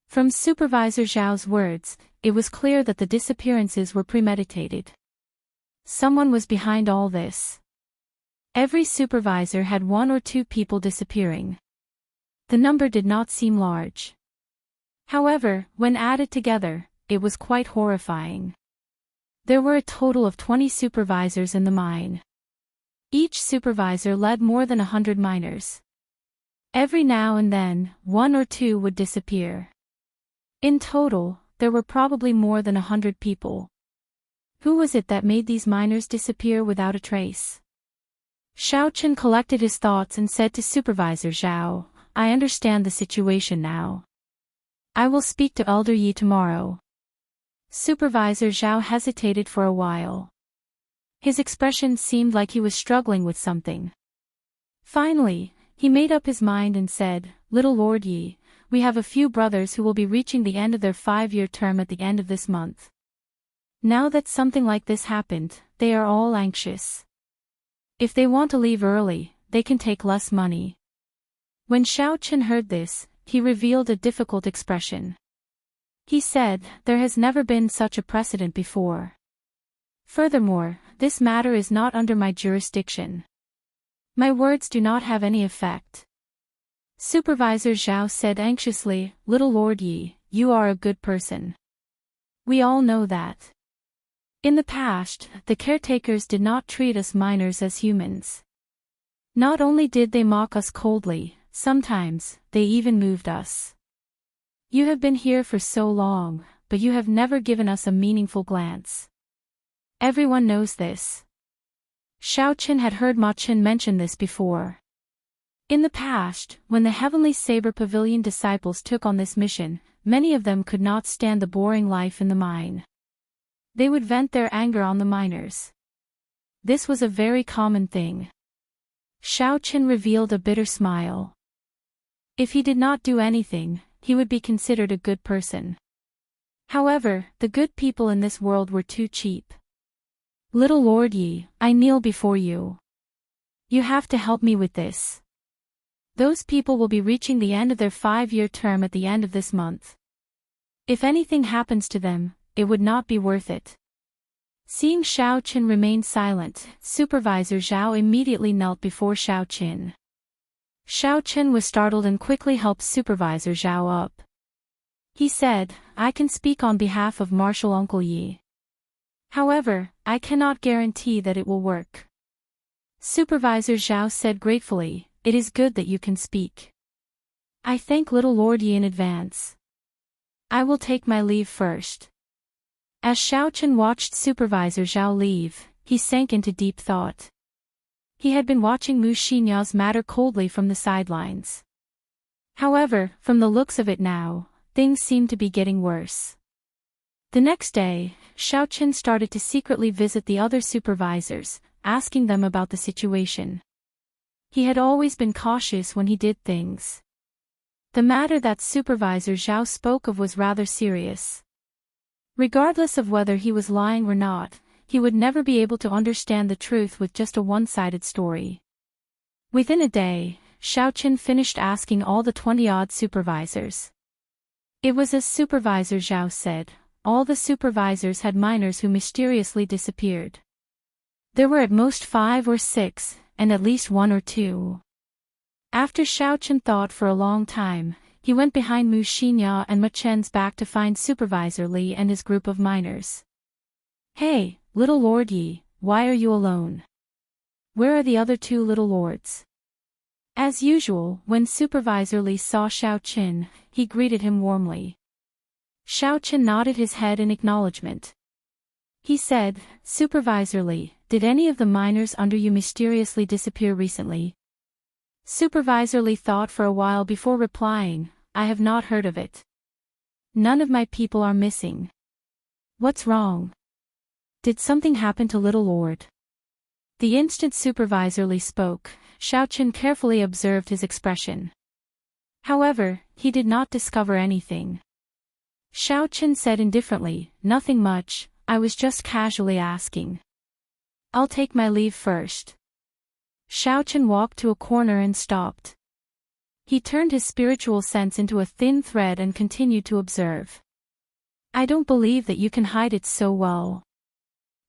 From Supervisor Zhao's words, it was clear that the disappearances were premeditated. Someone was behind all this. Every supervisor had one or two people disappearing. The number did not seem large. However, when added together, it was quite horrifying. There were a total of 20 supervisors in the mine. Each supervisor led more than 100 miners. Every now and then, one or two would disappear. In total, there were probably more than 100 people. Who was it that made these miners disappear without a trace? Xiao Qin collected his thoughts and said to Supervisor Zhao, "I understand the situation now. I will speak to Elder Yi tomorrow." Supervisor Zhao hesitated for a while. His expression seemed like he was struggling with something. Finally, he made up his mind and said, "Little Lord Yi, we have a few brothers who will be reaching the end of their 5-year term at the end of this month. Now that something like this happened, they are all anxious. If they want to leave early, they can take less money." When Xiao Qin heard this, he revealed a difficult expression. He said, "There has never been such a precedent before. Furthermore, this matter is not under my jurisdiction. My words do not have any effect." Supervisor Zhao said anxiously, "Little Lord Yi, you are a good person. We all know that. In the past, the caretakers did not treat us miners as humans. Not only did they mock us coldly, sometimes, they even moved us. You have been here for so long, but you have never given us a meaningful glance. Everyone knows this." Xiao Qin had heard Ma Qin mention this before. In the past, when the Heavenly Saber Pavilion disciples took on this mission, many of them could not stand the boring life in the mine. They would vent their anger on the miners. This was a very common thing. Xiaoqin revealed a bitter smile. If he did not do anything, he would be considered a good person. However, the good people in this world were too cheap. Little Lord Yi, I kneel before you. You have to help me with this. Those people will be reaching the end of their 5-year term at the end of this month. If anything happens to them, it would not be worth it. Seeing Xiaoqin remain silent, Supervisor Zhao immediately knelt before Xiaoqin. Xiaoqin was startled and quickly helped Supervisor Zhao up. He said, I can speak on behalf of Martial Uncle Yi. However, I cannot guarantee that it will work. Supervisor Zhao said gratefully, it is good that you can speak. I thank little Lord Yi in advance. I will take my leave first. As Xiaoqin watched Supervisor Zhao leave, he sank into deep thought. He had been watching Mu Xinyao's matter coldly from the sidelines. However, from the looks of it now, things seemed to be getting worse. The next day, Xiaoqin started to secretly visit the other supervisors, asking them about the situation. He had always been cautious when he did things. The matter that Supervisor Zhao spoke of was rather serious. Regardless of whether he was lying or not, he would never be able to understand the truth with just a one-sided story. Within a day, Xiaoqin finished asking all the 20-odd supervisors. It was as Supervisor Zhao said, all the supervisors had miners who mysteriously disappeared. There were at most 5 or 6, and at least 1 or 2. After Xiaoqin thought for a long time, he went behind Mu Xinyao and Ma Chen's back to find Supervisor Li and his group of miners. Hey, little Lord Yi, why are you alone? Where are the other 2 little lords? As usual, when Supervisor Li saw Xiaoqin, he greeted him warmly. Xiaoqin nodded his head in acknowledgement. He said, Supervisor Li, did any of the miners under you mysteriously disappear recently? Supervisor Li thought for a while before replying, I have not heard of it. None of my people are missing. What's wrong? Did something happen to little Lord? The instant Supervisor Li spoke, Xiaoqin carefully observed his expression. However, he did not discover anything. Xiaoqin said indifferently, nothing much, I was just casually asking. I'll take my leave first. Xiaoqin walked to a corner and stopped. He turned his spiritual sense into a thin thread and continued to observe. I don't believe that you can hide it so well.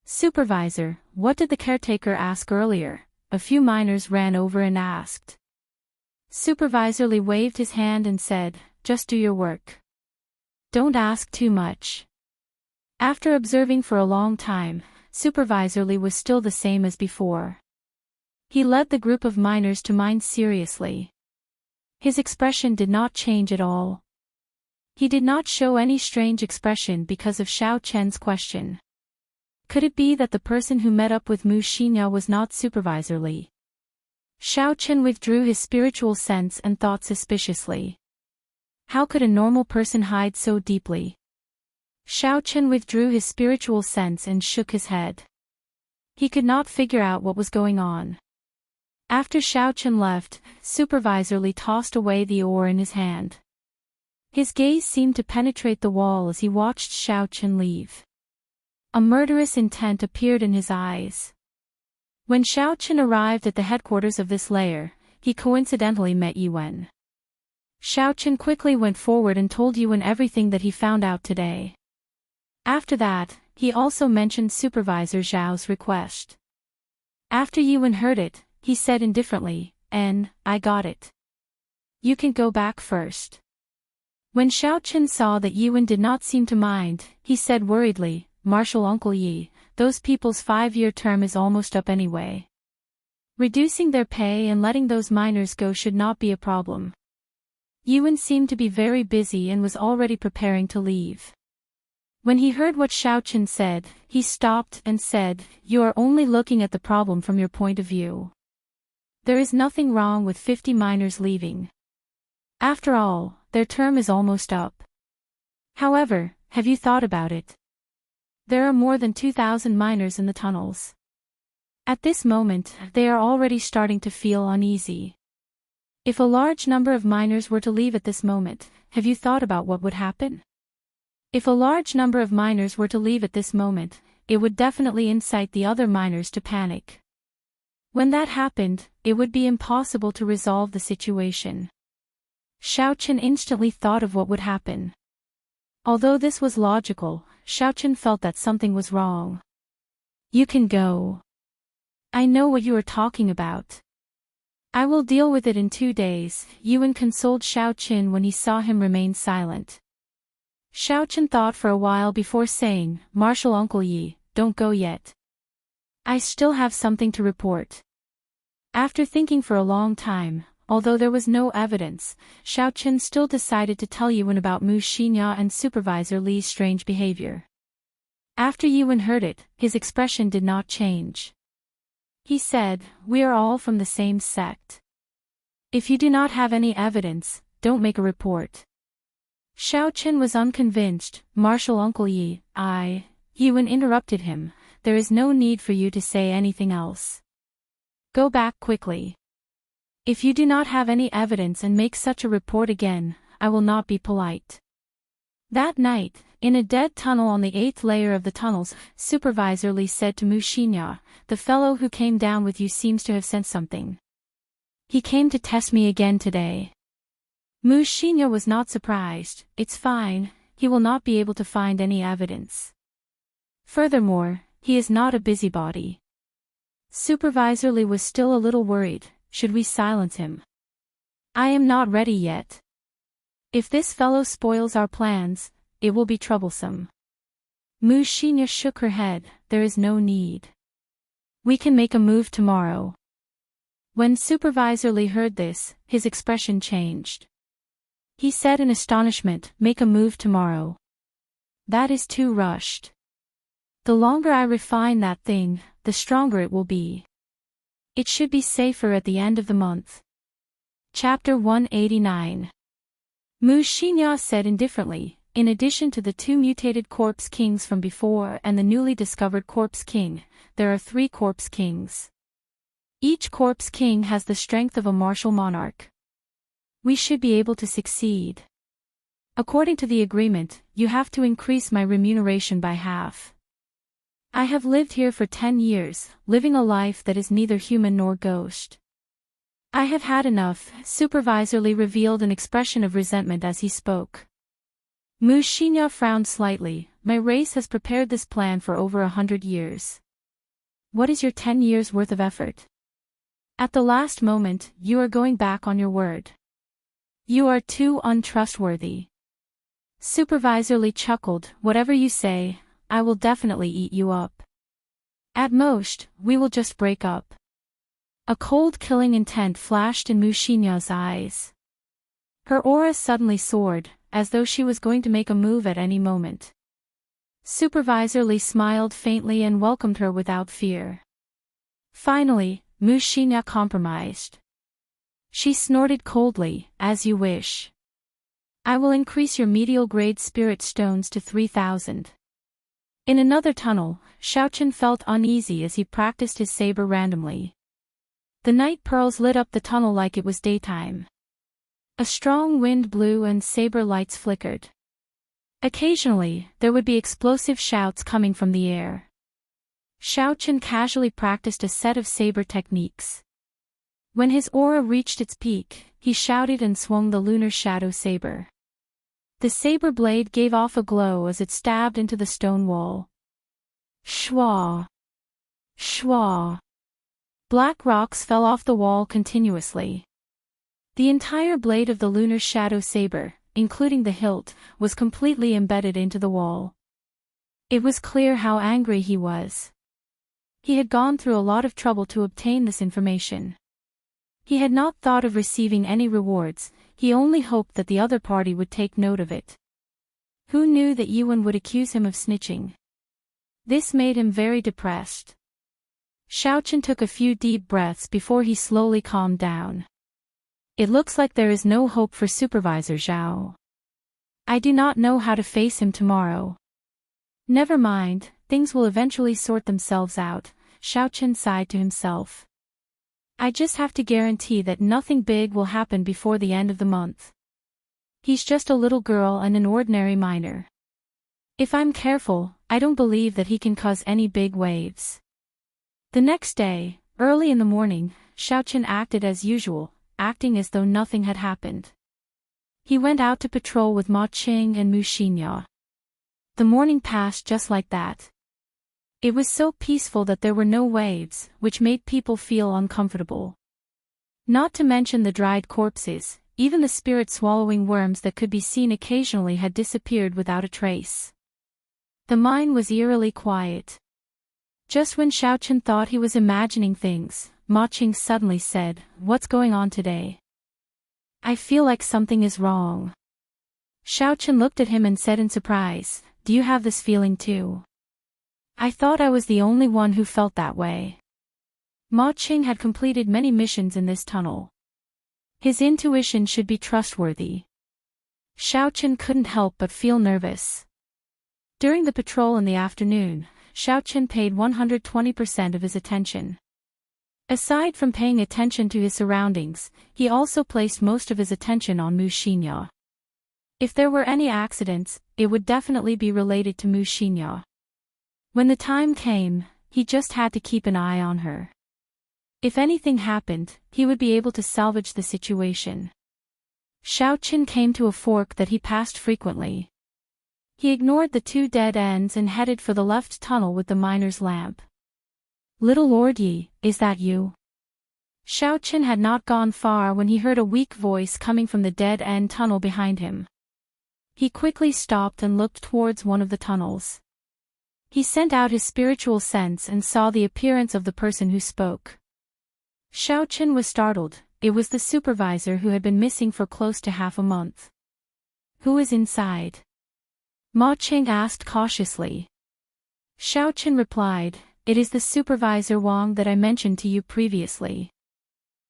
Supervisor, what did the caretaker ask earlier? A few miners ran over and asked. Supervisor Li waved his hand and said, just do your work. Don't ask too much. After observing for a long time, Supervisor Li was still the same as before. He led the group of miners to mine seriously. His expression did not change at all. He did not show any strange expression because of Xiaoqin's question. Could it be that the person who met up with Mu Xinyao was not Supervisor Li? Xiaoqin withdrew his spiritual sense and thought suspiciously. How could a normal person hide so deeply? Xiaoqin withdrew his spiritual sense and shook his head. He could not figure out what was going on. After Xiaoqin left, Supervisor Li tossed away the oar in his hand. His gaze seemed to penetrate the wall as he watched Xiaoqin leave. A murderous intent appeared in his eyes. When Xiaoqin arrived at the headquarters of this lair, he coincidentally met Yuan. Xiaoqin quickly went forward and told Yuan everything that he found out today. After that, he also mentioned Supervisor Zhao's request. After Yuan heard it, he said indifferently, I got it. You can go back first. When Xiaoqin saw that Yuan did not seem to mind, he said worriedly, Martial Uncle Yi, those people's 5-year term is almost up anyway. Reducing their pay and letting those miners go should not be a problem. Yuan seemed to be very busy and was already preparing to leave. When he heard what Xiaoqin said, he stopped and said, You are only looking at the problem from your point of view. There is nothing wrong with 50 miners leaving. After all, their term is almost up. However, have you thought about it? There are more than 2,000 miners in the tunnels. At this moment, they are already starting to feel uneasy. If a large number of miners were to leave at this moment, have you thought about what would happen? If a large number of miners were to leave at this moment, it would definitely incite the other miners to panic. When that happened, it would be impossible to resolve the situation. Xiaochen instantly thought of what would happen. Although this was logical, Xiaochen felt that something was wrong. You can go. I know what you are talking about. I will deal with it in 2 days, Yuan consoled Xiaochen when he saw him remain silent. Xiaochen thought for a while before saying, Marshal Uncle Yi, don't go yet. I still have something to report. After thinking for a long time, although there was no evidence, Xiaochen still decided to tell Yuan about Mu Xinya and Supervisor Li's strange behavior. After Yuan heard it, his expression did not change. He said, we are all from the same sect. If you do not have any evidence, don't make a report. Xiaochen was unconvinced. Marshal Uncle Yi, Yuan interrupted him, there is no need for you to say anything else. Go back quickly. If you do not have any evidence and make such a report again, I will not be polite. That night, in a dead tunnel on the 8th layer of the tunnels, Supervisor Li said to Mu Xinya, the fellow who came down with you seems to have sensed something. He came to test me again today. Mu Xinya was not surprised. It's fine, he will not be able to find any evidence. Furthermore, he is not a busybody. Supervisor Li was still a little worried. Should we silence him? I am not ready yet. If this fellow spoils our plans, it will be troublesome. Mu Xinya shook her head, there is no need. We can make a move tomorrow. When Supervisor Li heard this, his expression changed. He said in astonishment, make a move tomorrow. That is too rushed. The longer I refine that thing, the stronger it will be. It should be safer at the end of the month. Chapter 189. Mu Xinya said indifferently, in addition to the 2 mutated Corpse Kings from before and the newly discovered Corpse King, there are 3 Corpse Kings. Each Corpse King has the strength of a martial monarch. We should be able to succeed. According to the agreement, you have to increase my remuneration by half. I have lived here for 10 years, living a life that is neither human nor ghost. I have had enough. Supervisor Li revealed an expression of resentment as he spoke. Mu Xinya frowned slightly. My race has prepared this plan for over 100 years. What is your 10 years' worth of effort? At the last moment, you are going back on your word. You are too untrustworthy. Supervisor Li chuckled. Whatever you say, I will definitely eat you up. At most, we will just break up. A cold killing intent flashed in Mu Xinya's eyes. Her aura suddenly soared, as though she was going to make a move at any moment. Supervisor Li smiled faintly and welcomed her without fear. Finally, Mu Xinya compromised. She snorted coldly, as you wish. I will increase your medial grade spirit stones to 3,000. In another tunnel, Xiaochen felt uneasy as he practiced his saber randomly. The night pearls lit up the tunnel like it was daytime. A strong wind blew and saber lights flickered. Occasionally, there would be explosive shouts coming from the air. Xiaochen casually practiced a set of saber techniques. When his aura reached its peak, he shouted and swung the lunar shadow saber. The saber blade gave off a glow as it stabbed into the stone wall. Shwa! Shwa! Black rocks fell off the wall continuously. The entire blade of the lunar shadow saber, including the hilt, was completely embedded into the wall. It was clear how angry he was. He had gone through a lot of trouble to obtain this information. He had not thought of receiving any rewards, he only hoped that the other party would take note of it. Who knew that Yuan would accuse him of snitching? This made him very depressed. Xiao Chen took a few deep breaths before he slowly calmed down. It looks like there is no hope for Supervisor Zhao. I do not know how to face him tomorrow. Never mind, things will eventually sort themselves out, Xiao Chen sighed to himself. I just have to guarantee that nothing big will happen before the end of the month. He's just a little girl and an ordinary miner. If I'm careful, I don't believe that he can cause any big waves. The next day, early in the morning, Xiao Chen acted as usual, acting as though nothing had happened. He went out to patrol with Ma Qing and Mu Xinya. The morning passed just like that. It was so peaceful that there were no waves, which made people feel uncomfortable. Not to mention the dried corpses, even the spirit-swallowing worms that could be seen occasionally had disappeared without a trace. The mine was eerily quiet. Just when Xiao Chen thought he was imagining things, Ma Qing suddenly said, "What's going on today? I feel like something is wrong." Xiao Chen looked at him and said in surprise, "Do you have this feeling too? I thought I was the only one who felt that way." Ma Qing had completed many missions in this tunnel. His intuition should be trustworthy. Xiao Chen couldn't help but feel nervous. During the patrol in the afternoon, Xiao Chen paid 120% of his attention. Aside from paying attention to his surroundings, he also placed most of his attention on Mu Xinya. If there were any accidents, it would definitely be related to Mu Xinya. When the time came, he just had to keep an eye on her. If anything happened, he would be able to salvage the situation. Xiao Chen came to a fork that he passed frequently. He ignored the two dead ends and headed for the left tunnel with the miner's lamp. "Little Lord Yi, is that you?" Xiao Chen had not gone far when he heard a weak voice coming from the dead-end tunnel behind him. He quickly stopped and looked towards one of the tunnels. He sent out his spiritual sense and saw the appearance of the person who spoke. Xiao Chen was startled. It was the supervisor who had been missing for close to half a month. "Who is inside?" Ma Qing asked cautiously. Xiao Chen replied, "It is the supervisor Wang that I mentioned to you previously.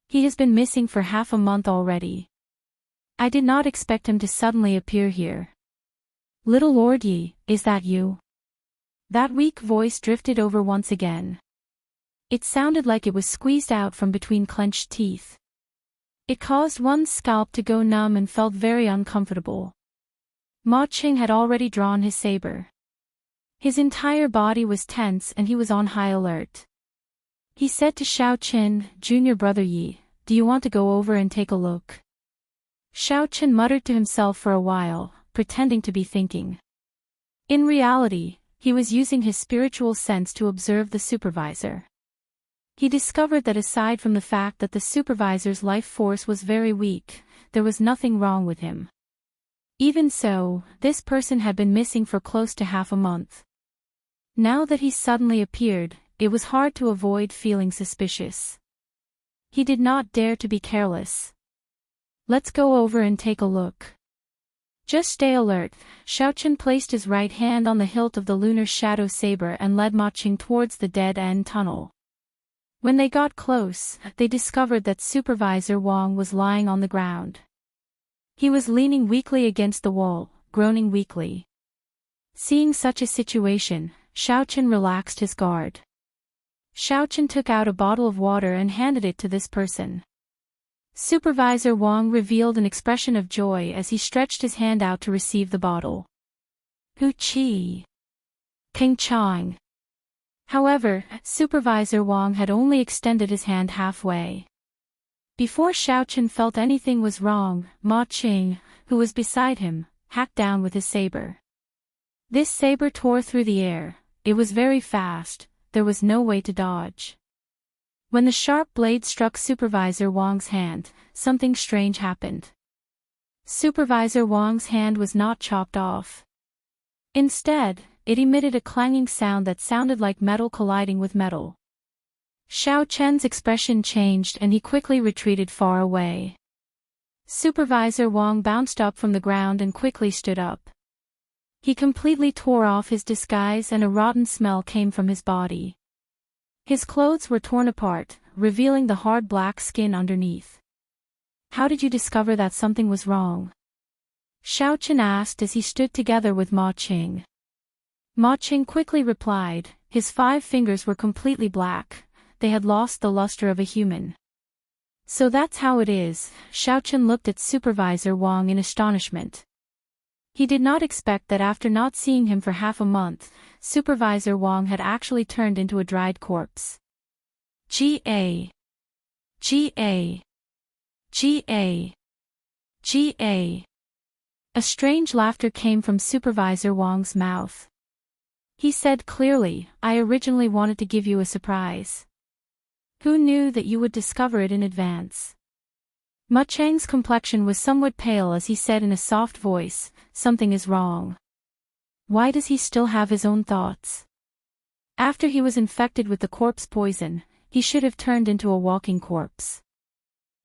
He has been missing for half a month already. I did not expect him to suddenly appear here." "Little Lord Yi, is that you?" That weak voice drifted over once again. It sounded like it was squeezed out from between clenched teeth. It caused one's scalp to go numb and felt very uncomfortable. Ma Qing had already drawn his saber. His entire body was tense and he was on high alert. He said to Xiao Chen, "Junior brother Yi, do you want to go over and take a look?" Xiao Chen muttered to himself for a while, pretending to be thinking. In reality, he was using his spiritual sense to observe the supervisor. He discovered that aside from the fact that the supervisor's life force was very weak, there was nothing wrong with him. Even so, this person had been missing for close to half a month. Now that he suddenly appeared, it was hard to avoid feeling suspicious. He did not dare to be careless. "Let's go over and take a look." "Just stay alert." Xiao Chen placed his right hand on the hilt of the lunar shadow saber and led Ma Qing towards the dead-end tunnel. When they got close, they discovered that Supervisor Wang was lying on the ground. He was leaning weakly against the wall, groaning weakly. Seeing such a situation, Xiao Chen relaxed his guard. Xiao Chen took out a bottle of water and handed it to this person. Supervisor Wang revealed an expression of joy as he stretched his hand out to receive the bottle. "Hu Qi. King Chang." However, Supervisor Wang had only extended his hand halfway. Before Xiao Chen felt anything was wrong, Ma Qing, who was beside him, hacked down with his saber. This saber tore through the air. It was very fast, there was no way to dodge. When the sharp blade struck Supervisor Wang's hand, something strange happened. Supervisor Wang's hand was not chopped off. Instead, it emitted a clanging sound that sounded like metal colliding with metal. Xiao Chen's expression changed and he quickly retreated far away. Supervisor Wang bounced up from the ground and quickly stood up. He completely tore off his disguise and a rotten smell came from his body. His clothes were torn apart, revealing the hard black skin underneath. How did you discover that something was wrong? Xiao Chen asked as he stood together with Ma Qing. Ma Qing quickly replied, his 5 fingers were completely black, they had lost the luster of a human. So that's how it is. Xiao Chen looked at Supervisor Wang in astonishment. He did not expect that after not seeing him for half a month, Supervisor Wang had actually turned into a dried corpse. G.A. G.A. G.A. G.A. A strange laughter came from Supervisor Wang's mouth. He said clearly, I originally wanted to give you a surprise. Who knew that you would discover it in advance? Ma Cheng's complexion was somewhat pale as he said in a soft voice, something is wrong. Why does he still have his own thoughts? After he was infected with the corpse poison, he should have turned into a walking corpse.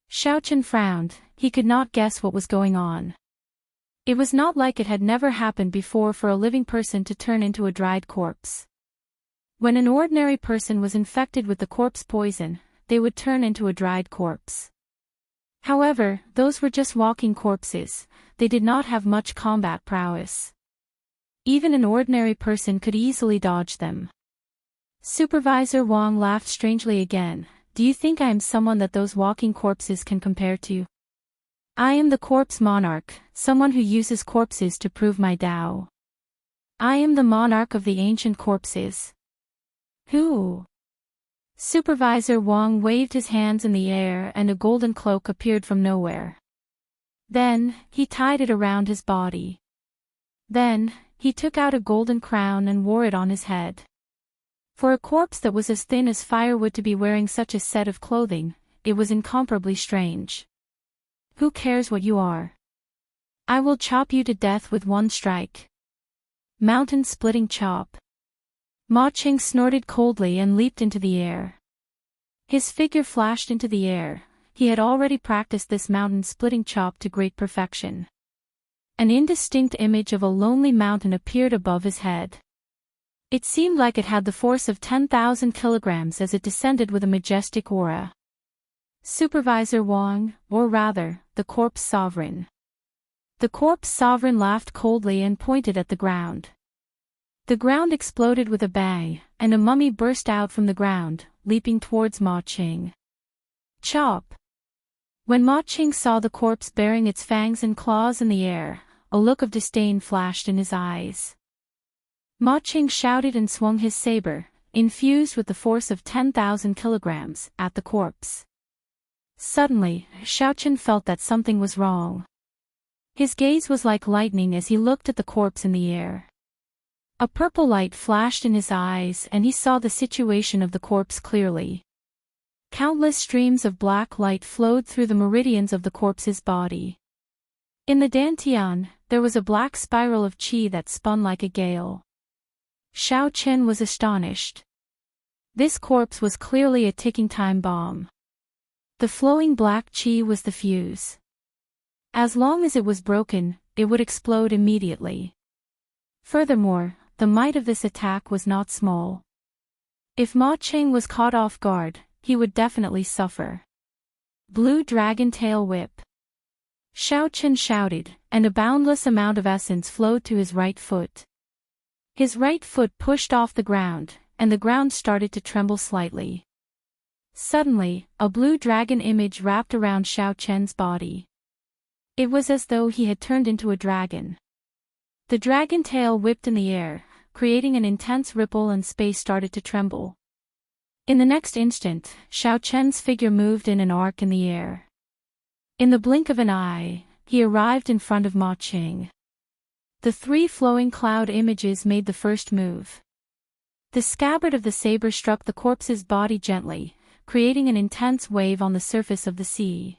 Xiao Chen frowned, he could not guess what was going on. It was not like it had never happened before for a living person to turn into a dried corpse. When an ordinary person was infected with the corpse poison, they would turn into a dried corpse. However, those were just walking corpses, they did not have much combat prowess. Even an ordinary person could easily dodge them. Supervisor Wang laughed strangely again. Do you think I am someone that those walking corpses can compare to? I am the corpse monarch, someone who uses corpses to prove my Tao. I am the monarch of the ancient corpses. Who? Supervisor Wang waved his hands in the air and a golden cloak appeared from nowhere. Then, he tied it around his body. Then, he took out a golden crown and wore it on his head. For a corpse that was as thin as firewood to be wearing such a set of clothing, it was incomparably strange. Who cares what you are? I will chop you to death with one strike. Mountain-splitting chop. Ma Qing snorted coldly and leaped into the air. His figure flashed into the air, he had already practiced this mountain-splitting chop to great perfection. An indistinct image of a lonely mountain appeared above his head. It seemed like it had the force of 10,000 kilograms as it descended with a majestic aura. Supervisor Wang, or rather, the corpse sovereign. The corpse sovereign laughed coldly and pointed at the ground. The ground exploded with a bang, and a mummy burst out from the ground, leaping towards Ma Qing. Chop! When Ma Qing saw the corpse bearing its fangs and claws in the air, a look of disdain flashed in his eyes. Ma Qing shouted and swung his saber, infused with the force of 10,000 kilograms, at the corpse. Suddenly, Xiao Chen felt that something was wrong. His gaze was like lightning as he looked at the corpse in the air. A purple light flashed in his eyes and he saw the situation of the corpse clearly. Countless streams of black light flowed through the meridians of the corpse's body. In the dantian, there was a black spiral of qi that spun like a gale. Xiao Chen was astonished. This corpse was clearly a ticking time bomb. The flowing black qi was the fuse. As long as it was broken, it would explode immediately. Furthermore, the might of this attack was not small. If Ma Qing was caught off guard, he would definitely suffer. Blue Dragon Tail Whip. Xiao Chen shouted, and a boundless amount of essence flowed to his right foot. His right foot pushed off the ground, and the ground started to tremble slightly. Suddenly, a blue dragon image wrapped around Xiao Chen's body. It was as though he had turned into a dragon. The dragon tail whipped in the air, creating an intense ripple and space started to tremble. In the next instant, Xiao Chen's figure moved in an arc in the air. In the blink of an eye, he arrived in front of Ma Qing. The 3 flowing cloud images made the first move. The scabbard of the saber struck the corpse's body gently, creating an intense wave on the surface of the sea.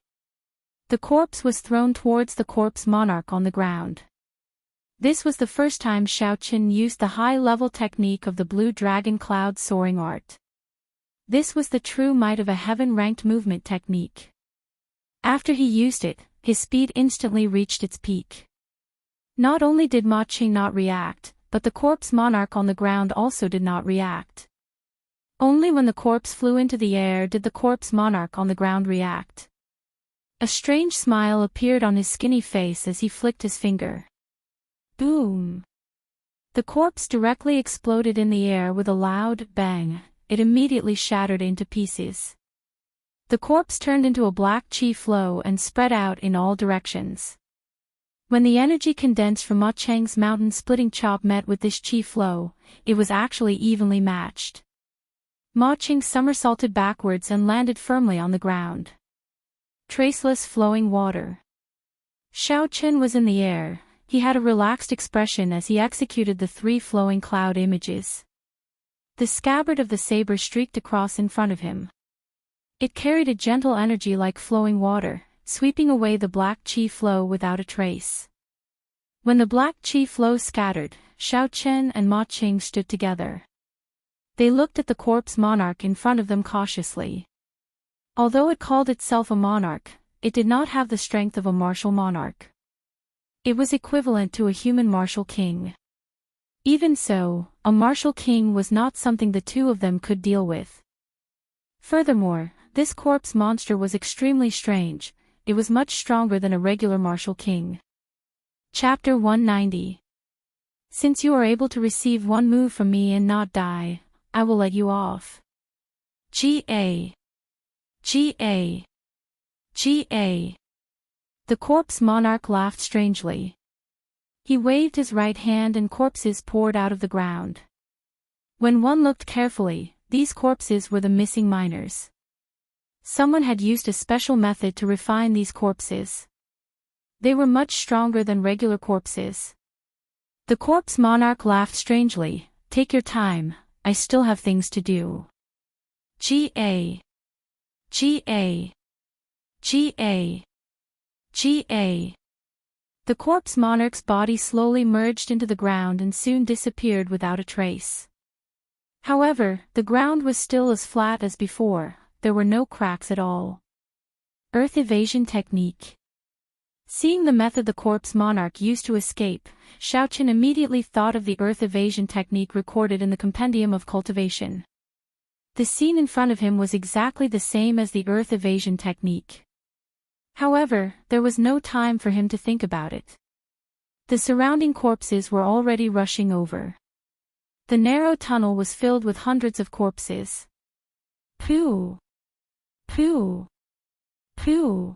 The corpse was thrown towards the corpse monarch on the ground. This was the first time Xiao Chen used the high-level technique of the blue dragon cloud soaring art. This was the true might of a heaven-ranked movement technique. After he used it, his speed instantly reached its peak. Not only did Ma Qing not react, but the corpse monarch on the ground also did not react. Only when the corpse flew into the air did the corpse monarch on the ground react. A strange smile appeared on his skinny face as he flicked his finger. Boom! The corpse directly exploded in the air with a loud bang. It immediately shattered into pieces. The corpse turned into a black chi flow and spread out in all directions. When the energy condensed from Ma Cheng's mountain-splitting chop met with this chi flow, it was actually evenly matched. Ma Cheng somersaulted backwards and landed firmly on the ground. Traceless flowing water. Xiao Chen was in the air. He had a relaxed expression as he executed the 3 flowing cloud images. The scabbard of the saber streaked across in front of him. It carried a gentle energy like flowing water, sweeping away the black chi flow without a trace. When the black chi flow scattered, Xiao Chen and Ma Cheng stood together. They looked at the corpse monarch in front of them cautiously. Although it called itself a monarch, it did not have the strength of a martial monarch. It was equivalent to a human martial king. Even so, a martial king was not something the two of them could deal with. Furthermore, this corpse monster was extremely strange. It was much stronger than a regular martial king. Chapter 190. Since you are able to receive one move from me and not die, I will let you off. G.A. G.A. G.A. The corpse monarch laughed strangely. He waved his right hand and corpses poured out of the ground. When one looked carefully, these corpses were the missing miners. Someone had used a special method to refine these corpses. They were much stronger than regular corpses. The corpse monarch laughed strangely. Take your time, I still have things to do. G.A. G.A. G.A. G.A. The corpse monarch's body slowly merged into the ground and soon disappeared without a trace. However, the ground was still as flat as before. There were no cracks at all. Earth evasion technique. Seeing the method the corpse monarch used to escape, Xiao Chen immediately thought of the earth evasion technique recorded in the Compendium of Cultivation. The scene in front of him was exactly the same as the earth evasion technique. However, there was no time for him to think about it. The surrounding corpses were already rushing over. The narrow tunnel was filled with hundreds of corpses. Pooh! Pooh! Pooh!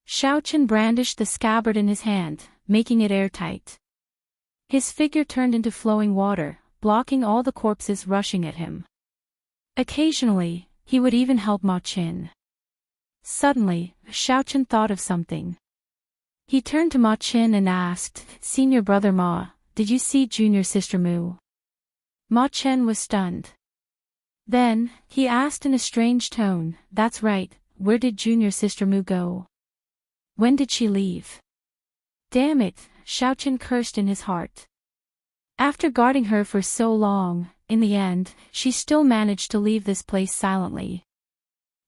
Xiao Chen brandished the scabbard in his hand, making it airtight. His figure turned into flowing water, blocking all the corpses rushing at him. Occasionally, he would even help Ma Chen. Suddenly, Xiao Chen thought of something. He turned to Ma Chen and asked, "Senior brother Ma, did you see junior sister Mu?" Ma Chen was stunned. Then, he asked in a strange tone, "That's right, where did junior sister Mu go? When did she leave?" Damn it, Xiao Chen cursed in his heart. After guarding her for so long, in the end, she still managed to leave this place silently.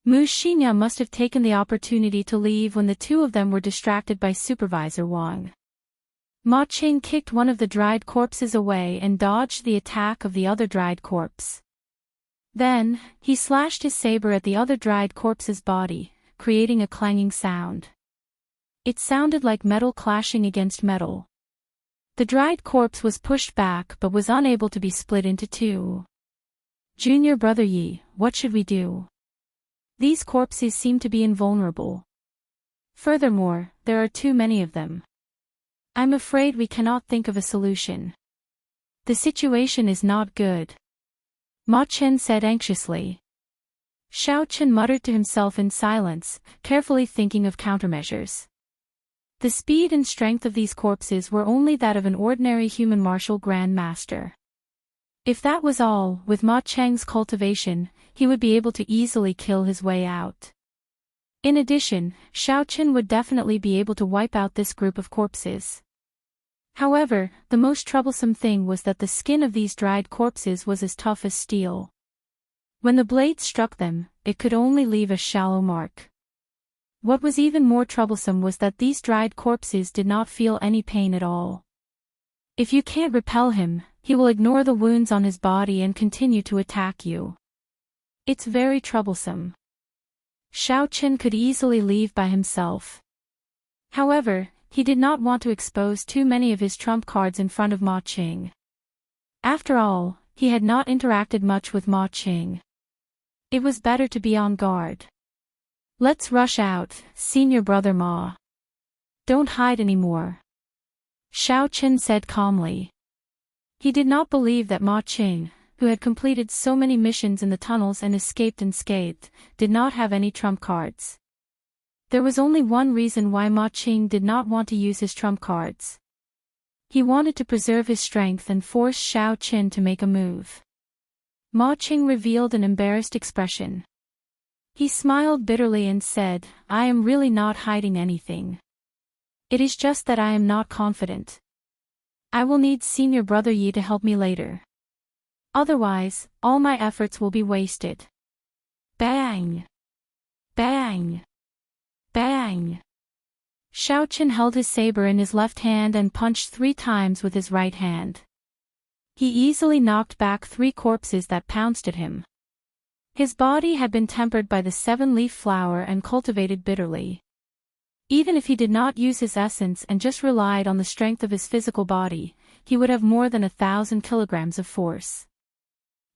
Mu Xinya must have taken the opportunity to leave when the two of them were distracted by Supervisor Wang. Ma Cheng kicked one of the dried corpses away and dodged the attack of the other dried corpse. Then, he slashed his saber at the other dried corpse's body, creating a clanging sound. It sounded like metal clashing against metal. The dried corpse was pushed back but was unable to be split into two. "Junior brother Yi, what should we do? These corpses seem to be invulnerable. Furthermore, there are too many of them. I'm afraid we cannot think of a solution. The situation is not good," Ma Chen said anxiously. Xiao Chen muttered to himself in silence, carefully thinking of countermeasures. The speed and strength of these corpses were only that of an ordinary human martial grand master. If that was all, with Ma Cheng's cultivation, he would be able to easily kill his way out. In addition, Xiao Chen would definitely be able to wipe out this group of corpses. However, the most troublesome thing was that the skin of these dried corpses was as tough as steel. When the blade struck them, it could only leave a shallow mark. What was even more troublesome was that these dried corpses did not feel any pain at all. If you can't repel him, he will ignore the wounds on his body and continue to attack you. It's very troublesome. Xiao Qin could easily leave by himself. However, he did not want to expose too many of his trump cards in front of Ma Qing. After all, he had not interacted much with Ma Qing. It was better to be on guard. Let's rush out, senior brother Ma. Don't hide anymore. Xiao Qin said calmly. He did not believe that Ma Qing, who had completed so many missions in the tunnels and escaped unscathed, did not have any trump cards. There was only one reason why Ma Qing did not want to use his trump cards. He wanted to preserve his strength and force Xiao Qin to make a move. Ma Qing revealed an embarrassed expression. He smiled bitterly and said, I am really not hiding anything. It is just that I am not confident. I will need senior brother Yi to help me later. Otherwise, all my efforts will be wasted. Bang! Bang! Bang! Xiao Qin held his saber in his left hand and punched 3 times with his right hand. He easily knocked back 3 corpses that pounced at him. His body had been tempered by the 7-leaf flower and cultivated bitterly. Even if he did not use his essence and just relied on the strength of his physical body, he would have more than 1,000 kilograms of force.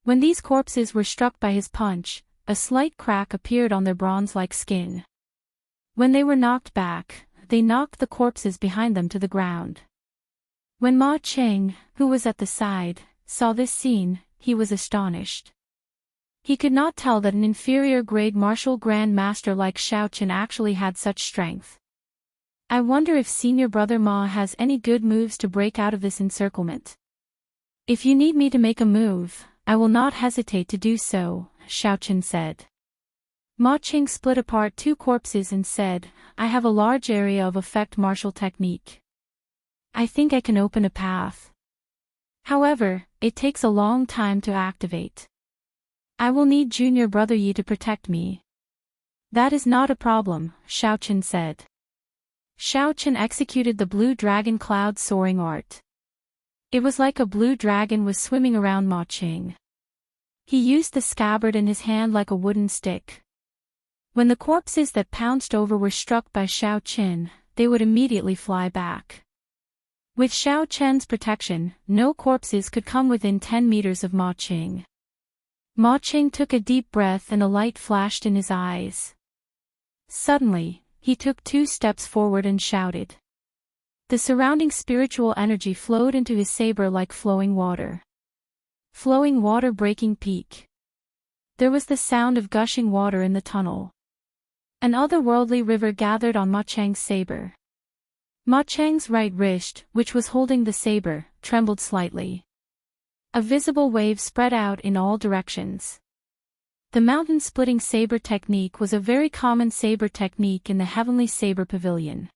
When these corpses were struck by his punch, a slight crack appeared on their bronze-like skin. When they were knocked back, they knocked the corpses behind them to the ground. When Ma Qing, who was at the side, saw this scene, he was astonished. He could not tell that an inferior-grade martial grand master like Xiao Qin actually had such strength. I wonder if senior brother Ma has any good moves to break out of this encirclement. If you need me to make a move, I will not hesitate to do so, Xiao Qin said. Ma Qing split apart 2 corpses and said, I have a large area of effect martial technique. I think I can open a path. However, it takes a long time to activate. I will need junior brother Yi to protect me. That is not a problem, Xiao Qin said. Xiao Qin executed the blue dragon cloud soaring art. It was like a blue dragon was swimming around Ma Qing. He used the scabbard in his hand like a wooden stick. When the corpses that pounced over were struck by Xiao Qin, they would immediately fly back. With Xiao Qin's protection, no corpses could come within 10 meters of Ma Qing. Ma Qing took a deep breath and a light flashed in his eyes. Suddenly, he took 2 steps forward and shouted. The surrounding spiritual energy flowed into his saber like flowing water. Flowing water breaking peak. There was the sound of gushing water in the tunnel. An otherworldly river gathered on Ma Chang's saber. Ma Chang's right wrist, which was holding the saber, trembled slightly. A visible wave spread out in all directions. The mountain-splitting saber technique was a very common saber technique in the Heavenly Saber Pavilion.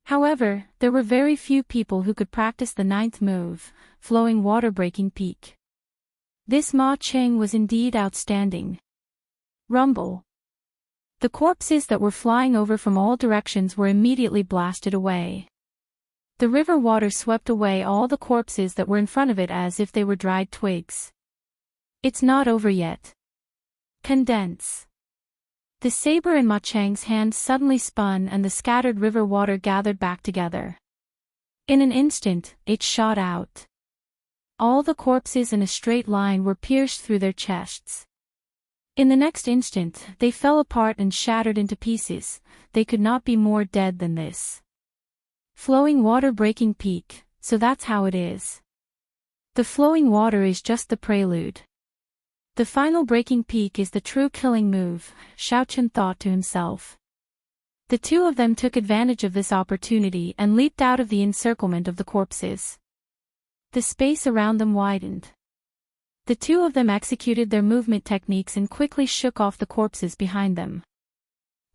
However, there were very few people who could practice the 9th move, flowing water breaking peak. This Ma Chang was indeed outstanding. Rumble. The corpses that were flying over from all directions were immediately blasted away. The river water swept away all the corpses that were in front of it as if they were dried twigs. It's not over yet. Condense. The saber in Ma Chang's hand suddenly spun and the scattered river water gathered back together. In an instant, it shot out. All the corpses in a straight line were pierced through their chests. In the next instant, they fell apart and shattered into pieces. They could not be more dead than this. Flowing water breaking peak, so that's how it is. The flowing water is just the prelude. The final breaking peak is the true killing move, Xiao Qin thought to himself. The 2 of them took advantage of this opportunity and leaped out of the encirclement of the corpses. The space around them widened. The 2 of them executed their movement techniques and quickly shook off the corpses behind them.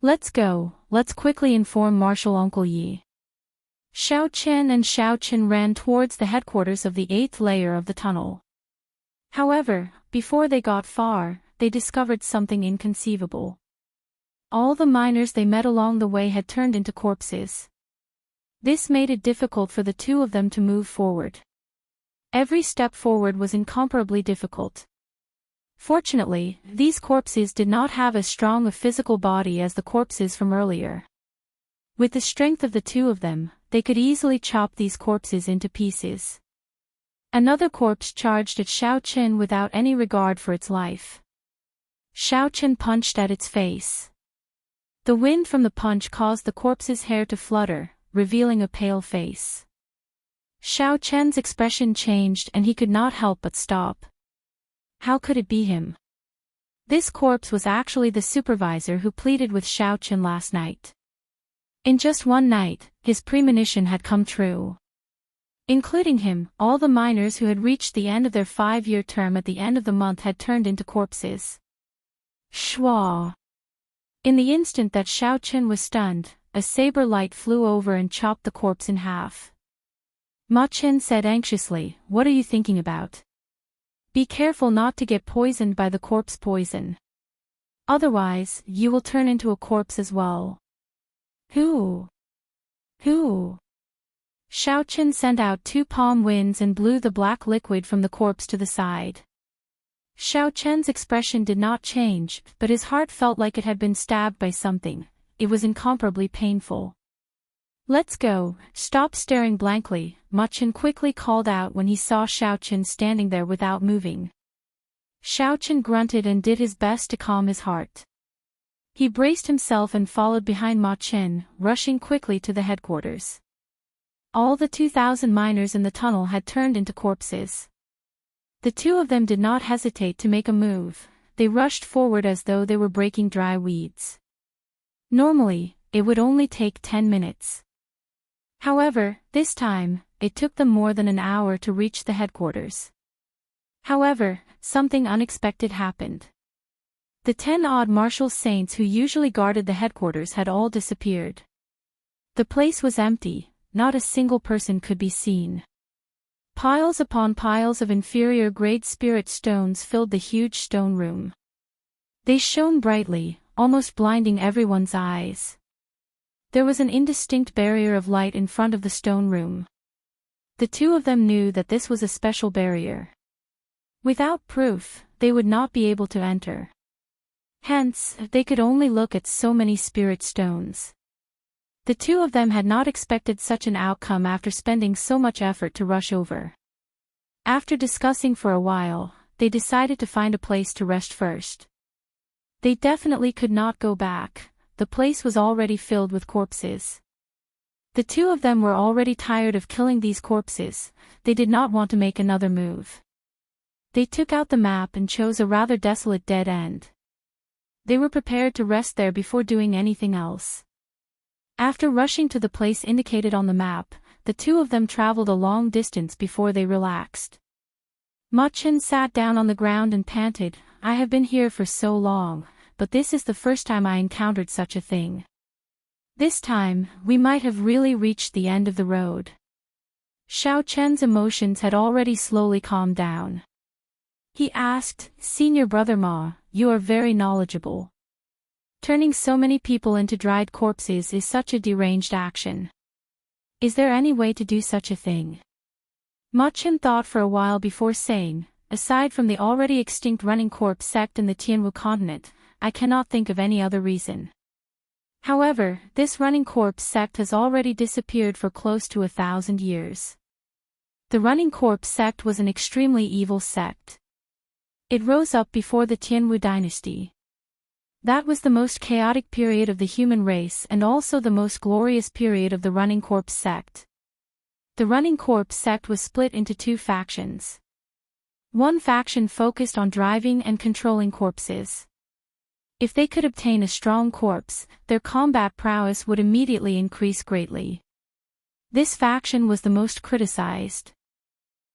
Let's go, let's quickly inform Marshal Uncle Yi. Xiao Qin and Xiao Qin ran towards the headquarters of the 8th layer of the tunnel. However, before they got far, they discovered something inconceivable. All the miners they met along the way had turned into corpses. This made it difficult for the 2 of them to move forward. Every step forward was incomparably difficult. Fortunately, these corpses did not have as strong a physical body as the corpses from earlier. With the strength of the two of them, they could easily chop these corpses into pieces. Another corpse charged at Xiao Chen without any regard for its life. Xiao Chen punched at its face. The wind from the punch caused the corpse's hair to flutter, revealing a pale face. Xiao Chen's expression changed and he could not help but stop. How could it be him? This corpse was actually the supervisor who pleaded with Xiao Chen last night. In just one night, his premonition had come true. Including him, all the miners who had reached the end of their 5-year term at the end of the month had turned into corpses. Shwa! In the instant that Xiao Chen was stunned, a saber light flew over and chopped the corpse in half. Ma Chen said anxiously, "What are you thinking about? Be careful not to get poisoned by the corpse poison. Otherwise, you will turn into a corpse as well." Who? Xiao Chen sent out 2 palm winds and blew the black liquid from the corpse to the side. Xiao Chen's expression did not change, but his heart felt like it had been stabbed by something. It was incomparably painful. "Let's go, stop staring blankly," Ma Chen quickly called out when he saw Xiao Chen standing there without moving. Xiao Chen grunted and did his best to calm his heart. He braced himself and followed behind Ma Chen, rushing quickly to the headquarters. All the 2,000 miners in the tunnel had turned into corpses. The two of them did not hesitate to make a move. They rushed forward as though they were breaking dry weeds. Normally, it would only take 10 minutes. However, this time, it took them more than an hour to reach the headquarters. However, something unexpected happened. The 10-odd martial saints who usually guarded the headquarters had all disappeared. The place was empty, not a single person could be seen. Piles upon piles of inferior-grade spirit stones filled the huge stone room. They shone brightly, almost blinding everyone's eyes. There was an indistinct barrier of light in front of the stone room. The two of them knew that this was a special barrier. Without proof, they would not be able to enter. Hence, they could only look at so many spirit stones. The two of them had not expected such an outcome after spending so much effort to rush over. After discussing for a while, they decided to find a place to rest first. They definitely could not go back. The place was already filled with corpses. The two of them were already tired of killing these corpses. They did not want to make another move. They took out the map and chose a rather desolate dead end. They were prepared to rest there before doing anything else. After rushing to the place indicated on the map, the two of them traveled a long distance before they relaxed. Ma Chen sat down on the ground and panted, "I have been here for so long, but this is the first time I encountered such a thing. This time, we might have really reached the end of the road." Xiao Chen's emotions had already slowly calmed down. He asked, "Senior brother Ma, you are very knowledgeable. Turning so many people into dried corpses is such a deranged action. Is there any way to do such a thing?" Ma Chen thought for a while before saying, "Aside from the already extinct running corpse sect in the Tianwu continent, I cannot think of any other reason. However, this running corpse sect has already disappeared for close to 1,000 years. The running corpse sect was an extremely evil sect. It rose up before the Tianwu dynasty. That was the most chaotic period of the human race and also the most glorious period of the running corpse sect. The running corpse sect was split into 2 factions. One faction focused on driving and controlling corpses. If they could obtain a strong corpse, their combat prowess would immediately increase greatly. This faction was the most criticized.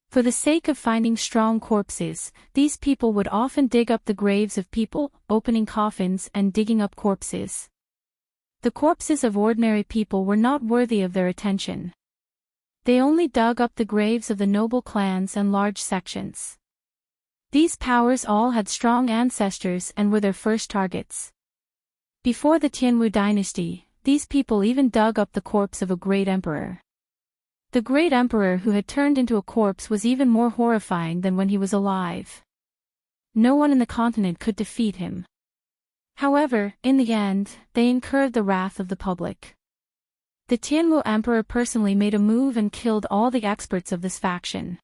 For the sake of finding strong corpses, these people would often dig up the graves of people, opening coffins and digging up corpses. The corpses of ordinary people were not worthy of their attention. They only dug up the graves of the noble clans and large sections. These powers all had strong ancestors and were their first targets. Before the Tianwu dynasty, these people even dug up the corpse of a great emperor. The great emperor who had turned into a corpse was even more horrifying than when he was alive. No one in the continent could defeat him. However, in the end, they incurred the wrath of the public. The Tianwu emperor personally made a move and killed all the experts of this faction.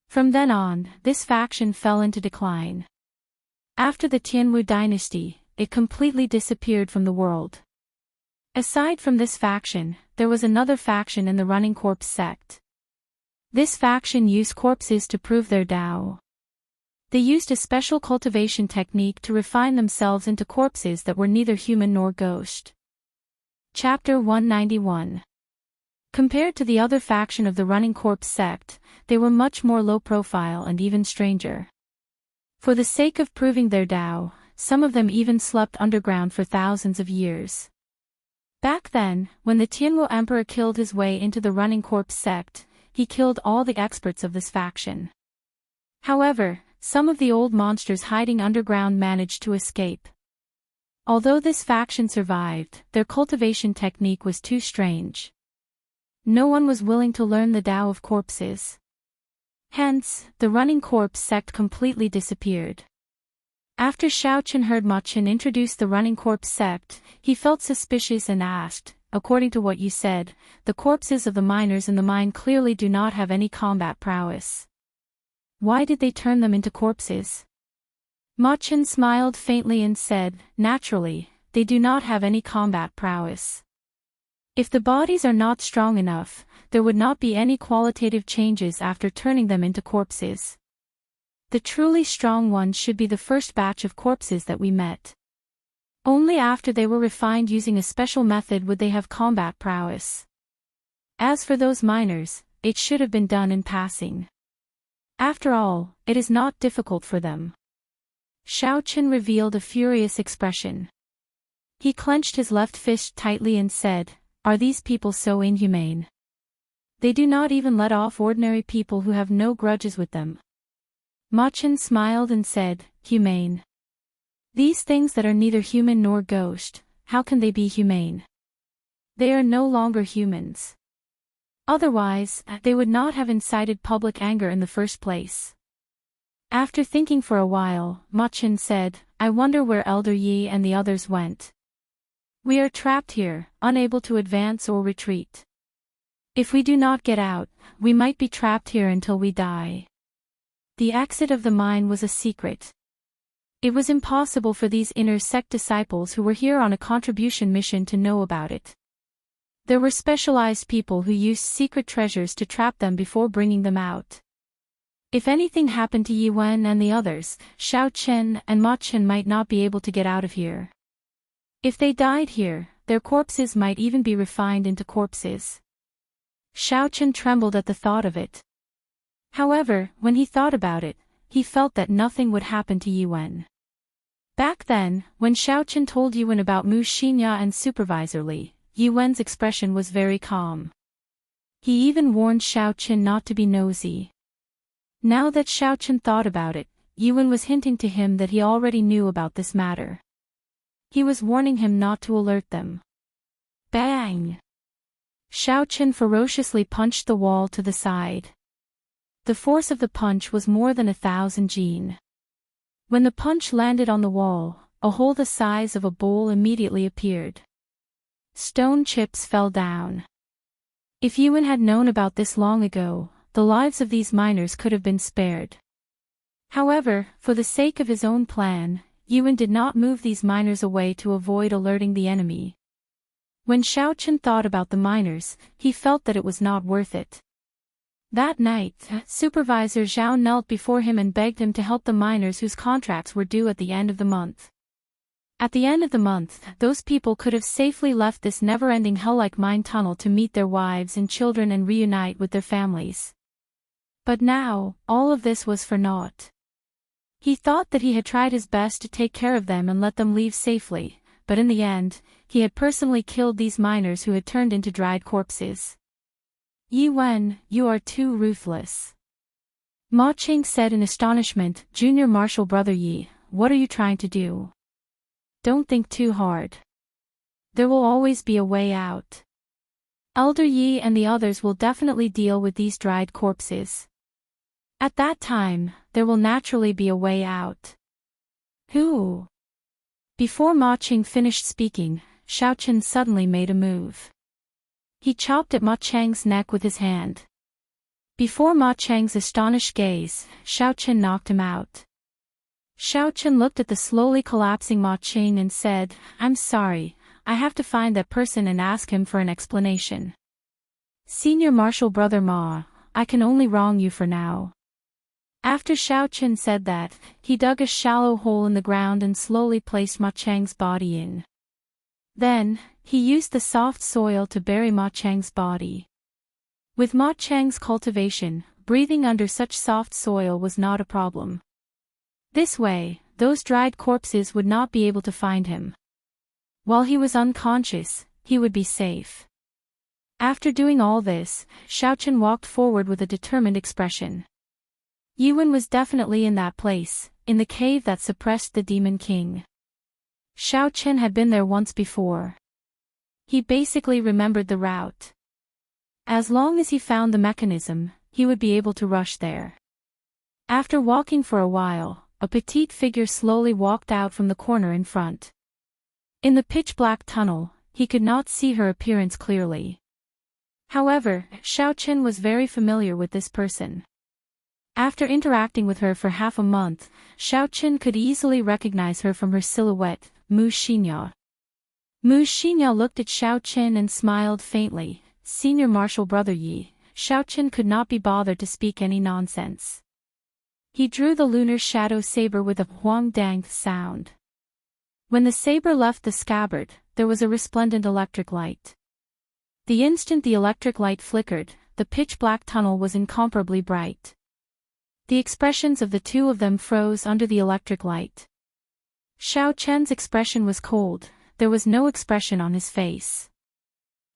From then on, this faction fell into decline. After the Tianwu dynasty, it completely disappeared from the world. Aside from this faction, there was another faction in the Running Corpse sect. This faction used corpses to prove their Tao. They used a special cultivation technique to refine themselves into corpses that were neither human nor ghost. Chapter 191. Compared to the other faction of the Running Corpse sect, they were much more low-profile and even stranger. For the sake of proving their Tao, some of them even slept underground for thousands of years. Back then, when the Tianwu emperor killed his way into the Running Corpse sect, he killed all the experts of this faction. However, some of the old monsters hiding underground managed to escape. Although this faction survived, their cultivation technique was too strange. No one was willing to learn the Tao of corpses. Hence, the Running Corpse sect completely disappeared. After Xiao Chen heard Ma Chen introduce the Running Corpse sect, he felt suspicious and asked, "According to what you said, the corpses of the miners in the mine clearly do not have any combat prowess. Why did they turn them into corpses?" Ma Chen smiled faintly and said, "Naturally, they do not have any combat prowess. If the bodies are not strong enough, there would not be any qualitative changes after turning them into corpses. The truly strong ones should be the first batch of corpses that we met. Only after they were refined using a special method would they have combat prowess. As for those miners, it should have been done in passing. After all, it is not difficult for them." Xiao Chen revealed a furious expression. He clenched his left fist tightly and said, "Are these people so inhumane? They do not even let off ordinary people who have no grudges with them." Ma Chen smiled and said, "Humane? These things that are neither human nor ghost, how can they be humane? They are no longer humans. Otherwise, they would not have incited public anger in the first place." After thinking for a while, Ma Chen said, "I wonder where Elder Yi and the others went. We are trapped here, unable to advance or retreat. If we do not get out, we might be trapped here until we die." The exit of the mine was a secret. It was impossible for these inner sect disciples who were here on a contribution mission to know about it. There were specialized people who used secret treasures to trap them before bringing them out. If anything happened to Yi Wen and the others, Xiao Chen and Ma Chen might not be able to get out of here. If they died here, their corpses might even be refined into corpses. Xiao Chen trembled at the thought of it. However, when he thought about it, he felt that nothing would happen to Yi Wen. Back then, when Xiao Chen told Yi Wen about Mu Xinya and Supervisor Li, Yi Wen's expression was very calm. He even warned Xiao Chen not to be nosy. Now that Xiao Chen thought about it, Yi Wen was hinting to him that he already knew about this matter. He was warning him not to alert them. Bang! Xiao Chen ferociously punched the wall to the side. The force of the punch was more than 1,000 jin. When the punch landed on the wall, a hole the size of a bowl immediately appeared. Stone chips fell down. If Yi Wen had known about this long ago, the lives of these miners could have been spared. However, for the sake of his own plan, Yi Wen did not move these miners away to avoid alerting the enemy. When Xiao Chen thought about the miners, he felt that it was not worth it. That night, Supervisor Zhao knelt before him and begged him to help the miners whose contracts were due at the end of the month. At the end of the month, those people could have safely left this never-ending hell-like mine tunnel to meet their wives and children and reunite with their families. But now, all of this was for naught. He thought that he had tried his best to take care of them and let them leave safely, but in the end, he had personally killed these miners who had turned into dried corpses. "Yi Wen, you are too ruthless." Ma Qing said in astonishment, "Junior Marshal Brother Yi, what are you trying to do? Don't think too hard. There will always be a way out. Elder Yi and the others will definitely deal with these dried corpses." At that time, there will naturally be a way out. Who? Before Ma Qing finished speaking, Xiao Chen suddenly made a move. He chopped at Ma Chang's neck with his hand. Before Ma Chang's astonished gaze, Xiao Chen knocked him out. Xiao Chen looked at the slowly collapsing Ma Qing and said, "I'm sorry, I have to find that person and ask him for an explanation. Senior Martial Brother Ma, I can only wrong you for now." After Xiao Chen said that, he dug a shallow hole in the ground and slowly placed Ma Chang's body in. Then, he used the soft soil to bury Ma Chang's body. With Ma Chang's cultivation, breathing under such soft soil was not a problem. This way, those dried corpses would not be able to find him. While he was unconscious, he would be safe. After doing all this, Xiao Chen walked forward with a determined expression. Yuan was definitely in that place, in the cave that suppressed the Demon King. Xiao Chen had been there once before. He basically remembered the route. As long as he found the mechanism, he would be able to rush there. After walking for a while, a petite figure slowly walked out from the corner in front. In the pitch-black tunnel, he could not see her appearance clearly. However, Xiao Chen was very familiar with this person. After interacting with her for half a month, Xiao Chen could easily recognize her from her silhouette, Mu Xinya. Mu Xinya looked at Xiao Chen and smiled faintly. Senior Martial Brother Yi, Xiao Chen could not be bothered to speak any nonsense. He drew the lunar shadow saber with a huang-dang sound. When the saber left the scabbard, there was a resplendent electric light. The instant the electric light flickered, the pitch-black tunnel was incomparably bright. The expressions of the two of them froze under the electric light. Xiao Chen's expression was cold, there was no expression on his face.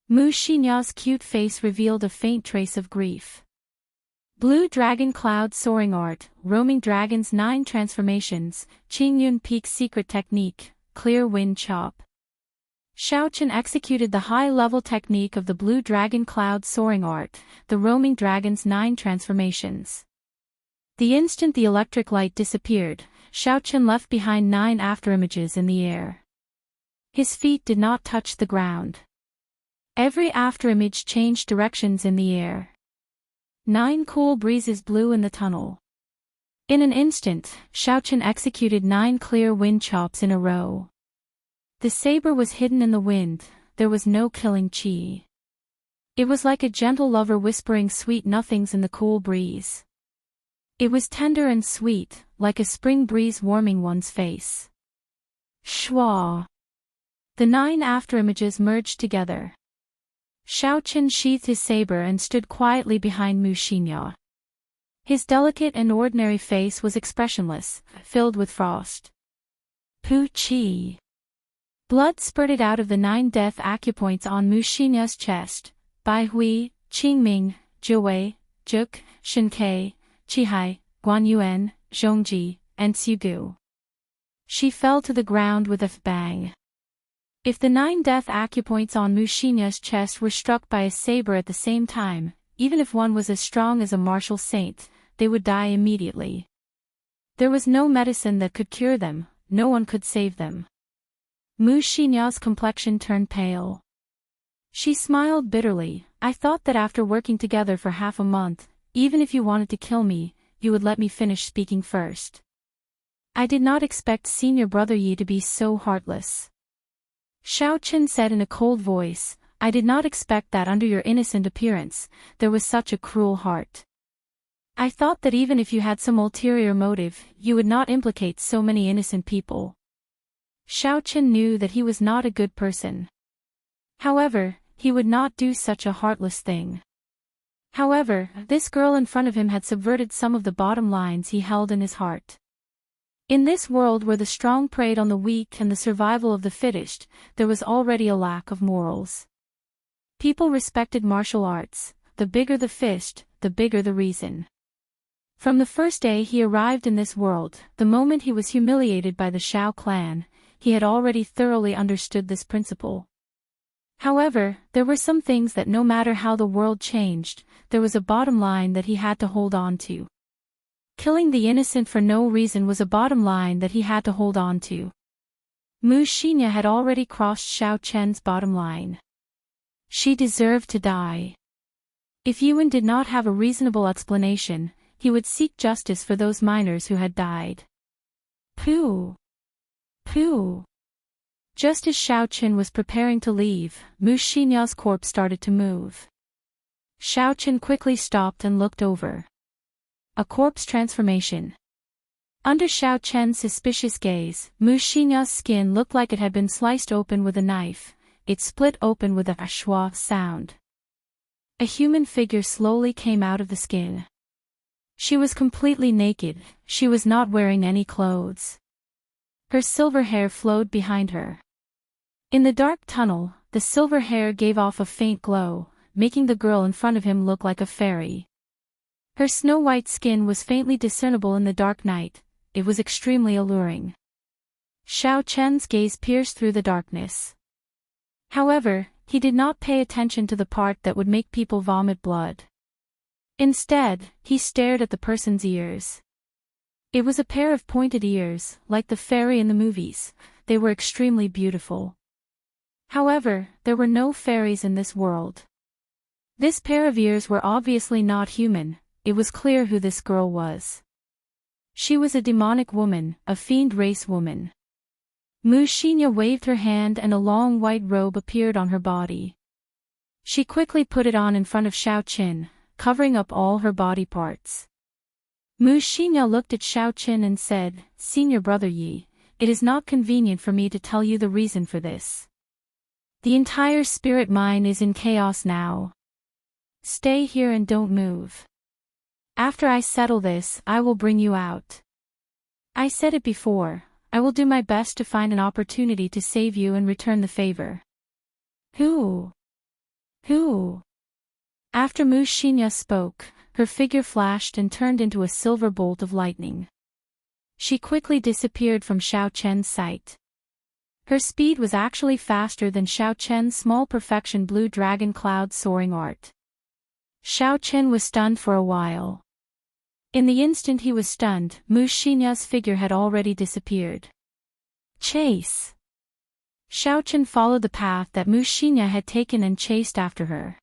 Mu Xinya's cute face revealed a faint trace of grief. Blue Dragon Cloud Soaring Art, Roaming Dragon's 9 Transformations, Qingyun Peak Secret Technique, Clear Wind Chop. Xiao Chen executed the high-level technique of the Blue Dragon Cloud Soaring Art, the Roaming Dragon's 9 Transformations. The instant the electric light disappeared, Xiao Chen left behind 9 afterimages in the air. His feet did not touch the ground. Every afterimage changed directions in the air. 9 cool breezes blew in the tunnel. In an instant, Xiao Chen executed 9 clear wind chops in a row. The saber was hidden in the wind, there was no killing chi. It was like a gentle lover whispering sweet nothings in the cool breeze. It was tender and sweet, like a spring breeze warming one's face. Shwa! The 9 afterimages merged together. Xiao Chen sheathed his saber and stood quietly behind Mu Xinya. His delicate and ordinary face was expressionless, filled with frost. Pu Qi. Blood spurted out of the 9 death acupoints on Mu Xinya's chest. Bai Hui, Qingming, Jiwei, Juk, Shinkei, Qihai, Guanyuan, Zhongji, and Xiugu. She fell to the ground with a bang. If the 9 death acupoints on Mu Xinya's chest were struck by a saber at the same time, even if one was as strong as a martial saint, they would die immediately. There was no medicine that could cure them, no one could save them. Mu Xinya's complexion turned pale. She smiled bitterly. I thought that after working together for half a month, even if you wanted to kill me, you would let me finish speaking first. I did not expect Senior Brother Yi to be so heartless. Xiao Chen said in a cold voice, I did not expect that under your innocent appearance, there was such a cruel heart. I thought that even if you had some ulterior motive, you would not implicate so many innocent people. Xiao Chen knew that he was not a good person. However, he would not do such a heartless thing. However, this girl in front of him had subverted some of the bottom lines he held in his heart. In this world where the strong preyed on the weak and the survival of the fittest, there was already a lack of morals. People respected martial arts, the bigger the fist, the bigger the reason. From the first day he arrived in this world, the moment he was humiliated by the Shao clan, he had already thoroughly understood this principle. However, there were some things that no matter how the world changed, there was a bottom line that he had to hold on to. Killing the innocent for no reason was a bottom line that he had to hold on to. Mu Xinya had already crossed Xiao Chen's bottom line. She deserved to die. If Yuan did not have a reasonable explanation, he would seek justice for those miners who had died. Pooh! Pooh! Just as Xiao Chen was preparing to leave, Mu Xinya's corpse started to move. Xiao Chen quickly stopped and looked over. A corpse transformation. Under Xiao Chen's suspicious gaze, Mu Xinya's skin looked like it had been sliced open with a knife. It split open with a shwa sound. A human figure slowly came out of the skin. She was completely naked, she was not wearing any clothes. Her silver hair flowed behind her. In the dark tunnel, the silver hair gave off a faint glow, making the girl in front of him look like a fairy. Her snow-white skin was faintly discernible in the dark night. It was extremely alluring. Xiao Chen's gaze pierced through the darkness. However, he did not pay attention to the part that would make people vomit blood. Instead, he stared at the person's ears. It was a pair of pointed ears, like the fairy in the movies. They were extremely beautiful. However, there were no fairies in this world. This pair of ears were obviously not human. It was clear who this girl was. She was a demonic woman, a fiend race woman. Mu Xinya waved her hand and a long white robe appeared on her body. She quickly put it on in front of Xiao Chen, covering up all her body parts. Mu Xinya looked at Xiao Chen and said, "Senior brother Yi, it is not convenient for me to tell you the reason for this. The entire spirit mine is in chaos now. Stay here and don't move. After I settle this, I will bring you out. I said it before, I will do my best to find an opportunity to save you and return the favor." Who? After Mu Xinya spoke, her figure flashed and turned into a silver bolt of lightning. She quickly disappeared from Xiao Chen's sight. Her speed was actually faster than Xiao Chen's small perfection blue dragon cloud soaring art. Xiao Chen was stunned for a while. In the instant he was stunned, Mu Xinya's figure had already disappeared. Chase! Xiao Chen followed the path that Mu Xinya had taken and chased after her.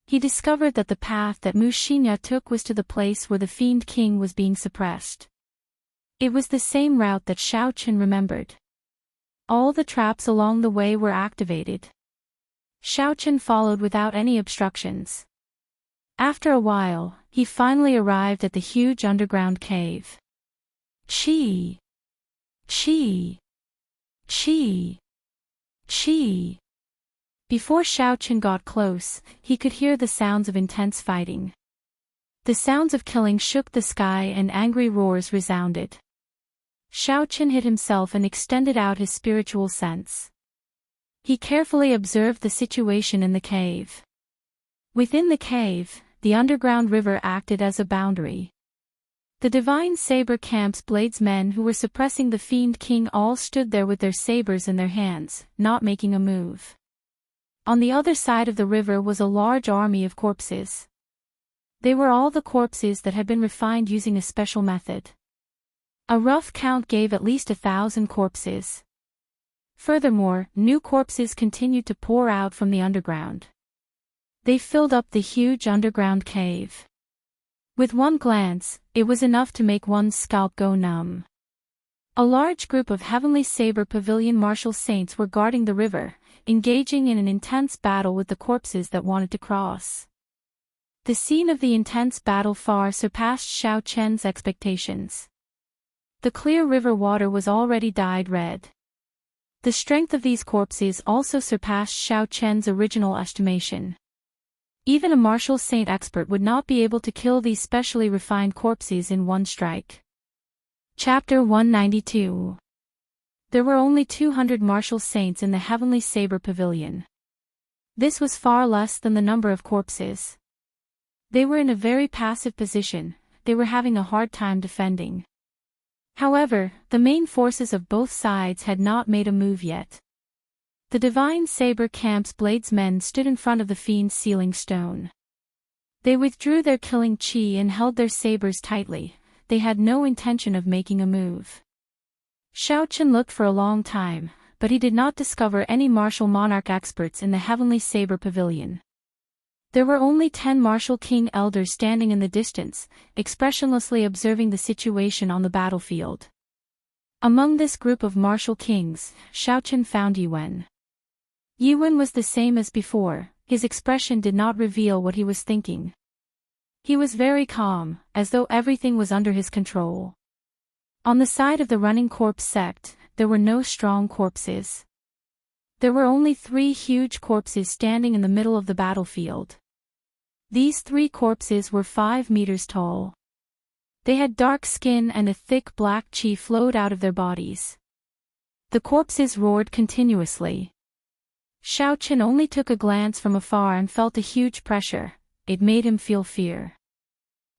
He discovered that the path that Mu Xinya took was to the place where the Fiend King was being suppressed. It was the same route that Xiao Chen remembered. All the traps along the way were activated. Xiao Chen followed without any obstructions. After a while, he finally arrived at the huge underground cave. Chi! Chi! Chi! Chi! Before Xiao Chen got close, he could hear the sounds of intense fighting. The sounds of killing shook the sky and angry roars resounded. Xiao Chen hid himself and extended out his spiritual sense. He carefully observed the situation in the cave. Within the cave, the underground river acted as a boundary. The Divine Saber Camp's bladesmen who were suppressing the Fiend King all stood there with their sabers in their hands, not making a move. On the other side of the river was a large army of corpses. They were all the corpses that had been refined using a special method. A rough count gave at least 1,000 corpses. Furthermore, new corpses continued to pour out from the underground. They filled up the huge underground cave. With one glance, it was enough to make one's scalp go numb. A large group of Heavenly Saber Pavilion martial saints were guarding the river, engaging in an intense battle with the corpses that wanted to cross. The scene of the intense battle far surpassed Xiao Chen's expectations. The clear river water was already dyed red. The strength of these corpses also surpassed Xiao Chen's original estimation. Even a martial saint expert would not be able to kill these specially refined corpses in one strike. Chapter 192. There were only 200 martial saints in the Heavenly Saber Pavilion. This was far less than the number of corpses. They were in a very passive position, they were having a hard time defending. However, the main forces of both sides had not made a move yet. The Divine Saber Camp's bladesmen stood in front of the Fiend's sealing stone. They withdrew their killing chi and held their sabers tightly. they had no intention of making a move. Xiao Chen looked for a long time, but he did not discover any martial monarch experts in the Heavenly Saber Pavilion. There were only 10 martial king elders standing in the distance, expressionlessly observing the situation on the battlefield. Among this group of martial kings, Xiao Chen found Yiwen. Yiwen was the same as before, his expression did not reveal what he was thinking. He was very calm, as though everything was under his control. On the side of the running corpse sect, there were no strong corpses. There were only 3 huge corpses standing in the middle of the battlefield. These 3 corpses were 5 meters tall. They had dark skin and a thick black qi flowed out of their bodies. The corpses roared continuously. Xiao Chen only took a glance from afar and felt a huge pressure. It made him feel fear.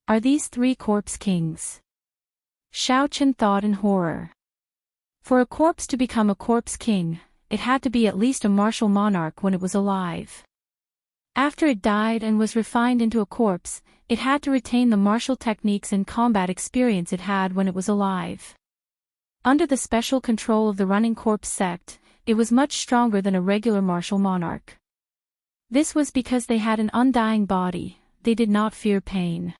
Are these 3 corpse kings? Xiao Chen thought in horror. For a corpse to become a corpse king, it had to be at least a martial monarch when it was alive. After it died and was refined into a corpse, it had to retain the martial techniques and combat experience it had when it was alive. Under the special control of the running corpse sect, it was much stronger than a regular martial monarch. This was because they had an undying body, they did not fear pain.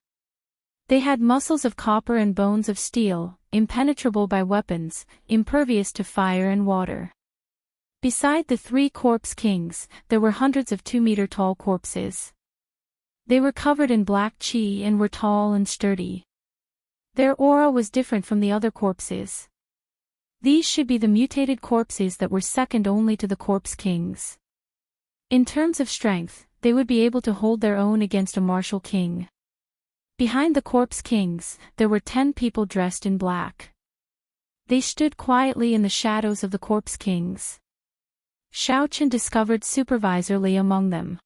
They had muscles of copper and bones of steel, impenetrable by weapons, impervious to fire and water. Beside the 3 corpse kings, there were hundreds of 2-meter-tall corpses. They were covered in black qi and were tall and sturdy. Their aura was different from the other corpses. These should be the mutated corpses that were second only to the corpse kings. In terms of strength, they would be able to hold their own against a martial king. Behind the corpse kings, there were 10 people dressed in black. They stood quietly in the shadows of the corpse kings. Xiao Chen discovered Supervisor Li among them.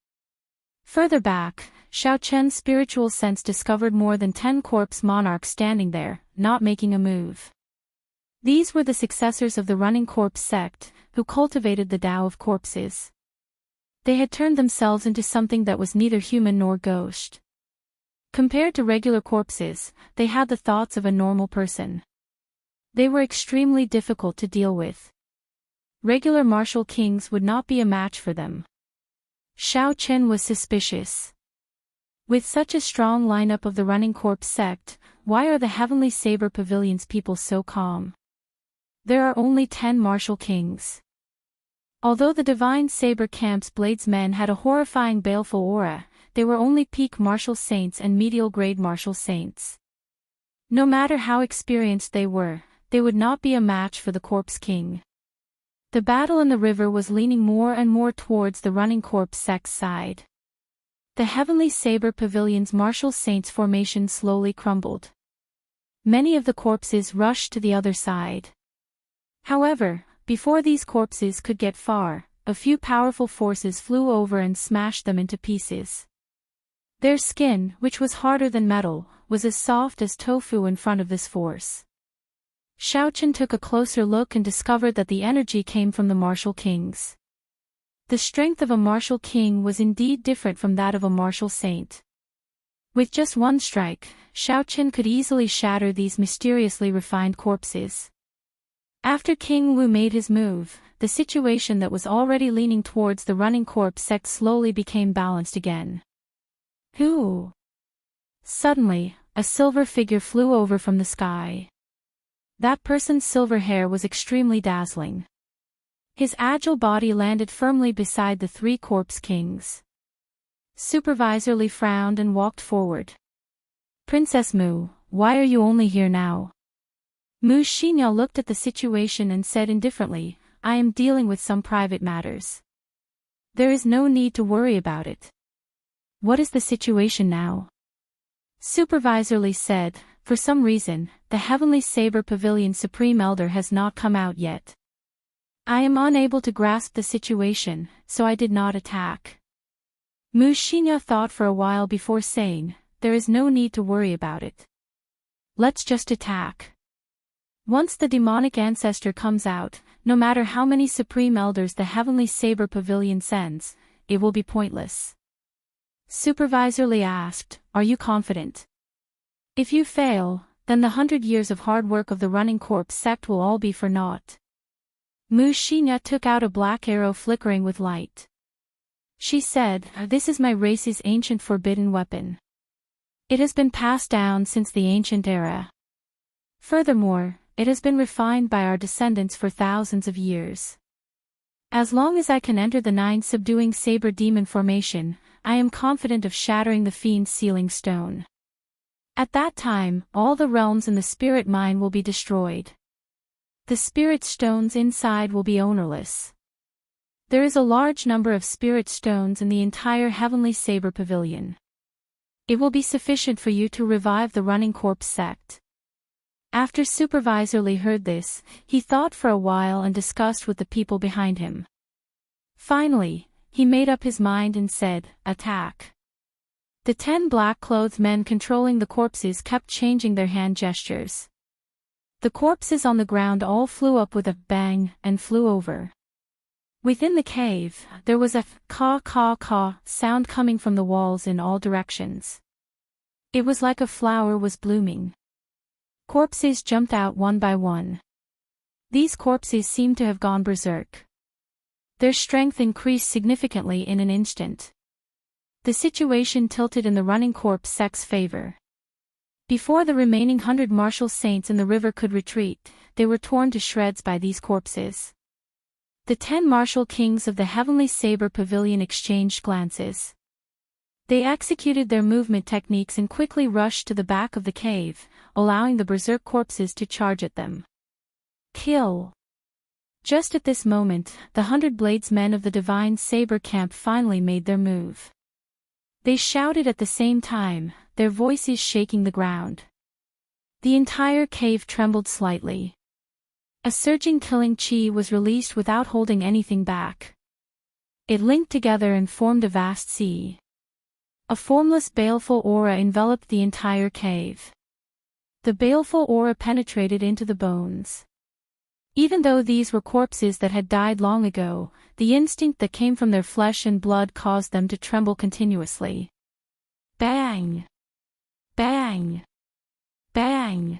Further back, Xiao Chen's spiritual sense discovered more than 10 corpse monarchs standing there, not making a move. These were the successors of the running corpse sect, who cultivated the Tao of corpses. They had turned themselves into something that was neither human nor ghost. Compared to regular corpses, they had the thoughts of a normal person. They were extremely difficult to deal with. Regular martial kings would not be a match for them. Xiao Chen was suspicious. With such a strong lineup of the running corpse sect, why are the Heavenly Saber Pavilion's people so calm? There are only 10 martial kings. Although the Divine Saber Camp's bladesmen had a horrifying baleful aura, they were only peak martial saints and medial grade martial saints. No matter how experienced they would not be a match for the corpse king. The battle in the river was leaning more and more towards the running corpse sect's side. The Heavenly Saber Pavilion's martial saints' formation slowly crumbled. Many of the corpses rushed to the other side. However, before these corpses could get far, a few powerful forces flew over and smashed them into pieces. Their skin, which was harder than metal, was as soft as tofu in front of this force. Xiao Chen took a closer look and discovered that the energy came from the martial kings. The strength of a martial king was indeed different from that of a martial saint. With just one strike, Xiao Chen could easily shatter these mysteriously refined corpses. After King Wu made his move, the situation that was already leaning towards the running corpse sect slowly became balanced again. Who? Suddenly, a silver figure flew over from the sky. That person's silver hair was extremely dazzling. His agile body landed firmly beside the 3 corpse kings. Supervisor Li frowned and walked forward. Princess Mu, why are you only here now? Mu Xinyao looked at the situation and said indifferently, I am dealing with some private matters. There is no need to worry about it. What is the situation now? Supervisor Li said, for some reason, the Heavenly Saber Pavilion Supreme Elder has not come out yet. I am unable to grasp the situation, so I did not attack. Mu Xinya thought for a while before saying, there is no need to worry about it. Let's just attack. Once the demonic ancestor comes out, no matter how many Supreme Elders the Heavenly Saber Pavilion sends, it will be pointless. Supervisor Li asked, are you confident? If you fail, then the 100 years of hard work of the running corpse sect will all be for naught. Mushina took out a black arrow flickering with light. She said, "This is my race's ancient forbidden weapon. It has been passed down since the ancient era. Furthermore, it has been refined by our descendants for thousands of years. As long as I can enter the 9 subduing saber demon formation, I am confident of shattering the fiend's sealing stone. At that time, all the realms in the spirit mine will be destroyed. The spirit stones inside will be ownerless. There is a large number of spirit stones in the entire Heavenly Saber Pavilion. It will be sufficient for you to revive the running corpse sect." After Supervisor Lee heard this, he thought for a while and discussed with the people behind him. Finally, he made up his mind and said, "Attack." The 10 black-clothed men controlling the corpses kept changing their hand gestures. The corpses on the ground all flew up with a bang and flew over. Within the cave, there was a caw-caw-caw sound coming from the walls in all directions. It was like a flower was blooming. Corpses jumped out one by one. These corpses seemed to have gone berserk. Their strength increased significantly in an instant. The situation tilted in the running corpse sect's favor. Before the remaining 100 martial saints in the river could retreat, they were torn to shreds by these corpses. The 10 martial kings of the Heavenly Saber Pavilion exchanged glances. They executed their movement techniques and quickly rushed to the back of the cave, allowing the berserk corpses to charge at them. Kill! Just at this moment, the 100 bladesmen of the Divine Saber camp finally made their move. They shouted at the same time, their voices shaking the ground. The entire cave trembled slightly. A surging killing chi was released without holding anything back. It linked together and formed a vast sea. A formless baleful aura enveloped the entire cave. The baleful aura penetrated into the bones. Even though these were corpses that had died long ago, the instinct that came from their flesh and blood caused them to tremble continuously. Bang! Bang! Bang!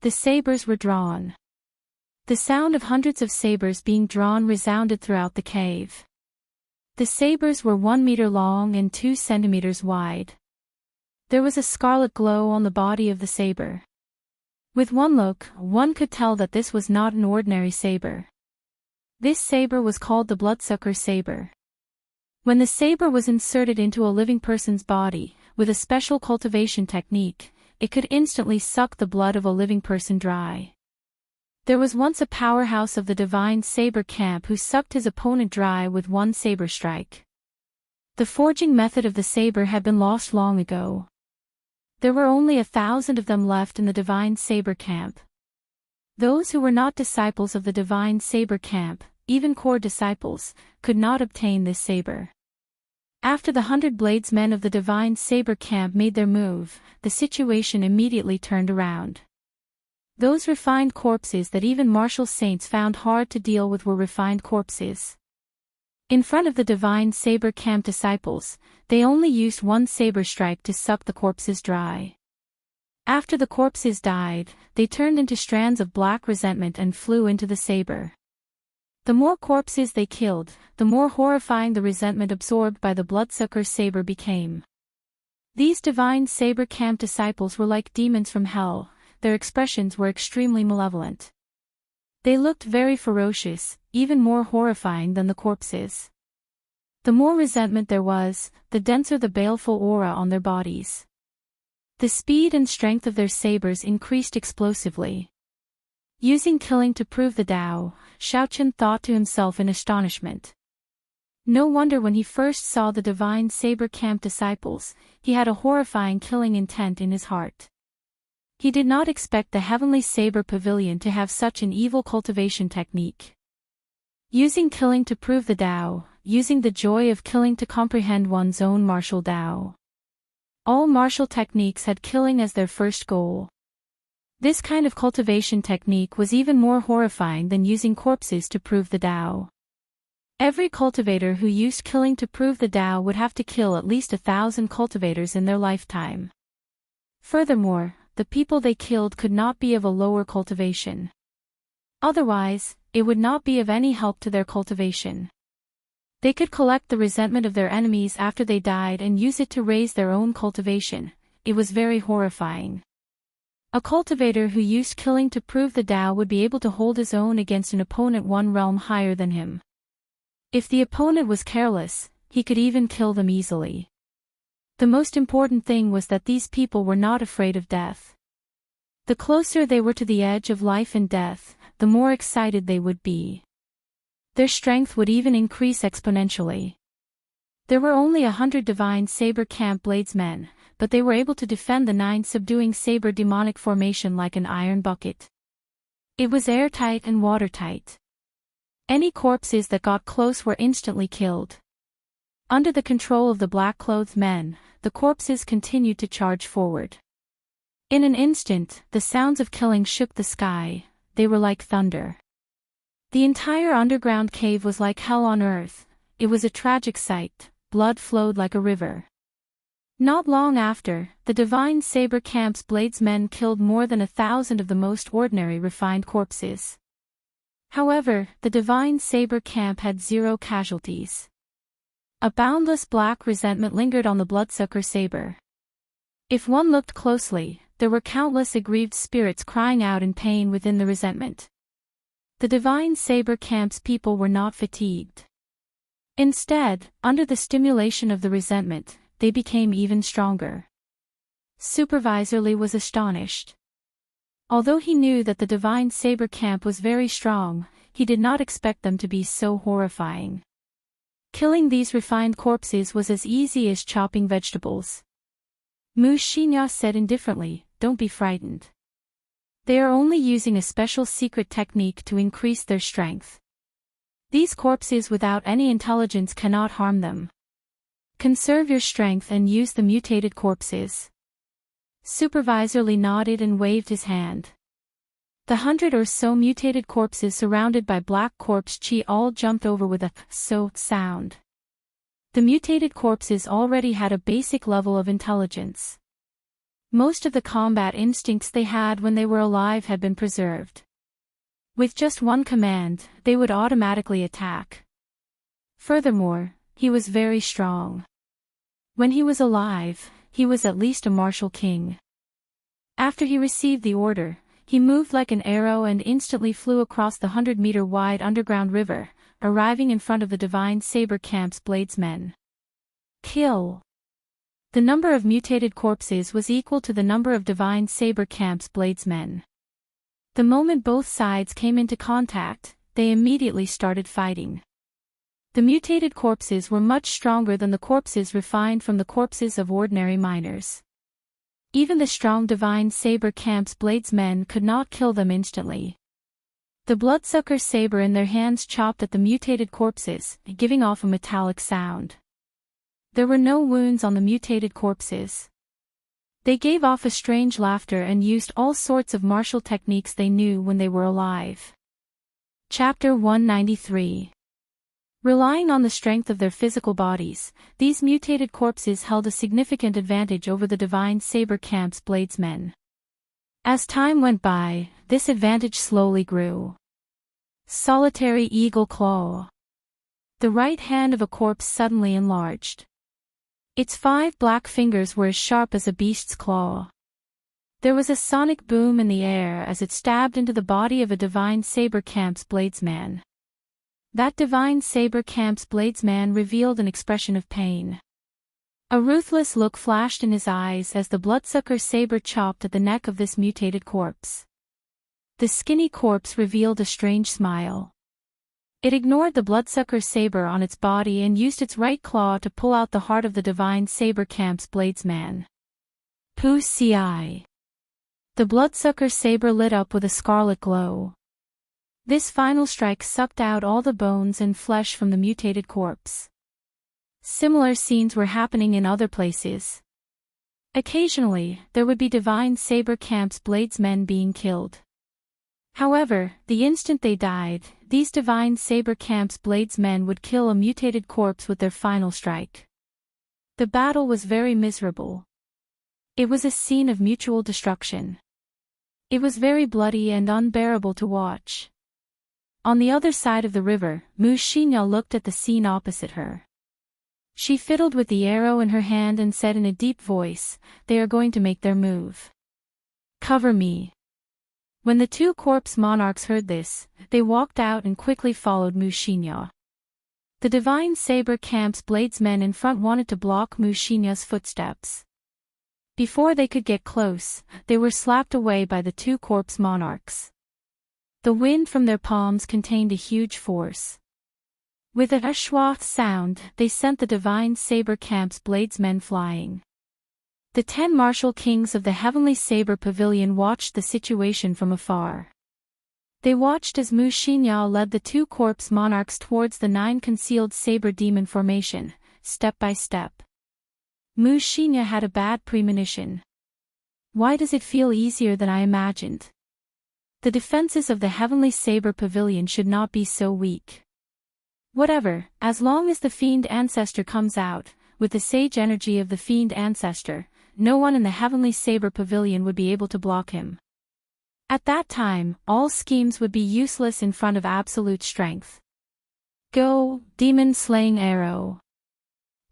The sabers were drawn. The sound of hundreds of sabers being drawn resounded throughout the cave. The sabers were 1 meter long and 2 centimeters wide. There was a scarlet glow on the body of the saber. With one look, one could tell that this was not an ordinary saber. This saber was called the bloodsucker saber. When the saber was inserted into a living person's body, with a special cultivation technique, it could instantly suck the blood of a living person dry. There was once a powerhouse of the Divine Saber camp who sucked his opponent dry with one saber strike. The forging method of the saber had been lost long ago. There were only 1,000 of them left in the Divine Saber camp. Those who were not disciples of the Divine Saber camp, even core disciples, could not obtain this saber. After the 100 bladesmen of the Divine Saber camp made their move, the situation immediately turned around. Those refined corpses that even martial saints found hard to deal with were refined corpses. In front of the Divine Saber camp disciples, they only used one saber strike to suck the corpses dry. After the corpses died, they turned into strands of black resentment and flew into the saber. The more corpses they killed, the more horrifying the resentment absorbed by the bloodsucker saber became. These Divine Saber camp disciples were like demons from hell, their expressions were extremely malevolent. They looked very ferocious, even more horrifying than the corpses. The more resentment there was, the denser the baleful aura on their bodies. The speed and strength of their sabers increased explosively. Using killing to prove the Tao, Shaochen thought to himself in astonishment. No wonder when he first saw the Divine Saber camp disciples, he had a horrifying killing intent in his heart. He did not expect the Heavenly Saber Pavilion to have such an evil cultivation technique. Using killing to prove the Tao, using the joy of killing to comprehend one's own martial Tao. All martial techniques had killing as their first goal. This kind of cultivation technique was even more horrifying than using corpses to prove the Tao. Every cultivator who used killing to prove the Tao would have to kill at least 1,000 cultivators in their lifetime. Furthermore, the people they killed could not be of a lower cultivation. Otherwise, it would not be of any help to their cultivation. They could collect the resentment of their enemies after they died and use it to raise their own cultivation. It was very horrifying. A cultivator who used killing to prove the Tao would be able to hold his own against an opponent one realm higher than him. If the opponent was careless, he could even kill them easily. The most important thing was that these people were not afraid of death. The closer they were to the edge of life and death, the more excited they would be. Their strength would even increase exponentially. There were only 100 divine saber camp bladesmen, but they were able to defend the 9 subduing saber demonic formation like an iron bucket. It was airtight and watertight. Any corpses that got close were instantly killed. Under the control of the black-clothed men, the corpses continued to charge forward. In an instant, the sounds of killing shook the sky. They were like thunder. The entire underground cave was like hell on earth. It was a tragic sight. Blood flowed like a river. Not long after, the divine saber camp's bladesmen killed more than 1,000 of the most ordinary refined corpses. However, the divine saber camp had 0 casualties. A boundless black resentment lingered on the bloodsucker saber. If one looked closely, there were countless aggrieved spirits crying out in pain within the resentment. The divine saber camp's people were not fatigued. Instead, under the stimulation of the resentment, they became even stronger. Supervisor Lee was astonished. Although he knew that the divine saber camp was very strong, he did not expect them to be so horrifying. Killing these refined corpses was as easy as chopping vegetables. Mu Shinya said indifferently, "Don't be frightened. They are only using a special secret technique to increase their strength. These corpses without any intelligence cannot harm them. Conserve your strength and use the mutated corpses." Supervisor Lee nodded and waved his hand. The 100 or so mutated corpses surrounded by black corpse chi all jumped over with a so sound. The mutated corpses already had a basic level of intelligence. Most of the combat instincts they had when they were alive had been preserved. With just one command, they would automatically attack. Furthermore, he was very strong. When he was alive, he was at least a martial king. After he received the order, he moved like an arrow and instantly flew across the 100-meter-wide underground river, arriving in front of the divine saber camp's bladesmen. Kill! The number of mutated corpses was equal to the number of divine saber camp's bladesmen. The moment both sides came into contact, they immediately started fighting. The mutated corpses were much stronger than the corpses refined from the corpses of ordinary miners. Even the strong divine saber camp's bladesmen could not kill them instantly. The bloodsucker saber in their hands chopped at the mutated corpses, giving off a metallic sound. There were no wounds on the mutated corpses. They gave off a strange laughter and used all sorts of martial techniques they knew when they were alive. Chapter 193. Relying on the strength of their physical bodies, these mutated corpses held a significant advantage over the divine saber camp's bladesmen. As time went by, this advantage slowly grew. Solitary eagle claw. The right hand of a corpse suddenly enlarged. Its 5 black fingers were as sharp as a beast's claw. There was a sonic boom in the air as it stabbed into the body of a divine saber camp's bladesman. That divine saber camp's bladesman revealed an expression of pain. A ruthless look flashed in his eyes as the bloodsucker saber chopped at the neck of this mutated corpse. The skinny corpse revealed a strange smile. It ignored the bloodsucker saber on its body and used its right claw to pull out the heart of the divine saber camp's bladesman. Pu Ci. The bloodsucker saber lit up with a scarlet glow. This final strike sucked out all the bones and flesh from the mutated corpse. Similar scenes were happening in other places. Occasionally, there would be divine saber camp's bladesmen being killed. However, the instant they died, these divine saber camp's bladesmen would kill a mutated corpse with their final strike. The battle was very miserable. It was a scene of mutual destruction. It was very bloody and unbearable to watch. On the other side of the river, Mushinya looked at the scene opposite her. She fiddled with the arrow in her hand and said in a deep voice, "They are going to make their move. Cover me." When the two corpse monarchs heard this, they walked out and quickly followed Mushinya. The divine saber camp's bladesmen in front wanted to block Mushinya's footsteps. Before they could get close, they were slapped away by the two corpse monarchs. The wind from their palms contained a huge force. With a shwa sound, they sent the divine saber camp's bladesmen flying. The 10 martial kings of the heavenly saber pavilion watched the situation from afar. They watched as Mushinya led the two corpse monarchs towards the 9 concealed saber demon formation, step by step. Mushinya had a bad premonition. Why does it feel easier than I imagined? The defenses of the heavenly saber pavilion should not be so weak. Whatever, as long as the fiend ancestor comes out, with the sage energy of the fiend ancestor, no one in the heavenly saber pavilion would be able to block him. At that time, all schemes would be useless in front of absolute strength. Go, demon-slaying arrow.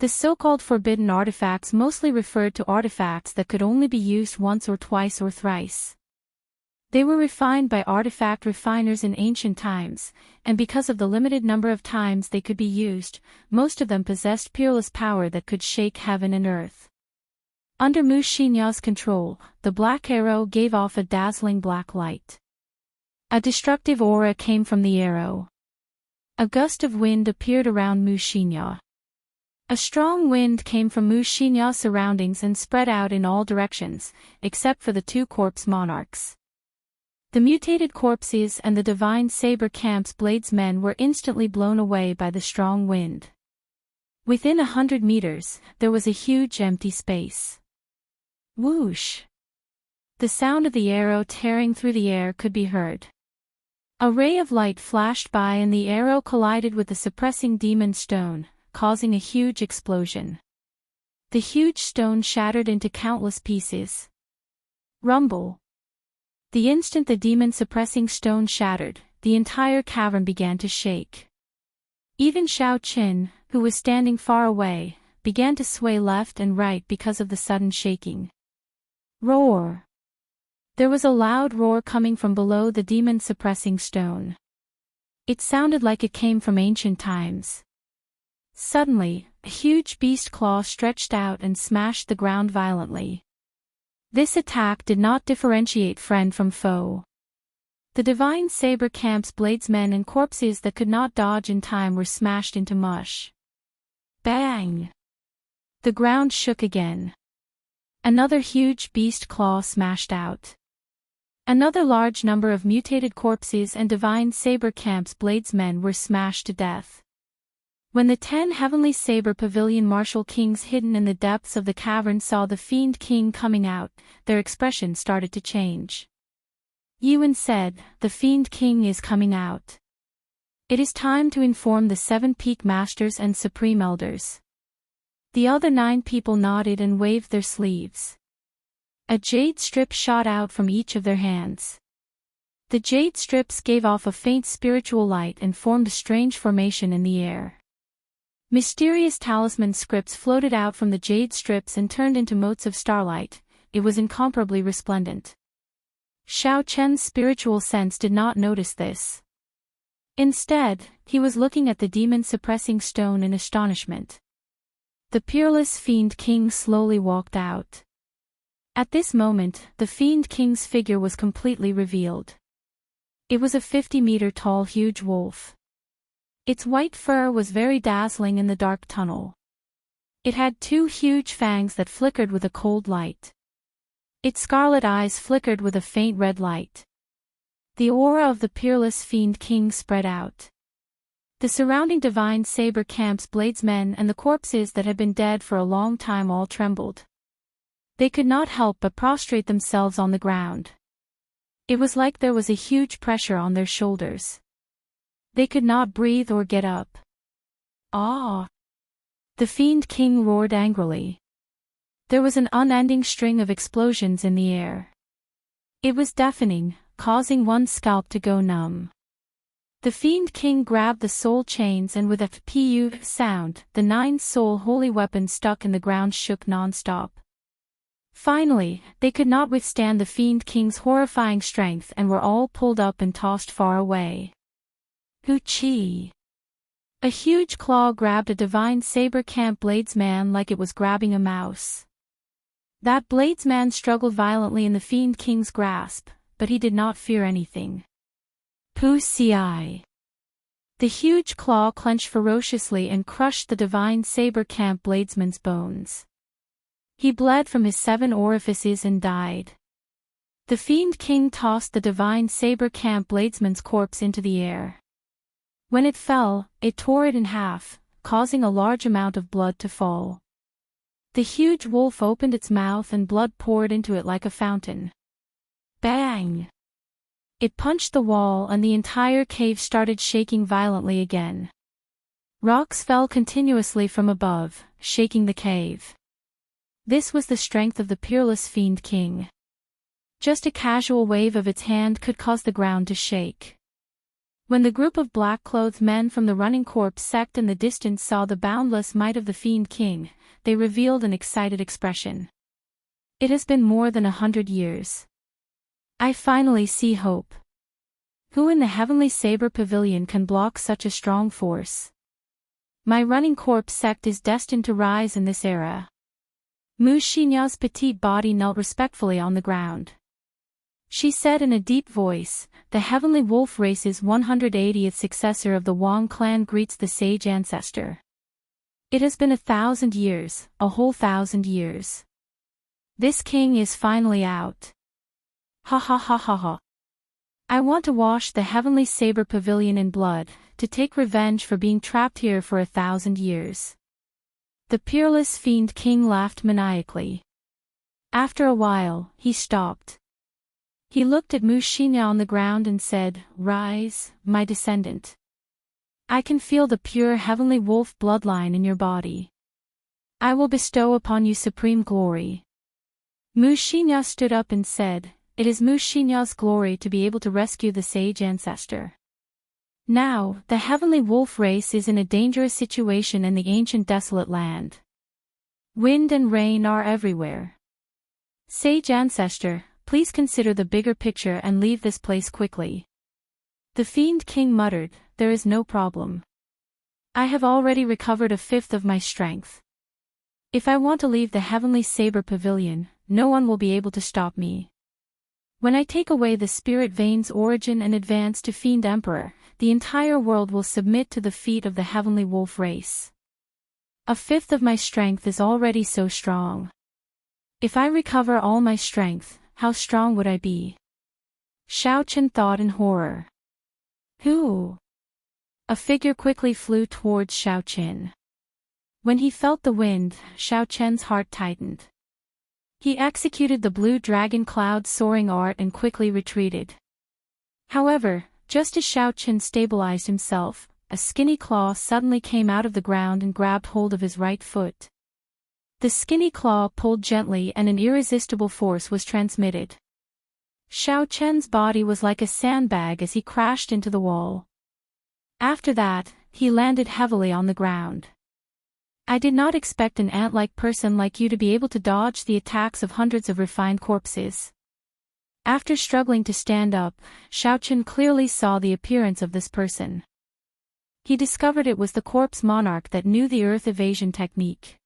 The so-called forbidden artifacts mostly referred to artifacts that could only be used once or twice or thrice. They were refined by artifact refiners in ancient times, and because of the limited number of times they could be used, most of them possessed peerless power that could shake heaven and earth. Under Mushinya's control, the black arrow gave off a dazzling black light. A destructive aura came from the arrow. A gust of wind appeared around Mushinya. A strong wind came from Mushinya's surroundings and spread out in all directions, except for the two corpse monarchs. The mutated corpses and the divine saber camp's bladesmen were instantly blown away by the strong wind. Within 100 meters, there was a huge empty space. Whoosh! The sound of the arrow tearing through the air could be heard. A ray of light flashed by and the arrow collided with the suppressing demon stone, causing a huge explosion. The huge stone shattered into countless pieces. Rumble! The instant the demon-suppressing stone shattered, the entire cavern began to shake. Even Xiao Qin, who was standing far away, began to sway left and right because of the sudden shaking. Roar! There was a loud roar coming from below the demon-suppressing stone. It sounded like it came from ancient times. Suddenly, a huge beast claw stretched out and smashed the ground violently. This attack did not differentiate friend from foe. The divine saber camp's bladesmen and corpses that could not dodge in time were smashed into mush. Bang! The ground shook again. Another huge beast claw smashed out. Another large number of mutated corpses and divine saber camp's bladesmen were smashed to death. When the 10 heavenly saber pavilion martial kings hidden in the depths of the cavern saw the fiend king coming out, their expression started to change. Yuan said, "The fiend king is coming out. It is time to inform the 7 peak masters and supreme elders." The other 9 people nodded and waved their sleeves. A jade strip shot out from each of their hands. The jade strips gave off a faint spiritual light and formed a strange formation in the air. Mysterious talisman scripts floated out from the jade strips and turned into motes of starlight. It was incomparably resplendent. Xiao Chen's spiritual sense did not notice this. Instead, he was looking at the demon-suppressing stone in astonishment. The peerless fiend king slowly walked out. At this moment, the fiend king's figure was completely revealed. It was a 50-meter-tall huge wolf. Its white fur was very dazzling in the dark tunnel. It had 2 huge fangs that flickered with a cold light. Its scarlet eyes flickered with a faint red light. The aura of the peerless fiend king spread out. The surrounding divine saber camp's bladesmen and the corpses that had been dead for a long time all trembled. They could not help but prostrate themselves on the ground. It was like there was a huge pressure on their shoulders. They could not breathe or get up. Ah! The fiend king roared angrily. There was an unending string of explosions in the air. It was deafening, causing one's scalp to go numb. The Fiend King grabbed the soul chains and with a pu sound, the 9 soul holy weapons stuck in the ground shook non-stop. Finally, they could not withstand the Fiend King's horrifying strength and were all pulled up and tossed far away. Hoo-chee! A huge claw grabbed a divine saber camp bladesman like it was grabbing a mouse. That bladesman struggled violently in the Fiend King's grasp, but he did not fear anything. Poo-ci! The huge claw clenched ferociously and crushed the divine saber camp bladesman's bones. He bled from his 7 orifices and died. The Fiend King tossed the divine saber camp bladesman's corpse into the air. When it fell, it tore it in half, causing a large amount of blood to fall. The huge wolf opened its mouth and blood poured into it like a fountain. Bang! It punched the wall and the entire cave started shaking violently again. Rocks fell continuously from above, shaking the cave. This was the strength of the peerless Fiend King. Just a casual wave of its hand could cause the ground to shake. When the group of black-clothed men from the running corpse sect in the distance saw the boundless might of the Fiend King, they revealed an excited expression. It has been more than 100 years. I finally see hope. Who in the Heavenly Saber Pavilion can block such a strong force? My running corpse sect is destined to rise in this era. Mu Xinya's petite body knelt respectfully on the ground. She said in a deep voice, "The Heavenly Wolf Race's 180th successor of the Wang clan greets the sage ancestor. It has been 1,000 years, a whole 1,000 years. This king is finally out. Ha ha ha ha ha. I want to wash the Heavenly Saber Pavilion in blood, to take revenge for being trapped here for 1,000 years." The peerless Fiend King laughed maniacally. After a while, he stopped. He looked at Mu Xinya on the ground and said, "Rise, my descendant. I can feel the pure heavenly wolf bloodline in your body. I will bestow upon you supreme glory." Mu Xinya stood up and said, "It is Mu Xinya's glory to be able to rescue the sage ancestor. Now, the heavenly wolf race is in a dangerous situation in the ancient desolate land. Wind and rain are everywhere. Sage ancestor, please consider the bigger picture and leave this place quickly." The Fiend King muttered, "There is no problem. I have already recovered 1/5 of my strength. If I want to leave the Heavenly Saber Pavilion, no one will be able to stop me. When I take away the spirit vein's origin and advance to Fiend Emperor, the entire world will submit to the feet of the Heavenly Wolf race. 1/5 of my strength is already so strong. If I recover all my strength, how strong would I be?" Xiao Chen thought in horror. Who? A figure quickly flew towards Xiao Chen. When he felt the wind, Xiao Chen's heart tightened. He executed the blue dragon cloud soaring art and quickly retreated. However, just as Xiao Chen stabilized himself, a skinny claw suddenly came out of the ground and grabbed hold of his right foot. The skinny claw pulled gently and an irresistible force was transmitted. Xiao Chen's body was like a sandbag as he crashed into the wall. After that, he landed heavily on the ground. "I did not expect an ant-like person like you to be able to dodge the attacks of hundreds of refined corpses." After struggling to stand up, Xiao Chen clearly saw the appearance of this person. He discovered it was the corpse monarch that knew the earth evasion technique.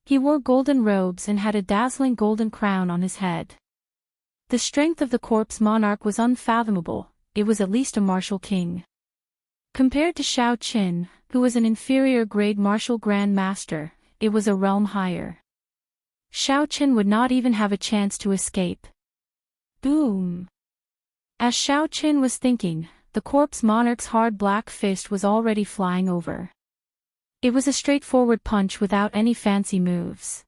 He wore golden robes and had a dazzling golden crown on his head. The strength of the corpse monarch was unfathomable, it was at least a martial king. Compared to Xiao Chen, who was an inferior grade martial grand master, it was a realm higher. Xiao Chen would not even have a chance to escape. Boom! As Xiao Chen was thinking, the corpse monarch's hard black fist was already flying over. It was a straightforward punch without any fancy moves.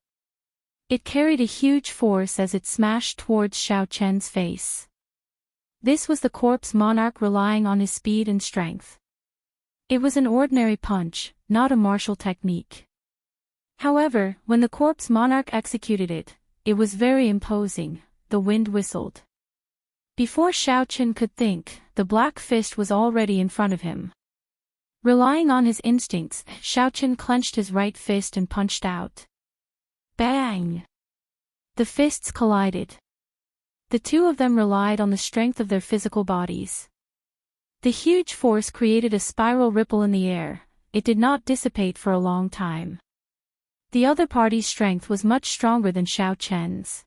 It carried a huge force as it smashed towards Xiao Chen's face. This was the corpse monarch relying on his speed and strength. It was an ordinary punch, not a martial technique. However, when the corpse monarch executed it, it was very imposing. The wind whistled. Before Xiao Chen could think, the black fist was already in front of him. Relying on his instincts, Xiao Chen clenched his right fist and punched out. Bang! The fists collided. The two of them relied on the strength of their physical bodies. The huge force created a spiral ripple in the air. It did not dissipate for a long time. The other party's strength was much stronger than Xiao Chen's.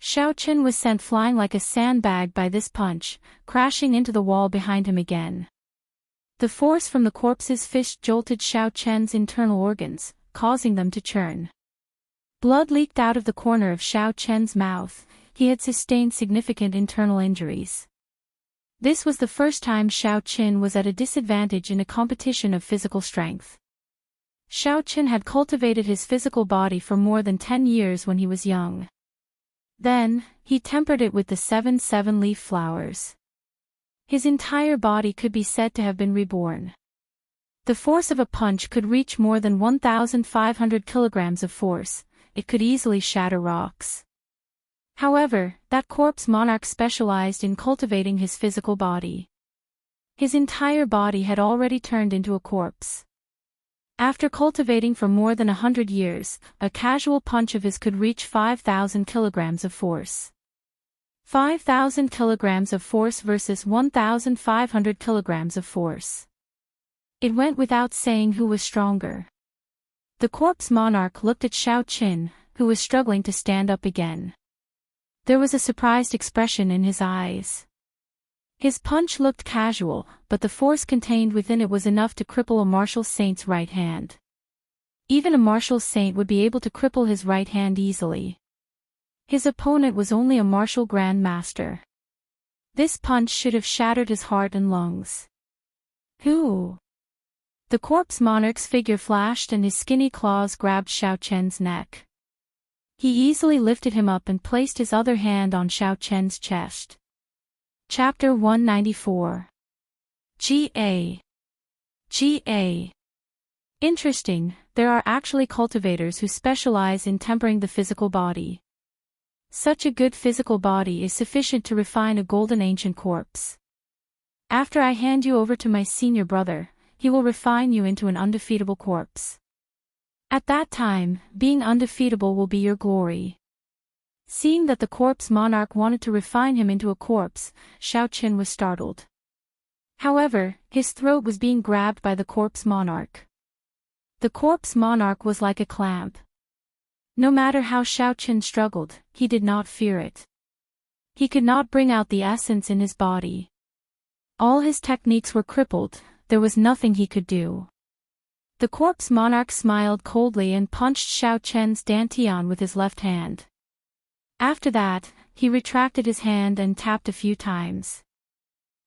Xiao Chen was sent flying like a sandbag by this punch, crashing into the wall behind him again. The force from the corpse's fist jolted Xiao Chen's internal organs, causing them to churn. Blood leaked out of the corner of Xiao Chen's mouth. He had sustained significant internal injuries. This was the first time Xiao Chen was at a disadvantage in a competition of physical strength. Xiao Chen had cultivated his physical body for more than 10 years when he was young. Then, he tempered it with the 7 seven-leaf flowers. His entire body could be said to have been reborn. The force of a punch could reach more than 1,500 kilograms of force. It could easily shatter rocks. However, that corpse monarch specialized in cultivating his physical body. His entire body had already turned into a corpse. After cultivating for more than 100 years, a casual punch of his could reach 5,000 kilograms of force. 5,000 kilograms of force versus 1,500 kilograms of force. It went without saying who was stronger. The corpse monarch looked at Xiao Chen, who was struggling to stand up again. There was a surprised expression in his eyes. His punch looked casual, but the force contained within it was enough to cripple a martial saint's right hand. Even a martial saint would be able to cripple his right hand easily. His opponent was only a martial grand master. This punch should have shattered his heart and lungs. Who? The corpse monarch's figure flashed and his skinny claws grabbed Xiao Chen's neck. He easily lifted him up and placed his other hand on Xiao Chen's chest. Chapter 194. G.A. G.A. Interesting, there are actually cultivators who specialize in tempering the physical body. Such a good physical body is sufficient to refine a golden ancient corpse. After I hand you over to my senior brother, he will refine you into an undefeatable corpse. At that time, being undefeatable will be your glory. Seeing that the corpse monarch wanted to refine him into a corpse, Xiao Chen was startled. However, his throat was being grabbed by the corpse monarch. The corpse monarch was like a clamp. No matter how Xiao Chen struggled, he did not fear it. He could not bring out the essence in his body. All his techniques were crippled, there was nothing he could do. The corpse monarch smiled coldly and punched Xiao Chen's dantian with his left hand. After that, he retracted his hand and tapped a few times.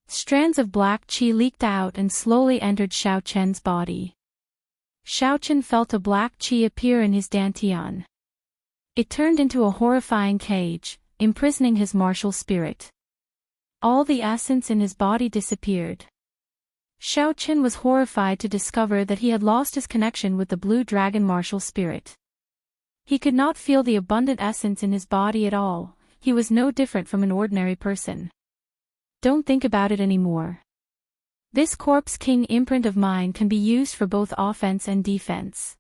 Strands of black qi leaked out and slowly entered Xiao Chen's body. Xiao Chen felt a black qi appear in his dantian. It turned into a horrifying cage, imprisoning his martial spirit. All the essence in his body disappeared. Xiao Chen was horrified to discover that he had lost his connection with the blue dragon martial spirit. He could not feel the abundant essence in his body at all. He was no different from an ordinary person. Don't think about it anymore. This corpse king imprint of mine can be used for both offense and defense.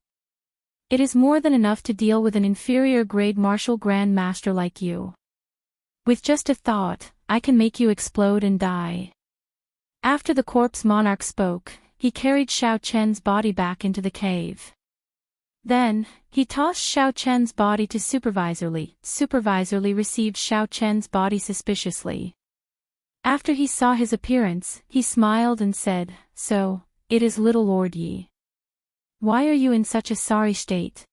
It is more than enough to deal with an inferior grade martial grand master like you. With just a thought, I can make you explode and die. After the corpse monarch spoke, he carried Xiao Chen's body back into the cave. Then, he tossed Xiao Chen's body to supervisorly. Supervisorly received Xiao Chen's body suspiciously. After he saw his appearance, he smiled and said, "So, it is little Lord Yi. Why are you in such a sorry state?"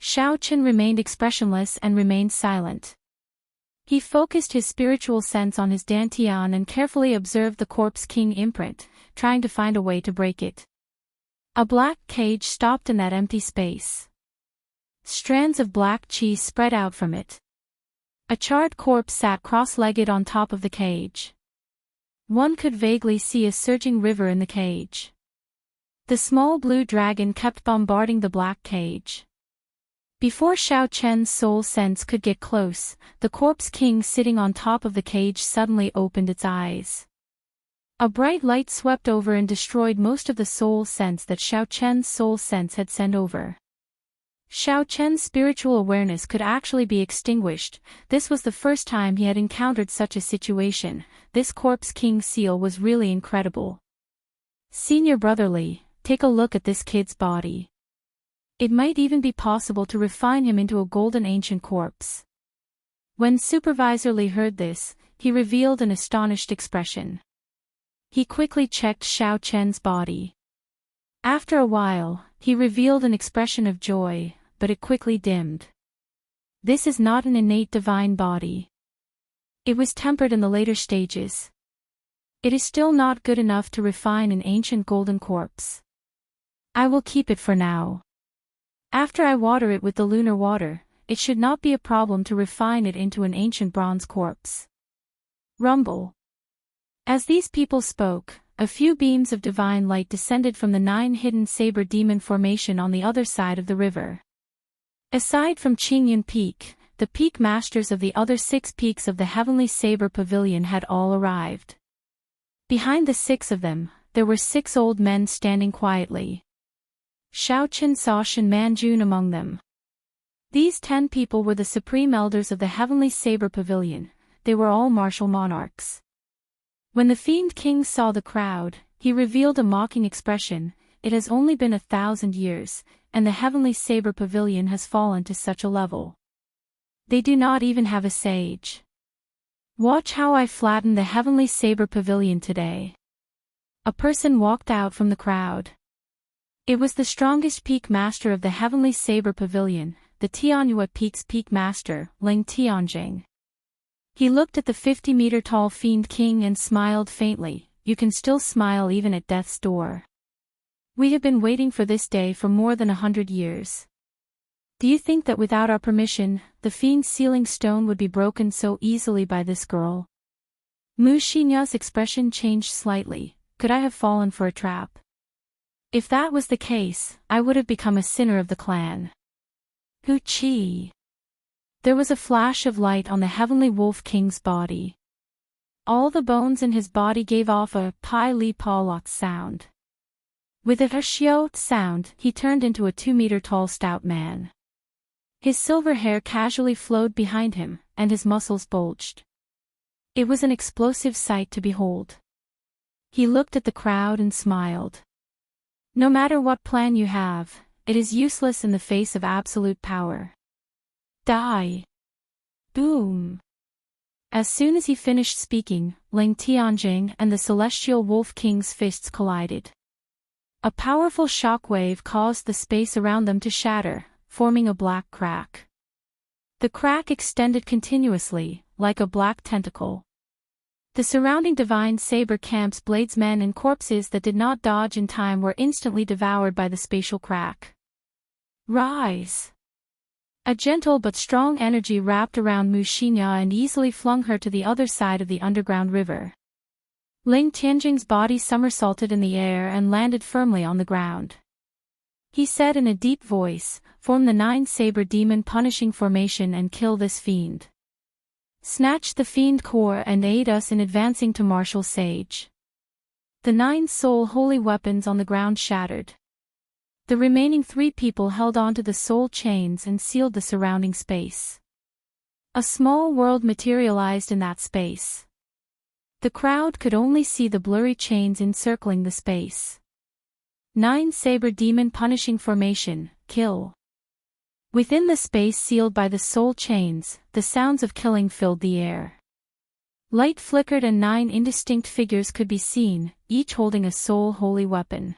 Xiao Chen remained expressionless and remained silent. He focused his spiritual sense on his dantian and carefully observed the corpse king imprint, trying to find a way to break it. A black cage stopped in that empty space. Strands of black qi spread out from it. A charred corpse sat cross-legged on top of the cage. One could vaguely see a surging river in the cage. The small blue dragon kept bombarding the black cage. Before Xiao Chen's soul sense could get close, the corpse king sitting on top of the cage suddenly opened its eyes. A bright light swept over and destroyed most of the soul sense that Xiao Chen's soul sense had sent over. Xiao Chen's spiritual awareness could actually be extinguished. This was the first time he had encountered such a situation. This corpse king seal was really incredible. Senior Brotherly, take a look at this kid's body. It might even be possible to refine him into a golden ancient corpse. When Supervisor Li heard this, he revealed an astonished expression. He quickly checked Xiao Chen's body. After a while, he revealed an expression of joy, but it quickly dimmed. This is not an innate divine body. It was tempered in the later stages. It is still not good enough to refine an ancient golden corpse. I will keep it for now. After I water it with the lunar water, it should not be a problem to refine it into an ancient bronze corpse. Rumble. As these people spoke, a few beams of divine light descended from the 9 hidden saber demon formation on the other side of the river. Aside from Qingyun Peak, the peak masters of the other 6 peaks of the Heavenly Saber Pavilion had all arrived. Behind the 6 of them, there were 6 old men standing quietly. Xiao Chen saw Shen Manjun among them. These 10 people were the supreme elders of the Heavenly Saber Pavilion. They were all martial monarchs. When the Fiend King saw the crowd, he revealed a mocking expression. It has only been 1,000 years, and the Heavenly Saber Pavilion has fallen to such a level. They do not even have a sage. Watch how I flatten the Heavenly Saber Pavilion today. A person walked out from the crowd. It was the strongest peak master of the Heavenly Saber Pavilion, the Tianyue Peak's peak master, Ling Tianjing. He looked at the 50-meter-tall Fiend King and smiled faintly. You can still smile even at death's door. We have been waiting for this day for more than 100 years. Do you think that without our permission, the Fiend's sealing stone would be broken so easily by this girl? Mu Xinya's expression changed slightly. Could I have fallen for a trap? If that was the case, I would have become a sinner of the clan. Hu Qi. There was a flash of light on the Heavenly Wolf King's body. All the bones in his body gave off a Pai Li Pa Lot sound. With a Xiao sound, he turned into a 2-meter-tall stout man. His silver hair casually flowed behind him, and his muscles bulged. It was an explosive sight to behold. He looked at the crowd and smiled. No matter what plan you have, it is useless in the face of absolute power. Die! Boom! As soon as he finished speaking, Ling Tianjing and the Celestial Wolf King's fists collided. A powerful shock wave caused the space around them to shatter, forming a black crack. The crack extended continuously, like a black tentacle. The surrounding divine saber camps, bladesmen and corpses that did not dodge in time were instantly devoured by the spatial crack. Rise! A gentle but strong energy wrapped around Mu Xinya and easily flung her to the other side of the underground river. Ling Tianjing's body somersaulted in the air and landed firmly on the ground. He said in a deep voice, "Form the 9 saber demon punishing formation and kill this fiend. Snatch the fiend core and aid us in advancing to martial sage." The 9 soul holy weapons on the ground shattered. The remaining 3 people held onto the soul chains and sealed the surrounding space. A small world materialized in that space. The crowd could only see the blurry chains encircling the space. 9 saber demon punishing formation, kill. Within the space sealed by the soul chains, the sounds of killing filled the air. Light flickered and 9 indistinct figures could be seen, each holding a soul holy weapon.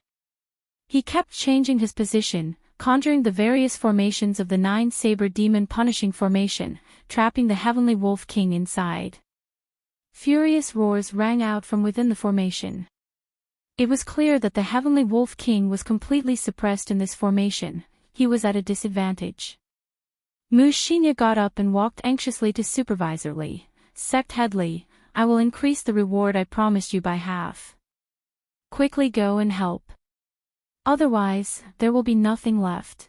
He kept changing his position, conjuring the various formations of the 9 saber demon punishing formation, trapping the Heavenly Wolf King inside. Furious roars rang out from within the formation. It was clear that the Heavenly Wolf King was completely suppressed in this formation. He was at a disadvantage. Mu Xinya got up and walked anxiously to Supervisor Li. Sect Head Li, I will increase the reward I promised you by half. Quickly go and help. Otherwise, there will be nothing left.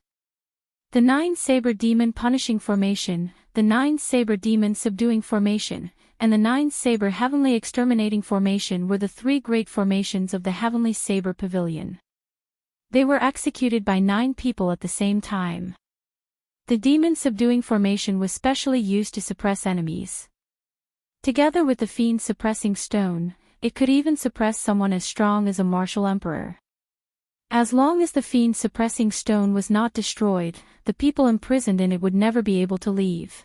The 9-saber demon punishing formation, the 9-saber demon subduing formation, and the 9-saber heavenly exterminating formation were the 3 great formations of the heavenly saber pavilion. They were executed by 9 people at the same time. The demon subduing formation was specially used to suppress enemies. Together with the fiend suppressing stone, it could even suppress someone as strong as a martial emperor. As long as the fiend suppressing stone was not destroyed, the people imprisoned in it would never be able to leave.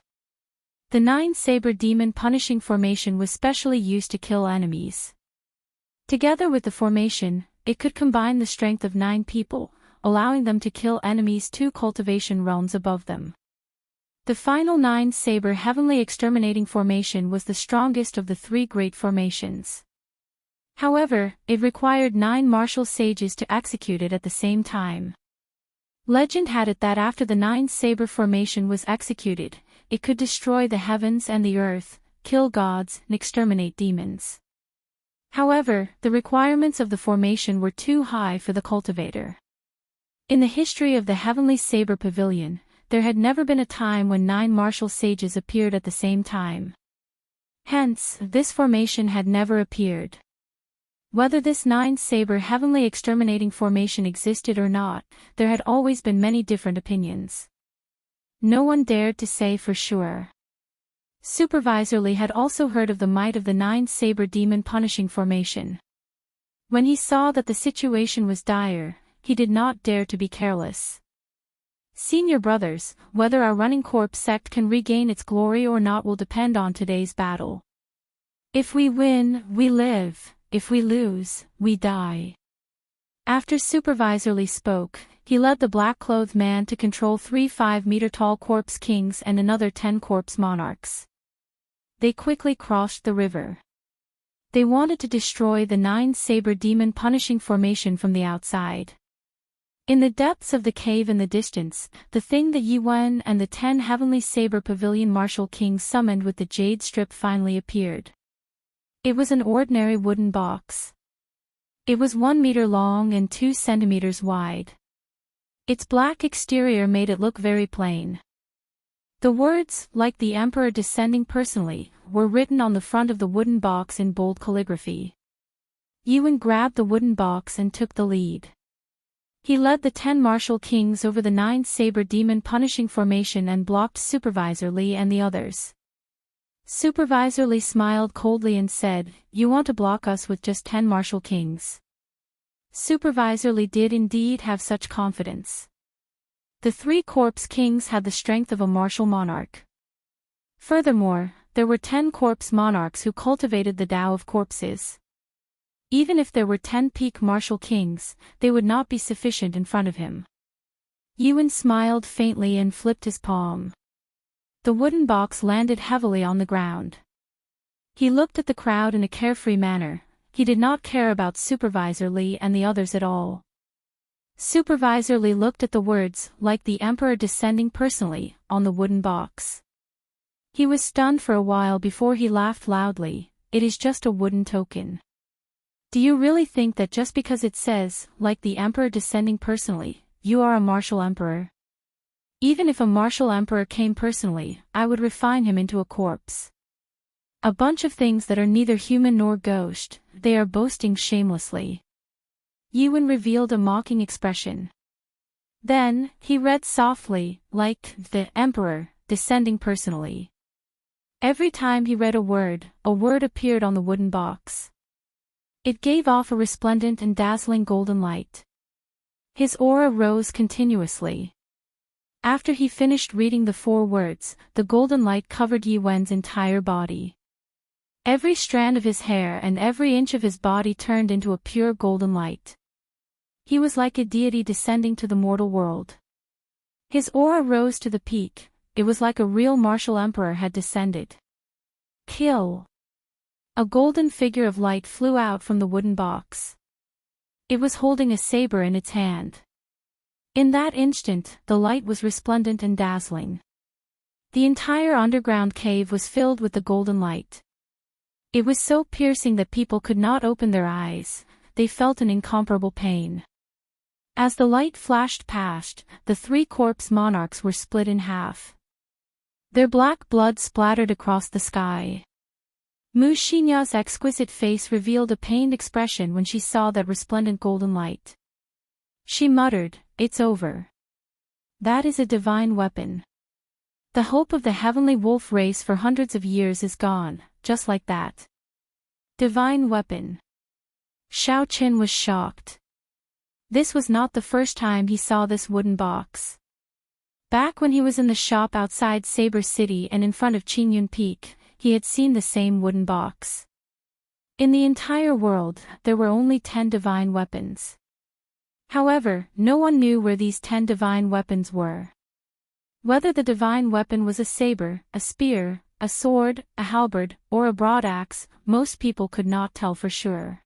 The 9-saber demon punishing formation was specially used to kill enemies. Together with the formation, it could combine the strength of 9 people, allowing them to kill enemies 2 cultivation realms above them. The final 9-saber heavenly exterminating formation was the strongest of the 3 great formations. However, it required 9 martial sages to execute it at the same time. Legend had it that after the 9-saber formation was executed, it could destroy the heavens and the earth, kill gods, and exterminate demons. However, the requirements of the formation were too high for the cultivator. In the history of the Heavenly Saber Pavilion, there had never been a time when 9 martial sages appeared at the same time. Hence, this formation had never appeared. Whether this 9-saber heavenly exterminating formation existed or not, there had always been many different opinions. No one dared to say for sure. Supervisor Lee had also heard of the might of the 9-saber demon punishing formation. When he saw that the situation was dire, he did not dare to be careless. Senior brothers, whether our running corpse sect can regain its glory or not will depend on today's battle. If we win, we live. If we lose, we die. After Supervisor Lee spoke, he led the black-clothed man to control 3 5-meter-tall corpse kings and another 10 corpse monarchs. They quickly crossed the river. They wanted to destroy the 9-saber demon punishing formation from the outside. In the depths of the cave in the distance, the thing the Yuan and the 10 heavenly saber pavilion martial kings summoned with the jade strip finally appeared. It was an ordinary wooden box. It was 1 meter long and 2 centimeters wide. Its black exterior made it look very plain. The words, like the Emperor descending personally, were written on the front of the wooden box in bold calligraphy. Yuan grabbed the wooden box and took the lead. He led the 10 martial kings over the 9-saber demon punishing formation and blocked Supervisor Lee and the others. Supervisor Lee smiled coldly and said, "You want to block us with just 10 martial kings?" Supervisor Lee did indeed have such confidence. The 3 corpse kings had the strength of a martial monarch. Furthermore, there were 10 corpse monarchs who cultivated the Tao of corpses. Even if there were 10 peak martial kings, they would not be sufficient in front of him. Yuan smiled faintly and flipped his palm. The wooden box landed heavily on the ground. He looked at the crowd in a carefree manner. He did not care about Supervisor Lee and the others at all. Supervisor Lee looked at the words, like the Emperor descending personally, on the wooden box. He was stunned for a while before he laughed loudly. It is just a wooden token. Do you really think that just because it says, like the Emperor descending personally, you are a martial emperor? Even if a martial emperor came personally, I would refine him into a corpse. A bunch of things that are neither human nor ghost, they are boasting shamelessly. Yuan revealed a mocking expression. Then, he read softly, like the Emperor, descending personally. Every time he read a word appeared on the wooden box. It gave off a resplendent and dazzling golden light. His aura rose continuously. After he finished reading the 4 words, the golden light covered Yuan's entire body. Every strand of his hair and every inch of his body turned into a pure golden light. He was like a deity descending to the mortal world. His aura rose to the peak. It was like a real martial emperor had descended. Kill! A golden figure of light flew out from the wooden box. It was holding a saber in its hand. In that instant, the light was resplendent and dazzling. The entire underground cave was filled with the golden light. It was so piercing that people could not open their eyes. They felt an incomparable pain. As the light flashed past, the three corpse monarchs were split in half. Their black blood splattered across the sky. Mu Xinya's exquisite face revealed a pained expression when she saw that resplendent golden light. She muttered, "It's over. That is a divine weapon. The hope of the heavenly wolf race for hundreds of years is gone, just like that. Divine weapon." Xiao Qin was shocked. This was not the first time he saw this wooden box. Back when he was in the shop outside Saber City and in front of Qingyun Peak, he had seen the same wooden box. In the entire world, there were only 10 divine weapons. However, no one knew where these 10 divine weapons were. Whether the divine weapon was a saber, a spear, a sword, a halberd, or a broad axe, most people could not tell for sure.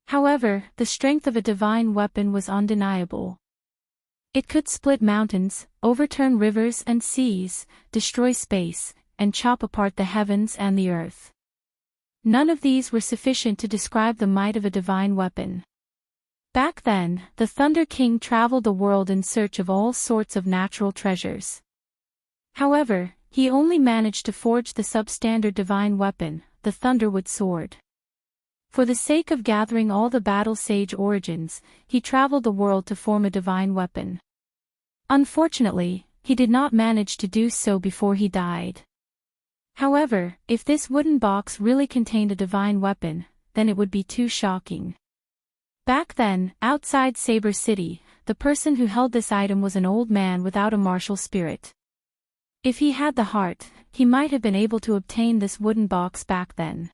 However, the strength of a divine weapon was undeniable. It could split mountains, overturn rivers and seas, destroy space, and chop apart the heavens and the earth. None of these were sufficient to describe the might of a divine weapon. Back then, the Thunder King traveled the world in search of all sorts of natural treasures. However, he only managed to forge the substandard divine weapon, the Thunderwood Sword. For the sake of gathering all the battle sage origins, he traveled the world to form a divine weapon. Unfortunately, he did not manage to do so before he died. However, if this wooden box really contained a divine weapon, then it would be too shocking. Back then, outside Saber City, the person who held this item was an old man without a martial spirit. If he had the heart, he might have been able to obtain this wooden box back then.